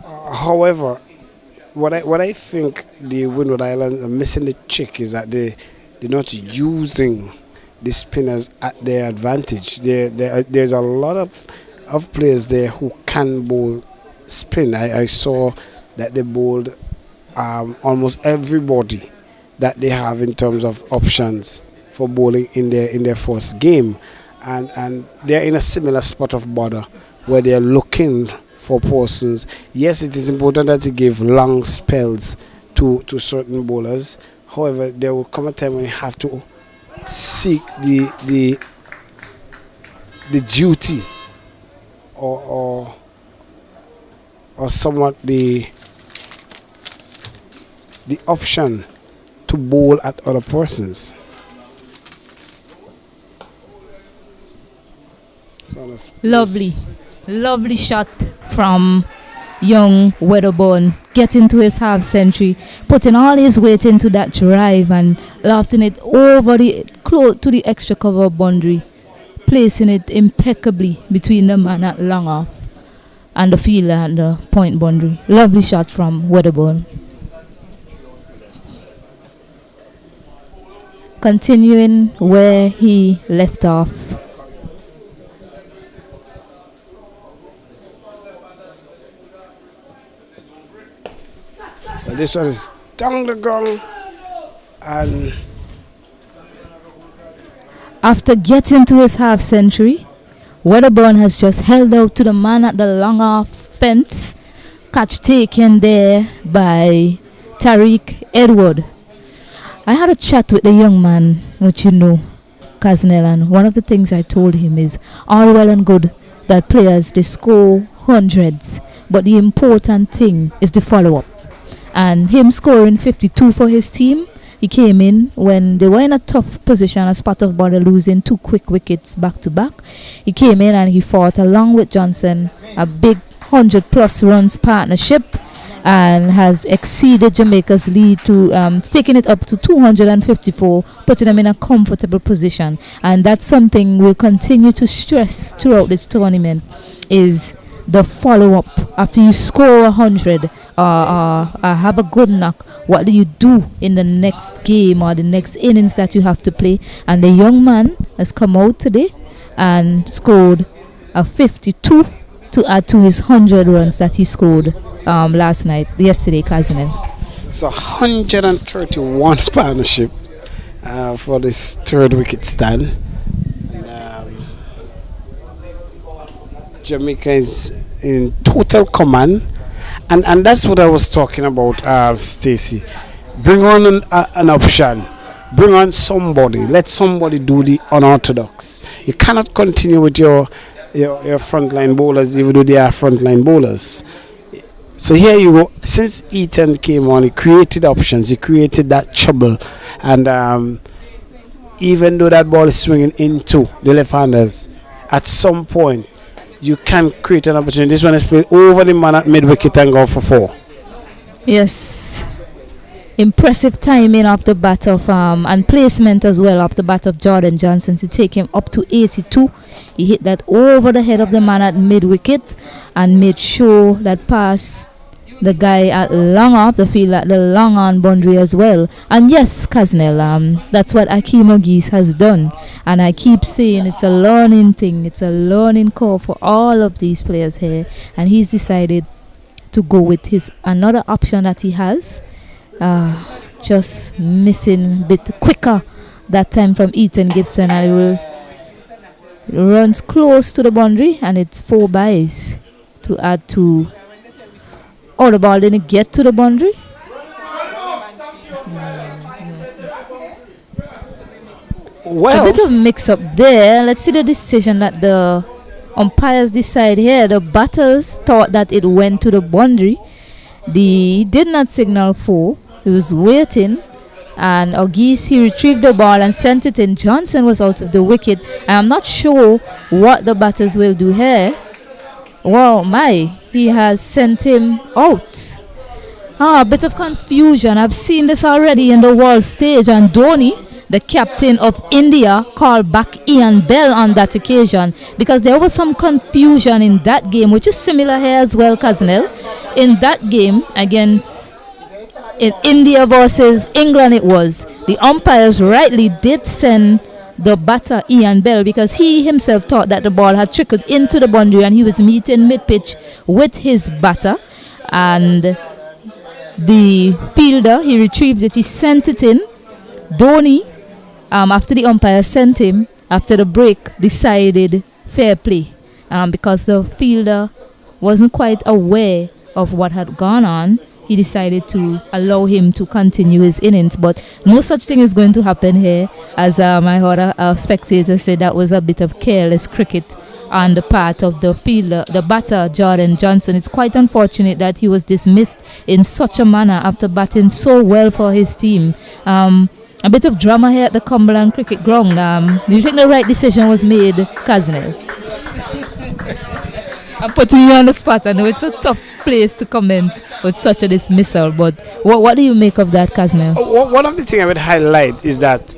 However, what I think the Windward Islands are missing the trick is that they're not using the spinners at their advantage. There's a lot of players there who can bowl spin. I saw that they bowled almost everybody that they have in terms of options for bowling in their first game, and they're in a similar spot of bother where they're looking for persons. Yes, it is important that you give long spells to certain bowlers. However, there will come a time when you have to seek the duty or somewhat the option to bowl at other persons. So Lovely shot from young Wedderburn, getting to his half century, putting all his weight into that drive and lofting it over close to the extra cover boundary, placing it impeccably between the man at long off and the fielder and the point boundary. Lovely shot from Wedderburn. Continuing where he left off. This one is down the gong, and after getting to his half century, Wedderburn has just held out to the man at the long off fence. Catch taken there by Tariq Edward. I had a chat with the young man, which you know, Kaznel, and one of the things I told him is all well and good that players they score hundreds, but the important thing is the follow-up. And him scoring 52 for his team, he came in when they were in a tough position as part of bother losing 2 quick wickets back to back. He came in and he fought along with Johnson a big 100+ runs partnership and has exceeded Jamaica's lead to taking it up to 254, putting them in a comfortable position. And that's something we'll continue to stress throughout this tournament is the follow-up. After you score 100 have a good knock, what do you do in the next game or the next innings that you have to play? And the young man has come out today and scored a 52 to add to his 100 runs that he scored yesterday, Kazinel. So 131 partnership for this third wicket stand. Jamaica is in total command, and that's what I was talking about, Stacey. Bring on an option, bring on somebody, let somebody do the unorthodox. You cannot continue with your frontline bowlers, even though they are frontline bowlers. So here you go. Since Eaton came on, he created options, he created that trouble, and even though that ball is swinging into the left-handers, at some point you can create an opportunity. This one is played over the man at mid-wicket and go for 4. Yes. Impressive timing off the bat of and placement as well off the bat of Jordan Johnson to take him up to 82. He hit that over the head of the man at mid-wicket and made sure that passed the guy at long off the field at the long on boundary as well. And yes, Kaznel, that's what Akeem Ogis has done. And I keep saying it's a learning thing. It's a learning curve for all of these players here. And he's decided to go with his another option that he has. Just missing a bit quicker that time from Ethan Gibson. And it runs close to the boundary. And it's 4 byes to add to... Oh, the ball didn't get to the boundary. Well, it's a bit of mix-up there. Let's see the decision that the umpires decide here. The batters thought that it went to the boundary. He did not signal 4. He was waiting, and Ogis, he retrieved the ball and sent it in. Johnson was out of the wicket. I'm not sure what the batters will do here. Wow, he has sent him out. A bit of confusion. I've seen this already in the world stage, and Dhoni, the captain of India, called back Ian Bell on that occasion because there was some confusion in that game, which is similar here as well, Kaznel. In that game against in India versus England, it was the umpires rightly did send the batter Ian Bell because he himself thought that the ball had trickled into the boundary and he was meeting mid-pitch with his batter, and the fielder, he retrieved it, he sent it in. Dhoni, after the umpire sent him, after the break, decided fair play because the fielder wasn't quite aware of what had gone on. He decided to allow him to continue his innings, but no such thing is going to happen here. As my other spectator said, that was a bit of careless cricket on the part of the fielder, the batter, Jordan Johnson. It's quite unfortunate that he was dismissed in such a manner after batting so well for his team. A bit of drama here at the Cumberland Cricket Ground. Do you think the right decision was made, Kaznel? I'm putting you on the spot. I know it's a tough place to comment with such a dismissal, but what do you make of that, Kaznel? One of the things I would highlight is that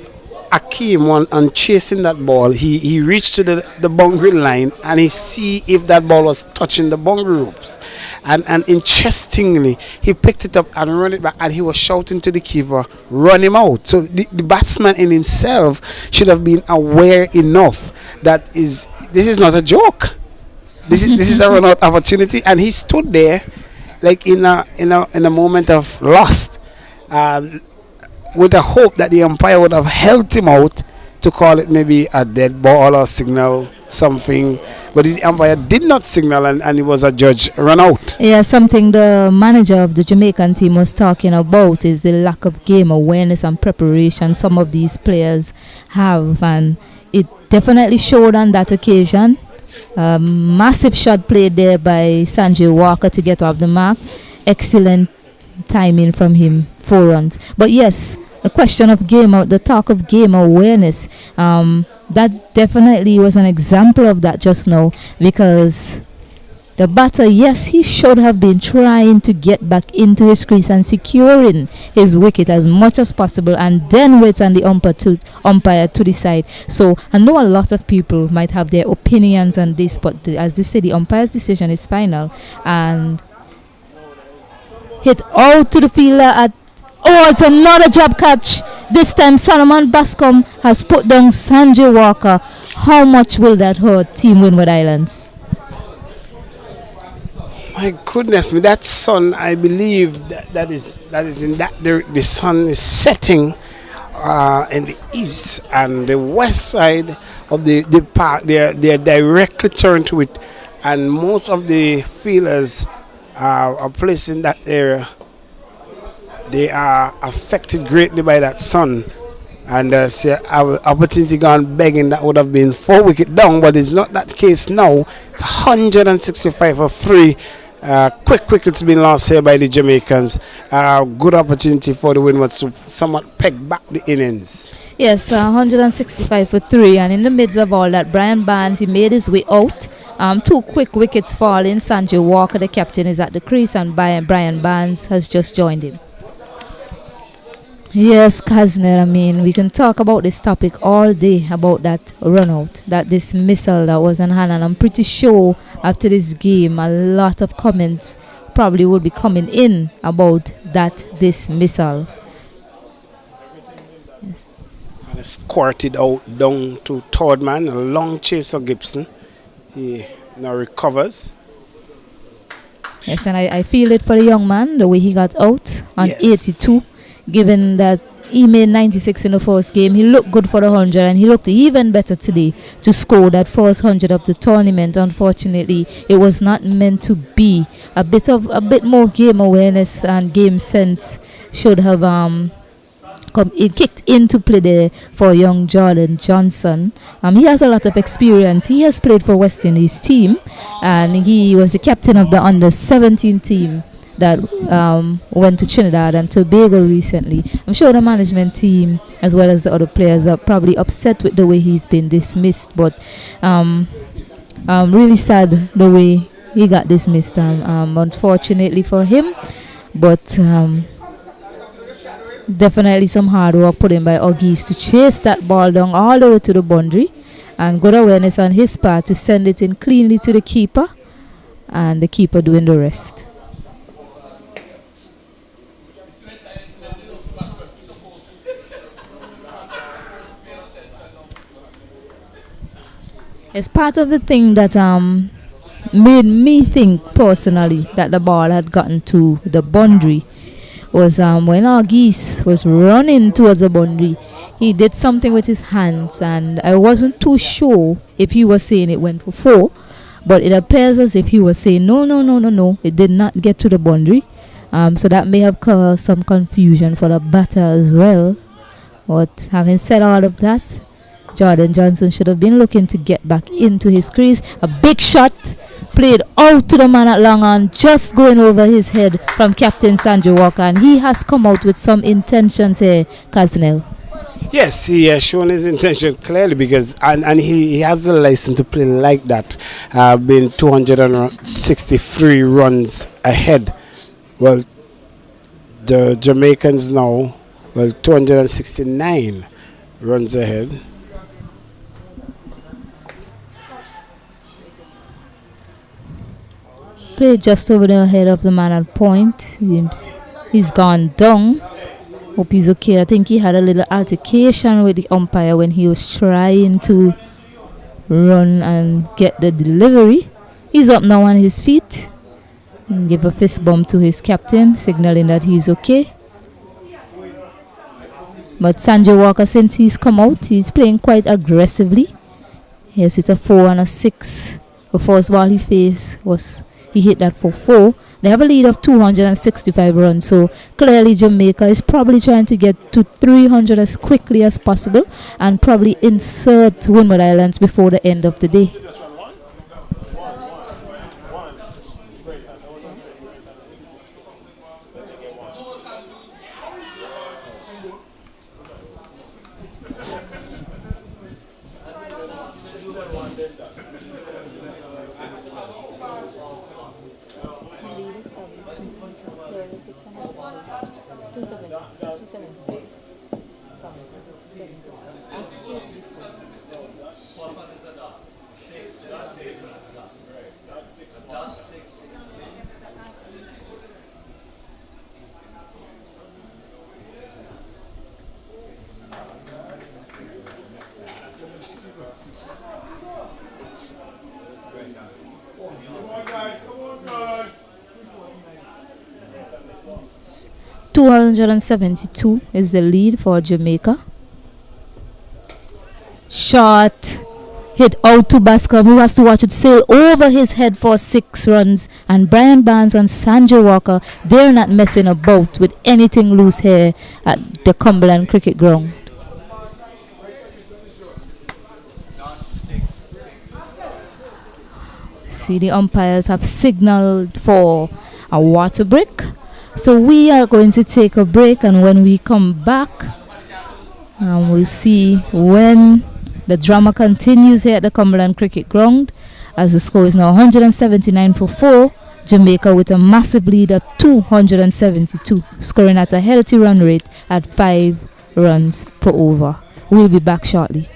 Akeem, on chasing that ball, he reached to the boundary line and he see if that ball was touching the boundary ropes. And interestingly, he picked it up and run it back, and he was shouting to the keeper, run him out. So the batsman in himself should have been aware enough that this is not a joke. This is a run out opportunity, and he stood there like in a moment of lust, with the hope that the umpire would have helped him out to call it maybe a dead ball or signal something, but the umpire did not signal, and it was a judge run out. Yeah, something the manager of the Jamaican team was talking about is the lack of game awareness and preparation some of these players have, and it definitely showed on that occasion. Massive shot played there by Sanjay Walker to get off the mark. Excellent timing from him, 4 runs. But yes, the question of the talk of game awareness, that definitely was an example of that just now, because the batter, yes, he should have been trying to get back into his crease and securing his wicket as much as possible, and then wait on the umpire to decide. So I know a lot of people might have their opinions on this, but as they say, the umpire's decision is final. And hit out to the fielder it's another jab catch. This time Solomon Bascom has put down Sanjay Walker. How much will that hurt Team Windward Islands? My goodness me, that sun, I believe that is in that the sun is setting in the east and the west side of the park. They're directly turned to it, and most of the fielders are placed in that area. They are affected greatly by that sun, and opportunity gone begging that would have been 4 wicket down, but it's not that case now. It's 165 for 3. Quick wickets been lost here by the Jamaicans. Good opportunity for the Windwards to somewhat peg back the innings. Yes, 165 for 3, and in the midst of all that, Brian Barnes, he made his way out. 2 quick wickets falling. Sanjay Walker, the captain, is at the crease, and Brian Barnes has just joined him. Yes, Kaznel, I mean, we can talk about this topic all day, about that run out, that dismissal that was on hand, and I'm pretty sure after this game a lot of comments probably will be coming in about that dismissal. Yes. So they squirted out down to third man, a long chase of Gibson. He now recovers. Yes, and I feel it for the young man, the way he got out on 82. Given that he made 96 in the first game, he looked good for the 100, and he looked even better today to score that first 100 of the tournament. Unfortunately, it was not meant to be. A bit more game awareness and game sense should have it kicked into play there for young Jordan Johnson. He has a lot of experience. He has played for West Indies team, and he was the captain of the under-17 team that went to Trinidad and Tobago recently. I'm sure the management team, as well as the other players, are probably upset with the way he's been dismissed. But really sad the way he got dismissed. Unfortunately for him, but definitely some hard work put in by Oggies to chase that ball down all the way to the boundary, and good awareness on his part to send it in cleanly to the keeper, and the keeper doing the rest. It's part of the thing that made me think personally that the ball had gotten to the boundary was when our geese was running towards the boundary. He did something with his hands, and I wasn't too sure if he was saying it went for 4, but it appears as if he was saying no, it did not get to the boundary. So that may have caused some confusion for the batter as well. But having said all of that, Jordan Johnson should have been looking to get back into his crease. A big shot played out to the man at long on, just going over his head from Captain Sanjay Walker, and he has come out with some intentions here, Kaznel. Yes, he has shown his intention clearly, because and he has the license to play like that. Been 263 runs ahead. Well, the Jamaicans now, 269 runs ahead. Played just over the head of the man at point. He's gone down. Hope he's okay. I think he had a little altercation with the umpire when he was trying to run and get the delivery. He's up now on his feet. Give a fist bump to his captain, signaling that he's okay. But Sanjay Walker, since he's come out, he's playing quite aggressively. Yes, it's a 4 and a 6. The first ball he faced he hit that for 4. They have a lead of 265 runs, so clearly Jamaica is probably trying to get to 300 as quickly as possible and probably insert Windward Islands before the end of the day. Yes. 272 is the lead for Jamaica. Shot hit out to Bascom, who has to watch it sail over his head for 6 runs. And Brian Barnes and Sanjay Walker, they're not messing about with anything loose here at the Cumberland cricket ground. See, the umpires have signaled for a water break. So we are going to take a break, and when we come back, we'll see when the drama continues here at the Cumberland cricket ground, as the score is now 179 for 4. Jamaica with a massive lead of 272, scoring at a healthy run rate at 5 runs per over. We'll be back shortly.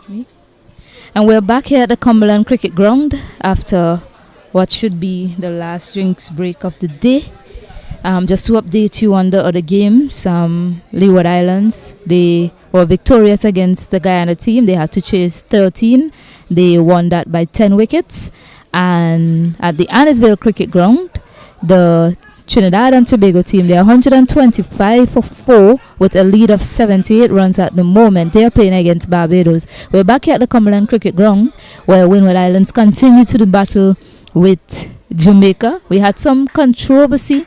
And we're back here at the Cumberland Cricket Ground after what should be the last drinks break of the day. Just to update you on the other games, Leeward Islands, they were victorious against the Guyana team. They had to chase 13. They won that by 10 wickets. And at the Annisville Cricket Ground, the Trinidad and Tobago team, they're 125 for 4 with a lead of 78 runs at the moment. They're playing against Barbados. We're back here at the Cumberland Cricket Ground where Windward Islands continue to do battle with Jamaica. We had some controversy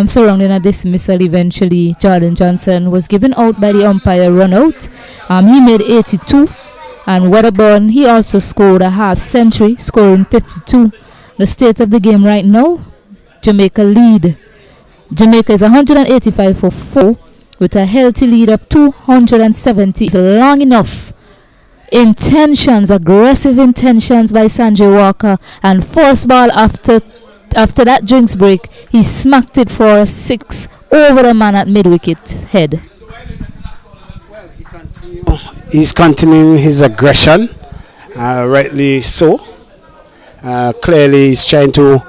surrounding a dismissal eventually. Jordan Johnson was given out by the umpire run out. He made 82. And Wedderburn, he also scored a half century, scoring 52. The state of the game right now, Jamaica lead. Jamaica is 185 for 4 with a healthy lead of 270. It's long enough. Intentions, aggressive intentions by Sanjay Walker. And first ball after that drinks break, he smacked it for a 6 over the man at mid-wicket head. He's continuing his aggression, rightly so. Clearly he's trying to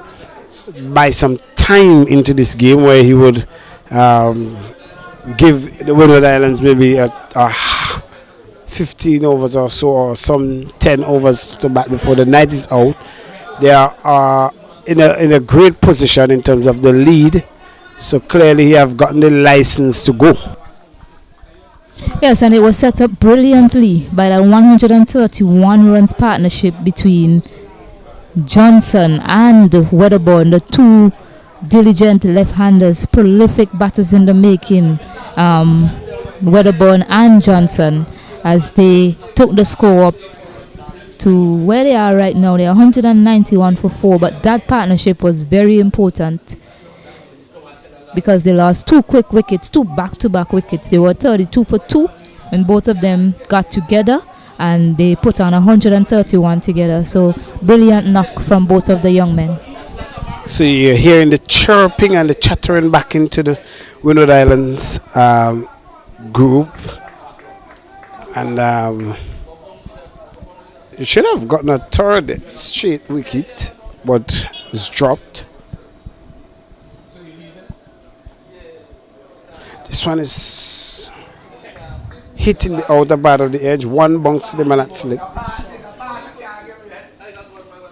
buy some time into this game where he would give the Windward Islands maybe a 15 overs or so, or some 10 overs to bat before the night is out. They are in a great position in terms of the lead, so clearly he have gotten the license to go. Yes, and it was set up brilliantly by that 131 runs partnership between Johnson and Wedderburn, the two diligent left-handers, prolific batters in the making, Wedderburn and Johnson, as they took the score up to where they are right now. They are 191 for 4, but that partnership was very important because they lost 2 quick wickets, 2 back-to-back wickets. They were 32 for 2 and both of them got together and they put on 131 together. So brilliant knock from both of the young men. So you're hearing the chirping and the chattering back into the Windward Islands group, and you should have gotten a third straight wicket, but it's dropped. This one is hitting the outer part of the edge. One bounce to the man at slip.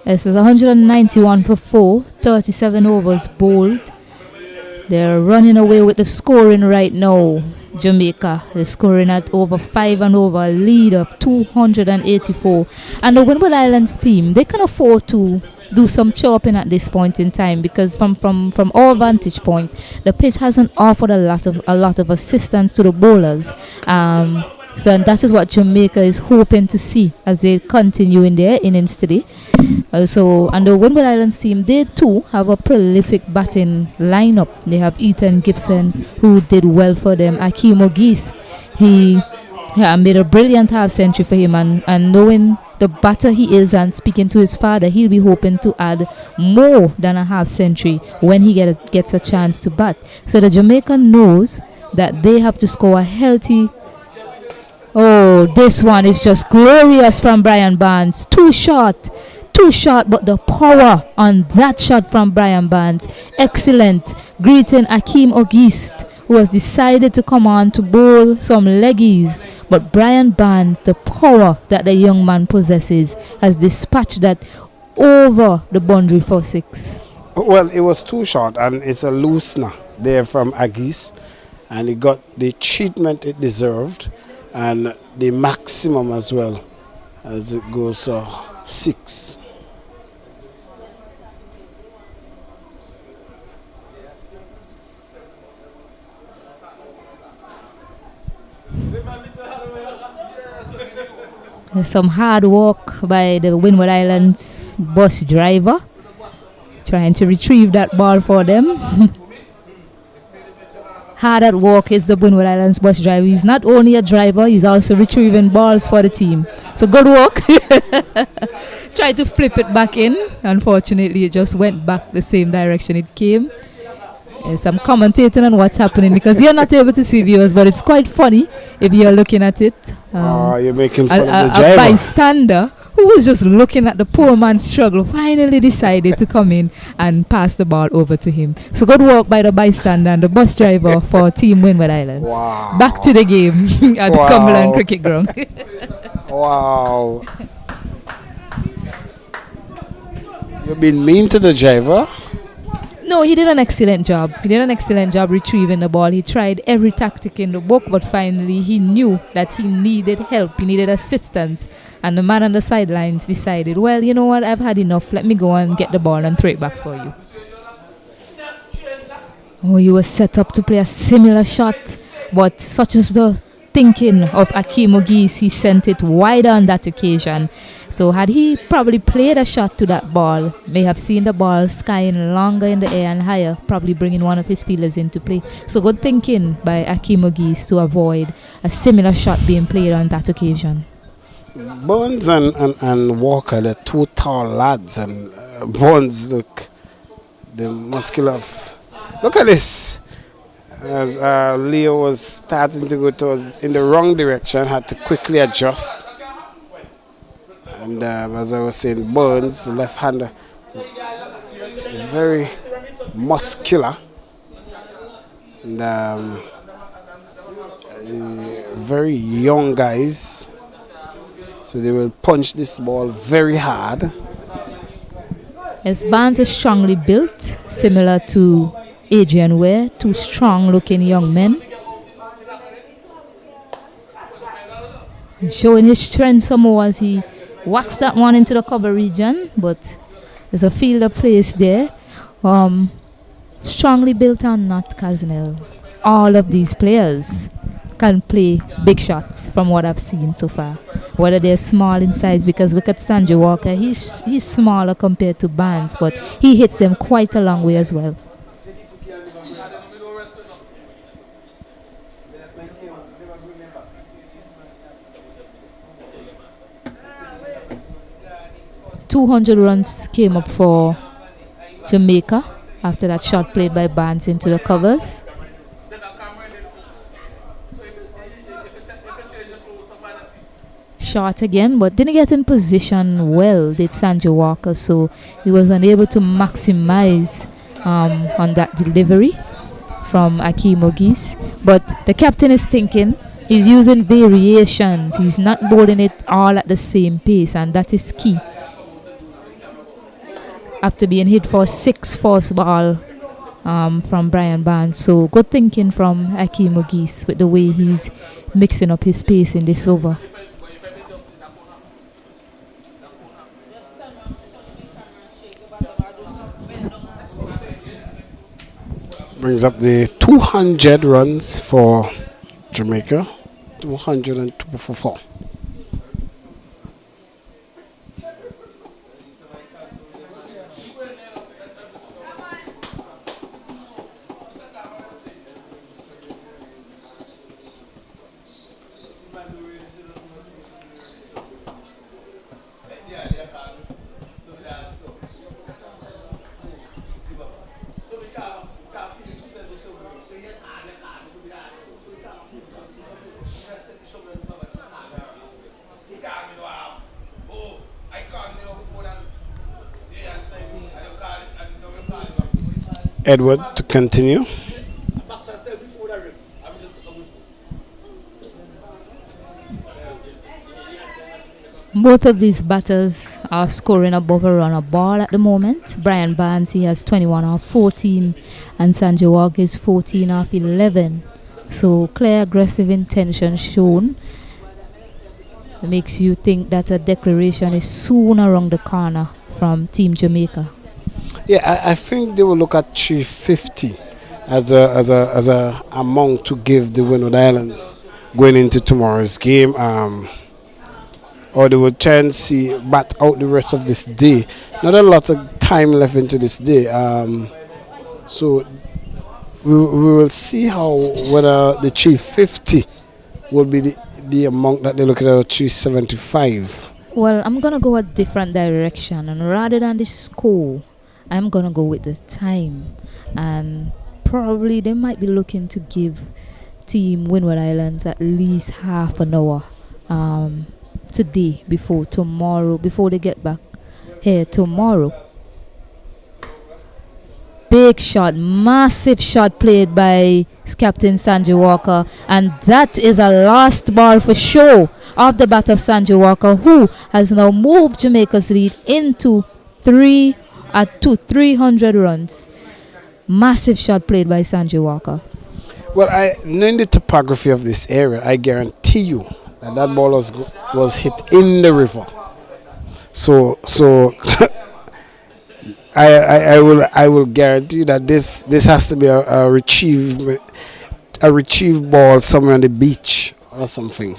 This is 191 for 4, 37 overs bowled. They're running away with the scoring right now. Jamaica is scoring at over 5 and over, a lead of 284. And the Windward Islands team, they can afford to do some chopping at this point in time, because from our vantage point, the pitch hasn't offered a lot of assistance to the bowlers. So and that is what Jamaica is hoping to see as they continue in their innings today. And the Windward Islands team, they too have a prolific batting lineup. They have Ethan Gibson, who did well for them. Akeem Ogis, he made a brilliant half century for him, and knowing the batter he is and speaking to his father, he'll be hoping to add more than a half century when he gets a chance to bat. So the Jamaican knows that they have to score a healthy. Oh, this one is just glorious from Brian Barnes. Too short, but the power on that shot from Brian Barnes, excellent. Greeting Akeem Ogist, who has decided to come on to bowl some leggies. But Brian Barnes, the power that the young man possesses, has dispatched that over the boundary for 6. Well, it was too short, and it's a loosener there from Agis, and it got the treatment it deserved and the maximum as well, as it goes 6. Some hard work by the Windward Islands bus driver, trying to retrieve that ball for them. Hard at work is the Windward Islands bus driver. He's not only a driver, he's also retrieving balls for the team. So good work. Tried to flip it back in. Unfortunately, it just went back the same direction it came. Yes, I'm commentating on what's happening because you're not able to see viewers, but it's quite funny if you're looking at it. You're making A, fun of the a driver. bystander who was just looking at the poor man's struggle finally decided to come in and pass the ball over to him. So good work by the bystander and the bus driver for Team Windward Islands. Wow. Back to the game at the Wow. Cumberland Cricket Ground. Wow. You've been mean to the driver. No, he did an excellent job. He did an excellent job retrieving the ball. He tried every tactic in the book, but finally he knew that he needed help. He needed assistance. And the man on the sidelines decided, well, you know what, I've had enough. Let me go and get the ball and throw it back for you. Oh, you were set up to play a similar shot, but such is the thinking of Akeem Ogis, he sent it wider on that occasion. So had he probably played a shot to that ball, may have seen the ball skying longer in the air and higher, probably bringing one of his fielders into play. So good thinking by Akeem Ogis to avoid a similar shot being played on that occasion. Burns and Walker, they're two tall lads, and Burns, look, the muscular. Look at this. As Leo was starting to go towards in the wrong direction, had to quickly adjust. And as I was saying, Burns, left-hander, very muscular, and very young guys. So they will punch this ball very hard. Yes, Barnes is strongly built, similar to Adrian Ware, two strong-looking young men. And showing his strength some more as he whacks that one into the cover region, but there's a fielder placed there. Strongly built on not Casnell. All of these players can play big shots from what I've seen so far. Whether they're small in size, because look at Sanjay Walker, he's smaller compared to Barnes, but he hits them quite a long way as well. .200 runs came up for Jamaica after that shot played by Barnes into the covers. Shot again, but didn't get in position well, did Sanjay Walker, so he was unable to maximize on that delivery from Akeem Ogis. But the captain is thinking, he's using variations, he's not bowling it all at the same pace, and that is key. After being hit for 6 force ball from Brian Barnes. So good thinking from Akeem Ogis with the way he's mixing up his pace in this over. Brings up the 200 runs for Jamaica. 202 for 4. Edward to continue. Both of these batters are scoring above a run a ball at the moment. Brian Barnes, he has 21 off 14, and Sanjay Walker is 14 off 11. So clear aggressive intention shown. It makes you think that a declaration is soon around the corner from Team Jamaica. Yeah, I think they will look at 350 as a amount to give the Windward Islands going into tomorrow's game. Or they will try and see bat out the rest of this day. Not a lot of time left into this day. So we will see whether the 350 will be the amount that they're looking at, 375. Well, I'm going to go a different direction, and rather than the score, I'm going to go with the time and probably they might be looking to give Team Windward Islands at least half an hour today before tomorrow, before they get back here tomorrow. Big shot, massive shot played by Captain Sanjay Walker, and that is a last ball for show off the bat of Sanjay Walker, who has now moved Jamaica's lead into 300 runs. Massive shot played by Sanjay Walker. Well, knowing the topography of this area, I guarantee you that ball was hit in the river. So I will guarantee that this has to be a retrieve ball somewhere on the beach or something.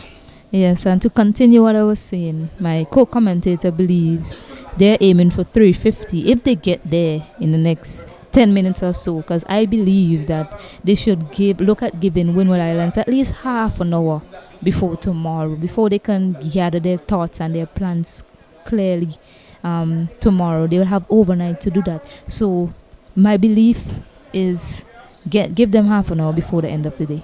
Yes, and to continue what I was saying, my co-commentator believes they're aiming for 350 if they get there in the next 10 minutes or so, because I believe that they should look at giving Windward Islands at least half an hour before tomorrow, before they can gather their thoughts and their plans clearly. Tomorrow they will have overnight to do that. So my belief is give them half an hour before the end of the day.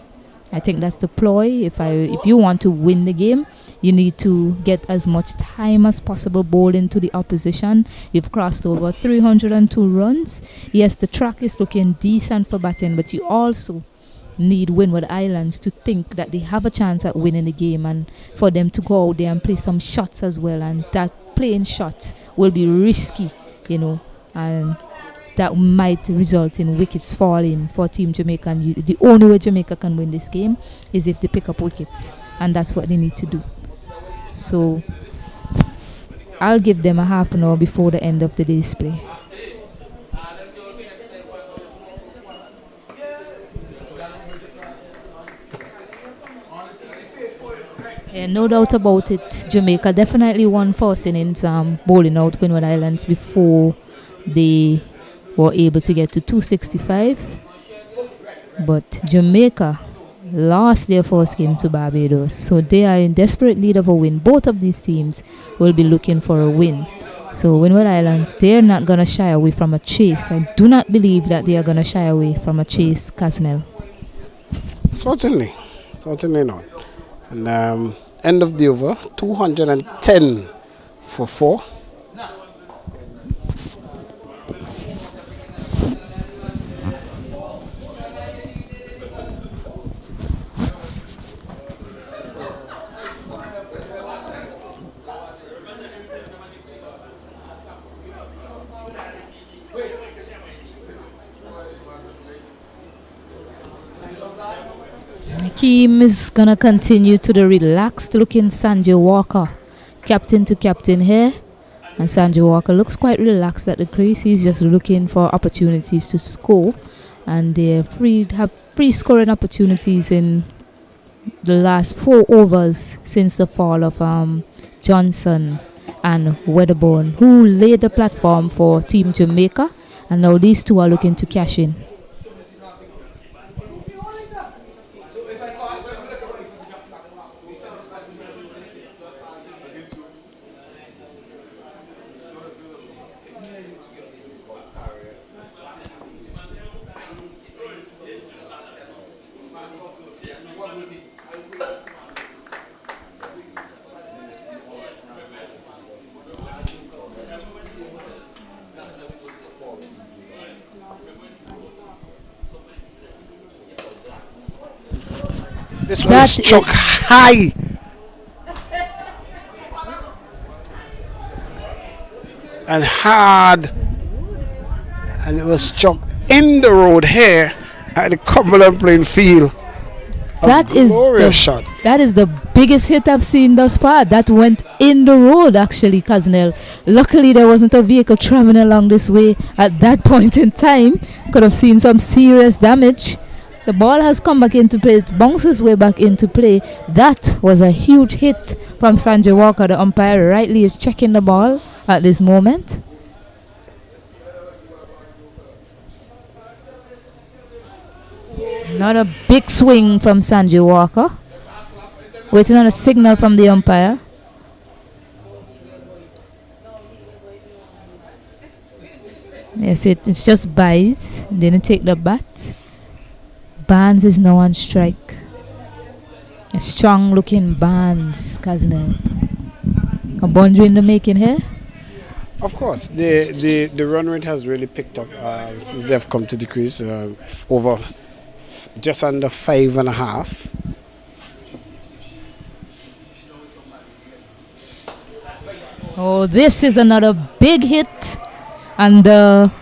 I think that's the ploy. If you want to win the game, you need to get as much time as possible bowling to the opposition. You've crossed over 302 runs. Yes, the track is looking decent for batting, but you also need Windward Islands to think that they have a chance at winning the game, and for them to go out there and play some shots as well, and that playing shots will be risky, and that might result in wickets falling for Team Jamaica. And the only way Jamaica can win this game is if they pick up wickets, and that's what they need to do. So I'll give them a half an hour before the end of the day's play. Yeah, no doubt about it. Jamaica definitely won first innings bowling out Windward Islands before they were able to get to 265. But Jamaica lost their first game to Barbados. So they are in desperate need of a win. Both of these teams will be looking for a win. So Windward Islands, they're not going to shy away from a chase. I do not believe that they are going to shy away from a chase, Casnell. Certainly not. And end of the over, 210 for 4. Team is gonna continue to the relaxed looking Sanjay Walker, captain to captain here, and Sanjay Walker looks quite relaxed at the crease. He's just looking for opportunities to score, and they're have free scoring opportunities in the last 4 overs since the fall of Johnson and Wedderburn, who laid the platform for Team Jamaica, and now these two are looking to cash in. This one is struck high. And hard. And it was struck in the road here at the Cumberland playing field. That is the biggest hit I've seen thus far. That went in the road, actually, Casnell. Luckily, there wasn't a vehicle traveling along this way at that point in time. Could have seen some serious damage. The ball has come back into play. It bounces way back into play. That was a huge hit from Sanjay Walker. The umpire rightly is checking the ball at this moment. Not a big swing from Sanjay Walker. Waiting on a signal from the umpire. Yes, it's just buys. Didn't take the bat. Barnes is now on strike. A strong looking Barnes, Kaznel. A boundary in the making here. Of course, the run rate has really picked up since they've come to the crease over just under 5.5. Oh, this is another big hit, and the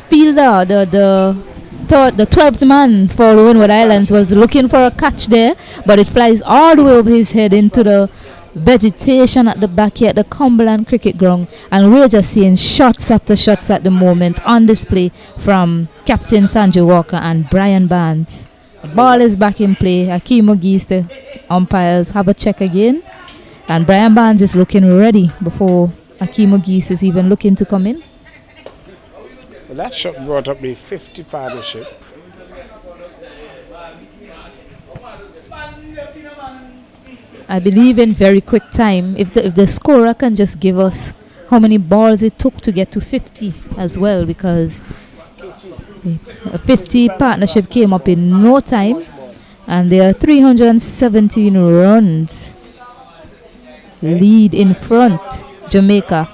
fielder, the 12th man for the Windward Islands was looking for a catch there, but it flies all the way over his head into the vegetation at the back here at the Cumberland cricket ground, and we're just seeing shots after shots at the moment on display from Captain Sanjay Walker and Brian Barnes. The ball is back in play. Akeem Ogis, the umpires, have a check again, and Brian Barnes is looking ready before Akeem Ogis is even looking to come in. Well, that shot brought up the 50 partnership. I believe in very quick time. If the scorer can just give us how many balls it took to get to 50 as well, because a 50 partnership came up in no time, and there are 317 runs lead in front, Jamaica.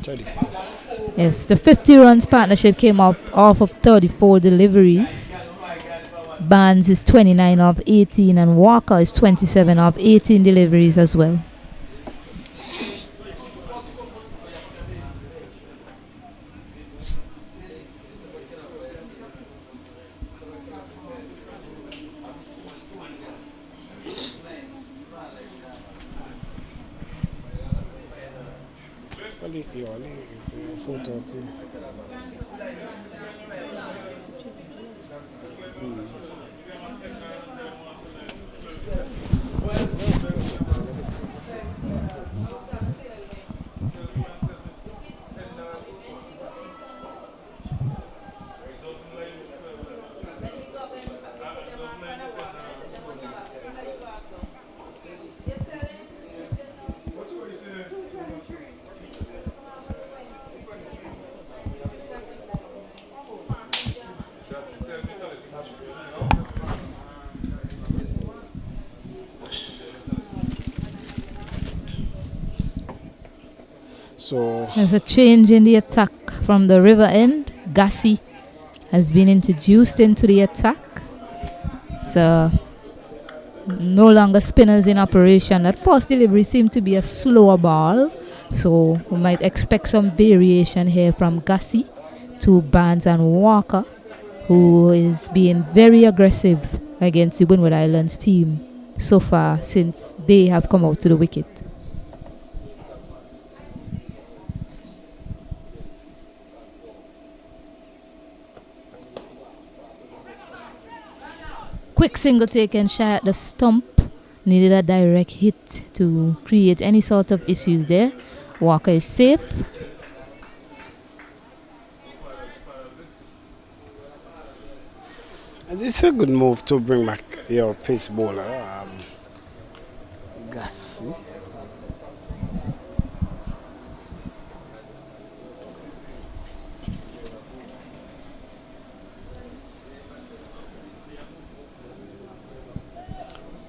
34. Yes, the 50 runs partnership came up off of 34 deliveries. Barnes is 29 of 18 and Walker is 27 of 18 deliveries as well. So there's a change in the attack from the river end. Gassi has been introduced into the attack. So no longer spinners in operation. That first delivery seemed to be a slower ball, so we might expect some variation here from Gassi to Barnes and Walker, who is being very aggressive against the Windward Islands team so far since they have come out to the wicket. Quick single taken shy at the stump. Needed a direct hit to create any sort of issues there. Walker is safe. and this is a good move to bring back your pace bowler, Gassi.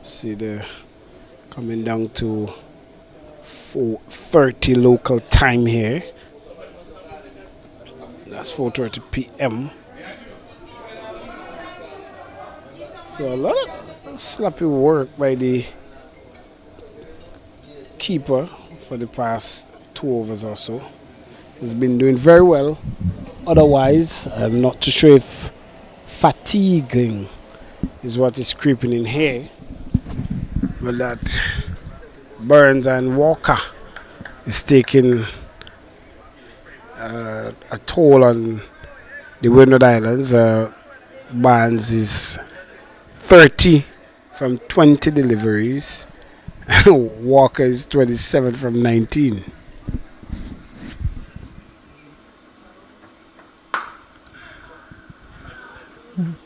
See the coming down to 4:30 local time here. That's 4:30 p.m. So a lot of sloppy work by the keeper for the past 2 overs or so. He's been doing very well. Otherwise, I'm not too sure if fatiguing is what is creeping in here. But that Burns and Walker is taking a toll on the Windward Islands. Barnes is 30 from 20 deliveries. Walker is 27 from 19.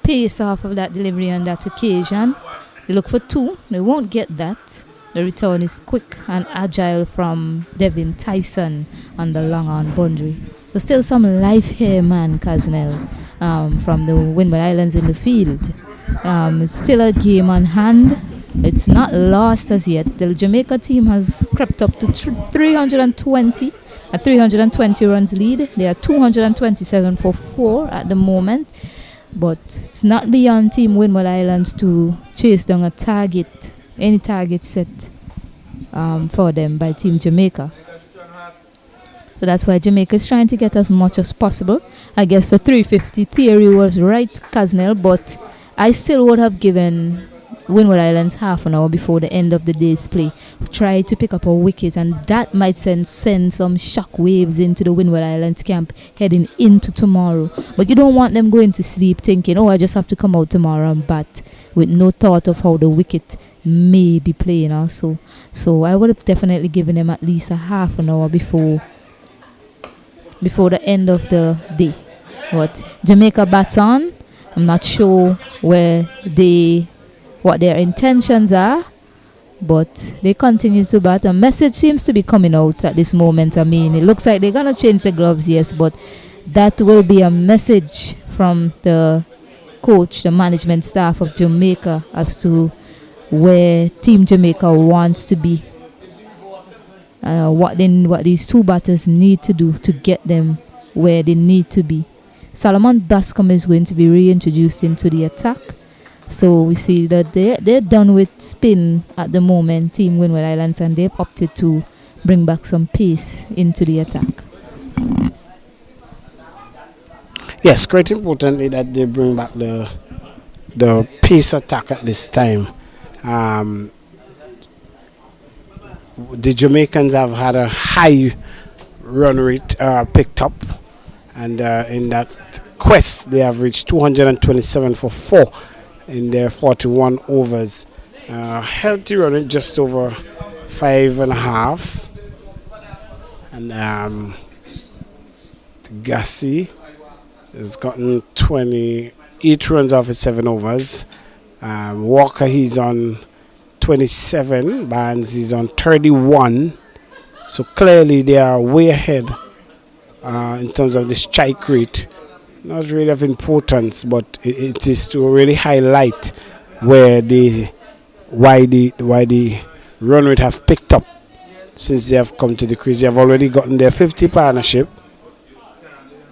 Pace off of that delivery on that occasion. They look for 2. They won't get that. The return is quick and agile from Devin Tyson on the long on boundary. There's still some life here, man, Kaznel. from the Windward Islands in the field. Still a game on hand. It's not lost as yet. The Jamaica team has crept up to 320, a 320 runs lead. They are 227 for 4 at the moment. But it's not beyond Team Windward Islands to chase down a target, any target set for them by Team Jamaica. So that's why Jamaica is trying to get as much as possible. I guess the 350 theory was right, Kaznel, but I still would have given Windward Islands half an hour before the end of the day's play. Try to pick up a wicket, and that might send some shock waves into the Windward Islands camp heading into tomorrow. But you don't want them going to sleep thinking, oh, I just have to come out tomorrow and bat, with no thought of how the wicket may be playing also. So I would have definitely given them at least a half an hour before the end of the day. But Jamaica bats on. I'm not sure what their intentions are, but they continue to bat. A message seems to be coming out at this moment. I mean, it looks like they're going to change the gloves, yes, but that will be a message from the coach, the management staff of Jamaica, as to where Team Jamaica wants to be. What these two batters need to do to get them where they need to be. Solomon Bascom is going to be reintroduced into the attack. So we see that they're done with spin at the moment, Team Windward Islands, and they've opted to bring back some pace into the attack. Yes, quite importantly that they bring back the pace attack at this time. The Jamaicans have had a high run rate picked up, and in that quest they have reached 227 for 4 in their 41 overs. Healthy run rate just over 5.5, and Gassi has gotten 28 runs off his 7 overs. Walker, he's on 27. Barnes is on 31. So clearly they are way ahead in terms of the strike rate. Not really of importance, but it is to really highlight why the run rate have picked up since they have come to the crease. They have already gotten their 50 partnership,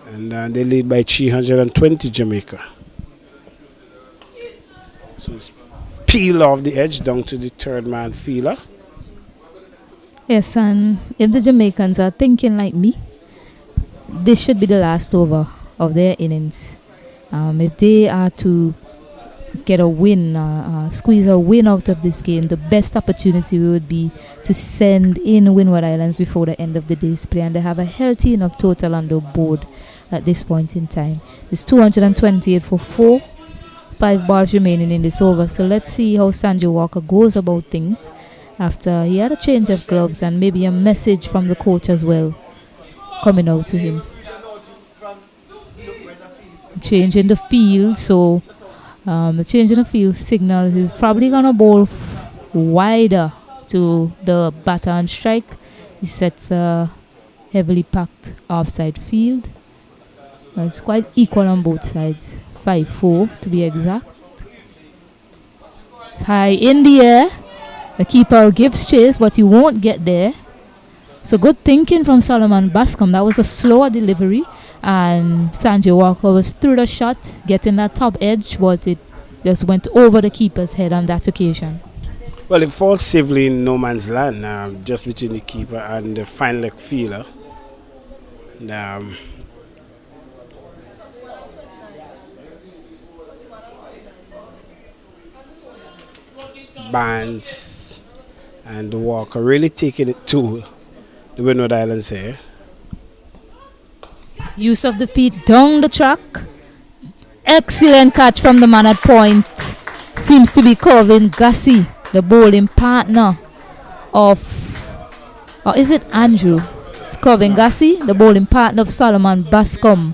and they lead by 320 Jamaica. So it's peel off the edge down to the third man fielder. Yes, and if the Jamaicans are thinking like me, this should be the last over of their innings. If they are to get a win, squeeze a win out of this game, the best opportunity would be to send in Windward Islands before the end of the day's play, and they have a healthy enough total on the board at this point in time. It's 228 for 4, 5 balls remaining in this over. So let's see how Sanjay Walker goes about things after he had a change of gloves and maybe a message from the coach as well coming out to him. Change in the field, so the change in the field signals is probably going to bowl wider to the batter on strike. He sets a heavily packed offside field. It's quite equal on both sides, 5-4 to be exact. It's high in the air. The keeper gives chase, but he won't get there. So good thinking from Solomon Bascom. That was a slower delivery, and Sanjay Walker was through the shot, getting that top edge, but it just went over the keeper's head on that occasion. Well, it falls safely in no man's land, just between the keeper and the fine leg fielder. And, Barnes and Walker really taking it to the Windward Islands here. Use of the feet down the track. Excellent catch from the man at point. Seems to be Corvin Gassi, the bowling partner of, or is it Andrew? It's Corvin Gassi, the bowling partner of Solomon Bascom,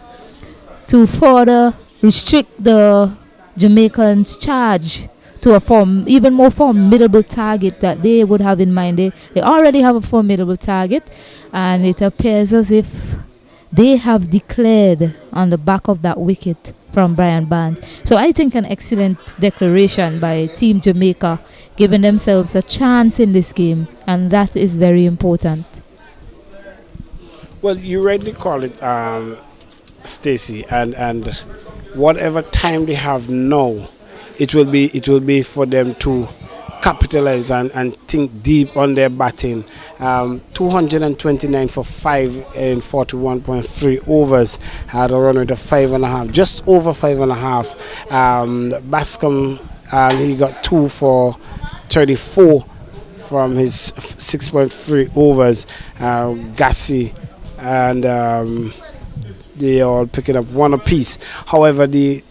to further restrict the Jamaicans' charge to a even more formidable target that they would have in mind. They already have a formidable target, and it appears as if they have declared on the back of that wicket from Brian Barnes. So I think an excellent declaration by Team Jamaica, giving themselves a chance in this game, and that is very important. Well, you rightly call it, Stacey, and whatever time they have now, it will be for them to capitalize and think deep on their batting. 229 for 5 in 41.3 overs, had a run rate of 5.5, just over 5.5. Bascom, he got 2 for 34 from his 6.3 overs. Gassi and they all picking up 1 apiece. However, the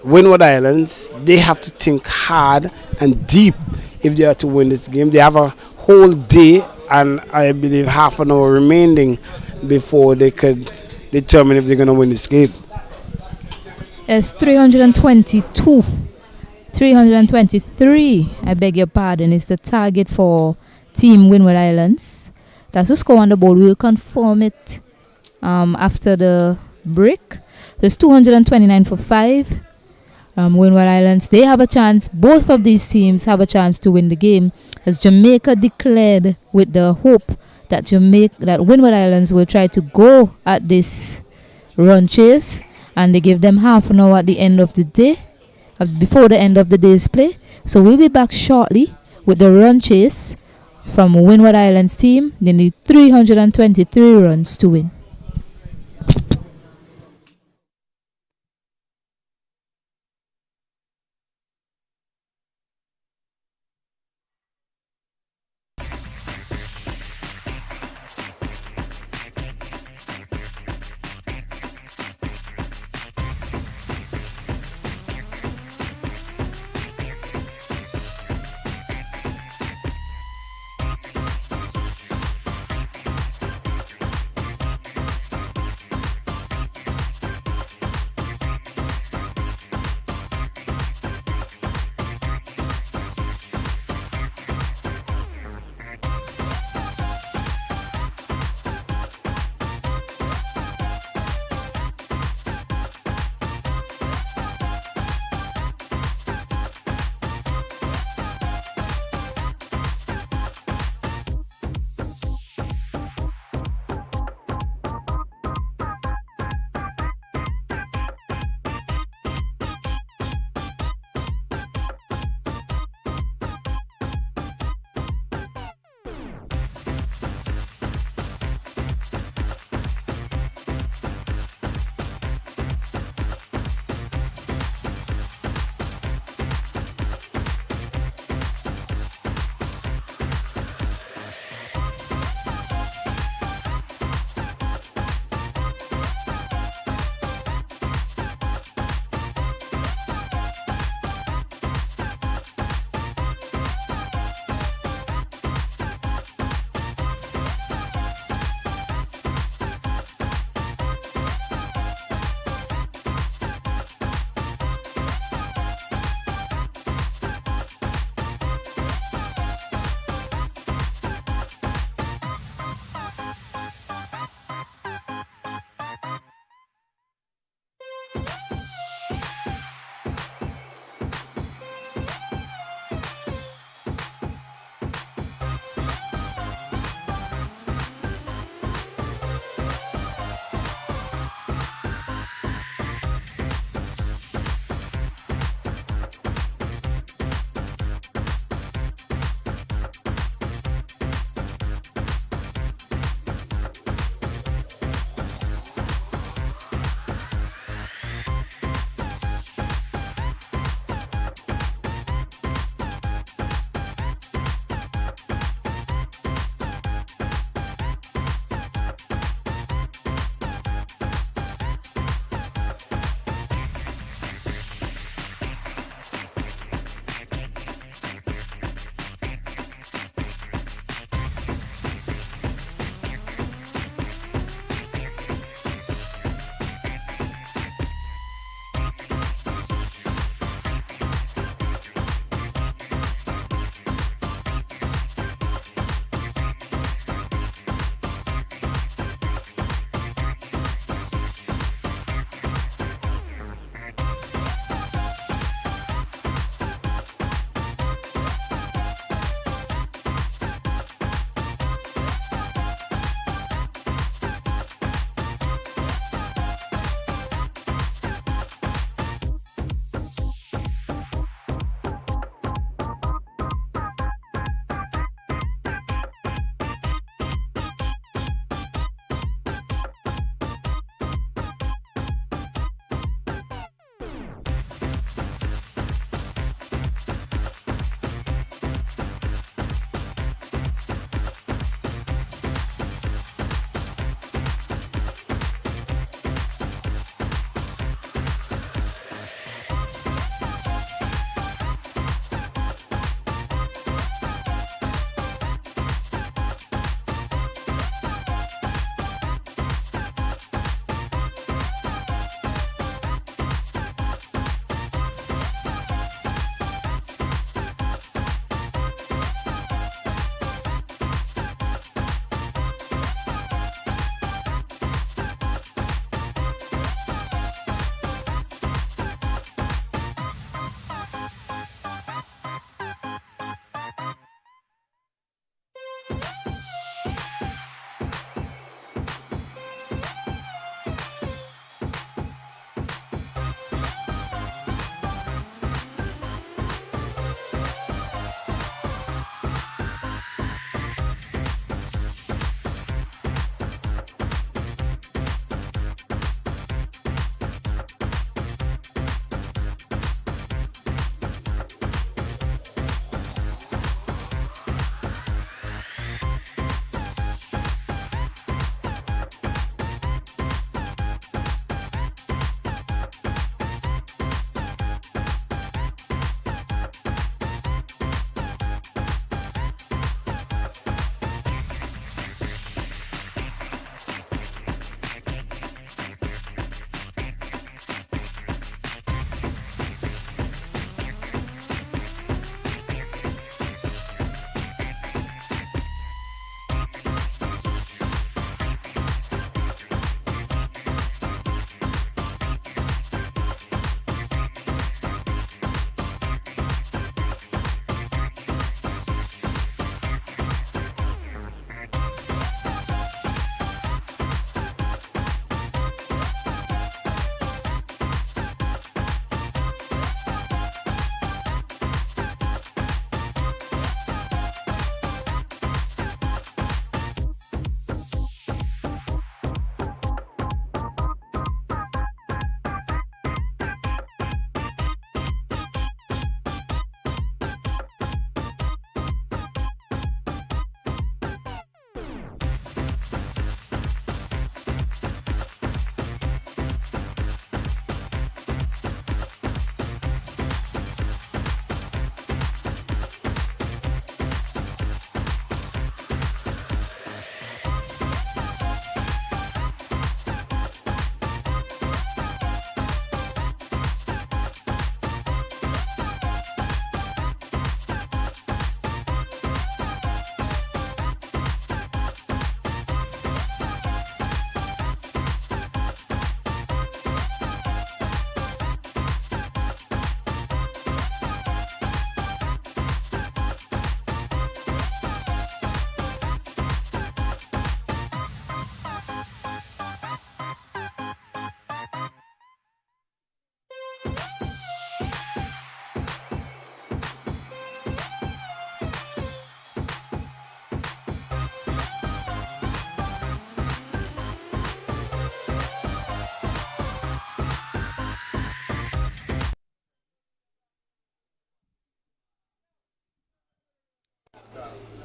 Windward Islands, they have to think hard and deep if they are to win this game. They have a whole day and I believe half an hour remaining before they could determine if they're going to win this game. It's 323, I beg your pardon, is the target for Team Windward Islands. That's the score on the board. We'll confirm it after the break. There's 229 for 5. Windward Islands, they have a chance. Both of these teams have a chance to win the game, as Jamaica declared with the hope that Windward Islands will try to go at this run chase, and they give them half an hour at the end of the day, before the end of the day's play. So we'll be back shortly with the run chase from Windward Islands team. They need 323 runs to win.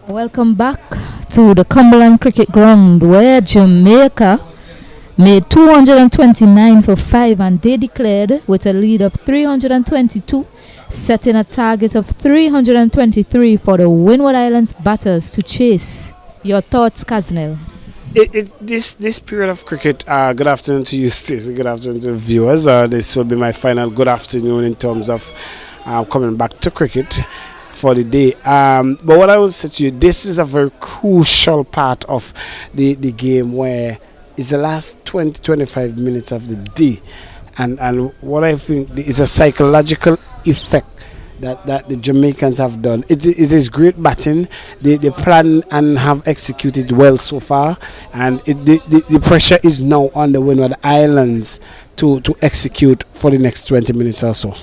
Welcome back to the Cumberland Cricket Ground, where Jamaica made 229 for 5 and they declared with a lead of 322, setting a target of 323 for the Windward Islands batters to chase. Your thoughts, Kaznel? This period of cricket, good afternoon to you, Stacey, good afternoon to the viewers. This will be my final good afternoon in terms of coming back to cricket for the day. But what I will say to you, this is a very crucial part of the game, where it's the last 20-25 minutes of the day, and what I think is a psychological effect that the Jamaicans have done. It is great batting. They plan and have executed well so far, and the pressure is now on the Windward Islands to execute for the next 20 minutes or so.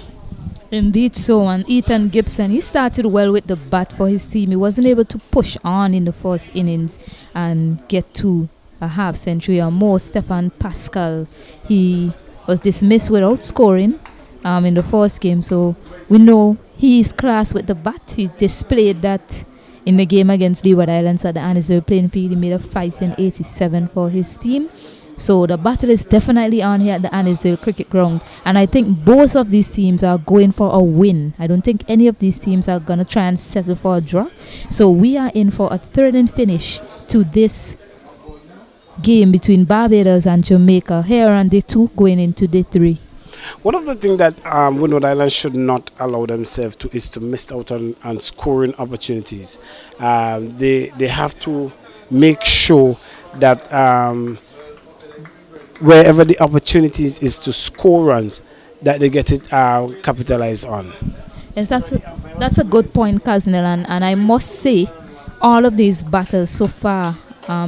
Indeed so, and Ethan Gibson, he started well with the bat for his team. He wasn't able to push on in the first innings and get to a half century or more. Stefan Pascal, he was dismissed without scoring in the first game, so we know he is class with the bat. He displayed that in the game against Leeward Islands at the Annisville playing field. He made a fighting 87 for his team. So the battle is definitely on here at the Annisville Cricket Ground, and I think both of these teams are going for a win. I don't think any of these teams are going to try and settle for a draw. So we are in for a third and finish to this game between Barbados and Jamaica here on day 2 going into day 3. One of the things that Windward Islands should not allow themselves to is to miss out on scoring opportunities. They have to make sure that wherever the opportunities is to score runs, that they get it capitalized on. Yes, that's a good point, Kaznel, and I must say, all of these battles so far,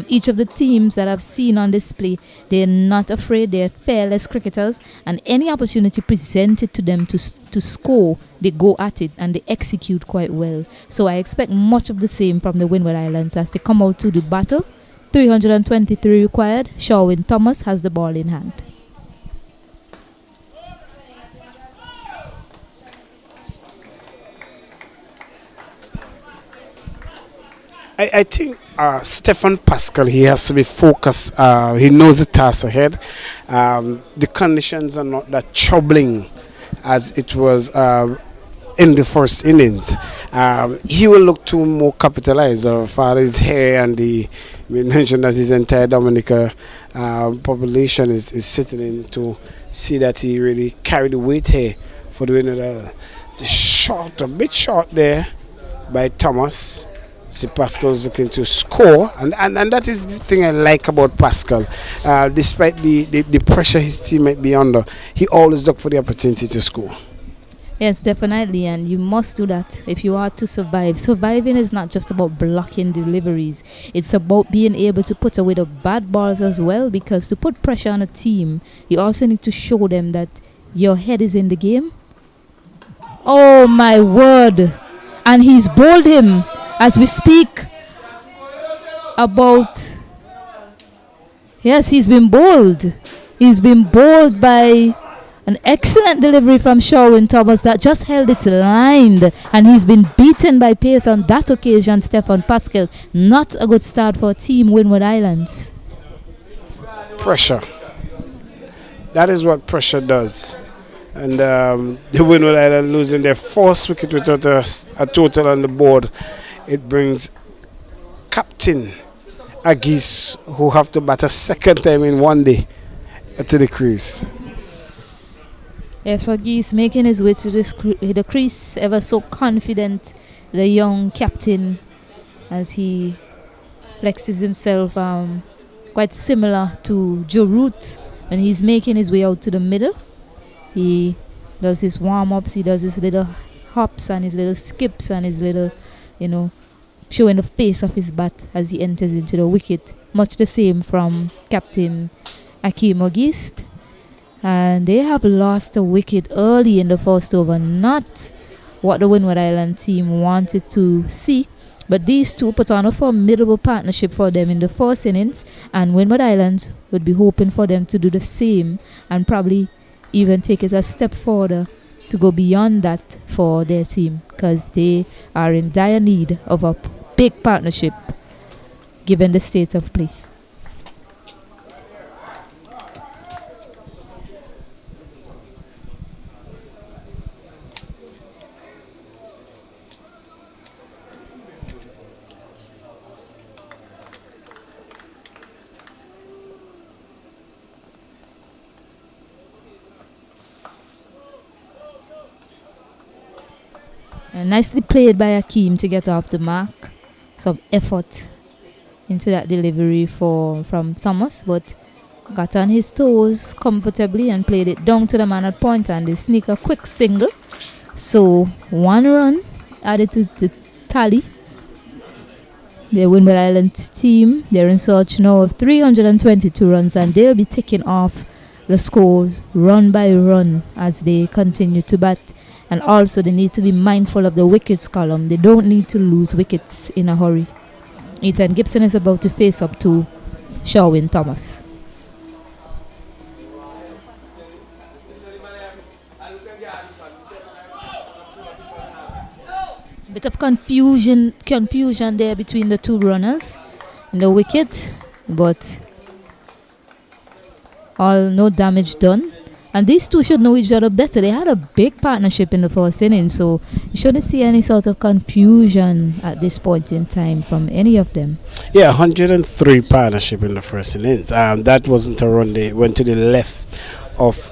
each of the teams that I've seen on display, they're not afraid, they're fearless cricketers, and any opportunity presented to them to score, they go at it and they execute quite well. So I expect much of the same from the Windward Islands as they come out to the battle. 323 required. Sherwin Thomas has the ball in hand. I think Stefan Pascal, he has to be focused. He knows the task ahead. The conditions are not that troubling as it was in the first innings. He will look to more capitalize for his hair, and we mentioned that his entire Dominica population is sitting in to see that he really carried the weight here for the winner. A bit short there by Thomas. See, Pascal's looking to score, and that is the thing I like about Pascal. Despite the pressure his team might be under, he always look for the opportunity to score. Yes, definitely, and you must do that if you are to survive. Surviving is not just about blocking deliveries. It's about being able to put away the bad balls as well, because to put pressure on a team, you also need to show them that your head is in the game. Oh my word! And he's bowled him as we speak about... Yes, he's been bowled. He's been bowled by... an excellent delivery from Sherwin Thomas that just held its line, and he's been beaten by pace on that occasion. Stefan Pascal, not a good start for Team Windward Islands. Pressure. That is what pressure does. And the Windward Islands losing their 4th wicket without a total on the board. It brings Captain Agis, who have to bat a second time in one day, to the crease. Yes, Agis making his way to the crease, ever so confident, the young captain, as he flexes himself, quite similar to Joe Root when he's making his way out to the middle. He does his warm-ups, he does his little hops and his little skips and his little, showing the face of his bat as he enters into the wicket. Much the same from Captain Akeem Auguste. And they have lost a wicket early in the first over. Not what the Windward Island team wanted to see. But these two put on a formidable partnership for them in the first innings. And Windward Islands would be hoping for them to do the same and probably even take it a step further to go beyond that for their team, because they are in dire need of a big partnership given the state of play. And nicely played by Akeem to get off the mark. Some effort into that delivery from Thomas, but got on his toes comfortably and played it down to the man at point, and they sneak a quick single. So 1 run added to the tally. The Windward Islands team, they're in search now of 322 runs, and they'll be ticking off the score run by run as they continue to bat. And also they need to be mindful of the wickets column. They don't need to lose wickets in a hurry. Ethan Gibson is about to face up to Sherwin Thomas. Bit of confusion there between the two runners in the wicket, but no damage done. And these two should know each other better. They had a big partnership in the first inning, so you shouldn't see any sort of confusion at this point in time from any of them. Yeah, 103 partnership in the first innings. That wasn't a run. They went to the left of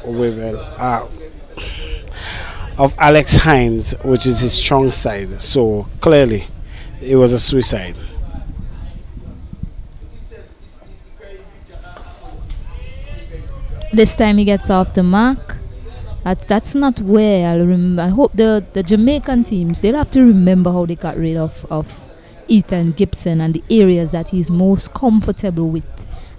Alex Hines, which is his strong side. So clearly, it was a suicide. This time he gets off the mark. That's not where I hope the Jamaican teams, they'll have to remember how they got rid of Ethan Gibson and the areas that he's most comfortable with.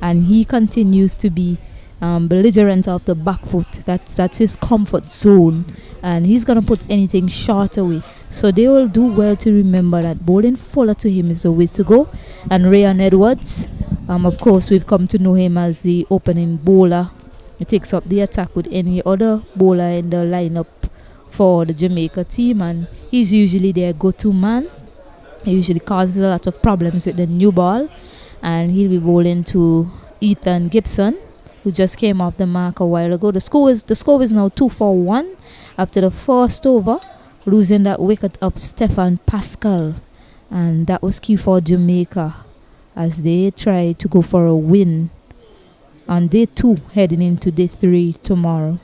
And he continues to be belligerent off the back foot. That's his comfort zone. And he's going to put anything short away. So they will do well to remember that bowling fuller to him is the way to go. And Ryan Edwards, of course, we've come to know him as the opening bowler. He takes up the attack with any other bowler in the lineup for the Jamaica team, and he's usually their go-to man. He usually causes a lot of problems with the new ball, and he'll be bowling to Ethan Gibson, who just came off the mark a while ago. The score is now 2-1 after the first over, losing that wicket of Stefan Pascal, and that was key for Jamaica as they try to go for a win on day 2 heading into day 3 tomorrow.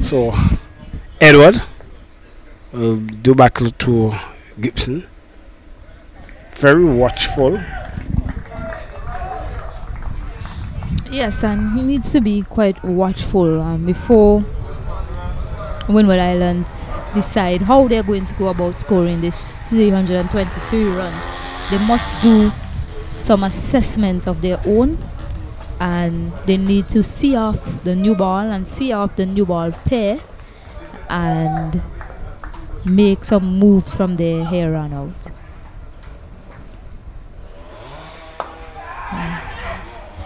So Edward will do battle to Gibson. Very watchful. Yes, and he needs to be quite watchful before Windward Islands decide how they're going to go about scoring this 323 runs. They must do some assessment of their own, and they need to see off the new ball and see off the new ball pair and make some moves from there here on out.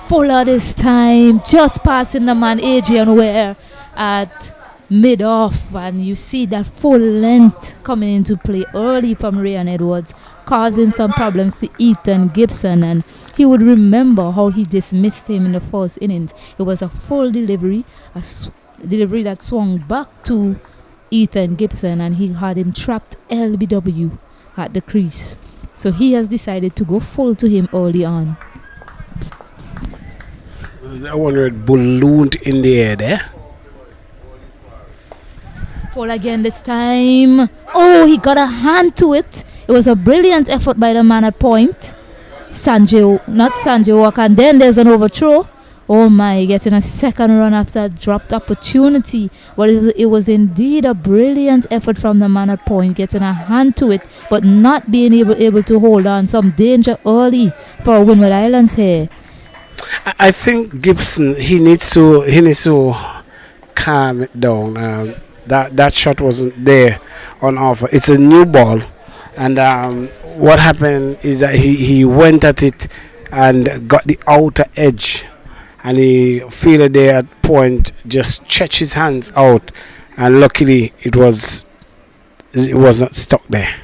Fuller this time, just passing the man Adrian Ware at mid-off, and you see that full length coming into play early from Ryan Edwards, causing some problems to Ethan Gibson, and he would remember how he dismissed him in the first innings. It was a full delivery, delivery that swung back to Ethan Gibson, and he had him trapped LBW at the crease. So he has decided to go full to him early on. That one red ballooned in the air there. Full again this time. Oh, he got a hand to it. It was a brilliant effort by the man at point. Not Sanjay Walker. And then there's an overthrow Oh my, getting a second run after a dropped opportunity. Well, it was indeed a brilliant effort from the man at point, getting a hand to it, but not being able to hold on. Some danger early for Windward Islands here. I think Gibson he needs to calm it down. That shot wasn't there on offer. It's a new ball, and what happened is that he went at it and got the outer edge, and he fielded there at point, just stretched his hands out, and luckily it wasn't stuck there.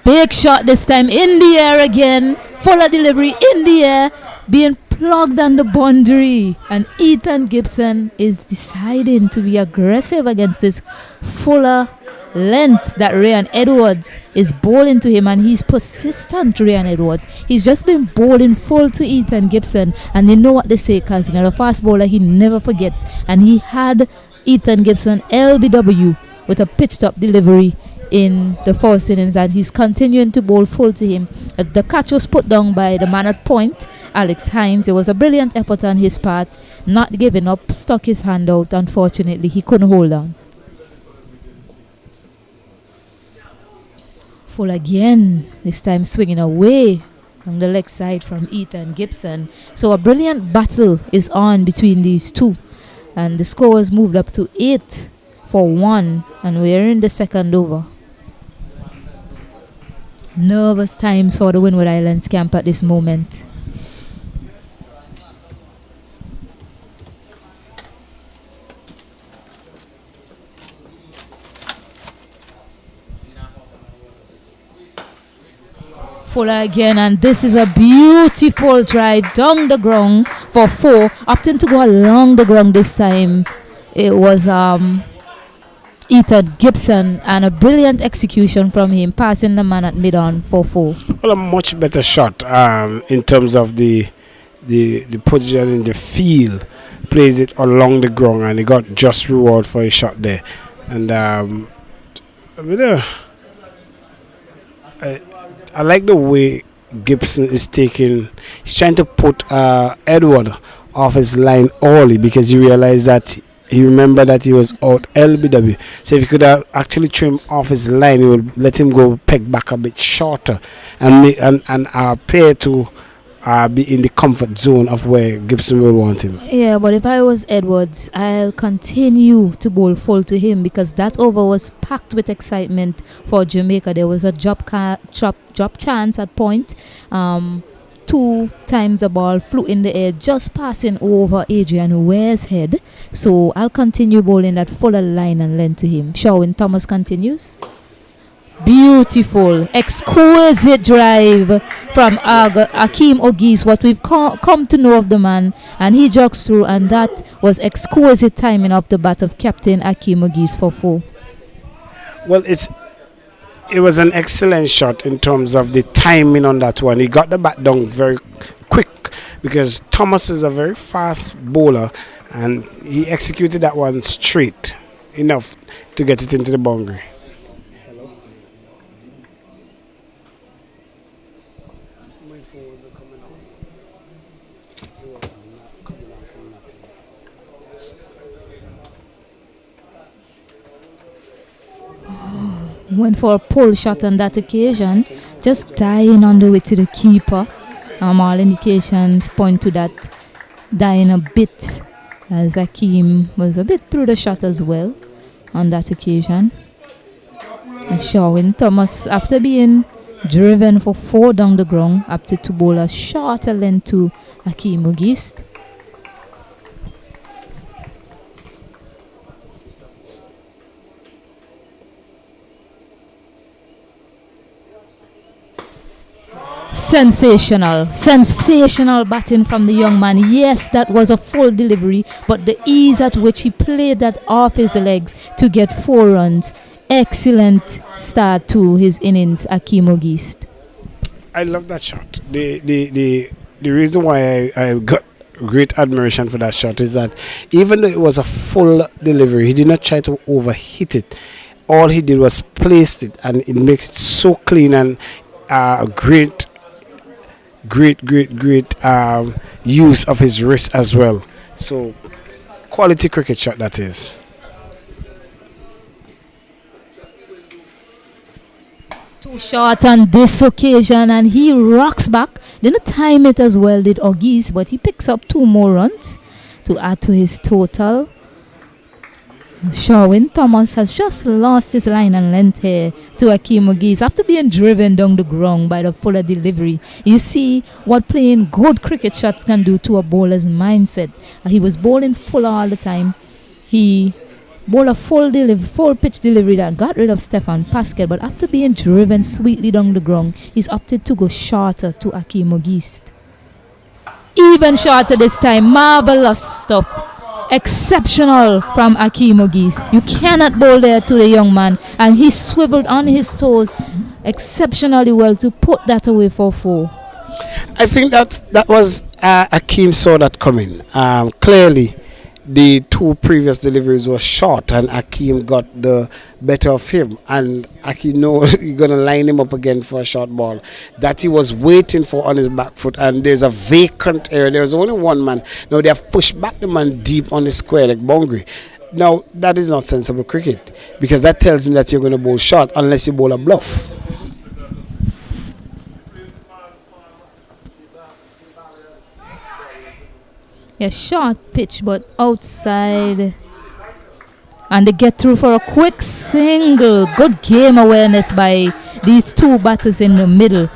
Big shot this time in the air again. Fuller delivery in the air, being plugged on the boundary. And Ethan Gibson is deciding to be aggressive against this fuller length that Ryan Edwards is bowling to him, and he's persistent, Ryan Edwards. He's just been bowling full to Ethan Gibson, and they know what they say, because the fast bowler, he never forgets, and he had Ethan Gibson LBW with a pitched up delivery in the first innings, and he's continuing to bowl full to him. The catch was put down by the man at point, Alex Hines. It was a brilliant effort on his part, not giving up, stuck his hand out. Unfortunately, he couldn't hold on. Full again, this time swinging away from the leg side from Ethan Gibson. So a brilliant battle is on between these two, and the score has moved up to 8-1, and we're in the second over. Nervous times for the Windward Islands camp at this moment. Fuller again, and this is a beautiful drive down the ground for 4, opting to go along the ground this time. It was Ethan Gibson, and a brilliant execution from him, passing the man at mid-on for 4. Well, a much better shot in terms of the position in the field. Plays it along the ground, and he got just reward for his shot there. And I like the way Gibson is taking. He's trying to put Edward off his line early, because he realized that he remembered that he was out LBW. So if he could have actually trimmed off his line, he would let him go peg back a bit shorter and appear to be in the comfort zone of where Gibson will want him. Yeah, but if I was Edwards, I'll continue to bowl full to him, because that over was packed with excitement for Jamaica. There was a drop chance at point. 2 times the ball flew in the air, just passing over Adrian Ware's head. So I'll continue bowling that fuller line and length to him. Sherwin Thomas continues. Beautiful, exquisite drive from Akeem Ogis, what we've come to know of the man, and he jogs through, and that was exquisite timing off the bat of Captain Akeem Ogis for 4. Well, it was an excellent shot in terms of the timing on that one. He got the bat down very quick, because Thomas is a very fast bowler, and he executed that one straight enough to get it into the boundary. Went for a pull shot on that occasion, just dying on the way to the keeper. All indications point to that dying a bit, as Akeem was a bit through the shot as well on that occasion. And Sherwin Thomas, after being driven for 4 down the ground, opted to bowl a shorter length to Akeem Ogis. Sensational batting from the young man. Yes, that was a full delivery, but the ease at which he played that off his legs to get 4 runs. Excellent start to his innings, Akeem Ogis. I love that shot. The reason why I got great admiration for that shot is that even though it was a full delivery, he did not try to overhit it. All he did was placed it, and it makes it so clean and great great use of his wrist as well. So quality cricket shot that is. Too short on this occasion, and he rocks back. Didn't time it as well, did Ogis, but he picks up 2 more runs to add to his total. Sherwin Thomas has just lost his line and length here to Akeem Ogis after being driven down the ground by the fuller delivery. You see what playing good cricket shots can do to a bowler's mindset. He was bowling full all the time. He bowled a full pitch delivery that got rid of Stefan Pascal, but after being driven sweetly down the ground, he's opted to go shorter to Akeem Ogis. Even shorter this time. Marvelous stuff. Exceptional from Akeem Ogis. You cannot bowl there to the young man, and he swiveled on his toes exceptionally well to put that away for 4. I think that was Akeem saw that coming. Clearly, the 2 previous deliveries were short, and Akeem got the better of him. And Akeem knows he's going to line him up again for a short ball that he was waiting for on his back foot. And there's a vacant area. There's only one man. Now they have pushed back the man deep on the square like boundary. Now that is not sensible cricket, because that tells me that you're going to bowl short unless you bowl a bluff. A short pitch, but outside. And they get through for a quick single. Good game awareness by these 2 batters in the middle.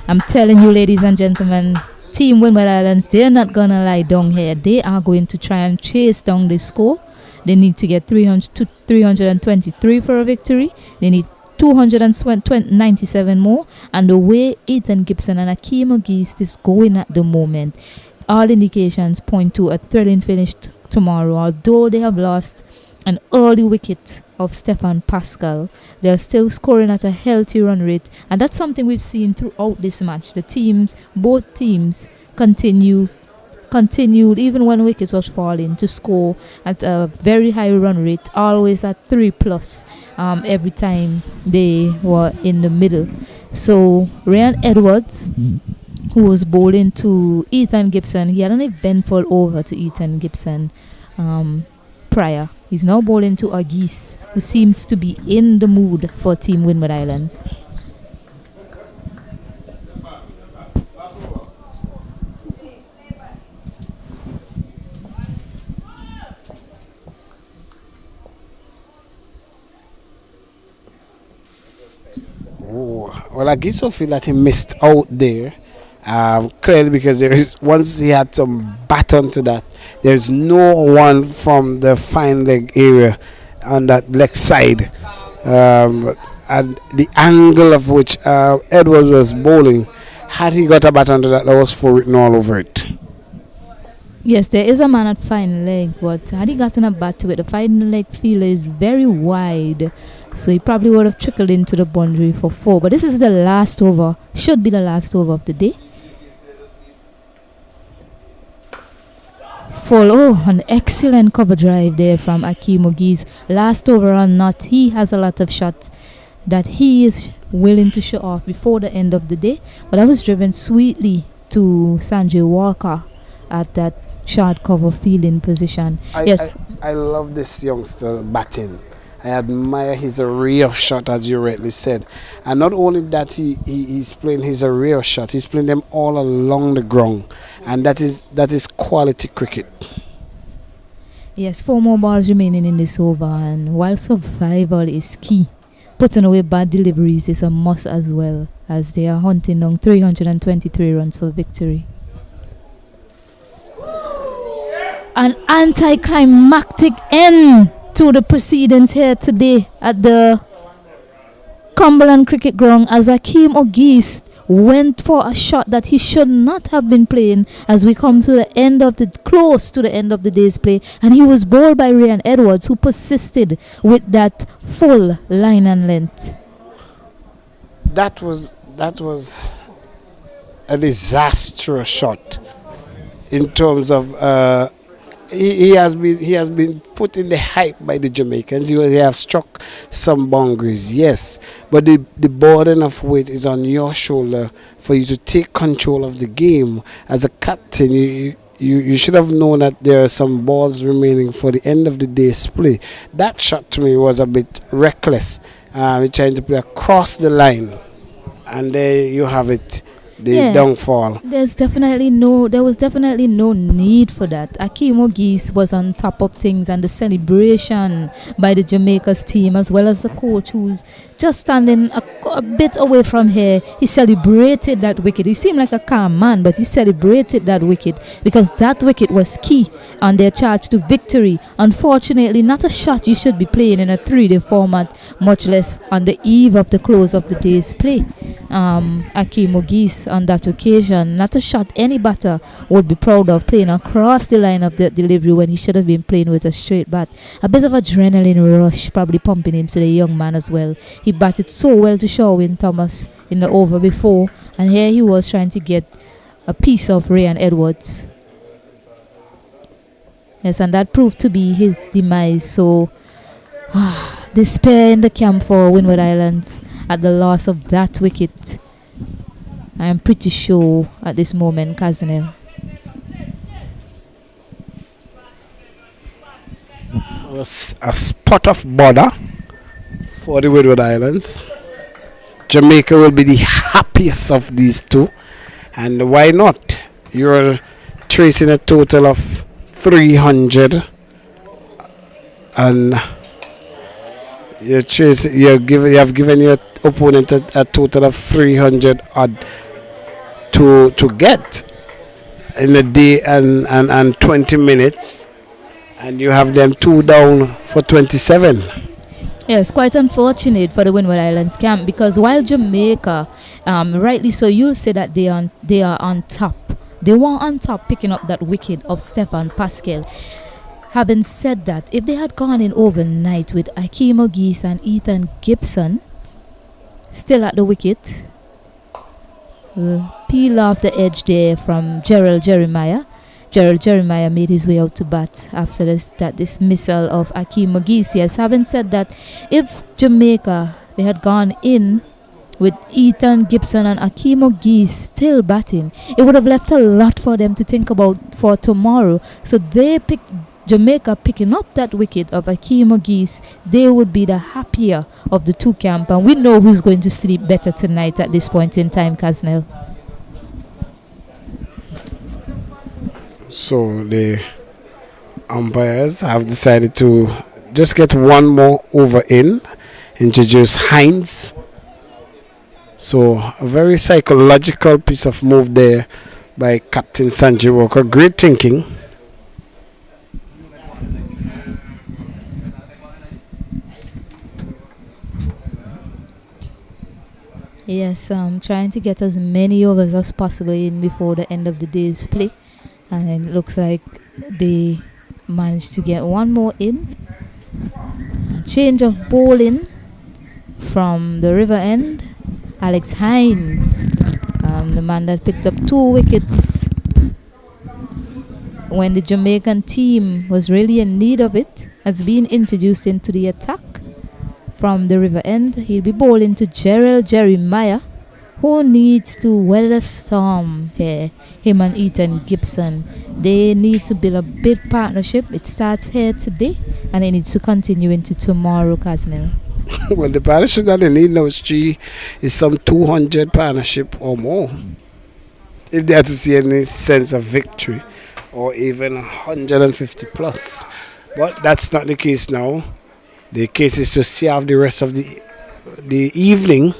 I'm telling you, ladies and gentlemen, Team Windward Islands, they're not going to lie down here. They are going to try and chase down the score. They need to get 323 for a victory. They need 297 more. And the way Ethan Gibson and Akeem Ogis is going at the moment, all indications point to a thrilling finish tomorrow. Although they have lost an early wicket of Stefan Pascal, they are still scoring at a healthy run rate, and that's something we've seen throughout this match. Both teams continued even when wickets was falling to score at a very high run rate, always at 3+ every time they were in the middle. So Ryan Edwards, who was bowling to Ethan Gibson, he had an eventful over to Ethan Gibson prior. He's now bowling to Ogis, who seems to be in the mood for Team Windward Islands. Well, I guess I feel that he missed out there. Clearly, because once he had some baton to that, there's no one from the fine leg area on that leg side, and the angle of which Edwards was bowling, had he got a baton to that, there was 4 written all over it. Yes, there is a man at fine leg, but had he gotten a bat to it, the fine leg fielder is very wide, so he probably would have trickled into the boundary for 4. But this is the last over, should be the last over of the day. An excellent cover drive there from Akeem Ogis. Last over or not, he has a lot of shots that he is willing to show off before the end of the day. But I was driven sweetly to Sanjay Walker at that short cover fielding position. I love this youngster batting. I admire his array of shot, as you rightly said. And not only that, he's playing his array of shots, he's playing them all along the ground. And that is quality cricket. Yes, 4 more balls remaining in this over, and while survival is key, putting away bad deliveries is a must as well, as they are hunting down 323 runs for victory. An anticlimactic end to the proceedings here today at the Cumberland Cricket Ground, as Akeem Ogis went for a shot that he should not have been playing as we come to close to the end of the day's play, and he was bowled by Ryan Edwards, who persisted with that full line and length. That was a disastrous shot in terms of he has been put in the hype by the Jamaicans. They have struck some boundaries, yes, but the burden of weight is on your shoulder for you to take control of the game. As a captain, you should have known that there are some balls remaining for the end of the day's play. That shot to me was a bit reckless. We're trying to play across the line, and there you have it. The downfall. There was definitely no need for that. Akeem Ogis was on top of things, and the celebration by the Jamaica's team, as well as the coach who's just standing a bit away from here. He celebrated that wicket. He seemed like a calm man, but he celebrated that wicket because that wicket was key on their charge to victory. Unfortunately, not a shot you should be playing in a 3-day format, much less on the eve of the close of the day's play. Akeem Ogis on that occasion, not a shot any batter would be proud of, playing across the line of the delivery when he should have been playing with a straight bat. A bit of adrenaline rush probably pumping into the young man as well. He batted so well to Sherwin Thomas in the over before, and here he was trying to get a piece of Ray and Edwards. Yes, and that proved to be his demise. So despair in the camp for Windward Islands at the loss of that wicket. I am pretty sure at this moment, Kaznel. A spot of bother for the Windward Islands. Jamaica will be the happiest of these two, and why not? You're tracing a total of 300, and you have given your opponent a total of 300 odd to get in a day and 20 minutes, and you have them 2 down for 27. Yes, quite unfortunate for the Windward Islands camp, because while Jamaica, rightly so, you'll say that they are on top. They were on top, picking up that wicket of Stefan Pascal. Having said that, if they had gone in overnight with Akeem Ogis and Ethan Gibson still at the wicket, peel off the edge there from Gerald Jeremiah. Gerald Jeremiah made his way out to bat after that dismissal of Akeem Ogis. Yes, having said that, if Jamaica, they had gone in with Ethan Gibson and Akeem Ogis still batting, it would have left a lot for them to think about for tomorrow. So they picked Jamaica picking up that wicket of Akeem Ogis. They would be the happier of the two camp, and we know who's going to sleep better tonight at this point in time, Kaznel. So the umpires have decided to just get one more over in, introduce Hines. So a very psychological piece of move there by Captain Sanjay Walker. Great thinking. Yes, trying to get as many overs as possible in before the end of the day's play. And it looks like they managed to get one more in. A change of bowling from the river end. Alex Hines, the man that picked up 2 wickets when the Jamaican team was really in need of it, has been introduced into the attack from the river end. He'll be bowling to Gerald Jeremiah, who needs to weather the storm here. Him and Ethan Gibson, they need to build a big partnership. It starts here today and it needs to continue into tomorrow, Kaznel. Well, the partnership that they need now is some 200 partnership or more, if they are to see any sense of victory, or even 150 plus. But that's not the case now. The case is to see out the rest of the evening.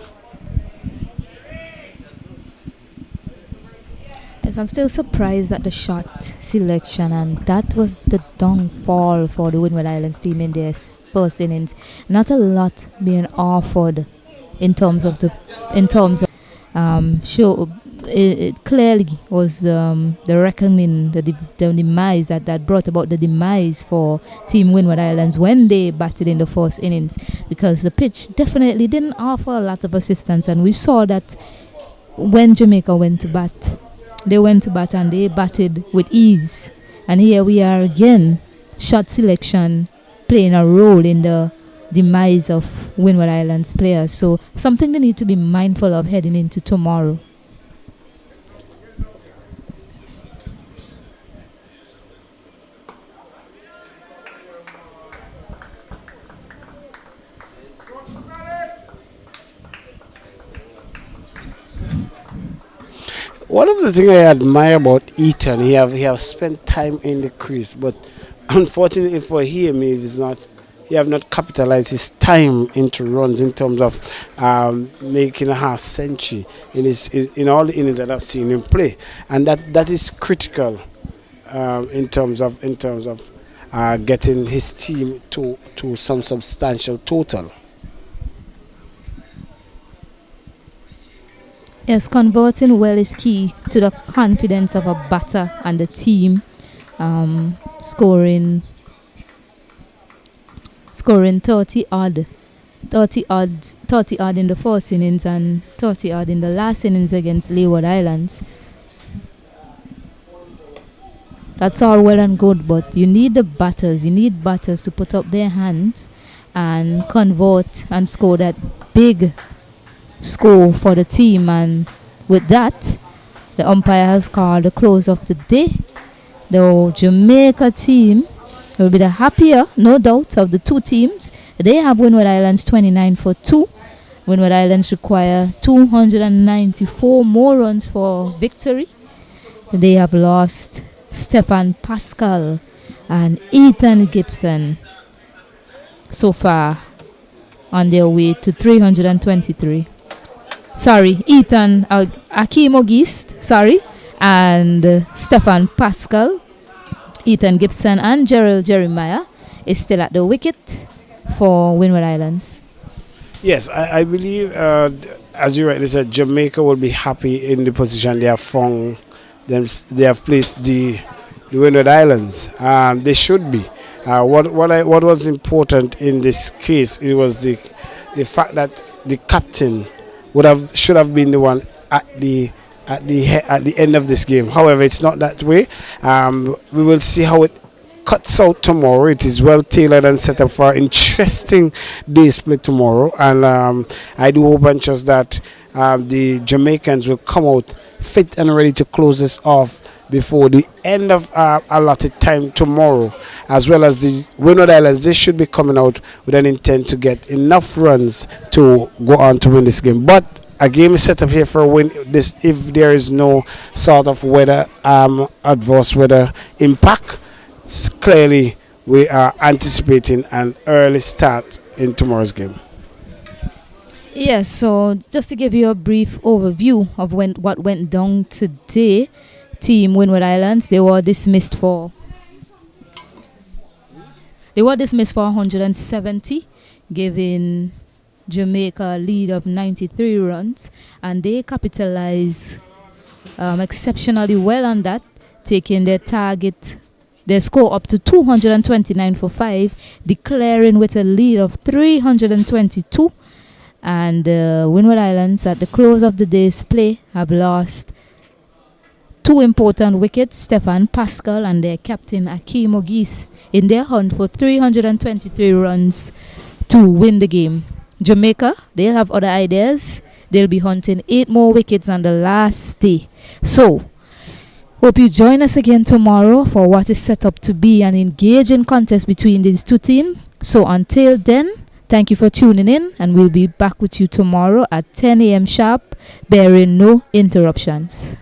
Yes, I'm still surprised at the shot selection, and that was the downfall for the Windward Islands team in their first innings. Not a lot being offered in terms of it clearly was the reckoning, the demise that brought about the demise for Team Windward Islands when they batted in the first innings, because the pitch definitely didn't offer a lot of assistance, and we saw that when Jamaica went to bat. They went to bat and they batted with ease. And here we are again, shot selection playing a role in the demise of Windward Islands players. So something they need to be mindful of heading into tomorrow. One of the things I admire about Ethan, he have spent time in the crease, but unfortunately for him, he have not capitalized his time into runs in terms of making a half century in all the innings that I've seen him play, and that is critical in terms of getting his team to some substantial total. Yes, converting well is key to the confidence of a batter and the team. Scoring 30 odd in the first innings and 30 odd in the last innings against Leeward Islands. That's all well and good, but you need the batters. You need batters to put up their hands and convert and score that big score for the team. And with that, the umpire has called the close of the day. The Jamaica team will be the happier, no doubt, of the two teams. They have Windward Islands 29 for 2. Windward Islands require 294 more runs for victory. They have lost Stefan Pascal and Ethan Gibson so far on their way to 323. Ethan Akeem Ogist, and Stefan Pascal. Ethan Gibson and Gerald Jeremiah is still at the wicket for Windward Islands. Yes, I believe, as you rightly said, Jamaica will be happy in the position they have found. They have placed the Windward Islands. They should be. What was important in this case, it was the fact that the captain should have been the one at the end of this game. However, it's not that way. We will see how it cuts out tomorrow. It is well tailored and set up for an interesting display tomorrow. And I do hope and trust that the Jamaicans will come out fit and ready to close this off before the end of allotted time tomorrow, as well as the Windward Islands. They should be coming out with an intent to get enough runs to go on to win this game. But a game is set up here for a win. This, if there is no sort of weather, adverse weather impact, clearly we are anticipating an early start in tomorrow's game. Yes, so just to give you a brief overview of what went down today, Team Windward Islands, they were dismissed for 170, giving Jamaica a lead of 93 runs, and they capitalized exceptionally well on that, taking their score up to 229 for 5, declaring with a lead of 322. And Windward Islands, at the close of the day's play, have lost 2 important wickets, Stefan Pascal and their captain Akeem Ogis, in their hunt for 323 runs to win the game. Jamaica, they'll have other ideas. They'll be hunting 8 more wickets on the last day. So, hope you join us again tomorrow for what is set up to be an engaging contest between these two teams. So until then, thank you for tuning in, and we'll be back with you tomorrow at 10 a.m. sharp, bearing no interruptions.